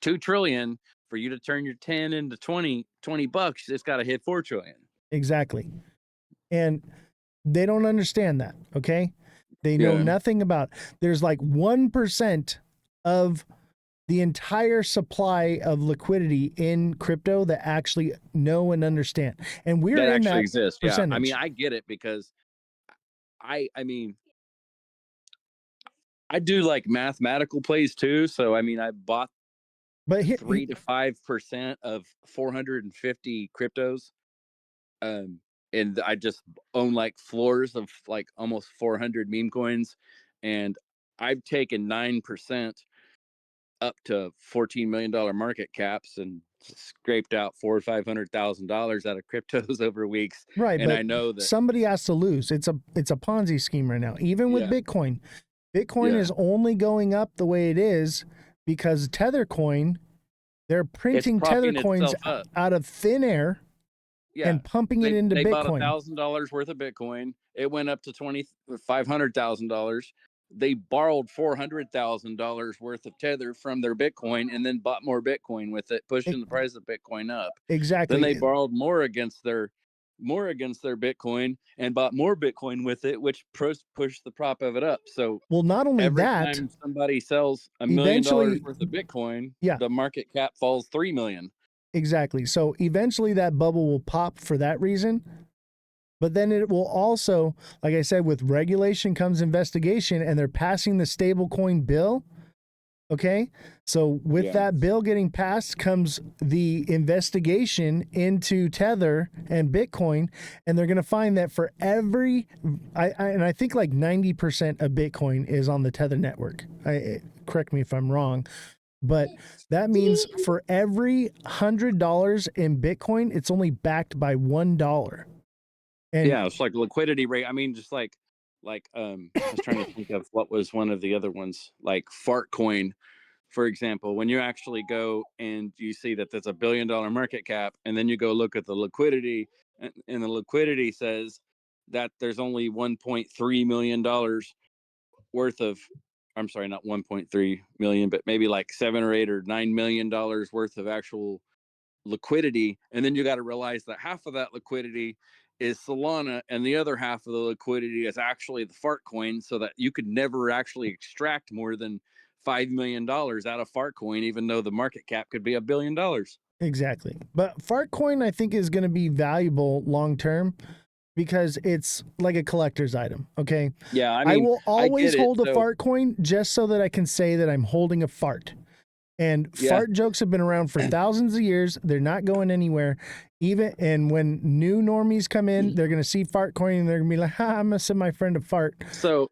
S12: 2 trillion, for you to turn your 10 into 20 bucks, it's got to hit 4 trillion.
S1: exactly. And they don't understand that. Okay. They know nothing about, there's like 1% of the entire supply of liquidity in crypto that actually know and understand. And we're
S12: that
S1: in
S12: actually
S1: that
S12: exists.
S1: percentage.
S12: Yeah. I mean, I get it because I mean, I do like mathematical plays too. So I mean, I bought 3 to 5% of 450 cryptos. And I just own like floors of like almost 400 meme coins, and I've taken 9% up to $14 million market caps and scraped out $400,000 or $500,000 out of cryptos over weeks.
S1: Right,
S12: And
S1: but
S12: I know that
S1: somebody has to lose. It's a Ponzi scheme right now. Even with Bitcoin, Bitcoin is only going up the way it is because Tether coin, they're printing Tether coins out of thin air and pumping it into
S12: they
S1: Bitcoin.
S12: bought $1,000 worth of Bitcoin. It went up to $500,000. They borrowed $400,000 worth of Tether from their Bitcoin and then bought more Bitcoin with it, pushing the price of Bitcoin up.
S1: Exactly.
S12: Then they borrowed more against their Bitcoin and bought more Bitcoin with it, which pushed the prop of it up. So
S1: not only
S12: every
S1: that,
S12: time somebody sells $1 million worth of Bitcoin, the market cap falls 3 million.
S1: Exactly. So eventually that bubble will pop for that reason. But then it will also, like I said, with regulation comes investigation, and they're passing the stablecoin bill. Okay. So with that bill getting passed comes the investigation into Tether and Bitcoin. And they're going to find that for every, I think like 90% of Bitcoin is on the Tether network. Correct me if I'm wrong. But that means for every $100 in Bitcoin, it's only backed by $1. And
S12: yeah, it's like liquidity rate. I mean, just like I was trying to think of what was one of the other ones, like Fart Coin, for example. When you actually go and you see that there's $1 billion market cap, and then you go look at the liquidity, and the liquidity says that there's only $1.3 million worth of, I'm sorry, not 1.3 million, but maybe like $7 or $8 or $9 million worth of actual liquidity. And then you got to realize that half of that liquidity is Solana and the other half of the liquidity is actually the Fart Coin, so that you could never actually extract more than $5 million out of Fart Coin, even though the market cap could be $1 billion.
S1: Exactly. But Fart Coin, I think, is going to be valuable long term because it's like a collector's item. Okay.
S12: Yeah. I
S1: I
S12: mean,
S1: will always hold a fart coin just so that I can say that I'm holding a fart. And fart jokes have been around for thousands of years. They're not going anywhere. And when new normies come in, they're going to see Fart Coin and they're going to be like, I'm going to send my friend a fart.
S12: So,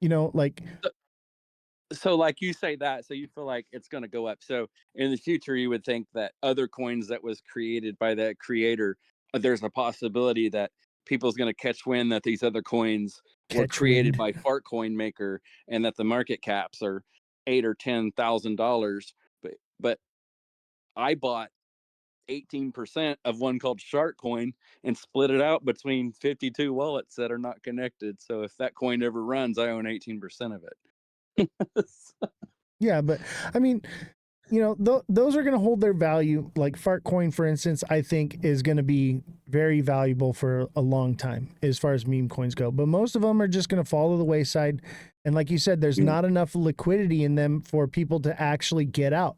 S1: so
S12: like you say that, so you feel like it's going to go up. So in the future, you would think that other coins that was created by that creator, there's a possibility that people's going to catch wind that these other coins were created by Fart Coin Maker and that the market caps are $8,000 or $10,000. But I bought 18% of one called Shark Coin and split it out between 52 wallets that are not connected. So if that coin ever runs, I own 18% of it.
S1: Yeah, but I mean, those are going to hold their value. Like Fart Coin, for instance, I think is going to be very valuable for a long time as far as meme coins go. But most of them are just going to fall to the wayside. And like you said, there's not enough liquidity in them for people to actually get out.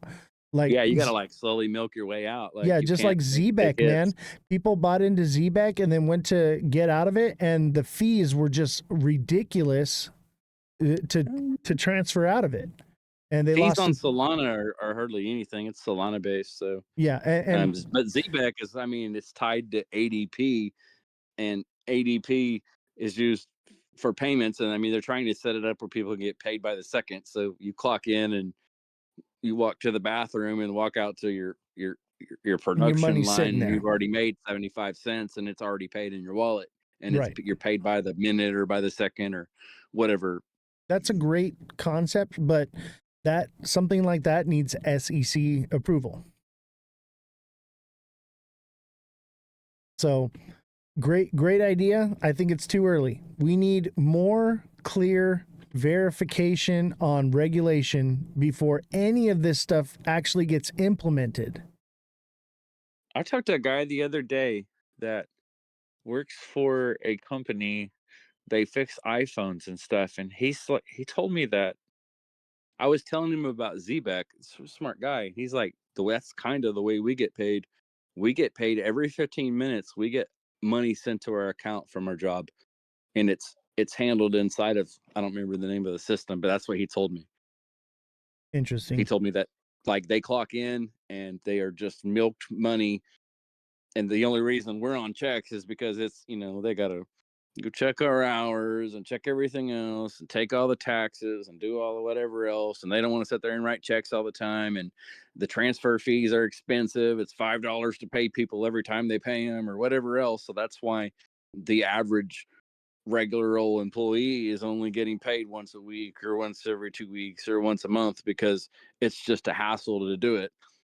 S1: Like,
S12: yeah, you got to like slowly milk your way out. Like,
S1: yeah, just like ZBEC, man. People bought into ZBEC and then went to get out of it, and the fees were just ridiculous. to transfer out of it, and they
S12: Fees
S1: lost
S12: on
S1: to,
S12: Solana are hardly anything. It's Solana based, so
S1: yeah, and
S12: but ZBEC is, I mean, it's tied to ADP, and ADP is used for payments, and I mean they're trying to set it up where people can get paid by the second. So you clock in and you walk to the bathroom and walk out to your production
S1: money's
S12: line,
S1: sitting
S12: and
S1: there.
S12: you've already made 75 cents, and it's already paid in your wallet, and it's
S1: Right.
S12: you're paid by the minute or by the second or whatever.
S1: That's a great concept, but that something like that needs SEC approval. So great idea. I think it's too early. We need more clear verification on regulation before any of this stuff actually gets implemented.
S12: I talked to a guy the other day that works for a company. They fix iPhones and stuff, and he told me that I was telling him about ZBEC. Smart guy. He's like, that's kind of the way we get paid. We get paid every 15 minutes. We get money sent to our account from our job, and it's handled inside of, I don't remember the name of the system, but that's what he told me.
S1: Interesting.
S12: He told me that like they clock in and they are just milked money, and the only reason we're on checks is because it's, they got to go check our hours and check everything else and take all the taxes and do all the whatever else, and they don't want to sit there and write checks all the time, and the transfer fees are expensive. It's $5 to pay people every time they pay them or whatever else. So that's why the average regular old employee is only getting paid once a week or once every 2 weeks or once a month, because it's just a hassle to do it.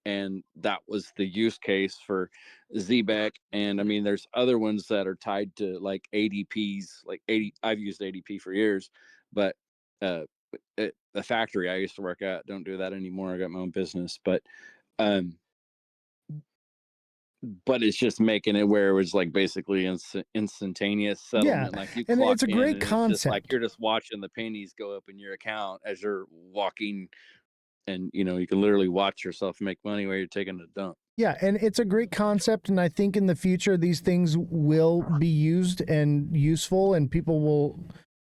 S12: And that was the use case for ZBEC. And I mean, there's other ones that are tied to like ADPs, like I've used ADP for years, but the factory I used to work at don't do that anymore. I got my own business, but it's just making it where it was like basically instantaneous settlement. Like you
S1: and
S12: clock
S1: it's a
S12: in
S1: great
S12: and it's just like
S1: concept.
S12: you're just watching the pennies go up in your account as you're walking, and you can literally watch yourself make money while you're taking a dump.
S1: Yeah, and it's a great concept, and I think in the future these things will be used and useful, and people will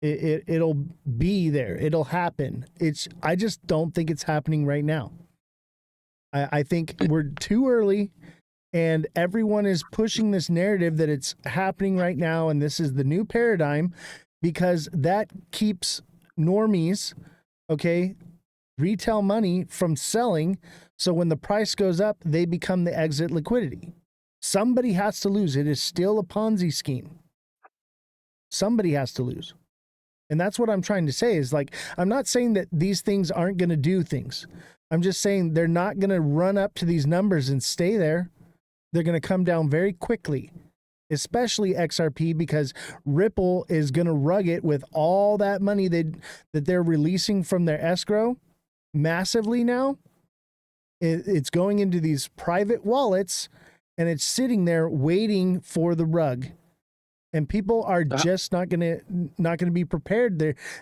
S1: it'll be there. It'll happen. I just don't think it's happening right now. I think we're too early, and everyone is pushing this narrative that it's happening right now and this is the new paradigm, because that keeps normies, okay, retail money from selling. So when the price goes up, they become the exit liquidity. Somebody has to lose. It is still a Ponzi scheme. Somebody has to lose. And that's what I'm trying to say is, like, I'm not saying that these things aren't going to do things. I'm just saying they're not going to run up to these numbers and stay there. They're going to come down very quickly, especially XRP, because Ripple is going to rug it with all that money that they're releasing from their escrow massively now. It's going into these private wallets, and it's sitting there waiting for the rug. And people are just not gonna be prepared.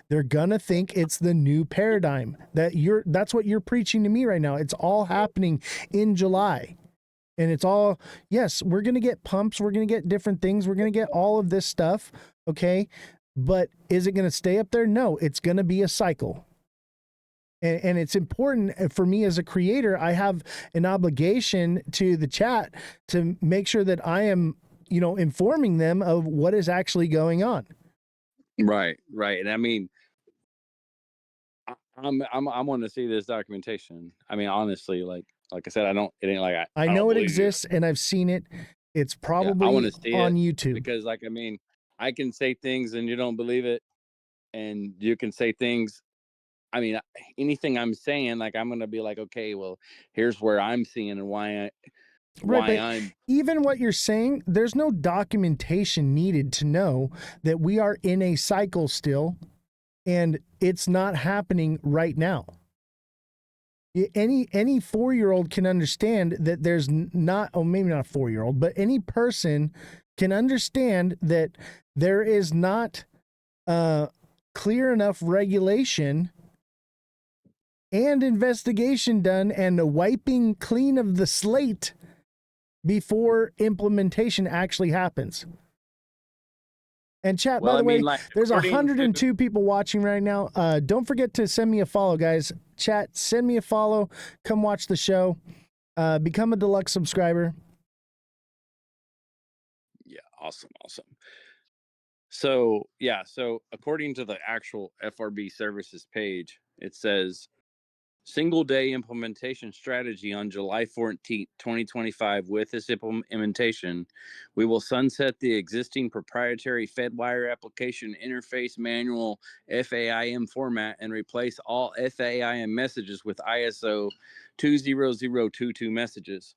S1: They're gonna think it's the new paradigm. That's what you're preaching to me right now. It's all happening in July. And it's all, yes, we're gonna get pumps, we're gonna get different things, we're gonna get all of this stuff, okay? But is it gonna stay up there? No, it's gonna be a cycle. And it's important for me as a creator. I have an obligation to the chat to make sure that I am, informing them of what is actually going on.
S12: Right. And I mean, I want to see this documentation. I mean, honestly, like I said, it ain't like
S1: I know it exists and I've seen it. It's probably
S12: I want to see
S1: on
S12: it
S1: YouTube,
S12: because, like, I mean, I can say things and you don't believe it, and you can say things. I mean, anything I'm saying, like, I'm gonna be like, okay, well, here's where I'm seeing and why I'm.
S1: Even what you're saying, there's no documentation needed to know that we are in a cycle still, and it's not happening right now. Any 4-year-old can understand that there's not, maybe not a 4-year-old, but any person can understand that there is not clear enough regulation and investigation done and a wiping clean of the slate before implementation actually happens. And chat,
S12: Well,
S1: by the
S12: I mean,
S1: way,
S12: like,
S1: there's
S12: according to-
S1: 102 people watching right now. Don't forget to send me a follow, guys. Chat, send me a follow. Come watch the show. Become a deluxe subscriber.
S12: Yeah, awesome. So, yeah, so according to the actual FRB services page, it says single day implementation strategy on July 14th, 2025. With this implementation, we will sunset the existing proprietary Fedwire application interface manual FAIM format and replace all FAIM messages with ISO 20022 messages.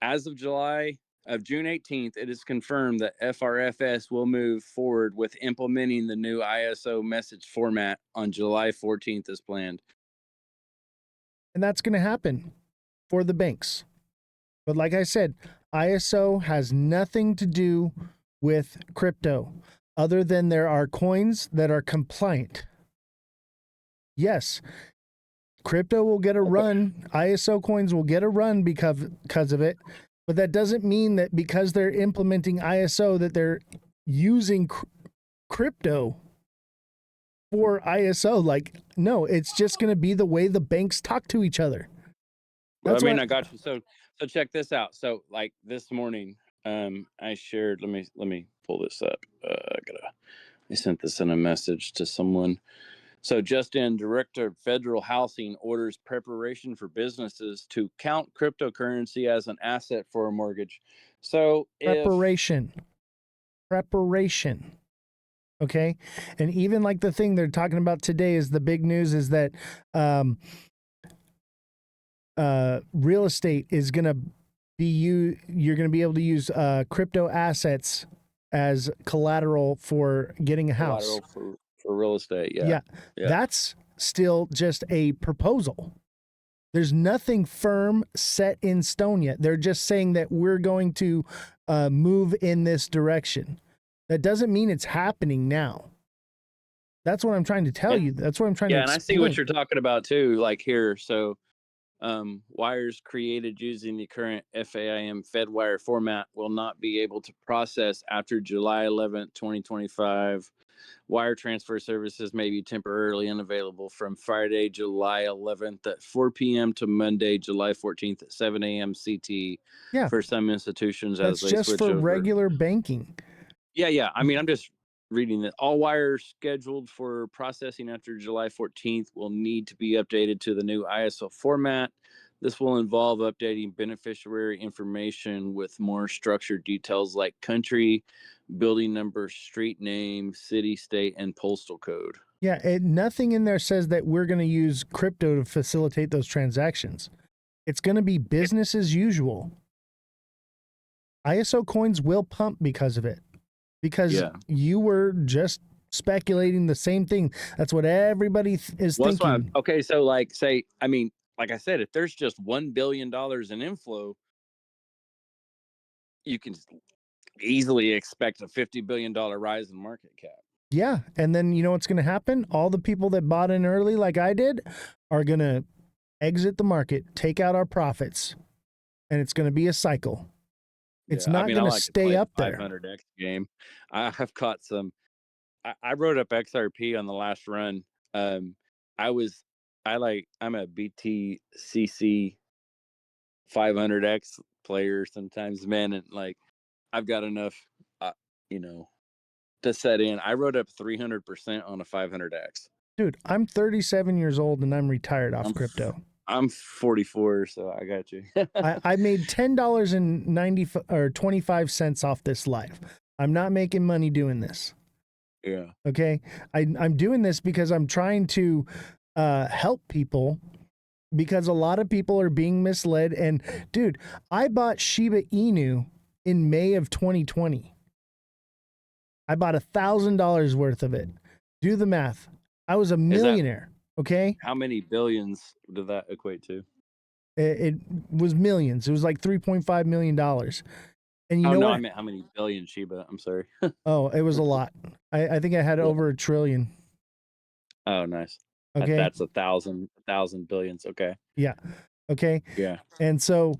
S12: As of June 18th, it is confirmed that FRFS will move forward with implementing the new ISO message format on July 14th as planned.
S1: And that's going to happen for the banks. But like I said, ISO has nothing to do with crypto other than there are coins that are compliant. Yes, crypto will get a run. ISO coins will get a run because of it. But that doesn't mean that because they're implementing ISO that they're using crypto for ISO. Like, no, it's just going to be the way the banks talk to each other.
S12: Well, I mean, I got you. So check this out. So like this morning, I shared. Let me pull this up. I sent this in a message to someone. So just in, Director of Federal Housing orders preparation for businesses to count cryptocurrency as an asset for a mortgage. So
S1: preparation. Okay. And even like the thing they're talking about today is the big news is that real estate is going to be you're going to be able to use crypto assets as collateral for getting a house.
S12: For real estate. Yeah.
S1: That's still just a proposal. There's nothing firm set in stone yet. They're just saying that we're going to move in this direction. That doesn't mean it's happening now. That's what I'm trying to tell you. That's what I'm trying to explain.
S12: Yeah, and I see what you're talking about too, like here. So wires created using the current FAIM Fedwire format will not be able to process after July 11th, 2025. Wire transfer services may be temporarily unavailable from Friday, July 11th at 4 p.m. to Monday, July 14th at 7 a.m. CT for some institutions as they switch over.
S1: That's just for regular banking.
S12: Yeah. I mean, I'm just reading that all wires scheduled for processing after July 14th will need to be updated to the new ISO format. This will involve updating beneficiary information with more structured details like country, building number, street name, city, state, and postal code.
S1: Yeah, nothing in there says that we're going to use crypto to facilitate those transactions. It's going to be business as usual. ISO coins will pump because of it. Because you were just speculating the same thing. That's what everybody is thinking.
S12: Okay, so like I said, if there's just $1 billion in inflow, you can easily expect a $50 billion rise in market cap.
S1: Yeah, and then you know what's going to happen? All the people that bought in early like I did are going to exit the market, take out our profits, and it's going to be a cycle. It's not going to stay up there.
S12: 500x game. I have caught some. I wrote up XRP on the last run. I'm a BTCC 500x player sometimes, man, and like I've got enough, to set in. I wrote up 300% on a 500x.
S1: Dude, I'm 37 years old and I'm retired off crypto.
S12: I'm 44, so I got you.
S1: I made $10.25 off this live. I'm not making money doing this.
S12: Yeah.
S1: Okay. I'm doing this because I'm trying to help people because a lot of people are being misled. And dude, I bought Shiba Inu in May of 2020. I bought $1,000 worth of it. Do the math. I was a millionaire. Okay.
S12: How many billions did that equate to?
S1: It was millions. It was like $3.5 million. And you know what?
S12: I meant how many billion Shiba. I'm sorry.
S1: Oh, it was a lot. I think I had over 1 trillion.
S12: Oh, nice.
S1: Okay.
S12: That's 1,000 billions. Okay.
S1: Yeah. Okay.
S12: Yeah.
S1: And so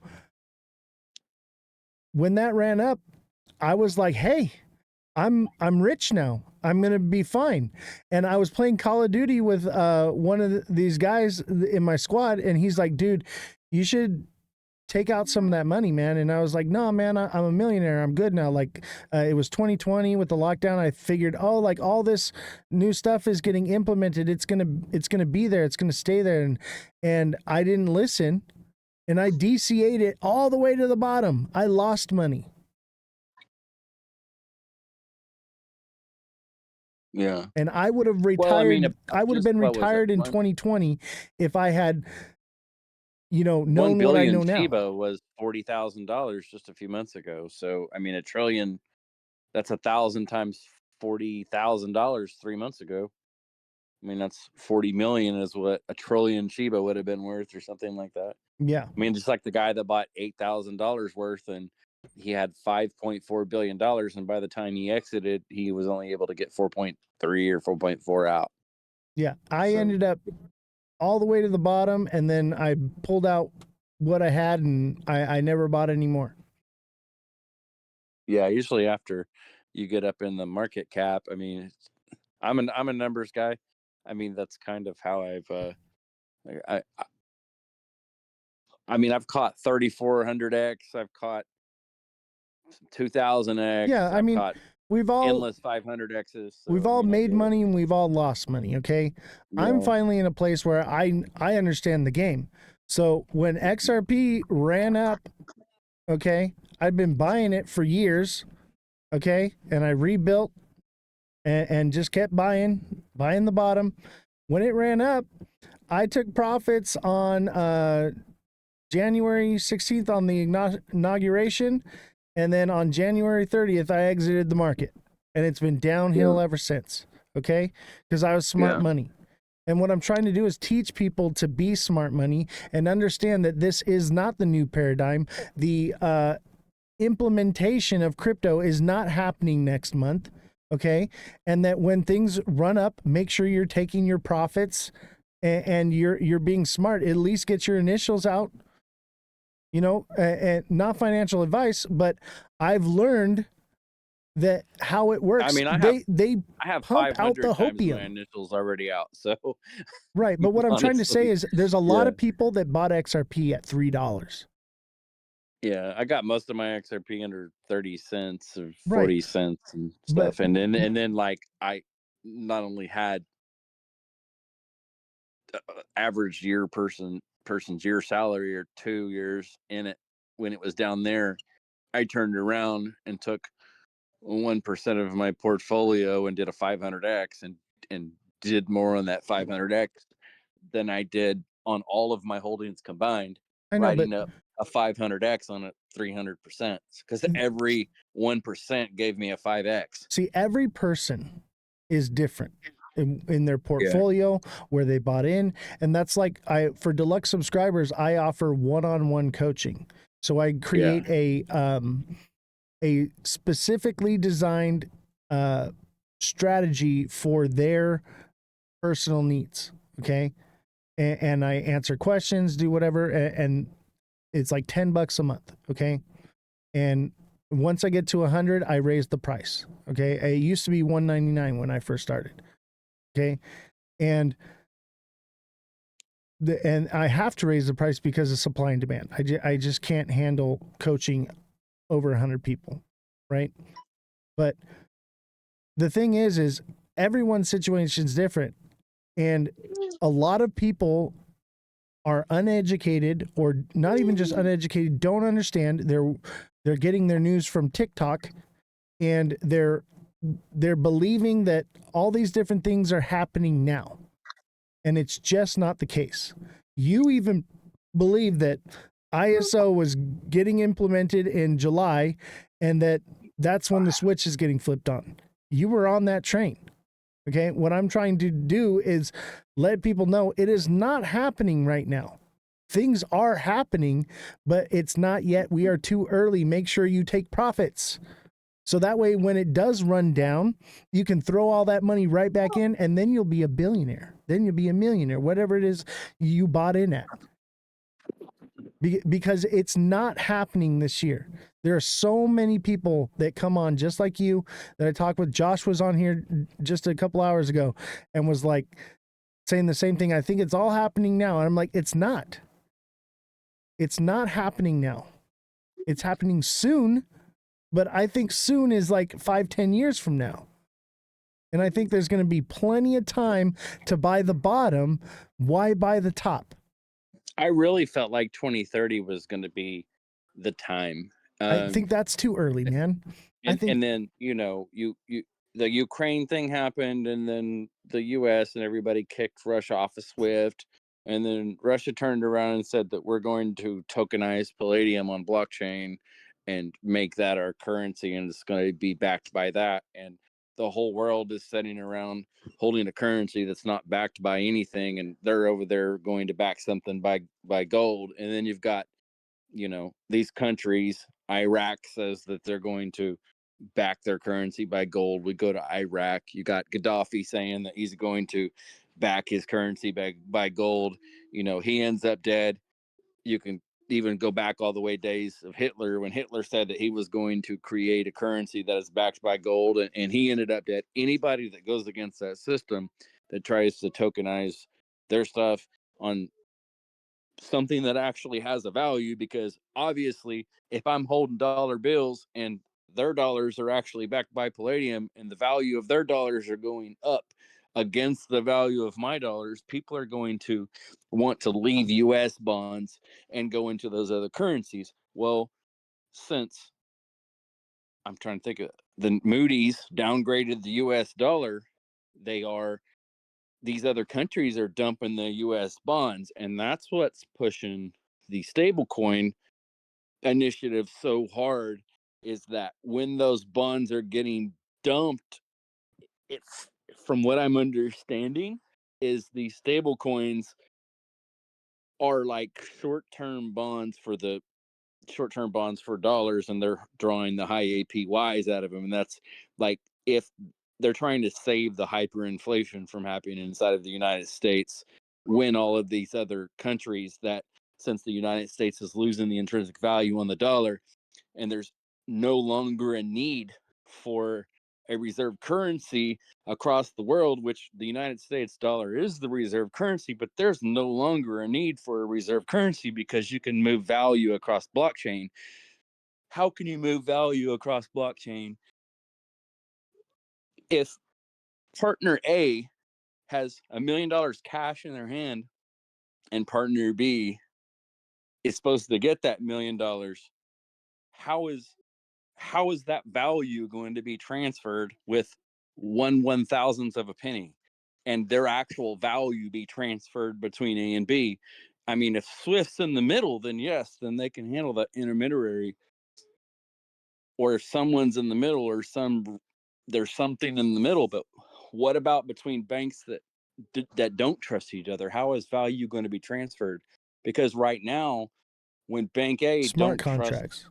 S1: when that ran up, I was like, hey, I'm rich now. I'm gonna be fine. And I was playing Call of Duty with one of these guys in my squad, and he's like, "Dude, you should take out some of that money, man." And I was like, "No, man, I'm a millionaire. I'm good now." Like, it was 2020 with the lockdown. I figured, oh, like all this new stuff is getting implemented. It's gonna be there. It's gonna stay there. And I didn't listen, and I DCA'd it all the way to the bottom. I lost money.
S12: Yeah.
S1: And I would have retired.
S12: Well, I mean,
S1: I would have been retired in 2020 if I had, known
S12: 1
S1: what I
S12: billion
S1: know now.
S12: Shiba was $40,000 just a few months ago. So, I mean, a trillion, that's 1,000 times $40,000 3 months ago. I mean, that's 40 million is what a trillion Shiba would have been worth or something like that.
S1: Yeah.
S12: I mean, just like the guy that bought $8,000 worth and he had $5.4 billion. And by the time he exited, he was only able to get 4.3 or 4.4 out.
S1: Yeah. I ended up all the way to the bottom, and then I pulled out what I had, and I never bought any more.
S12: Yeah. Usually after you get up in the market cap, I mean, I'm a numbers guy. I mean, that's kind of how I mean, I've caught 3,400x. I've caught 2,000x.
S1: Yeah, I mean, we've all
S12: endless 500x's. So,
S1: we've all made money and we've all lost money. Okay, I'm finally in a place where I understand the game. So when XRP ran up, okay, I'd been buying it for years, okay, and I rebuilt and just kept buying the bottom. When it ran up, I took profits on January 16th on the inauguration, and then on January 30th, I exited the market, and it's been downhill ever since. Okay, because I was smart money. And what I'm trying to do is teach people to be smart money and understand that this is not the new paradigm. The implementation of crypto is not happening next month. Okay. And that when things run up, make sure you're taking your profits and you're being smart. At least get your initials out, and not financial advice, but I've learned that how it works.
S12: I mean, I have
S1: pump out the
S12: 500 times
S1: hopium.
S12: my initials already out. So
S1: right. But what I'm trying to say is there's a lot of people that bought XRP at $3.
S12: Yeah, I got most of my XRP under 30 cents or 40 cents and stuff. And then like I not only had average person's year salary or 2 years in it when it was down there, I turned around and took 1% of my portfolio and did a 500x and did more on that 500x than I did on all of my holdings combined, writing up a 500x on a 300% because every 1% gave me a 5x.
S1: See, every person is different in their portfolio, where they bought in. And that's like for deluxe subscribers, I offer one-on-one coaching. So I create a specifically designed strategy for their personal needs. Okay. And I answer questions, do whatever. And it's like $10 a month. Okay. And once I get to 100, I raise the price. Okay. It used to be $199 when I first started. Okay. And I have to raise the price because of supply and demand. I just can't handle coaching over 100 people. Right. But the thing is everyone's situation is different. And a lot of people are uneducated, or not even just uneducated, don't understand. They're getting their news from TikTok, and they're believing that all these different things are happening now. And it's just not the case. You even believe that ISO was getting implemented in July and that's when the switch is getting flipped on. You were on that train. Okay. What I'm trying to do is let people know it is not happening right now. Things are happening, but it's not yet. We are too early. Make sure you take profits. So that way, when it does run down, you can throw all that money right back in, and then you'll be a billionaire. Then you'll be a millionaire, whatever it is you bought in at. Because it's not happening this year. There are so many people that come on just like you that I talked with. Josh was on here just a couple hours ago and was like saying the same thing. I think it's all happening now. And I'm like, it's not. It's not happening now. It's happening soon, but I think soon is like 5-10 years from now. And I think there's going to be plenty of time to buy the bottom. Why buy the top?
S12: I really felt like 2030 was going to be the time.
S1: I think that's too early, man.
S12: And then, the Ukraine thing happened, and then the US and everybody kicked Russia off of SWIFT. And then Russia turned around and said that we're going to tokenize palladium on blockchain and make that our currency, and it's going to be backed by that. And the whole world is sitting around holding a currency that's not backed by anything, and they're over there going to back something by gold. And then you've got, these countries. Iraq says that they're going to back their currency by gold. We go to Iraq. You got Gaddafi saying that he's going to back his currency by gold. He ends up dead. You can even go back all the way days of Hitler, when Hitler said that he was going to create a currency that is backed by gold, and he ended up dead. Anybody that goes against that system, that tries to tokenize their stuff on something that actually has a value, because obviously if I'm holding dollar bills and their dollars are actually backed by palladium and the value of their dollars are going up against the value of my dollars, people are going to want to leave US bonds and go into those other currencies. Well, since I'm trying to think of the Moody's downgraded the US dollar, these other countries are dumping the US bonds, and that's what's pushing the stablecoin initiative so hard, is that when those bonds are getting dumped, it's, from what I'm understanding, is the stablecoins are like short-term bonds for dollars, and they're drawing the high APYs out of them. And that's like, if they're trying to save the hyperinflation from happening inside of the United States, when all of these other countries, that since the United States is losing the intrinsic value on the dollar, and there's no longer a need for a reserve currency across the world, which the United States dollar is the reserve currency, but there's no longer a need for a reserve currency because you can move value across blockchain. How can you move value across blockchain if partner A has $1 million cash in their hand and partner B is supposed to get that $1 million? How is that value going to be transferred with 1/1000th of a penny, and their actual value be transferred between A and B? I mean, if Swift's in the middle, then yes, then they can handle that intermediary. Or if someone's in the middle, or there's something in the middle. But what about between banks that don't trust each other? How is value going to be transferred? Because right now, when Bank A
S1: Smart
S12: don't trust
S1: contracts.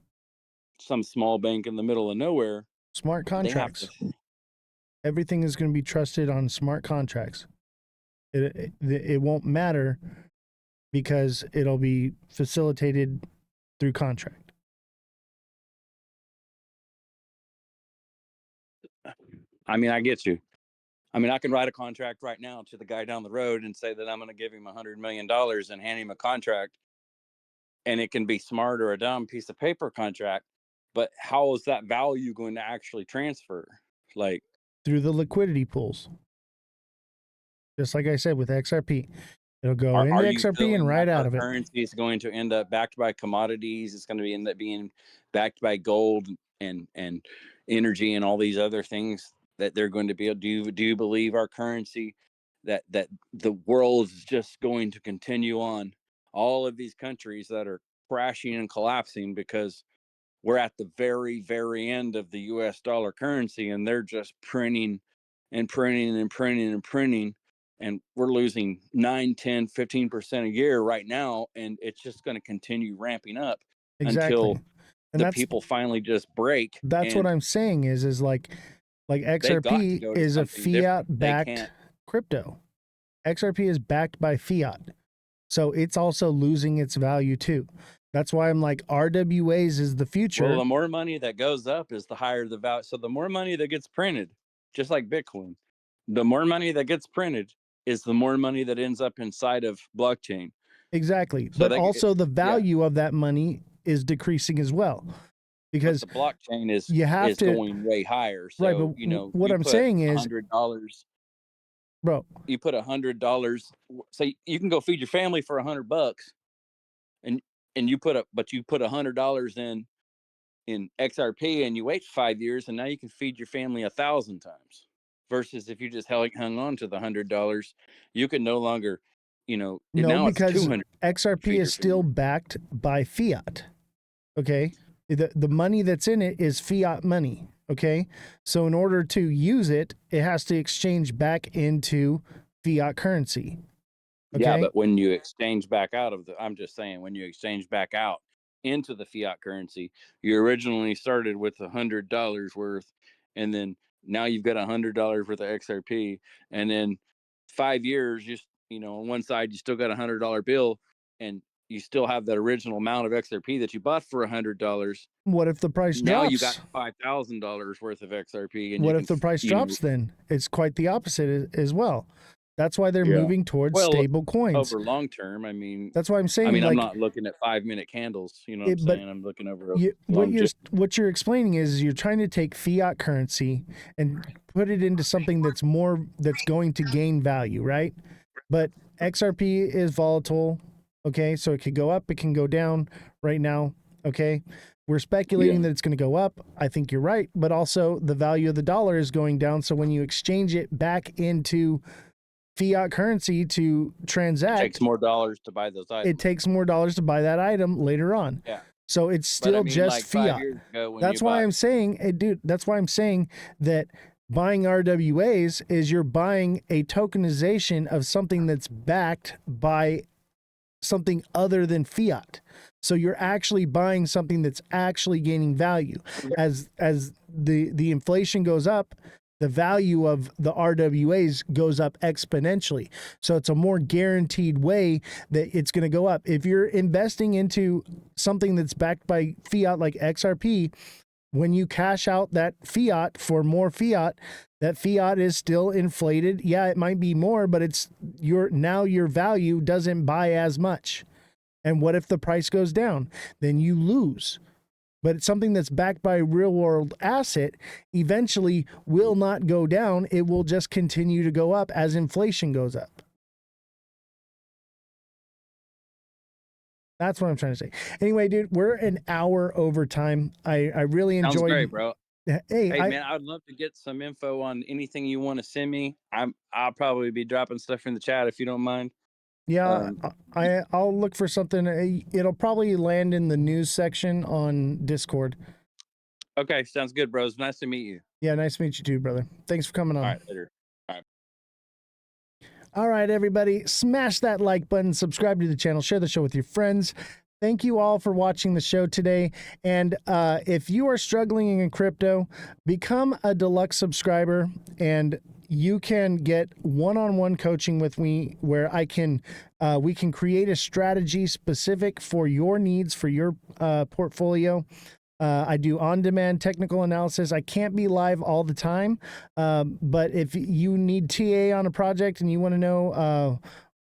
S12: some small bank in the middle of nowhere,
S1: Smart contracts. Everything is going to be trusted on smart contracts. It won't matter because it'll be facilitated through contract.
S12: I mean, I get you. I mean, I can write a contract right now to the guy down the road and say that I'm going to give him $100 million and hand him a contract, and it can be smart or a dumb piece of paper contract. But how is that value going to actually transfer? Like,
S1: through the liquidity pools. Just like I said with XRP. It'll go into XRP and right out of it.
S12: Currency is going to end up backed by commodities. It's going to end up being backed by gold and energy and all these other things that they're going to be able to do. Do you believe our currency, that the world is just going to continue on? All of these countries that are crashing and collapsing because we're at the very, very end of the US dollar currency, and they're just printing and printing and printing and printing. And we're losing 9, 10, 15% a year right now. And it's just going to continue ramping up until the people finally just break.
S1: That's what I'm saying is like XRP is a fiat-backed crypto. XRP is backed by fiat. So it's also losing its value too. That's why I'm like, RWAs is the future.
S12: Well, the more money that goes up is the higher the value. So the more money that gets printed, just like Bitcoin, the more money that gets printed is the more money that ends up inside of blockchain.
S1: Exactly.
S12: So
S1: But also the
S12: yeah.
S1: value of that money is decreasing as well. Because
S12: the blockchain is
S1: you have to
S12: going way higher. So,
S1: right, but
S12: you know,
S1: what
S12: you
S1: I'm
S12: put
S1: saying is,
S12: $100,
S1: bro,
S12: you put $100, say you can go feed your family for $100 and you put $100 in XRP and you wait 5 years and now you can feed your family 1,000 times. Versus if you just hung on to the $100, you can no longer, you know,
S1: no,
S12: now it's
S1: because
S12: 200.
S1: XRP is still backed by fiat. Okay. The money that's in it is fiat money. Okay. So in order to use it, it has to exchange back into fiat currency. Okay?
S12: Yeah, but when you exchange back out of I'm just saying, when you exchange back out into the fiat currency, you originally started with $100 worth, and then now you've got $100 worth of XRP, and then 5 years, just, you know, on one side you still got $100 bill, and you still have that original amount of XRP that you bought for $100.
S1: What if the price
S12: Now
S1: drops?
S12: you got $5,000 worth of XRP, and
S1: what
S12: you
S1: if the price drops? Then it's quite the opposite as well. That's why they're moving towards stable coins.
S12: Over long term, I mean,
S1: that's why I'm saying.
S12: I mean,
S1: like,
S12: I'm not looking at 5-minute candles. You know what I'm saying? I'm looking over
S1: what you're explaining is you're trying to take fiat currency and put it into something that's going to gain value, right? But XRP is volatile. Okay, so it could go up, it can go down. Right now, okay, we're speculating that it's going to go up. I think you're right, but also the value of the dollar is going down. So when you exchange it back into fiat currency to transact,
S12: it takes more dollars to buy those items.
S1: It takes more dollars to buy that item later on.
S12: Yeah.
S1: So it's still just
S12: like
S1: fiat.
S12: 5 years ago when
S1: that's why I'm saying, hey, dude, that's why I'm saying that buying RWAs is you're buying a tokenization of something that's backed by something other than fiat. So you're actually buying something that's actually gaining value. As the inflation goes up, the value of the RWAs goes up exponentially. So it's a more guaranteed way that it's going to go up. If you're investing into something that's backed by fiat like XRP, when you cash out that fiat for more fiat, that fiat is still inflated. Yeah, it might be more, but it's your value doesn't buy as much. And what if the price goes down? Then you lose. But it's something that's backed by a real world asset eventually will not go down. It will just continue to go up as inflation goes up. That's what I'm trying to say. Anyway, dude, we're an hour over time. I really enjoyed.
S12: Sounds great, bro.
S1: Hey,
S12: man, I'd love to get some info on anything you want to send me. I'll probably be dropping stuff in the chat if you don't mind.
S1: Yeah, I'll look for something. It'll probably land in the news section on Discord.
S12: Okay, sounds good, bros. Nice to meet you.
S1: Yeah, nice to meet you too, brother. Thanks for coming on.
S12: All right, later. All right.
S1: All right, everybody, smash that like button, subscribe to the channel, share the show with your friends. Thank you all for watching the show today. And if you are struggling in crypto, become a deluxe subscriber and you can get one-on-one coaching with me where we can create a strategy specific for your needs, for your portfolio. I do on-demand technical analysis. I can't be live all the time, but if you need TA on a project and you want to know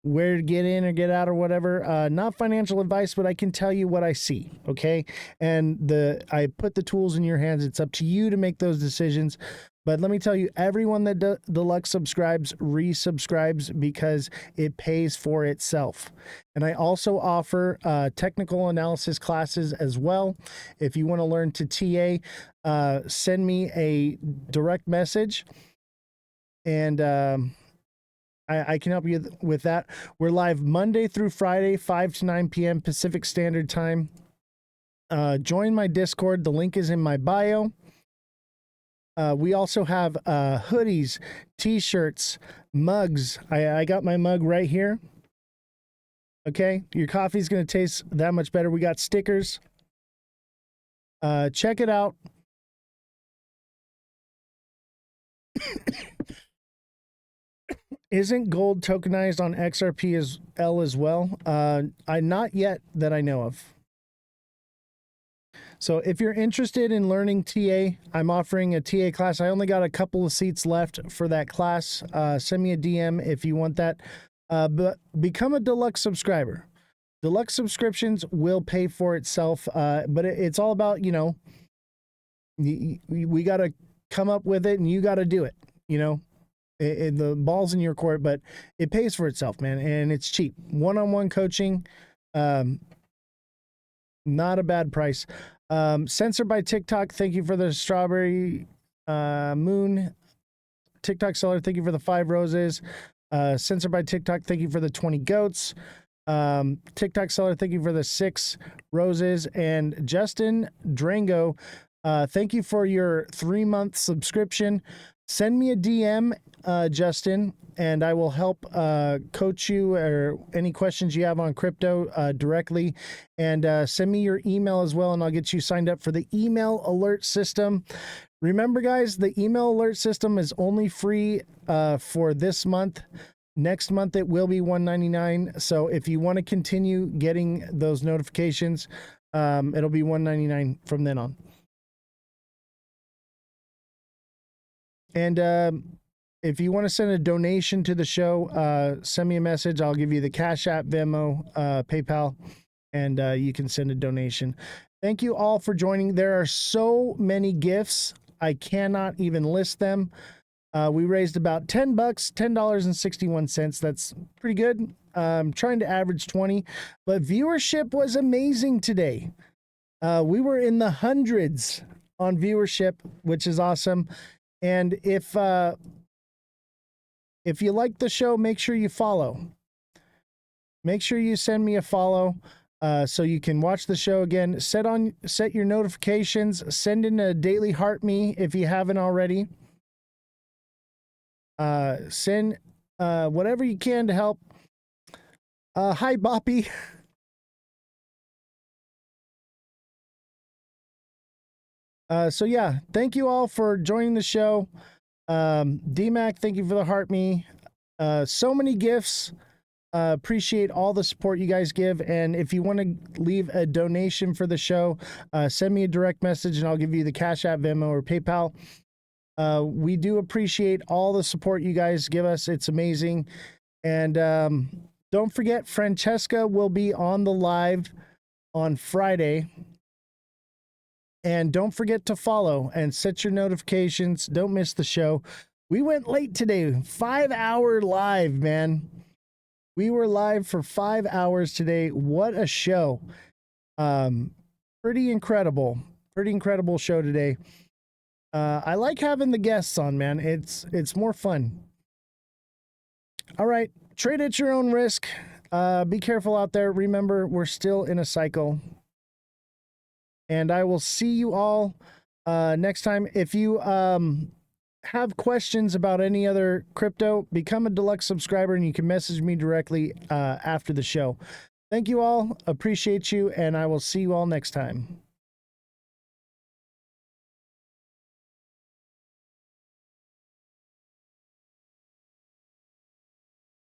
S1: where to get in or get out or whatever, not financial advice, but I can tell you what I see, okay? And I put the tools in your hands. It's up to you to make those decisions. But let me tell you, everyone that deluxe subscribes resubscribes because it pays for itself. And I also offer technical analysis classes as well. If you want to learn to TA, send me a direct message and I can help you with that. We're live Monday through Friday, 5 to 9 p.m. Pacific Standard Time. Join my Discord. The link is in my bio. We also have hoodies, t-shirts, mugs. I got my mug right here. Okay, your coffee's going to taste that much better. We got stickers. Check it out. Isn't gold tokenized on XRP as well? Not yet that I know of. So if you're interested in learning TA, I'm offering a TA class. I only got a couple of seats left for that class. Send me a DM if you want that. But become a deluxe subscriber. Deluxe subscriptions will pay for itself, but it's all about, you know, we got to come up with it and you got to do it, you know. The ball's in your court, but it pays for itself, man, and it's cheap. One-on-one coaching, not a bad price. Censored by TikTok, thank you for the strawberry moon. TikTok seller, thank you for the 5 roses. Censored by TikTok, thank you for the 20 goats. TikTok seller, thank you for the 6 roses. And Justin Drango, thank you for your 3-month subscription. Send me a DM, Justin, and I will help coach you or any questions you have on crypto directly. And send me your email as well, and I'll get you signed up for the email alert system. Remember, guys, the email alert system is only free for this month. Next month, it will be $199. So if you want to continue getting those notifications, it'll be $199 from then on. And if you want to send a donation to the show, send me a message. I'll give you the Cash App, Venmo, PayPal, and you can send a donation. Thank you all for joining. There are so many gifts. I cannot even list them. We raised about $10, $10.61. That's pretty good. I'm trying to average 20, but viewership was amazing today. We were in the hundreds on viewership, which is awesome. And if you like the show, make sure you follow. Make sure you send me a follow so you can watch the show again. Set your notifications. Send in a daily heart me if you haven't already. Send whatever you can to help. Hi, Boppy. So yeah, thank you all for joining the show. DMAC, thank you for the heart me. So many gifts. Appreciate all the support you guys give. And if you want to leave a donation for the show, send me a direct message and I'll give you the Cash App, Venmo, or PayPal. We do appreciate all the support you guys give us. It's amazing. And don't forget, Francesca will be on the live on Friday. And don't forget to follow and set your notifications. Don't miss the show. We went late today. 5-hour live, man. We were live for 5 hours today. What a show. Pretty incredible. Pretty incredible show today. I like having the guests on, man. It's more fun. All right. Trade at your own risk. Be careful out there. Remember, we're still in a cycle. And I will see you all next time. If you have questions about any other crypto, become a deluxe subscriber and you can message me directly after the show. Thank you all. Appreciate you. And I will see you all next time.